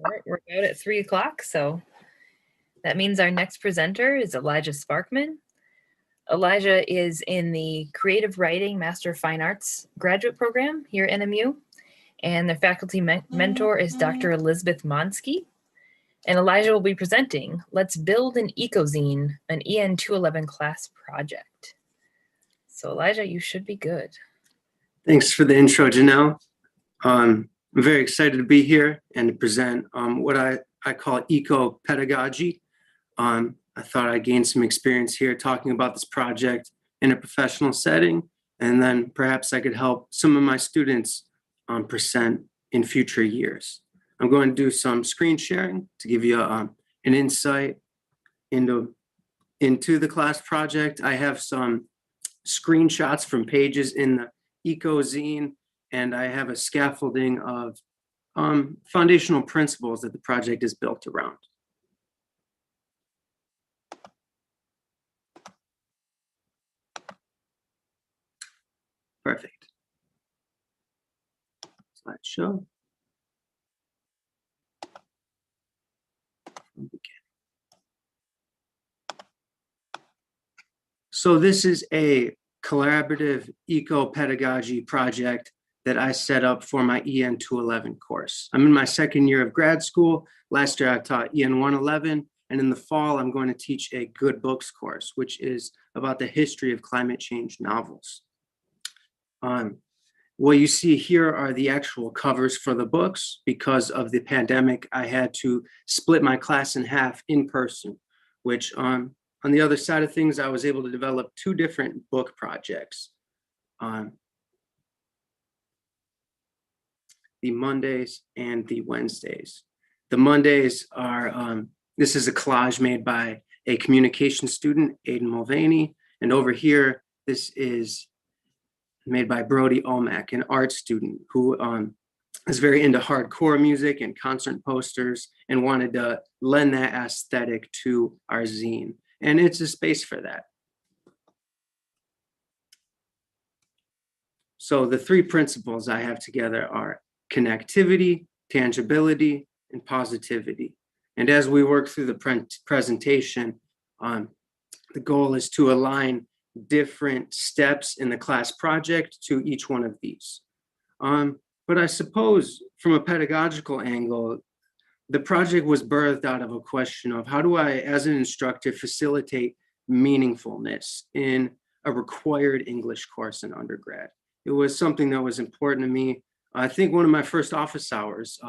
All right, we're out at 3 o'clock, so that means our next presenter is Elijah Sparkman. Elijah is in the Creative Writing Master of Fine Arts graduate program here at NMU, and their faculty mentor is Dr. Elizabeth Monsky. And Elijah will be presenting Let's Build an Ecozine, an EN 211 class project. So Elijah, you should be good. Thanks for the intro, Janelle. I'm very excited to be here and to present what I call eco-pedagogy. I thought I'd gain some experience here talking about this project in a professional setting, and then perhaps I could help some of my students present in future years. I'm going to do some screen sharing to give you an insight into the class project. I have some screenshots from pages in the ecozine, and I have a scaffolding of foundational principles that the project is built around. Perfect. Slideshow. So this is a collaborative eco-pedagogy project that I set up for my EN 211 course. I'm in my second year of grad school. Last year I taught EN 111, and in the fall I'm going to teach a good books course, which is about the history of climate change novels. What you see here are the actual covers for the books. Because of the pandemic, I had to split my class in half in person, which on the other side of things, I was able to develop 2 different book projects. The Mondays and the Wednesdays. The Mondays are, this is a collage made by a communication student, Aiden Mulvaney. And over here, this is made by Brody Olmack, an art student who is very into hardcore music and concert posters and wanted to lend that aesthetic to our zine. And it's a space for that. So the 3 principles I have together are connectivity, tangibility, and positivity. And as we work through the presentation, the goal is to align different steps in the class project to each one of these. But I suppose from a pedagogical angle, the project was birthed out of a question of how do I, as an instructor, facilitate meaningfulness in a required English course in undergrad. It was something that was important to me. I think one of my first office hours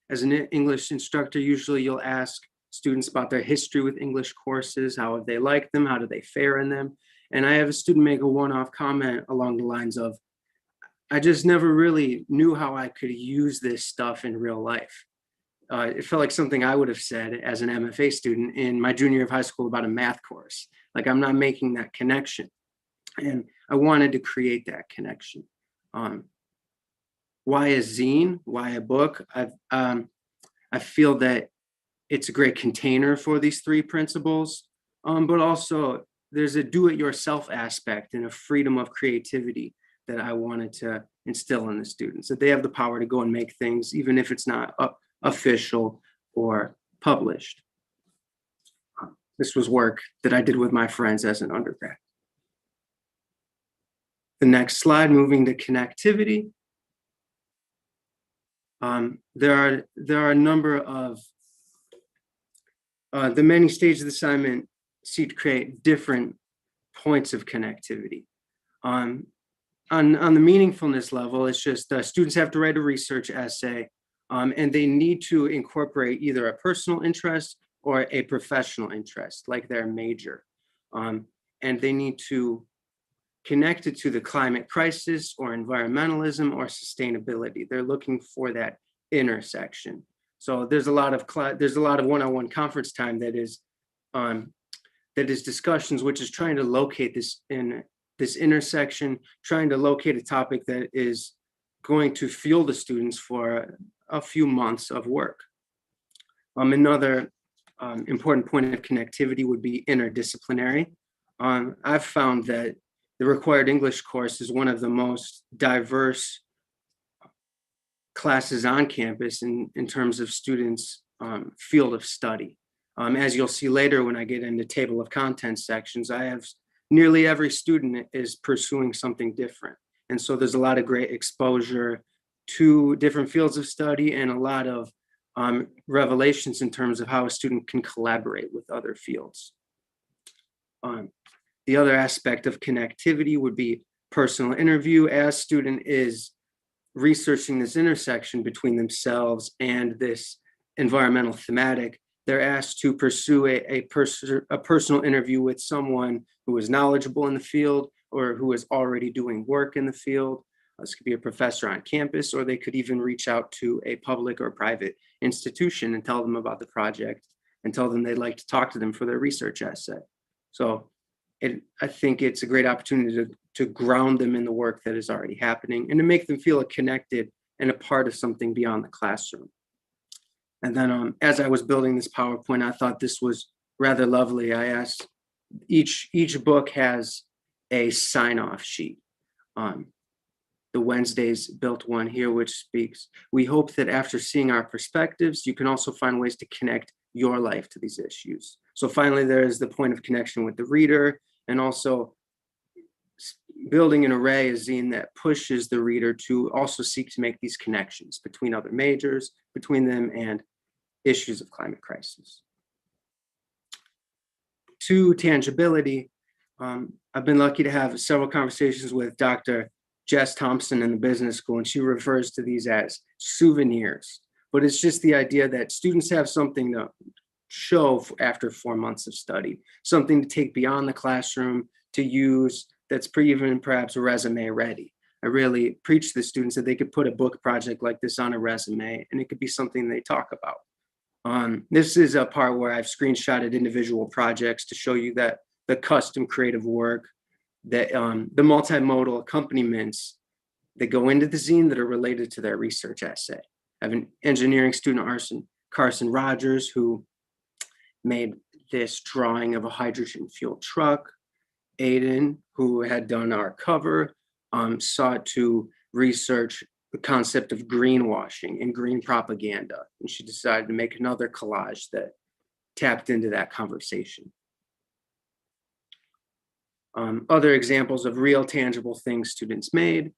as an English instructor, usually you'll ask students about their history with English courses, how have they liked them, how do they fare in them? And I have a student make a one-off comment along the lines of, I just never really knew how I could use this stuff in real life. It felt like something I would have said as an MFA student in my junior year of high school about a math course. Like, I'm not making that connection. And I wanted to create that connection. Why a zine? Why a book? I feel that it's a great container for these 3 principles, but also there's a do-it-yourself aspect and a freedom of creativity that I wanted to instill in the students, that they have the power to go and make things, even if it's not official or published. This was work that I did with my friends as an undergrad. The next slide, moving to connectivity. There are a number of the many stages of the assignment seek to create different points of connectivity. On the meaningfulness level, it's just students have to write a research essay, and they need to incorporate either a personal interest or a professional interest, like their major. And they need to connect it to the climate crisis or environmentalism or sustainability. They're looking for that intersection. So there's a lot of one-on-one conference time that is discussions, which is trying to locate this intersection, trying to locate a topic that is going to fuel the students for a few months of work. Another important point of connectivity would be interdisciplinary. I've found that the required English course is one of the most diverse classes on campus in terms of students field of study. As you'll see later when I get into table of contents sections, I have nearly every student is pursuing something different. And so there's a lot of great exposure to different fields of study and a lot of revelations in terms of how a student can collaborate with other fields. The other aspect of connectivity would be personal interview. As student is researching this intersection between themselves and this environmental thematic, they're asked to pursue a personal interview with someone who is knowledgeable in the field or who is already doing work in the field. This could be a professor on campus, or they could even reach out to a public or private institution and tell them about the project and tell them they'd like to talk to them for their research essay. So I think it's a great opportunity to ground them in the work that is already happening and to make them feel connected and a part of something beyond the classroom. And then as I was building this PowerPoint, I thought this was rather lovely. I asked, each book has a sign-off sheet. The Wednesdays built one here, which speaks, "We hope that after seeing our perspectives, you can also find ways to connect your life to these issues." So finally, there is the point of connection with the reader, and also building an array, a zine that pushes the reader to also seek to make these connections between other majors, between them and issues of climate crisis. To tangibility, I've been lucky to have several conversations with Dr. Jess Thompson in the business school, and she refers to these as souvenirs. But it's just the idea that students have something to show after 4 months of study, something to take beyond the classroom to use that's even perhaps resume ready. I really preach to the students that they could put a book project like this on a resume, and it could be something they talk about. This is a part where I've screenshotted individual projects to show you that the custom creative work, that the multimodal accompaniments that go into the zine that are related to their research essay. I have an engineering student, Carson Rogers, who made this drawing of a hydrogen fuel truck. Aiden, who had done our cover, sought to research the concept of greenwashing and green propaganda. And she decided to make another collage that tapped into that conversation. Other examples of real tangible things students made.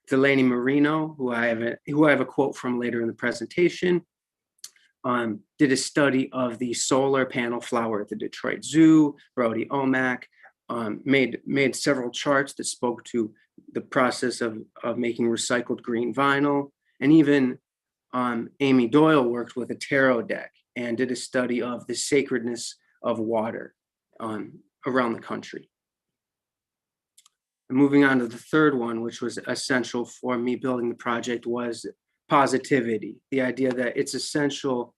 Delaney Marino, who I have a quote from later in the presentation, did a study of the solar panel flower at the Detroit Zoo. Brody Omack made several charts that spoke to the process of making recycled green vinyl. And even Amy Doyle worked with a tarot deck and did a study of the sacredness of water around the country. And moving on to the third one, which was essential for me building the project, was positivity. The idea that it's essential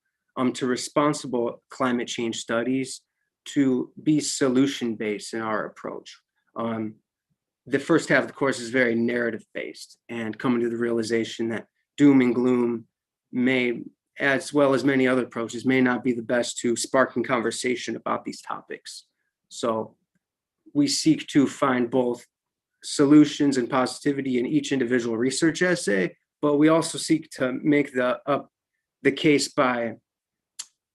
to responsible climate change studies to be solution-based in our approach. The first half of the course is very narrative-based, and coming to the realization that doom and gloom may, as well as many other approaches, may not be the best to sparking conversation about these topics. So we seek to find both solutions and positivity in each individual research essay, but we also seek to make the case by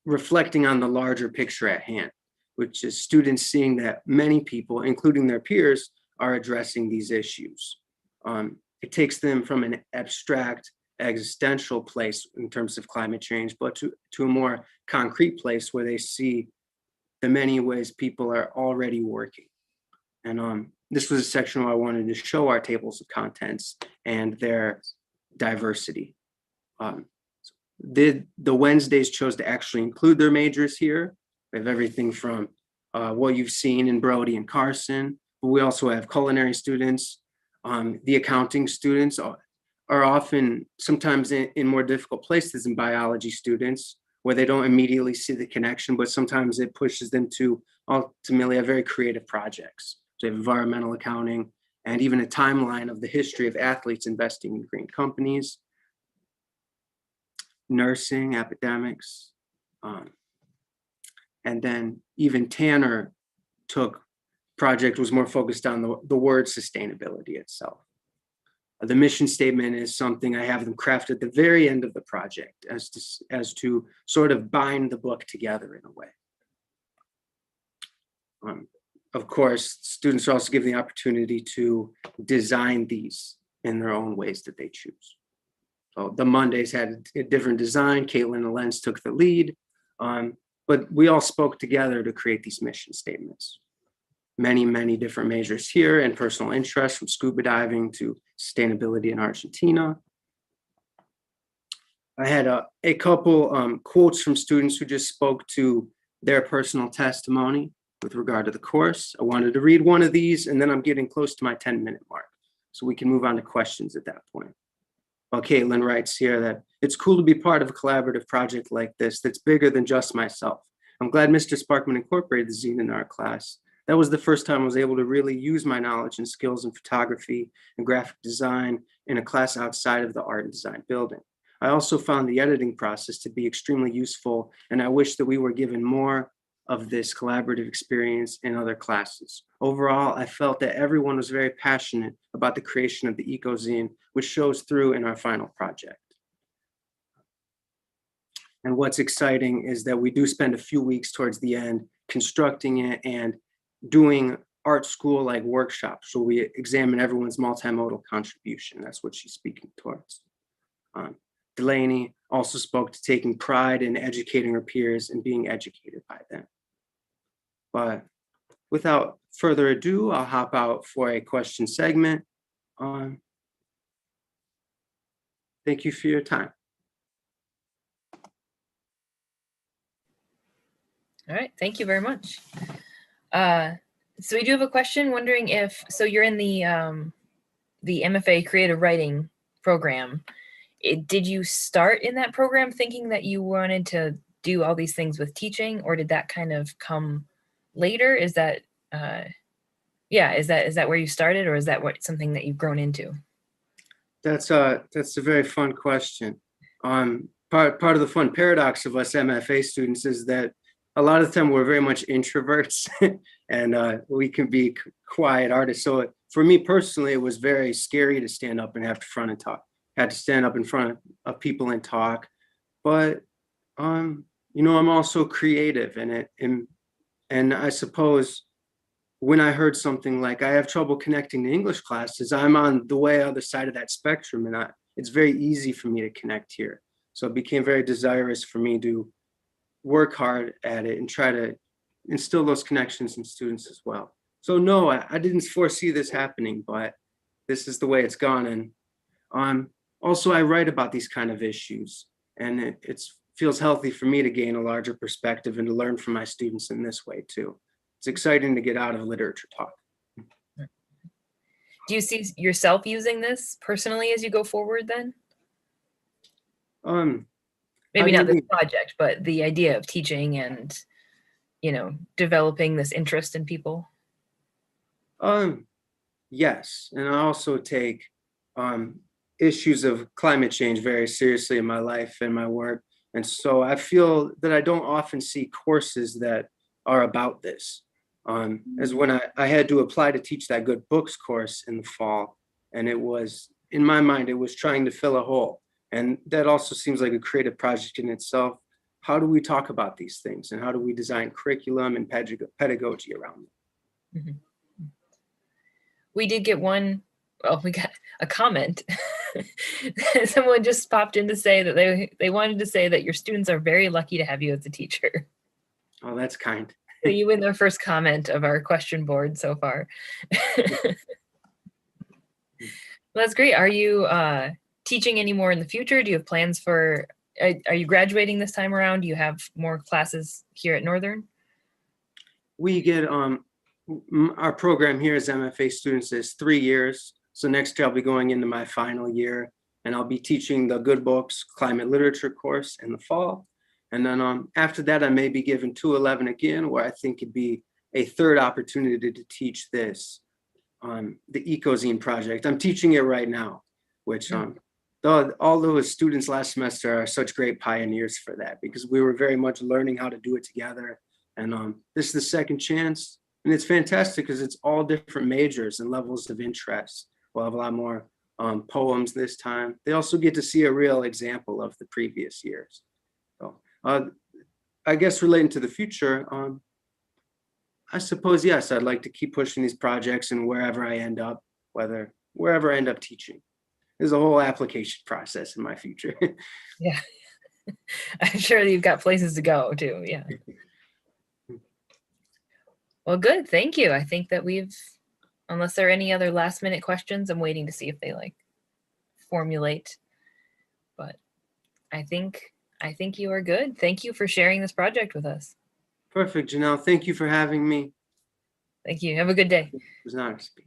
reflecting on the larger picture at hand, which is students seeing that many people, including their peers, are addressing these issues. It takes them from an abstract existential place in terms of climate change, but to a more concrete place where they see the many ways people are already working. And this was a section where I wanted to show our tables of contents and their diversity. The Wednesdays chose to actually include their majors here. We have everything from what you've seen in Brody and Carson, but we also have culinary students. The accounting students are often sometimes in more difficult places than biology students, where they don't immediately see the connection, but sometimes it pushes them to ultimately have very creative projects. So they have environmental accounting and even a timeline of the history of athletes investing in green companies, nursing, academics, and then even Tanner project was more focused on the word sustainability itself. The mission statement is something I have them craft at the very end of the project as to sort of bind the book together in a way. Of course, students are also given the opportunity to design these in their own ways that they choose. So the Mondays had a different design. Caitlin and Lenz took the lead, but we all spoke together to create these mission statements. Many different majors here and personal interests, from scuba diving to sustainability in Argentina. I had a couple quotes from students who just spoke to their personal testimony with regard to the course. I wanted to read one of these, and then I'm getting close to my 10-minute mark, so we can move on to questions at that point. Well, Caitlin writes here that it's cool to be part of a collaborative project like this that's bigger than just myself. I'm glad Mr. Sparkman incorporated the zine in our class. That was the first time I was able to really use my knowledge and skills in photography and graphic design in a class outside of the art and design building. I also found the editing process to be extremely useful, and I wish that we were given more of this collaborative experience in other classes. Overall, I felt that everyone was very passionate about the creation of the EcoZine, which shows through in our final project. And what's exciting is that we do spend a few weeks towards the end constructing it and doing art school like workshops. So we examine everyone's multimodal contribution. That's what she's speaking towards. Delaney also spoke to taking pride in educating her peers and being educated by them. But without further ado, I'll hop out for a question segment. Thank you for your time. All right, thank you very much. So we do have a question wondering if, so you're in the MFA creative writing program. Did you start in that program thinking that you wanted to do all these things with teaching, or did that kind of come later? Is that, is that where you started, or is that something that you've grown into? That's a very fun question. Part of the fun paradox of us MFA students is that a lot of the time we're very much introverts and we can be quiet artists. So for me personally, it was very scary to stand up and have to stand up in front of people and talk. But you know, I'm also creative and I suppose when I heard something like I have trouble connecting to English classes, I'm on the way other side of that spectrum, and it's very easy for me to connect here. So it became very desirous for me to work hard at it and try to instill those connections in students as well. So no, I didn't foresee this happening, but this is the way it's gone. And also I write about these kind of issues, and it feels healthy for me to gain a larger perspective and to learn from my students in this way too. It's exciting to get out of literature talk. Do you see yourself using this personally as you go forward then? Maybe not this project, but the idea of teaching and, you know, developing this interest in people. Yes, and I also take issues of climate change very seriously in my life and my work. And so I feel that I don't often see courses that are about this. As when I had to apply to teach that good books course in the fall, and it was, in my mind, it was trying to fill a hole. And that also seems like a creative project in itself. How do we talk about these things, and how do we design curriculum and pedagogy around them? Mm-hmm. We did get we got a comment. Someone just popped in to say that they wanted to say that your students are very lucky to have you as a teacher. Oh, that's kind. So you win their first comment of our question board so far. Well, that's great. Are you teaching any more in the future? Do you have plans for, are you graduating this time around? Do you have more classes here at Northern? We get, our program here as MFA students is 3 years. So next year I'll be going into my final year, and I'll be teaching the Good Books Climate Literature course in the fall. And then after that, I may be given 211 again, where I think it'd be a third opportunity to teach this, the EcoZine project. I'm teaching it right now, which all those students last semester are such great pioneers for that, because we were very much learning how to do it together. And this is the second chance. And it's fantastic because it's all different majors and levels of interest. We'll have a lot more poems this time. They also get to see a real example of the previous years. So I guess relating to the future, I suppose, yes, I'd like to keep pushing these projects and wherever I end up, wherever I end up teaching. There's a whole application process in my future. Yeah. I'm sure you've got places to go too. Yeah. Well, good. Thank you. I think that unless there are any other last minute questions, I'm waiting to see if they formulate. But I think you are good. Thank you for sharing this project with us. Perfect, Janelle. Thank you for having me. Thank you. Have a good day. It was an honor to speak.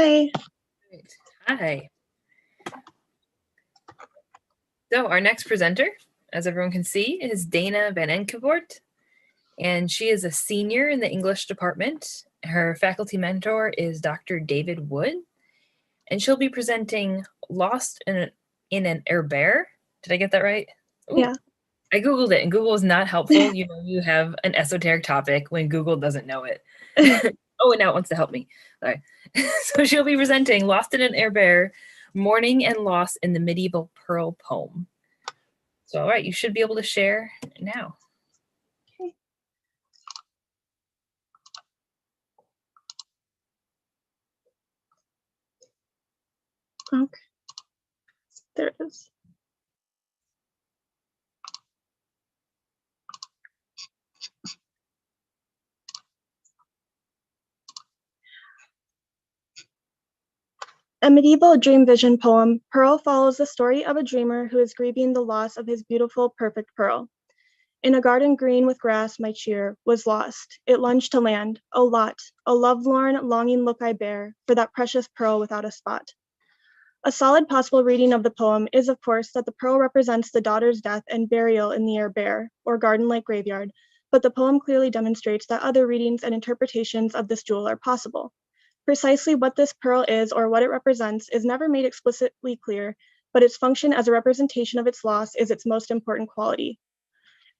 Hi. Great. Hi. So our next presenter, as everyone can see, is Dana Van Enkevoort, and she is a senior in the English department. Her faculty mentor is Dr. David Wood, and she'll be presenting Lost in an Herbaire. Did I get that right? Ooh. Yeah. I Googled it, and Google is not helpful. You know, you have an esoteric topic when Google doesn't know it. Oh, and now it wants to help me. Sorry. So she'll be presenting Lost in an Herbaire, Mourning and Loss in the Medieval Pearl Poem. So, all right, you should be able to share now. Okay. Okay. There it is. A medieval dream vision poem, Pearl follows the story of a dreamer who is grieving the loss of his beautiful, perfect pearl. In a garden green with grass, my cheer was lost. It lunged to land. Oh, lot, a lovelorn, longing look I bear for that precious pearl without a spot. A solid possible reading of the poem is, of course, that the pearl represents the daughter's death and burial in the herbaire, or garden-like graveyard, but the poem clearly demonstrates that other readings and interpretations of this jewel are possible. Precisely what this pearl is or what it represents is never made explicitly clear, but its function as a representation of its loss is its most important quality.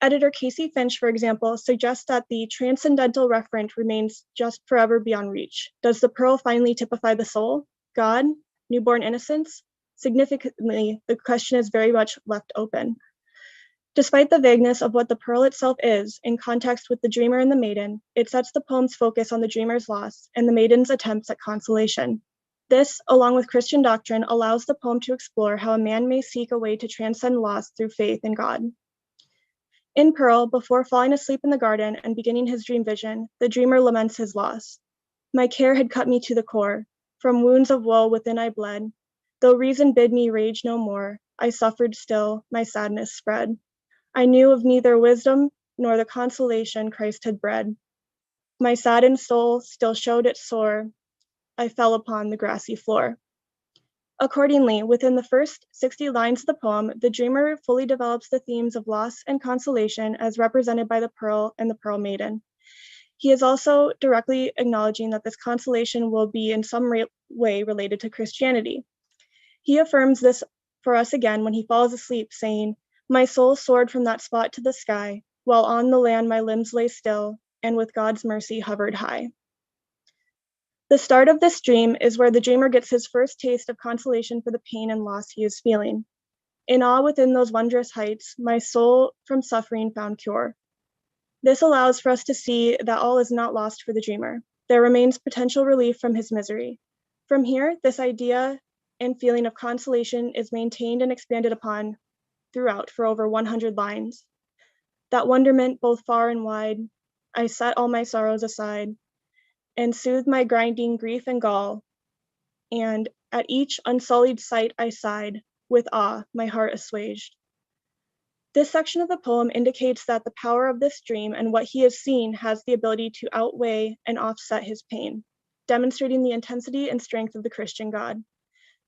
Editor Casey Finch, for example, suggests that the transcendental referent remains just forever beyond reach. Does the pearl finally typify the soul, God, newborn innocence? Significantly, the question is very much left open. Despite the vagueness of what the pearl itself is, in context with the dreamer and the maiden, it sets the poem's focus on the dreamer's loss and the maiden's attempts at consolation. This, along with Christian doctrine, allows the poem to explore how a man may seek a way to transcend loss through faith in God. In Pearl, before falling asleep in the garden and beginning his dream vision, the dreamer laments his loss. My care had cut me to the core. From wounds of woe within I bled. Though reason bid me rage no more, I suffered still, my sadness spread. I knew of neither wisdom nor the consolation Christ had bred. My saddened soul still showed its sore. I fell upon the grassy floor. Accordingly, within the first 60 lines of the poem, the dreamer fully develops the themes of loss and consolation as represented by the pearl and the pearl maiden. He is also directly acknowledging that this consolation will be in some way related to Christianity. He affirms this for us again when he falls asleep, saying, my soul soared from that spot to the sky, while on the land my limbs lay still, and with God's mercy hovered high. The start of this dream is where the dreamer gets his first taste of consolation for the pain and loss he is feeling. In awe within those wondrous heights, my soul from suffering found cure. This allows for us to see that all is not lost for the dreamer. There remains potential relief from his misery. From here, this idea and feeling of consolation is maintained and expanded upon throughout for over 100 lines. That wonderment both far and wide, I set all my sorrows aside and soothed my grinding grief and gall, and at each unsullied sight I sighed, with awe my heart assuaged. This section of the poem indicates that the power of this dream and what he has seen has the ability to outweigh and offset his pain, demonstrating the intensity and strength of the Christian God.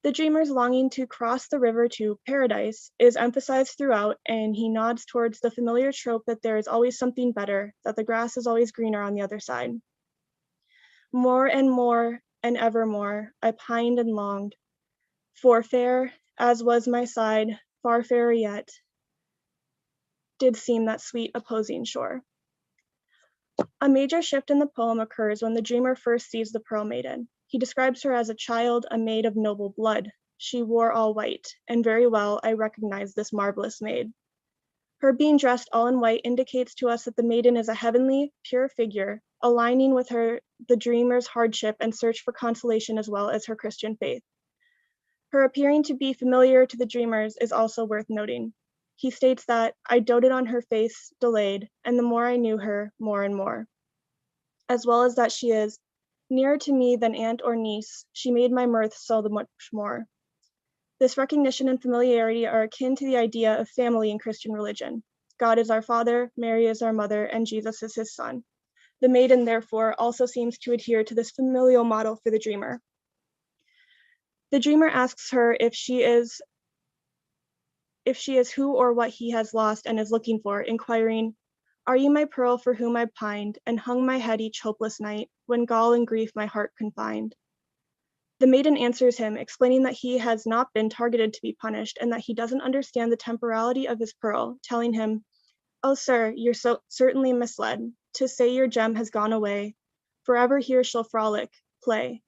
The dreamer's longing to cross the river to paradise is emphasized throughout, and he nods towards the familiar trope that there is always something better, that the grass is always greener on the other side. More and evermore, I pined and longed, for fair as was my side, far fairer yet, did seem that sweet opposing shore. A major shift in the poem occurs when the dreamer first sees the pearl maiden. He describes her as a child, a maid of noble blood. She wore all white, and very well I recognize this marvelous maid. Her being dressed all in white indicates to us that the maiden is a heavenly, pure figure, aligning with the dreamer's hardship and search for consolation as well as her Christian faith. Her appearing to be familiar to the dreamers is also worth noting. He states that I doted on her face delayed, and the more I knew her, more and more. As well as that she is nearer to me than aunt or niece, she made my mirth so much more. This recognition and familiarity are akin to the idea of family in Christian religion. God is our Father, Mary is our mother, and Jesus is his son. The maiden, therefore, also seems to adhere to this familial model for the dreamer. The dreamer asks her if she is who or what he has lost and is looking for, inquiring, "Are you my pearl for whom I pined, and hung my head each hopeless night, when gall and grief my heart confined?" The maiden answers him, explaining that he has not been targeted to be punished, and that he doesn't understand the temporality of his pearl, telling him, "Oh, sir, you're so certainly misled, to say your gem has gone away, forever here she'll frolic, play,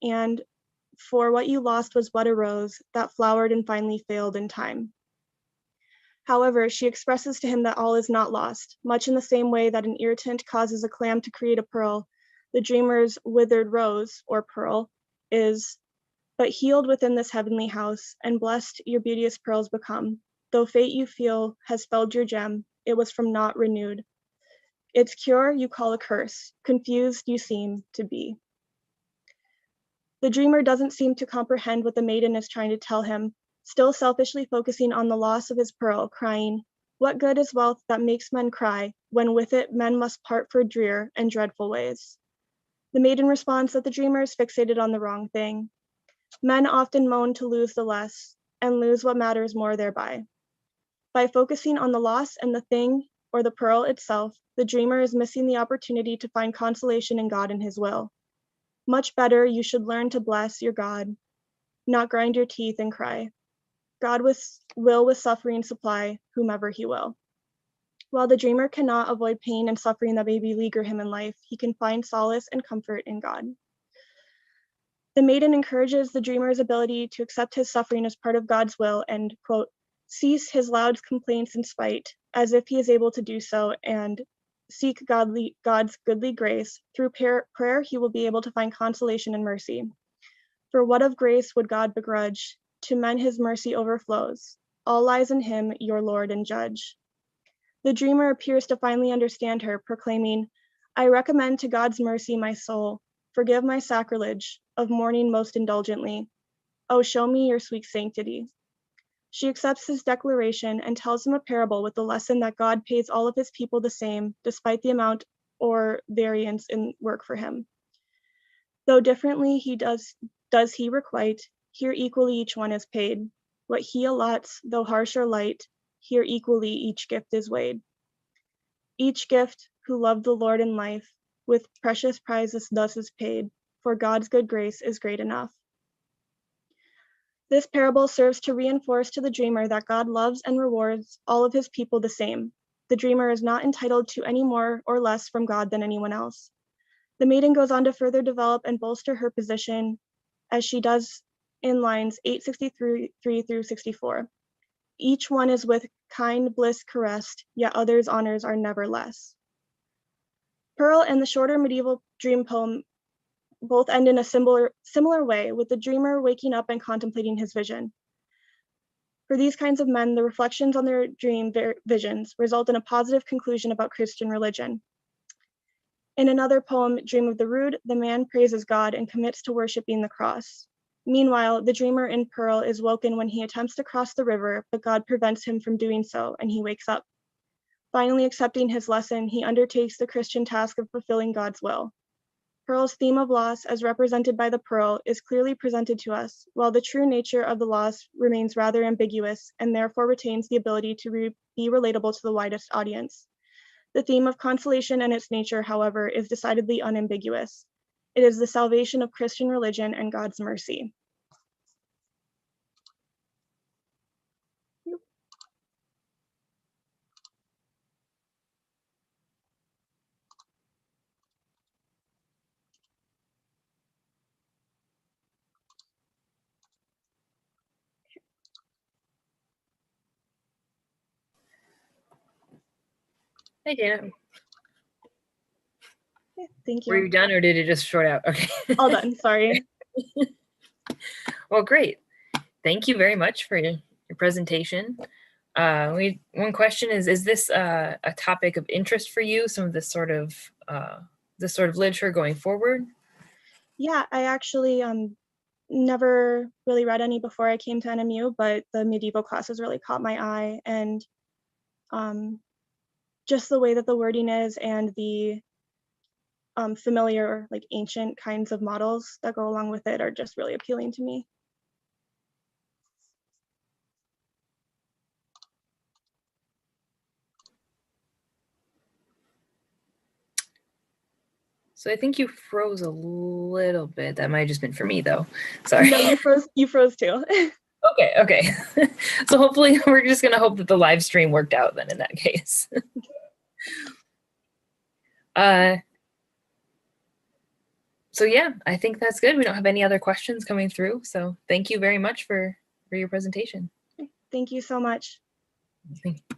and for what you lost was but a rose, that flowered and finally failed in time." However, she expresses to him that all is not lost. Much in the same way that an irritant causes a clam to create a pearl, the dreamer's withered rose, or pearl, is but healed within this heavenly house, and blessed your beauteous pearls become. Though fate you feel has felled your gem, it was from naught renewed. Its cure you call a curse, confused you seem to be. The dreamer doesn't seem to comprehend what the maiden is trying to tell him, still selfishly focusing on the loss of his pearl, crying, "What good is wealth that makes men cry, when with it men must part for drear and dreadful ways?" The maiden responds that the dreamer is fixated on the wrong thing. Men often moan to lose the less, and lose what matters more thereby. By focusing on the loss and the thing, or the pearl itself, the dreamer is missing the opportunity to find consolation in God and his will. Much better you should learn to bless your God, not grind your teeth and cry. God will with suffering supply whomever he will. While the dreamer cannot avoid pain and suffering that may beleaguer him in life, he can find solace and comfort in God. The maiden encourages the dreamer's ability to accept his suffering as part of God's will and, quote, cease his loud complaints and spite, as if he is able to do so, and seek God's goodly grace. Through prayer, he will be able to find consolation and mercy. For what of grace would God begrudge? To men his mercy overflows. All lies in him, your Lord and Judge. The dreamer appears to finally understand her, proclaiming, "I recommend to God's mercy my soul. Forgive my sacrilege of mourning most indulgently. Oh, show me your sweet sanctity." She accepts his declaration and tells him a parable with the lesson that God pays all of his people the same, despite the amount or variance in work for him. Though differently does he requite, here equally each one is paid. What he allots, though harsh or light, here equally each gift is weighed. Each gift who loved the Lord in life, with precious prizes thus is paid, for God's good grace is great enough. This parable serves to reinforce to the dreamer that God loves and rewards all of his people the same. The dreamer is not entitled to any more or less from God than anyone else. The maiden goes on to further develop and bolster her position, as she does in lines 863 through 64. Each one is with kind bliss caressed, yet others' honors are never less. Pearl and the shorter medieval dream poem both end in a similar way, with the dreamer waking up and contemplating his vision. For these kinds of men, the reflections on their dream visions result in a positive conclusion about Christian religion. In another poem, Dream of the Rood, the man praises God and commits to worshiping the cross. Meanwhile, the dreamer in Pearl is woken when he attempts to cross the river, but God prevents him from doing so, and he wakes up. Finally accepting his lesson, he undertakes the Christian task of fulfilling God's will. Pearl's theme of loss, as represented by the pearl, is clearly presented to us, while the true nature of the loss remains rather ambiguous and therefore retains the ability to be relatable to the widest audience. The theme of consolation and its nature, however, is decidedly unambiguous. It is the salvation of Christian religion and God's mercy. Hey, Dana. Thank you. Were you done or did it just short out? Okay. All done, sorry. Well, great. Thank you very much for your presentation. One question is this a topic of interest for you, some of this sort of literature going forward? Yeah, I actually never really read any before I came to NMU, but the medieval classes really caught my eye, and just the way that the wording is and the familiar, like ancient kinds of models that go along with it are just really appealing to me. So I think you froze a little bit. That might have just been for me though. Sorry. No, you froze too. Okay. So hopefully we're just gonna hope that the live stream worked out then in that case. So yeah, I think that's good. We don't have any other questions coming through. So thank you very much for your presentation. Thank you so much. Thank you.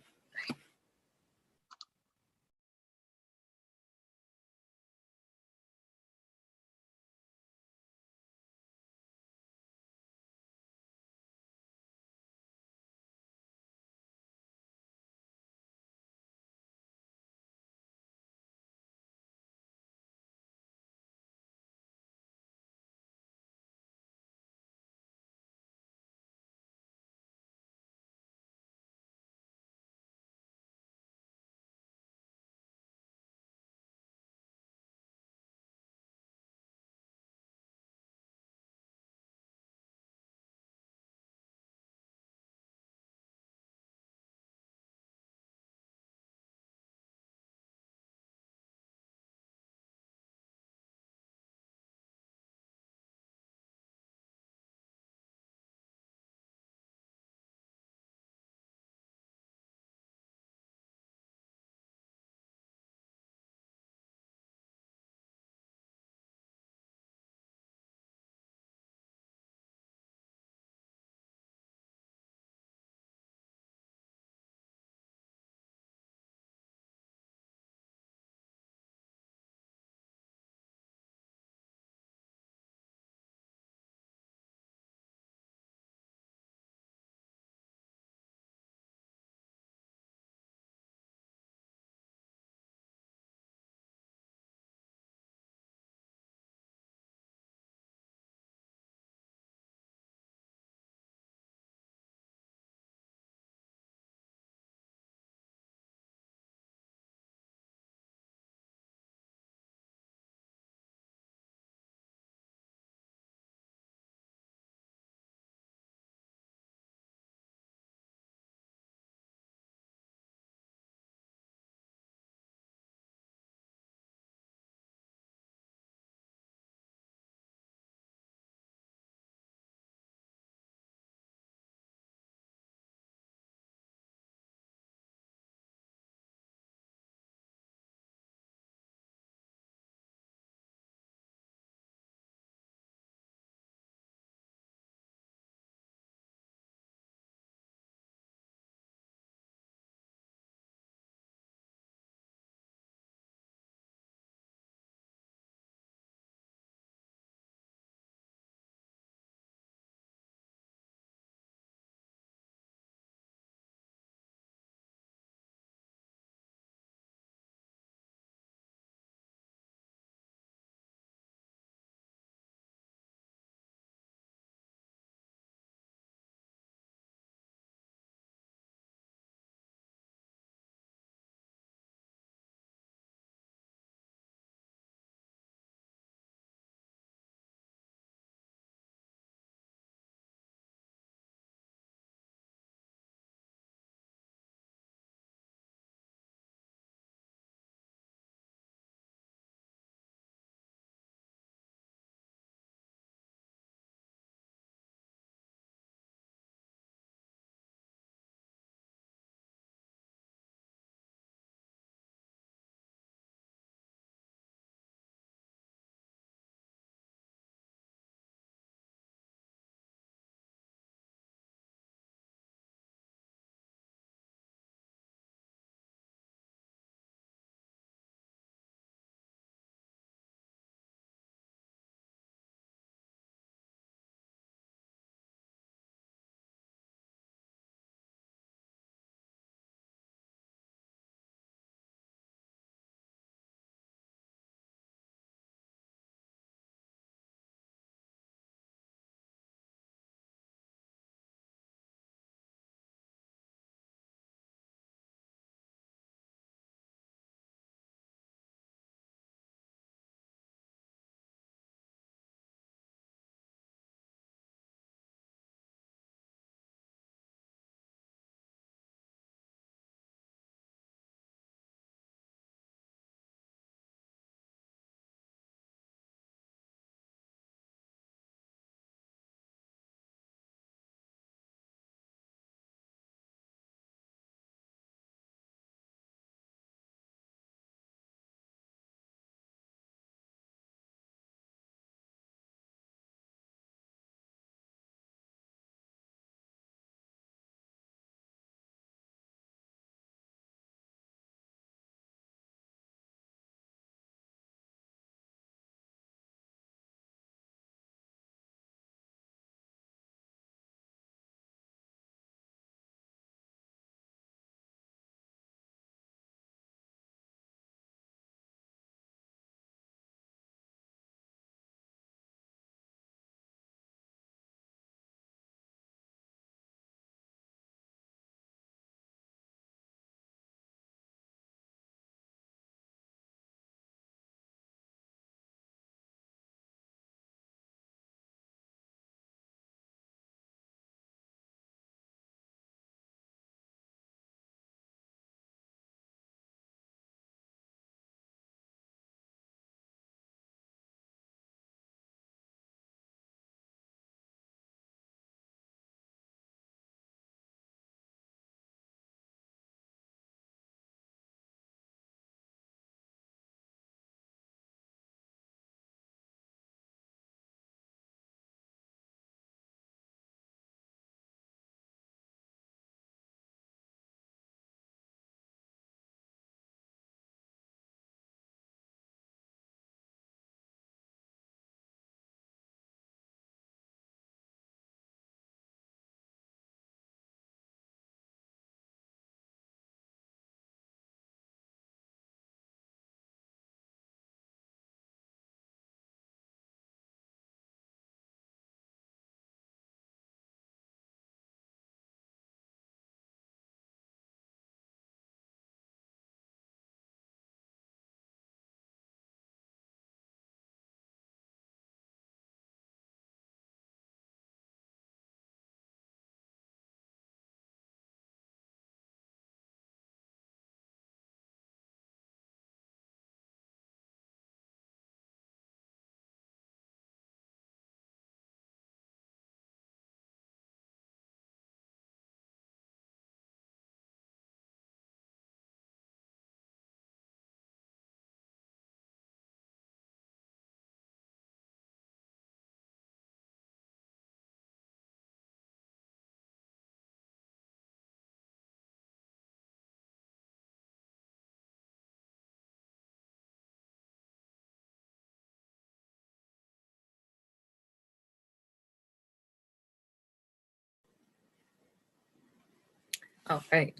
All right.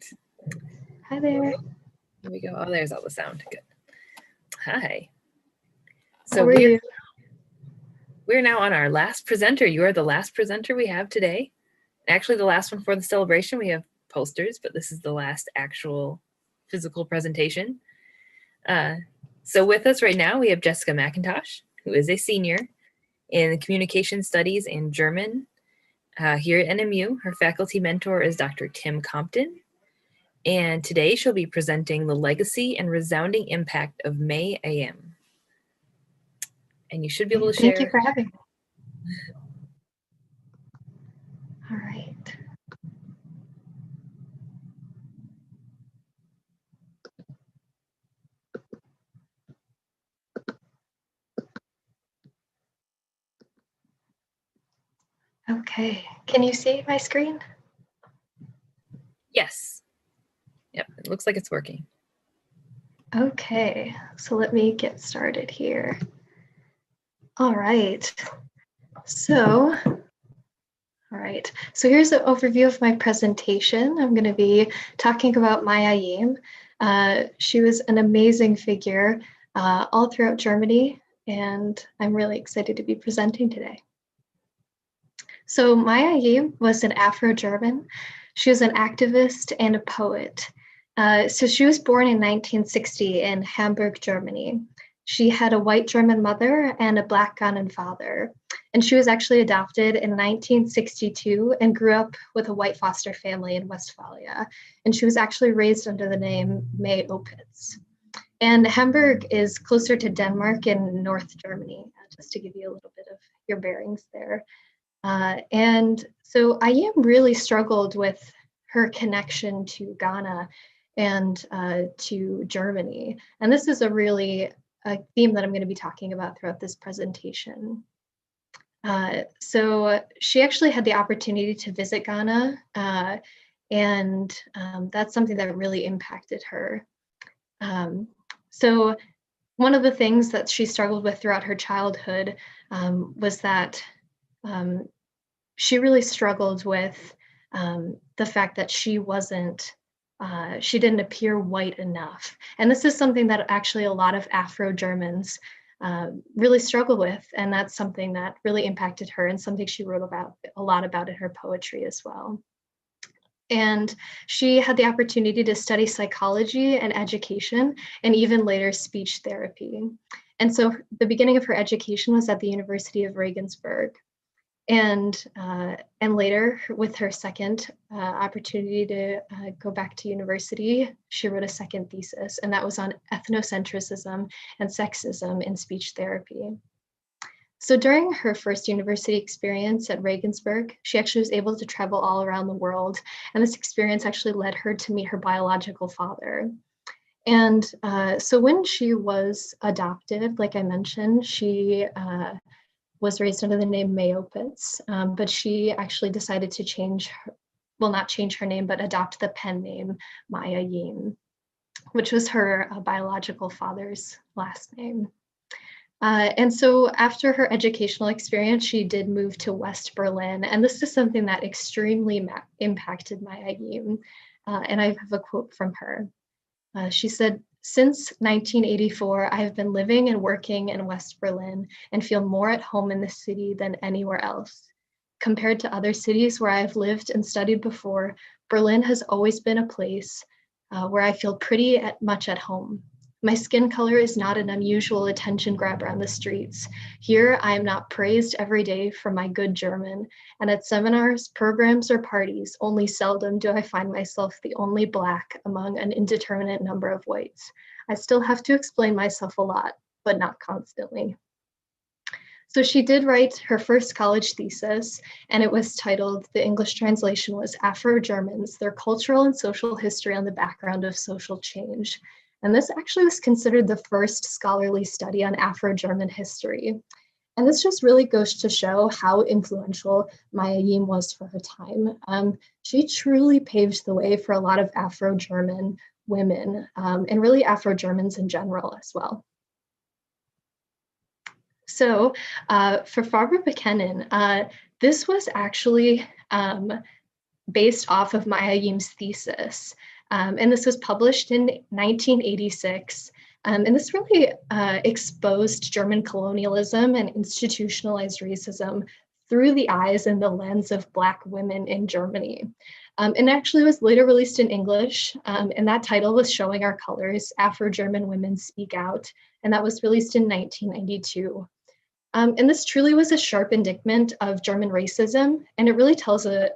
Hi there. Here we go. Oh, there's all the sound. Good. Hi. How So are you? we're now on our last presenter. You are the last presenter we have today. Actually, the last one for the celebration. We have posters, but this is the last actual physical presentation. So with us right now, we have Jessica McIntosh, who is a senior in Communication Studies and German here at NMU. Her faculty mentor is Dr. Tim Compton. And today she'll be presenting the legacy and resounding impact of May AM. And you should be able to share. Thank you for having me. All right. Okay, can you see my screen? Yes. Yep, it looks like it's working. Okay, so let me get started here. All right. So here's an overview of my presentation. I'm going to be talking about Maya Yim. She was an amazing figure all throughout Germany, and I'm really excited to be presenting today. So Maya Yim was an Afro-German. She was an activist and a poet. So she was born in 1960 in Hamburg, Germany. She had a white German mother and a black Ghanaian father. And she was actually adopted in 1962 and grew up with a white foster family in Westphalia. And she was actually raised under the name May Opitz. And Hamburg is closer to Denmark in North Germany, just to give you a little bit of your bearings there. And so Ayim really struggled with her connection to Ghana and to Germany. And this is a theme that I'm going to be talking about throughout this presentation. So she actually had the opportunity to visit Ghana, and that's something that really impacted her. So one of the things that she struggled with throughout her childhood was that she really struggled with the fact that she didn't appear white enough. And this is something that actually a lot of Afro-Germans really struggle with. And that's something that really impacted her and something she wrote a lot about in her poetry as well. And she had the opportunity to study psychology and education, and even later speech therapy. And so the beginning of her education was at the University of Regensburg. And later, with her second opportunity to go back to university, she wrote a second thesis, and that was on ethnocentrism and sexism in speech therapy. So during her first university experience at Regensburg, she actually was able to travel all around the world, and this experience actually led her to meet her biological father. And so when she was adopted, like I mentioned, she was raised under the name May Opitz, but she actually decided to not change her name, but adopt the pen name Maya Yim, which was her biological father's last name. And so after her educational experience, she did move to West Berlin. And this is something that extremely impacted Maya Yim. And I have a quote from her. She said, "Since 1984, I have been living and working in West Berlin and feel more at home in the city than anywhere else. Compared to other cities where I have lived and studied before, Berlin has always been a place where I feel pretty much at home. My skin color is not an unusual attention grabber on the streets. Here, I am not praised every day for my good German, and at seminars, programs, or parties, only seldom do I find myself the only Black among an indeterminate number of whites. I still have to explain myself a lot, but not constantly." So she did write her first college thesis, and it was titled, the English translation was Afro-Germans, Their Cultural and Social History on the Background of Social Change. And this actually was considered the first scholarly study on Afro-German history. And this just really goes to show how influential Maya Yim was for her time. She truly paved the way for a lot of Afro-German women, and really Afro-Germans in general as well. So for Barbara Buchanan, this was actually based off of Maya Yim's thesis. And this was published in 1986. And this really exposed German colonialism and institutionalized racism through the eyes and the lens of Black women in Germany. And actually was later released in English, and that title was Showing Our Colors, Afro-German Women Speak Out, and that was released in 1992. And this truly was a sharp indictment of German racism, and it really tells a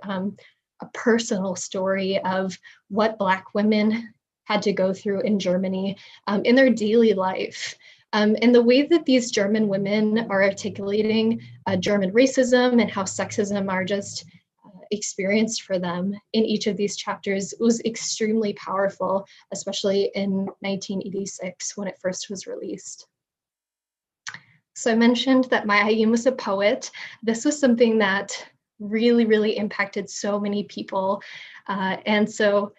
personal story of what Black women had to go through in Germany in their daily life. And the way that these German women are articulating German racism and how sexism are just experienced for them in each of these chapters was extremely powerful, especially in 1986 when it first was released. So I mentioned that Maya Yim was a poet. This was something that really, really impacted so many people. And so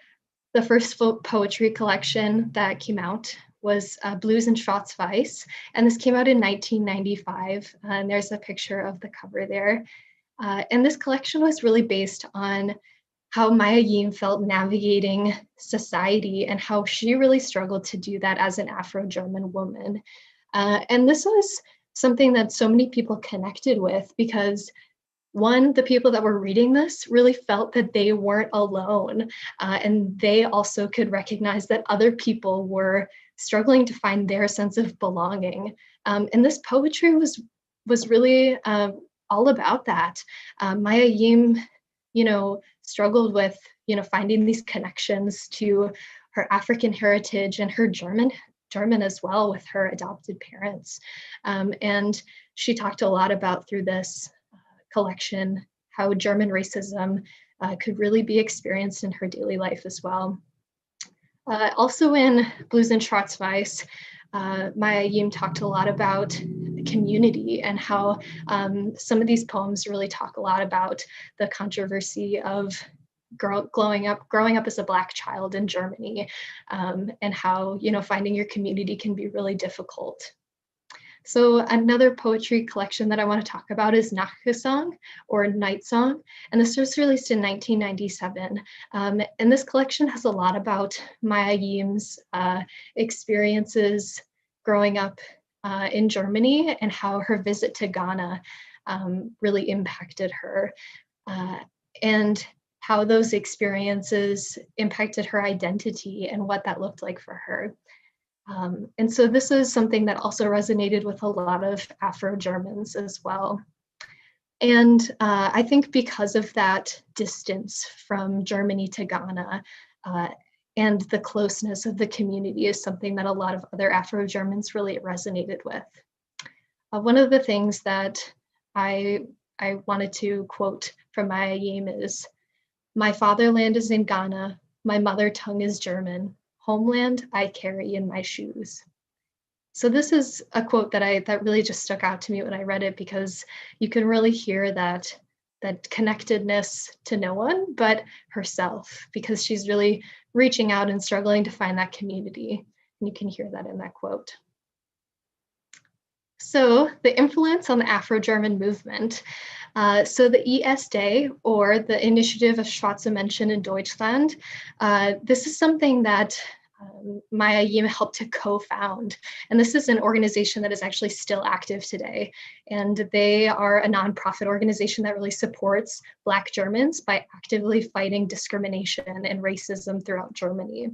the first poetry collection that came out was Blues in Schwarz-Weiß, and this came out in 1995. And there's a picture of the cover there. And this collection was really based on how Maya Yim felt navigating society and how she really struggled to do that as an Afro-German woman. And this was something that so many people connected with because one, the people that were reading this really felt that they weren't alone, and they also could recognize that other people were struggling to find their sense of belonging. And this poetry was really all about that. Maya Yim, struggled with, finding these connections to her African heritage and her German as well with her adopted parents. And she talked a lot about through this collection how German racism could really be experienced in her daily life as well. Also in Blues in Schwarz-Weiß, Maya Yim talked a lot about community and how some of these poems really talk a lot about the controversy of growing up as a Black child in Germany, and how finding your community can be really difficult. So another poetry collection that I want to talk about is Nachtgesang, or Night Song, and this was released in 1997. And this collection has a lot about Maya Yim's experiences growing up in Germany and how her visit to Ghana really impacted her, and how those experiences impacted her identity and what that looked like for her. And so this is something that also resonated with a lot of Afro-Germans as well. And I think because of that distance from Germany to Ghana and the closeness of the community is something that a lot of other Afro-Germans really resonated with. One of the things that I wanted to quote from Maya Yim is, "My fatherland is in Ghana, my mother tongue is German. Homeland I carry in my shoes." So this is a quote that really just stuck out to me when I read it, because you can really hear that connectedness to no one but herself, because she's really reaching out and struggling to find that community. And you can hear that in that quote. So the influence on the Afro-German movement. So the ESD, or the Initiative of Schwarze Menschen in Deutschland, this is something that Maya Yim helped to co-found. And this is an organization that is actually still active today. And they are a nonprofit organization that really supports Black Germans by actively fighting discrimination and racism throughout Germany.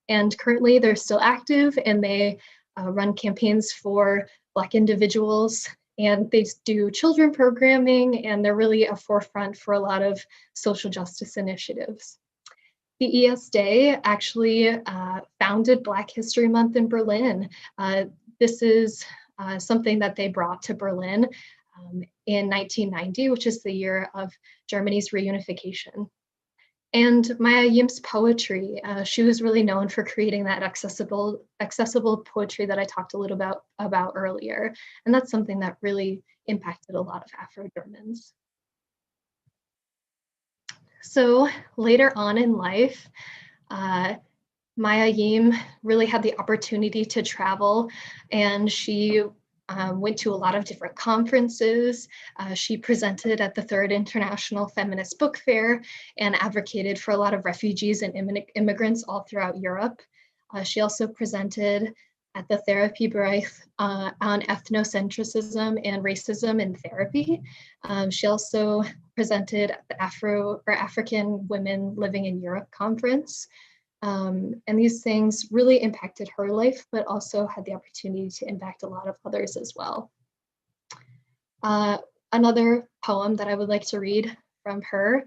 And currently they're still active, and they run campaigns for Black individuals, and they do children programming, and they're really a forefront for a lot of social justice initiatives. The ESD actually founded Black History Month in Berlin. This is something that they brought to Berlin in 1990, which is the year of Germany's reunification. And Maya Yim's poetry, she was really known for creating that accessible poetry that I talked a little about earlier. And that's something that really impacted a lot of Afro-Germans. So later on in life, Maya Yim really had the opportunity to travel, and she went to a lot of different conferences. She presented at the Third International Feminist Book Fair and advocated for a lot of refugees and immigrants all throughout Europe. She also presented at the Therapiebereich on ethnocentrism and racism in therapy. She also presented at the African Women Living in Europe conference. And these things really impacted her life, but also had the opportunity to impact a lot of others as well. Another poem that I would like to read from her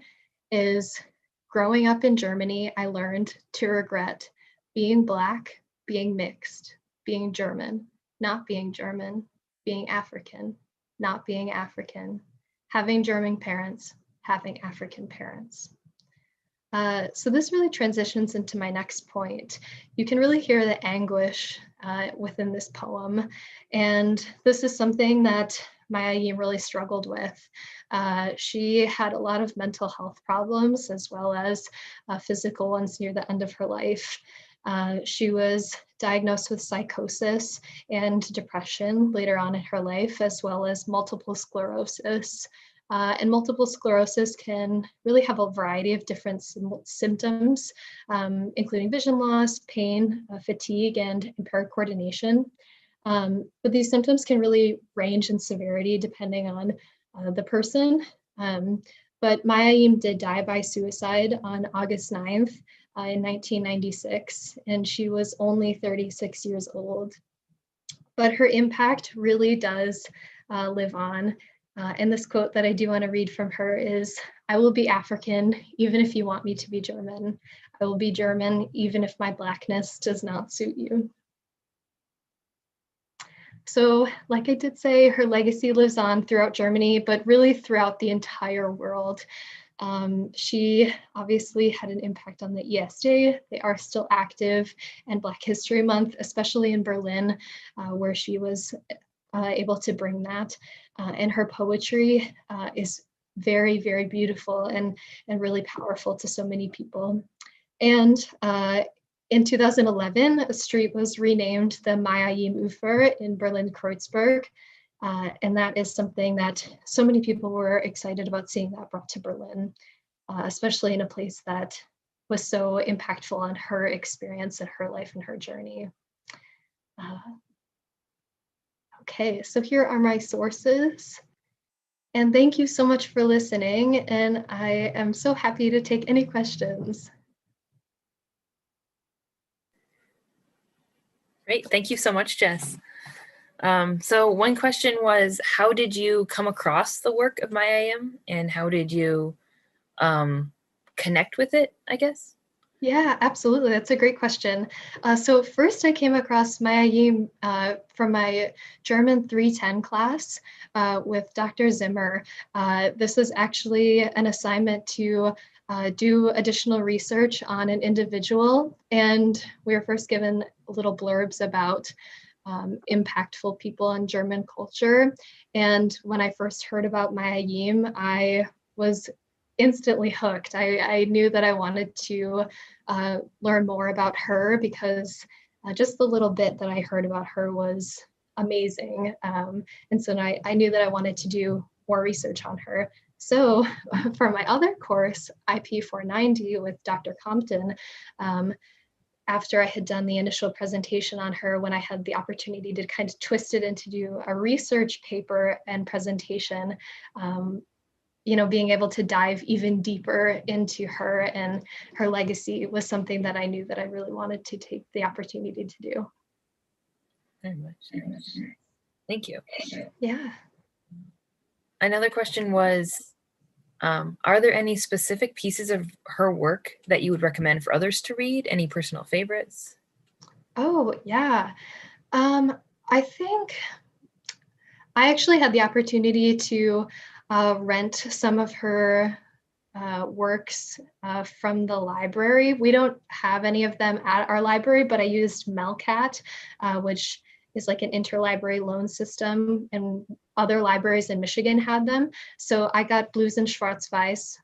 is, "Growing up in Germany, I learned to regret being Black, being mixed, being German, not being German, being African, not being African, having German parents, having African parents." So this really transitions into my next point. You can really hear the anguish within this poem. And this is something that Maya Yim really struggled with. She had a lot of mental health problems as well as physical ones near the end of her life. She was diagnosed with psychosis and depression later on in her life, as well as multiple sclerosis. And multiple sclerosis can really have a variety of different symptoms, including vision loss, pain, fatigue, and impaired coordination. But these symptoms can really range in severity depending on the person. But Maya Yim did die by suicide on August 9th in 1996, and she was only 36 years old. But her impact really does live on. And this quote that I do want to read from her is, "I will be African even if you want me to be German. I will be German even if my Blackness does not suit you." So, like I did say, her legacy lives on throughout Germany, but really throughout the entire world. She obviously had an impact on the ESJ. They are still active, and Black History Month, especially in Berlin, where she was able to bring that. And her poetry is very, very beautiful and really powerful to so many people. And in 2011, a street was renamed the Maya Yim Ufer in Berlin-Kreuzberg. And that is something that so many people were excited about seeing that brought to Berlin, especially in a place that was so impactful on her experience and her life and her journey. Okay, so here are my sources. And thank you so much for listening. And I am so happy to take any questions. Great, thank you so much, Jess. So one question was, how did you come across the work of Maya Yim, and how did you connect with it, I guess? Yeah, absolutely. That's a great question. So first I came across Maya Yim from my German 310 class with Dr. Zimmer. This was actually an assignment to do additional research on an individual. And we were first given little blurbs about impactful people in German culture. And when I first heard about Maya Yim, I was instantly hooked. I knew that I wanted to learn more about her because just the little bit that I heard about her was amazing. And so I knew that I wanted to do more research on her. So for my other course, IP 490 with Dr. Compton, after I had done the initial presentation on her, when I had the opportunity to kind of twist it into do a research paper and presentation, being able to dive even deeper into her and her legacy was something that I knew that I really wanted to take the opportunity to do. Very much. Thank you. Yeah. Another question was, are there any specific pieces of her work that you would recommend for others to read? Any personal favorites? Oh, yeah. I think I actually had the opportunity to rent some of her works from the library. We don't have any of them at our library, but I used Melcat, which is like an interlibrary loan system, and other libraries in Michigan had them. So I got Blues and Schwarz-Weiß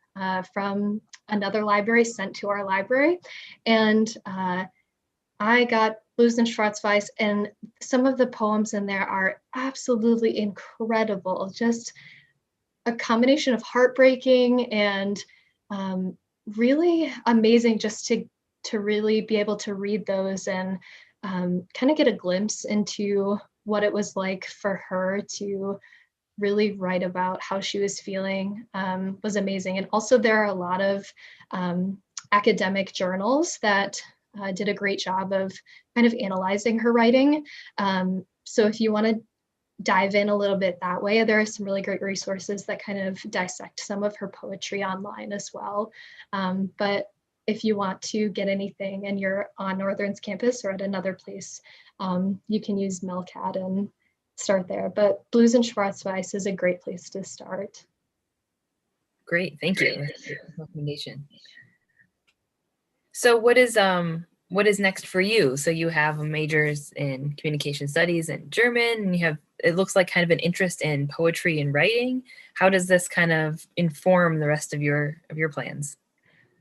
from another library sent to our library. And I got Blues and Schwarzweiß, and some of the poems in there are absolutely incredible. Just a combination of heartbreaking and really amazing just to really be able to read those and kind of get a glimpse into what it was like for her to really write about how she was feeling was amazing. And also there are a lot of academic journals that did a great job of kind of analyzing her writing. So if you want to dive in a little bit that way, there are some really great resources that kind of dissect some of her poetry online as well. But if you want to get anything and you're on Northern's campus or at another place, you can use Melcat and start there. But Blues and Schwarzweiß is a great place to start. Great, thank you. That's a good recommendation. So what is next for you? So you have majors in communication studies and German, and you have, it looks like kind of an interest in poetry and writing. How does this kind of inform the rest of your plans?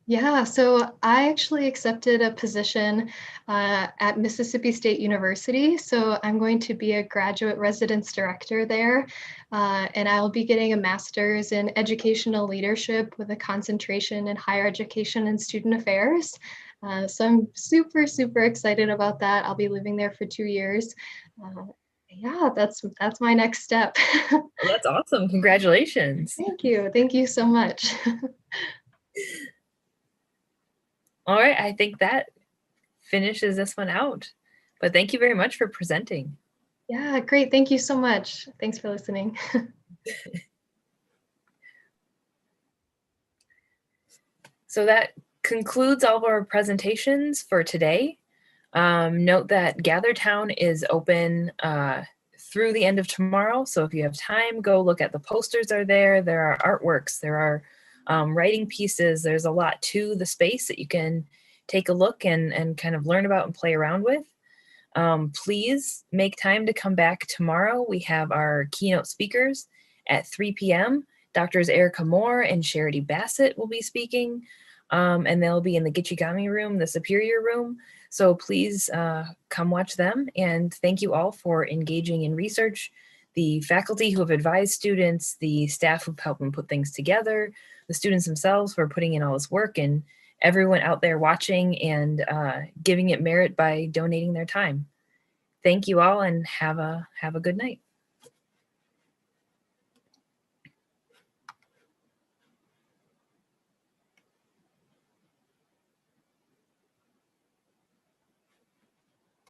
Yeah, so I actually accepted a position at Mississippi State University. So I'm going to be a graduate residence director there, and I'll be getting a master's in educational leadership with a concentration in higher education and student affairs. So I'm super, super excited about that. I'll be living there for 2 years. Yeah, that's my next step. Well, that's awesome. Congratulations. Thank you. Thank you so much. All right, I think that finishes this one out. But thank you very much for presenting. Yeah, great. Thank you so much. Thanks for listening. So that concludes all of our presentations for today. Note that GatherTown is open through the end of tomorrow. So if you have time, go look at the posters are there. There are artworks, there are writing pieces. There's a lot to the space that you can take a look and kind of learn about and play around with. Please make time to come back tomorrow. We have our keynote speakers at 3 p.m. Drs. Erica Moore and Charity Bassett will be speaking, and they'll be in the Gichigami room, the Superior room. So please come watch them. And thank you all for engaging in research, the faculty who have advised students, the staff who've helped them put things together, the students themselves for putting in all this work, and everyone out there watching and giving it merit by donating their time. Thank you all and have a good night.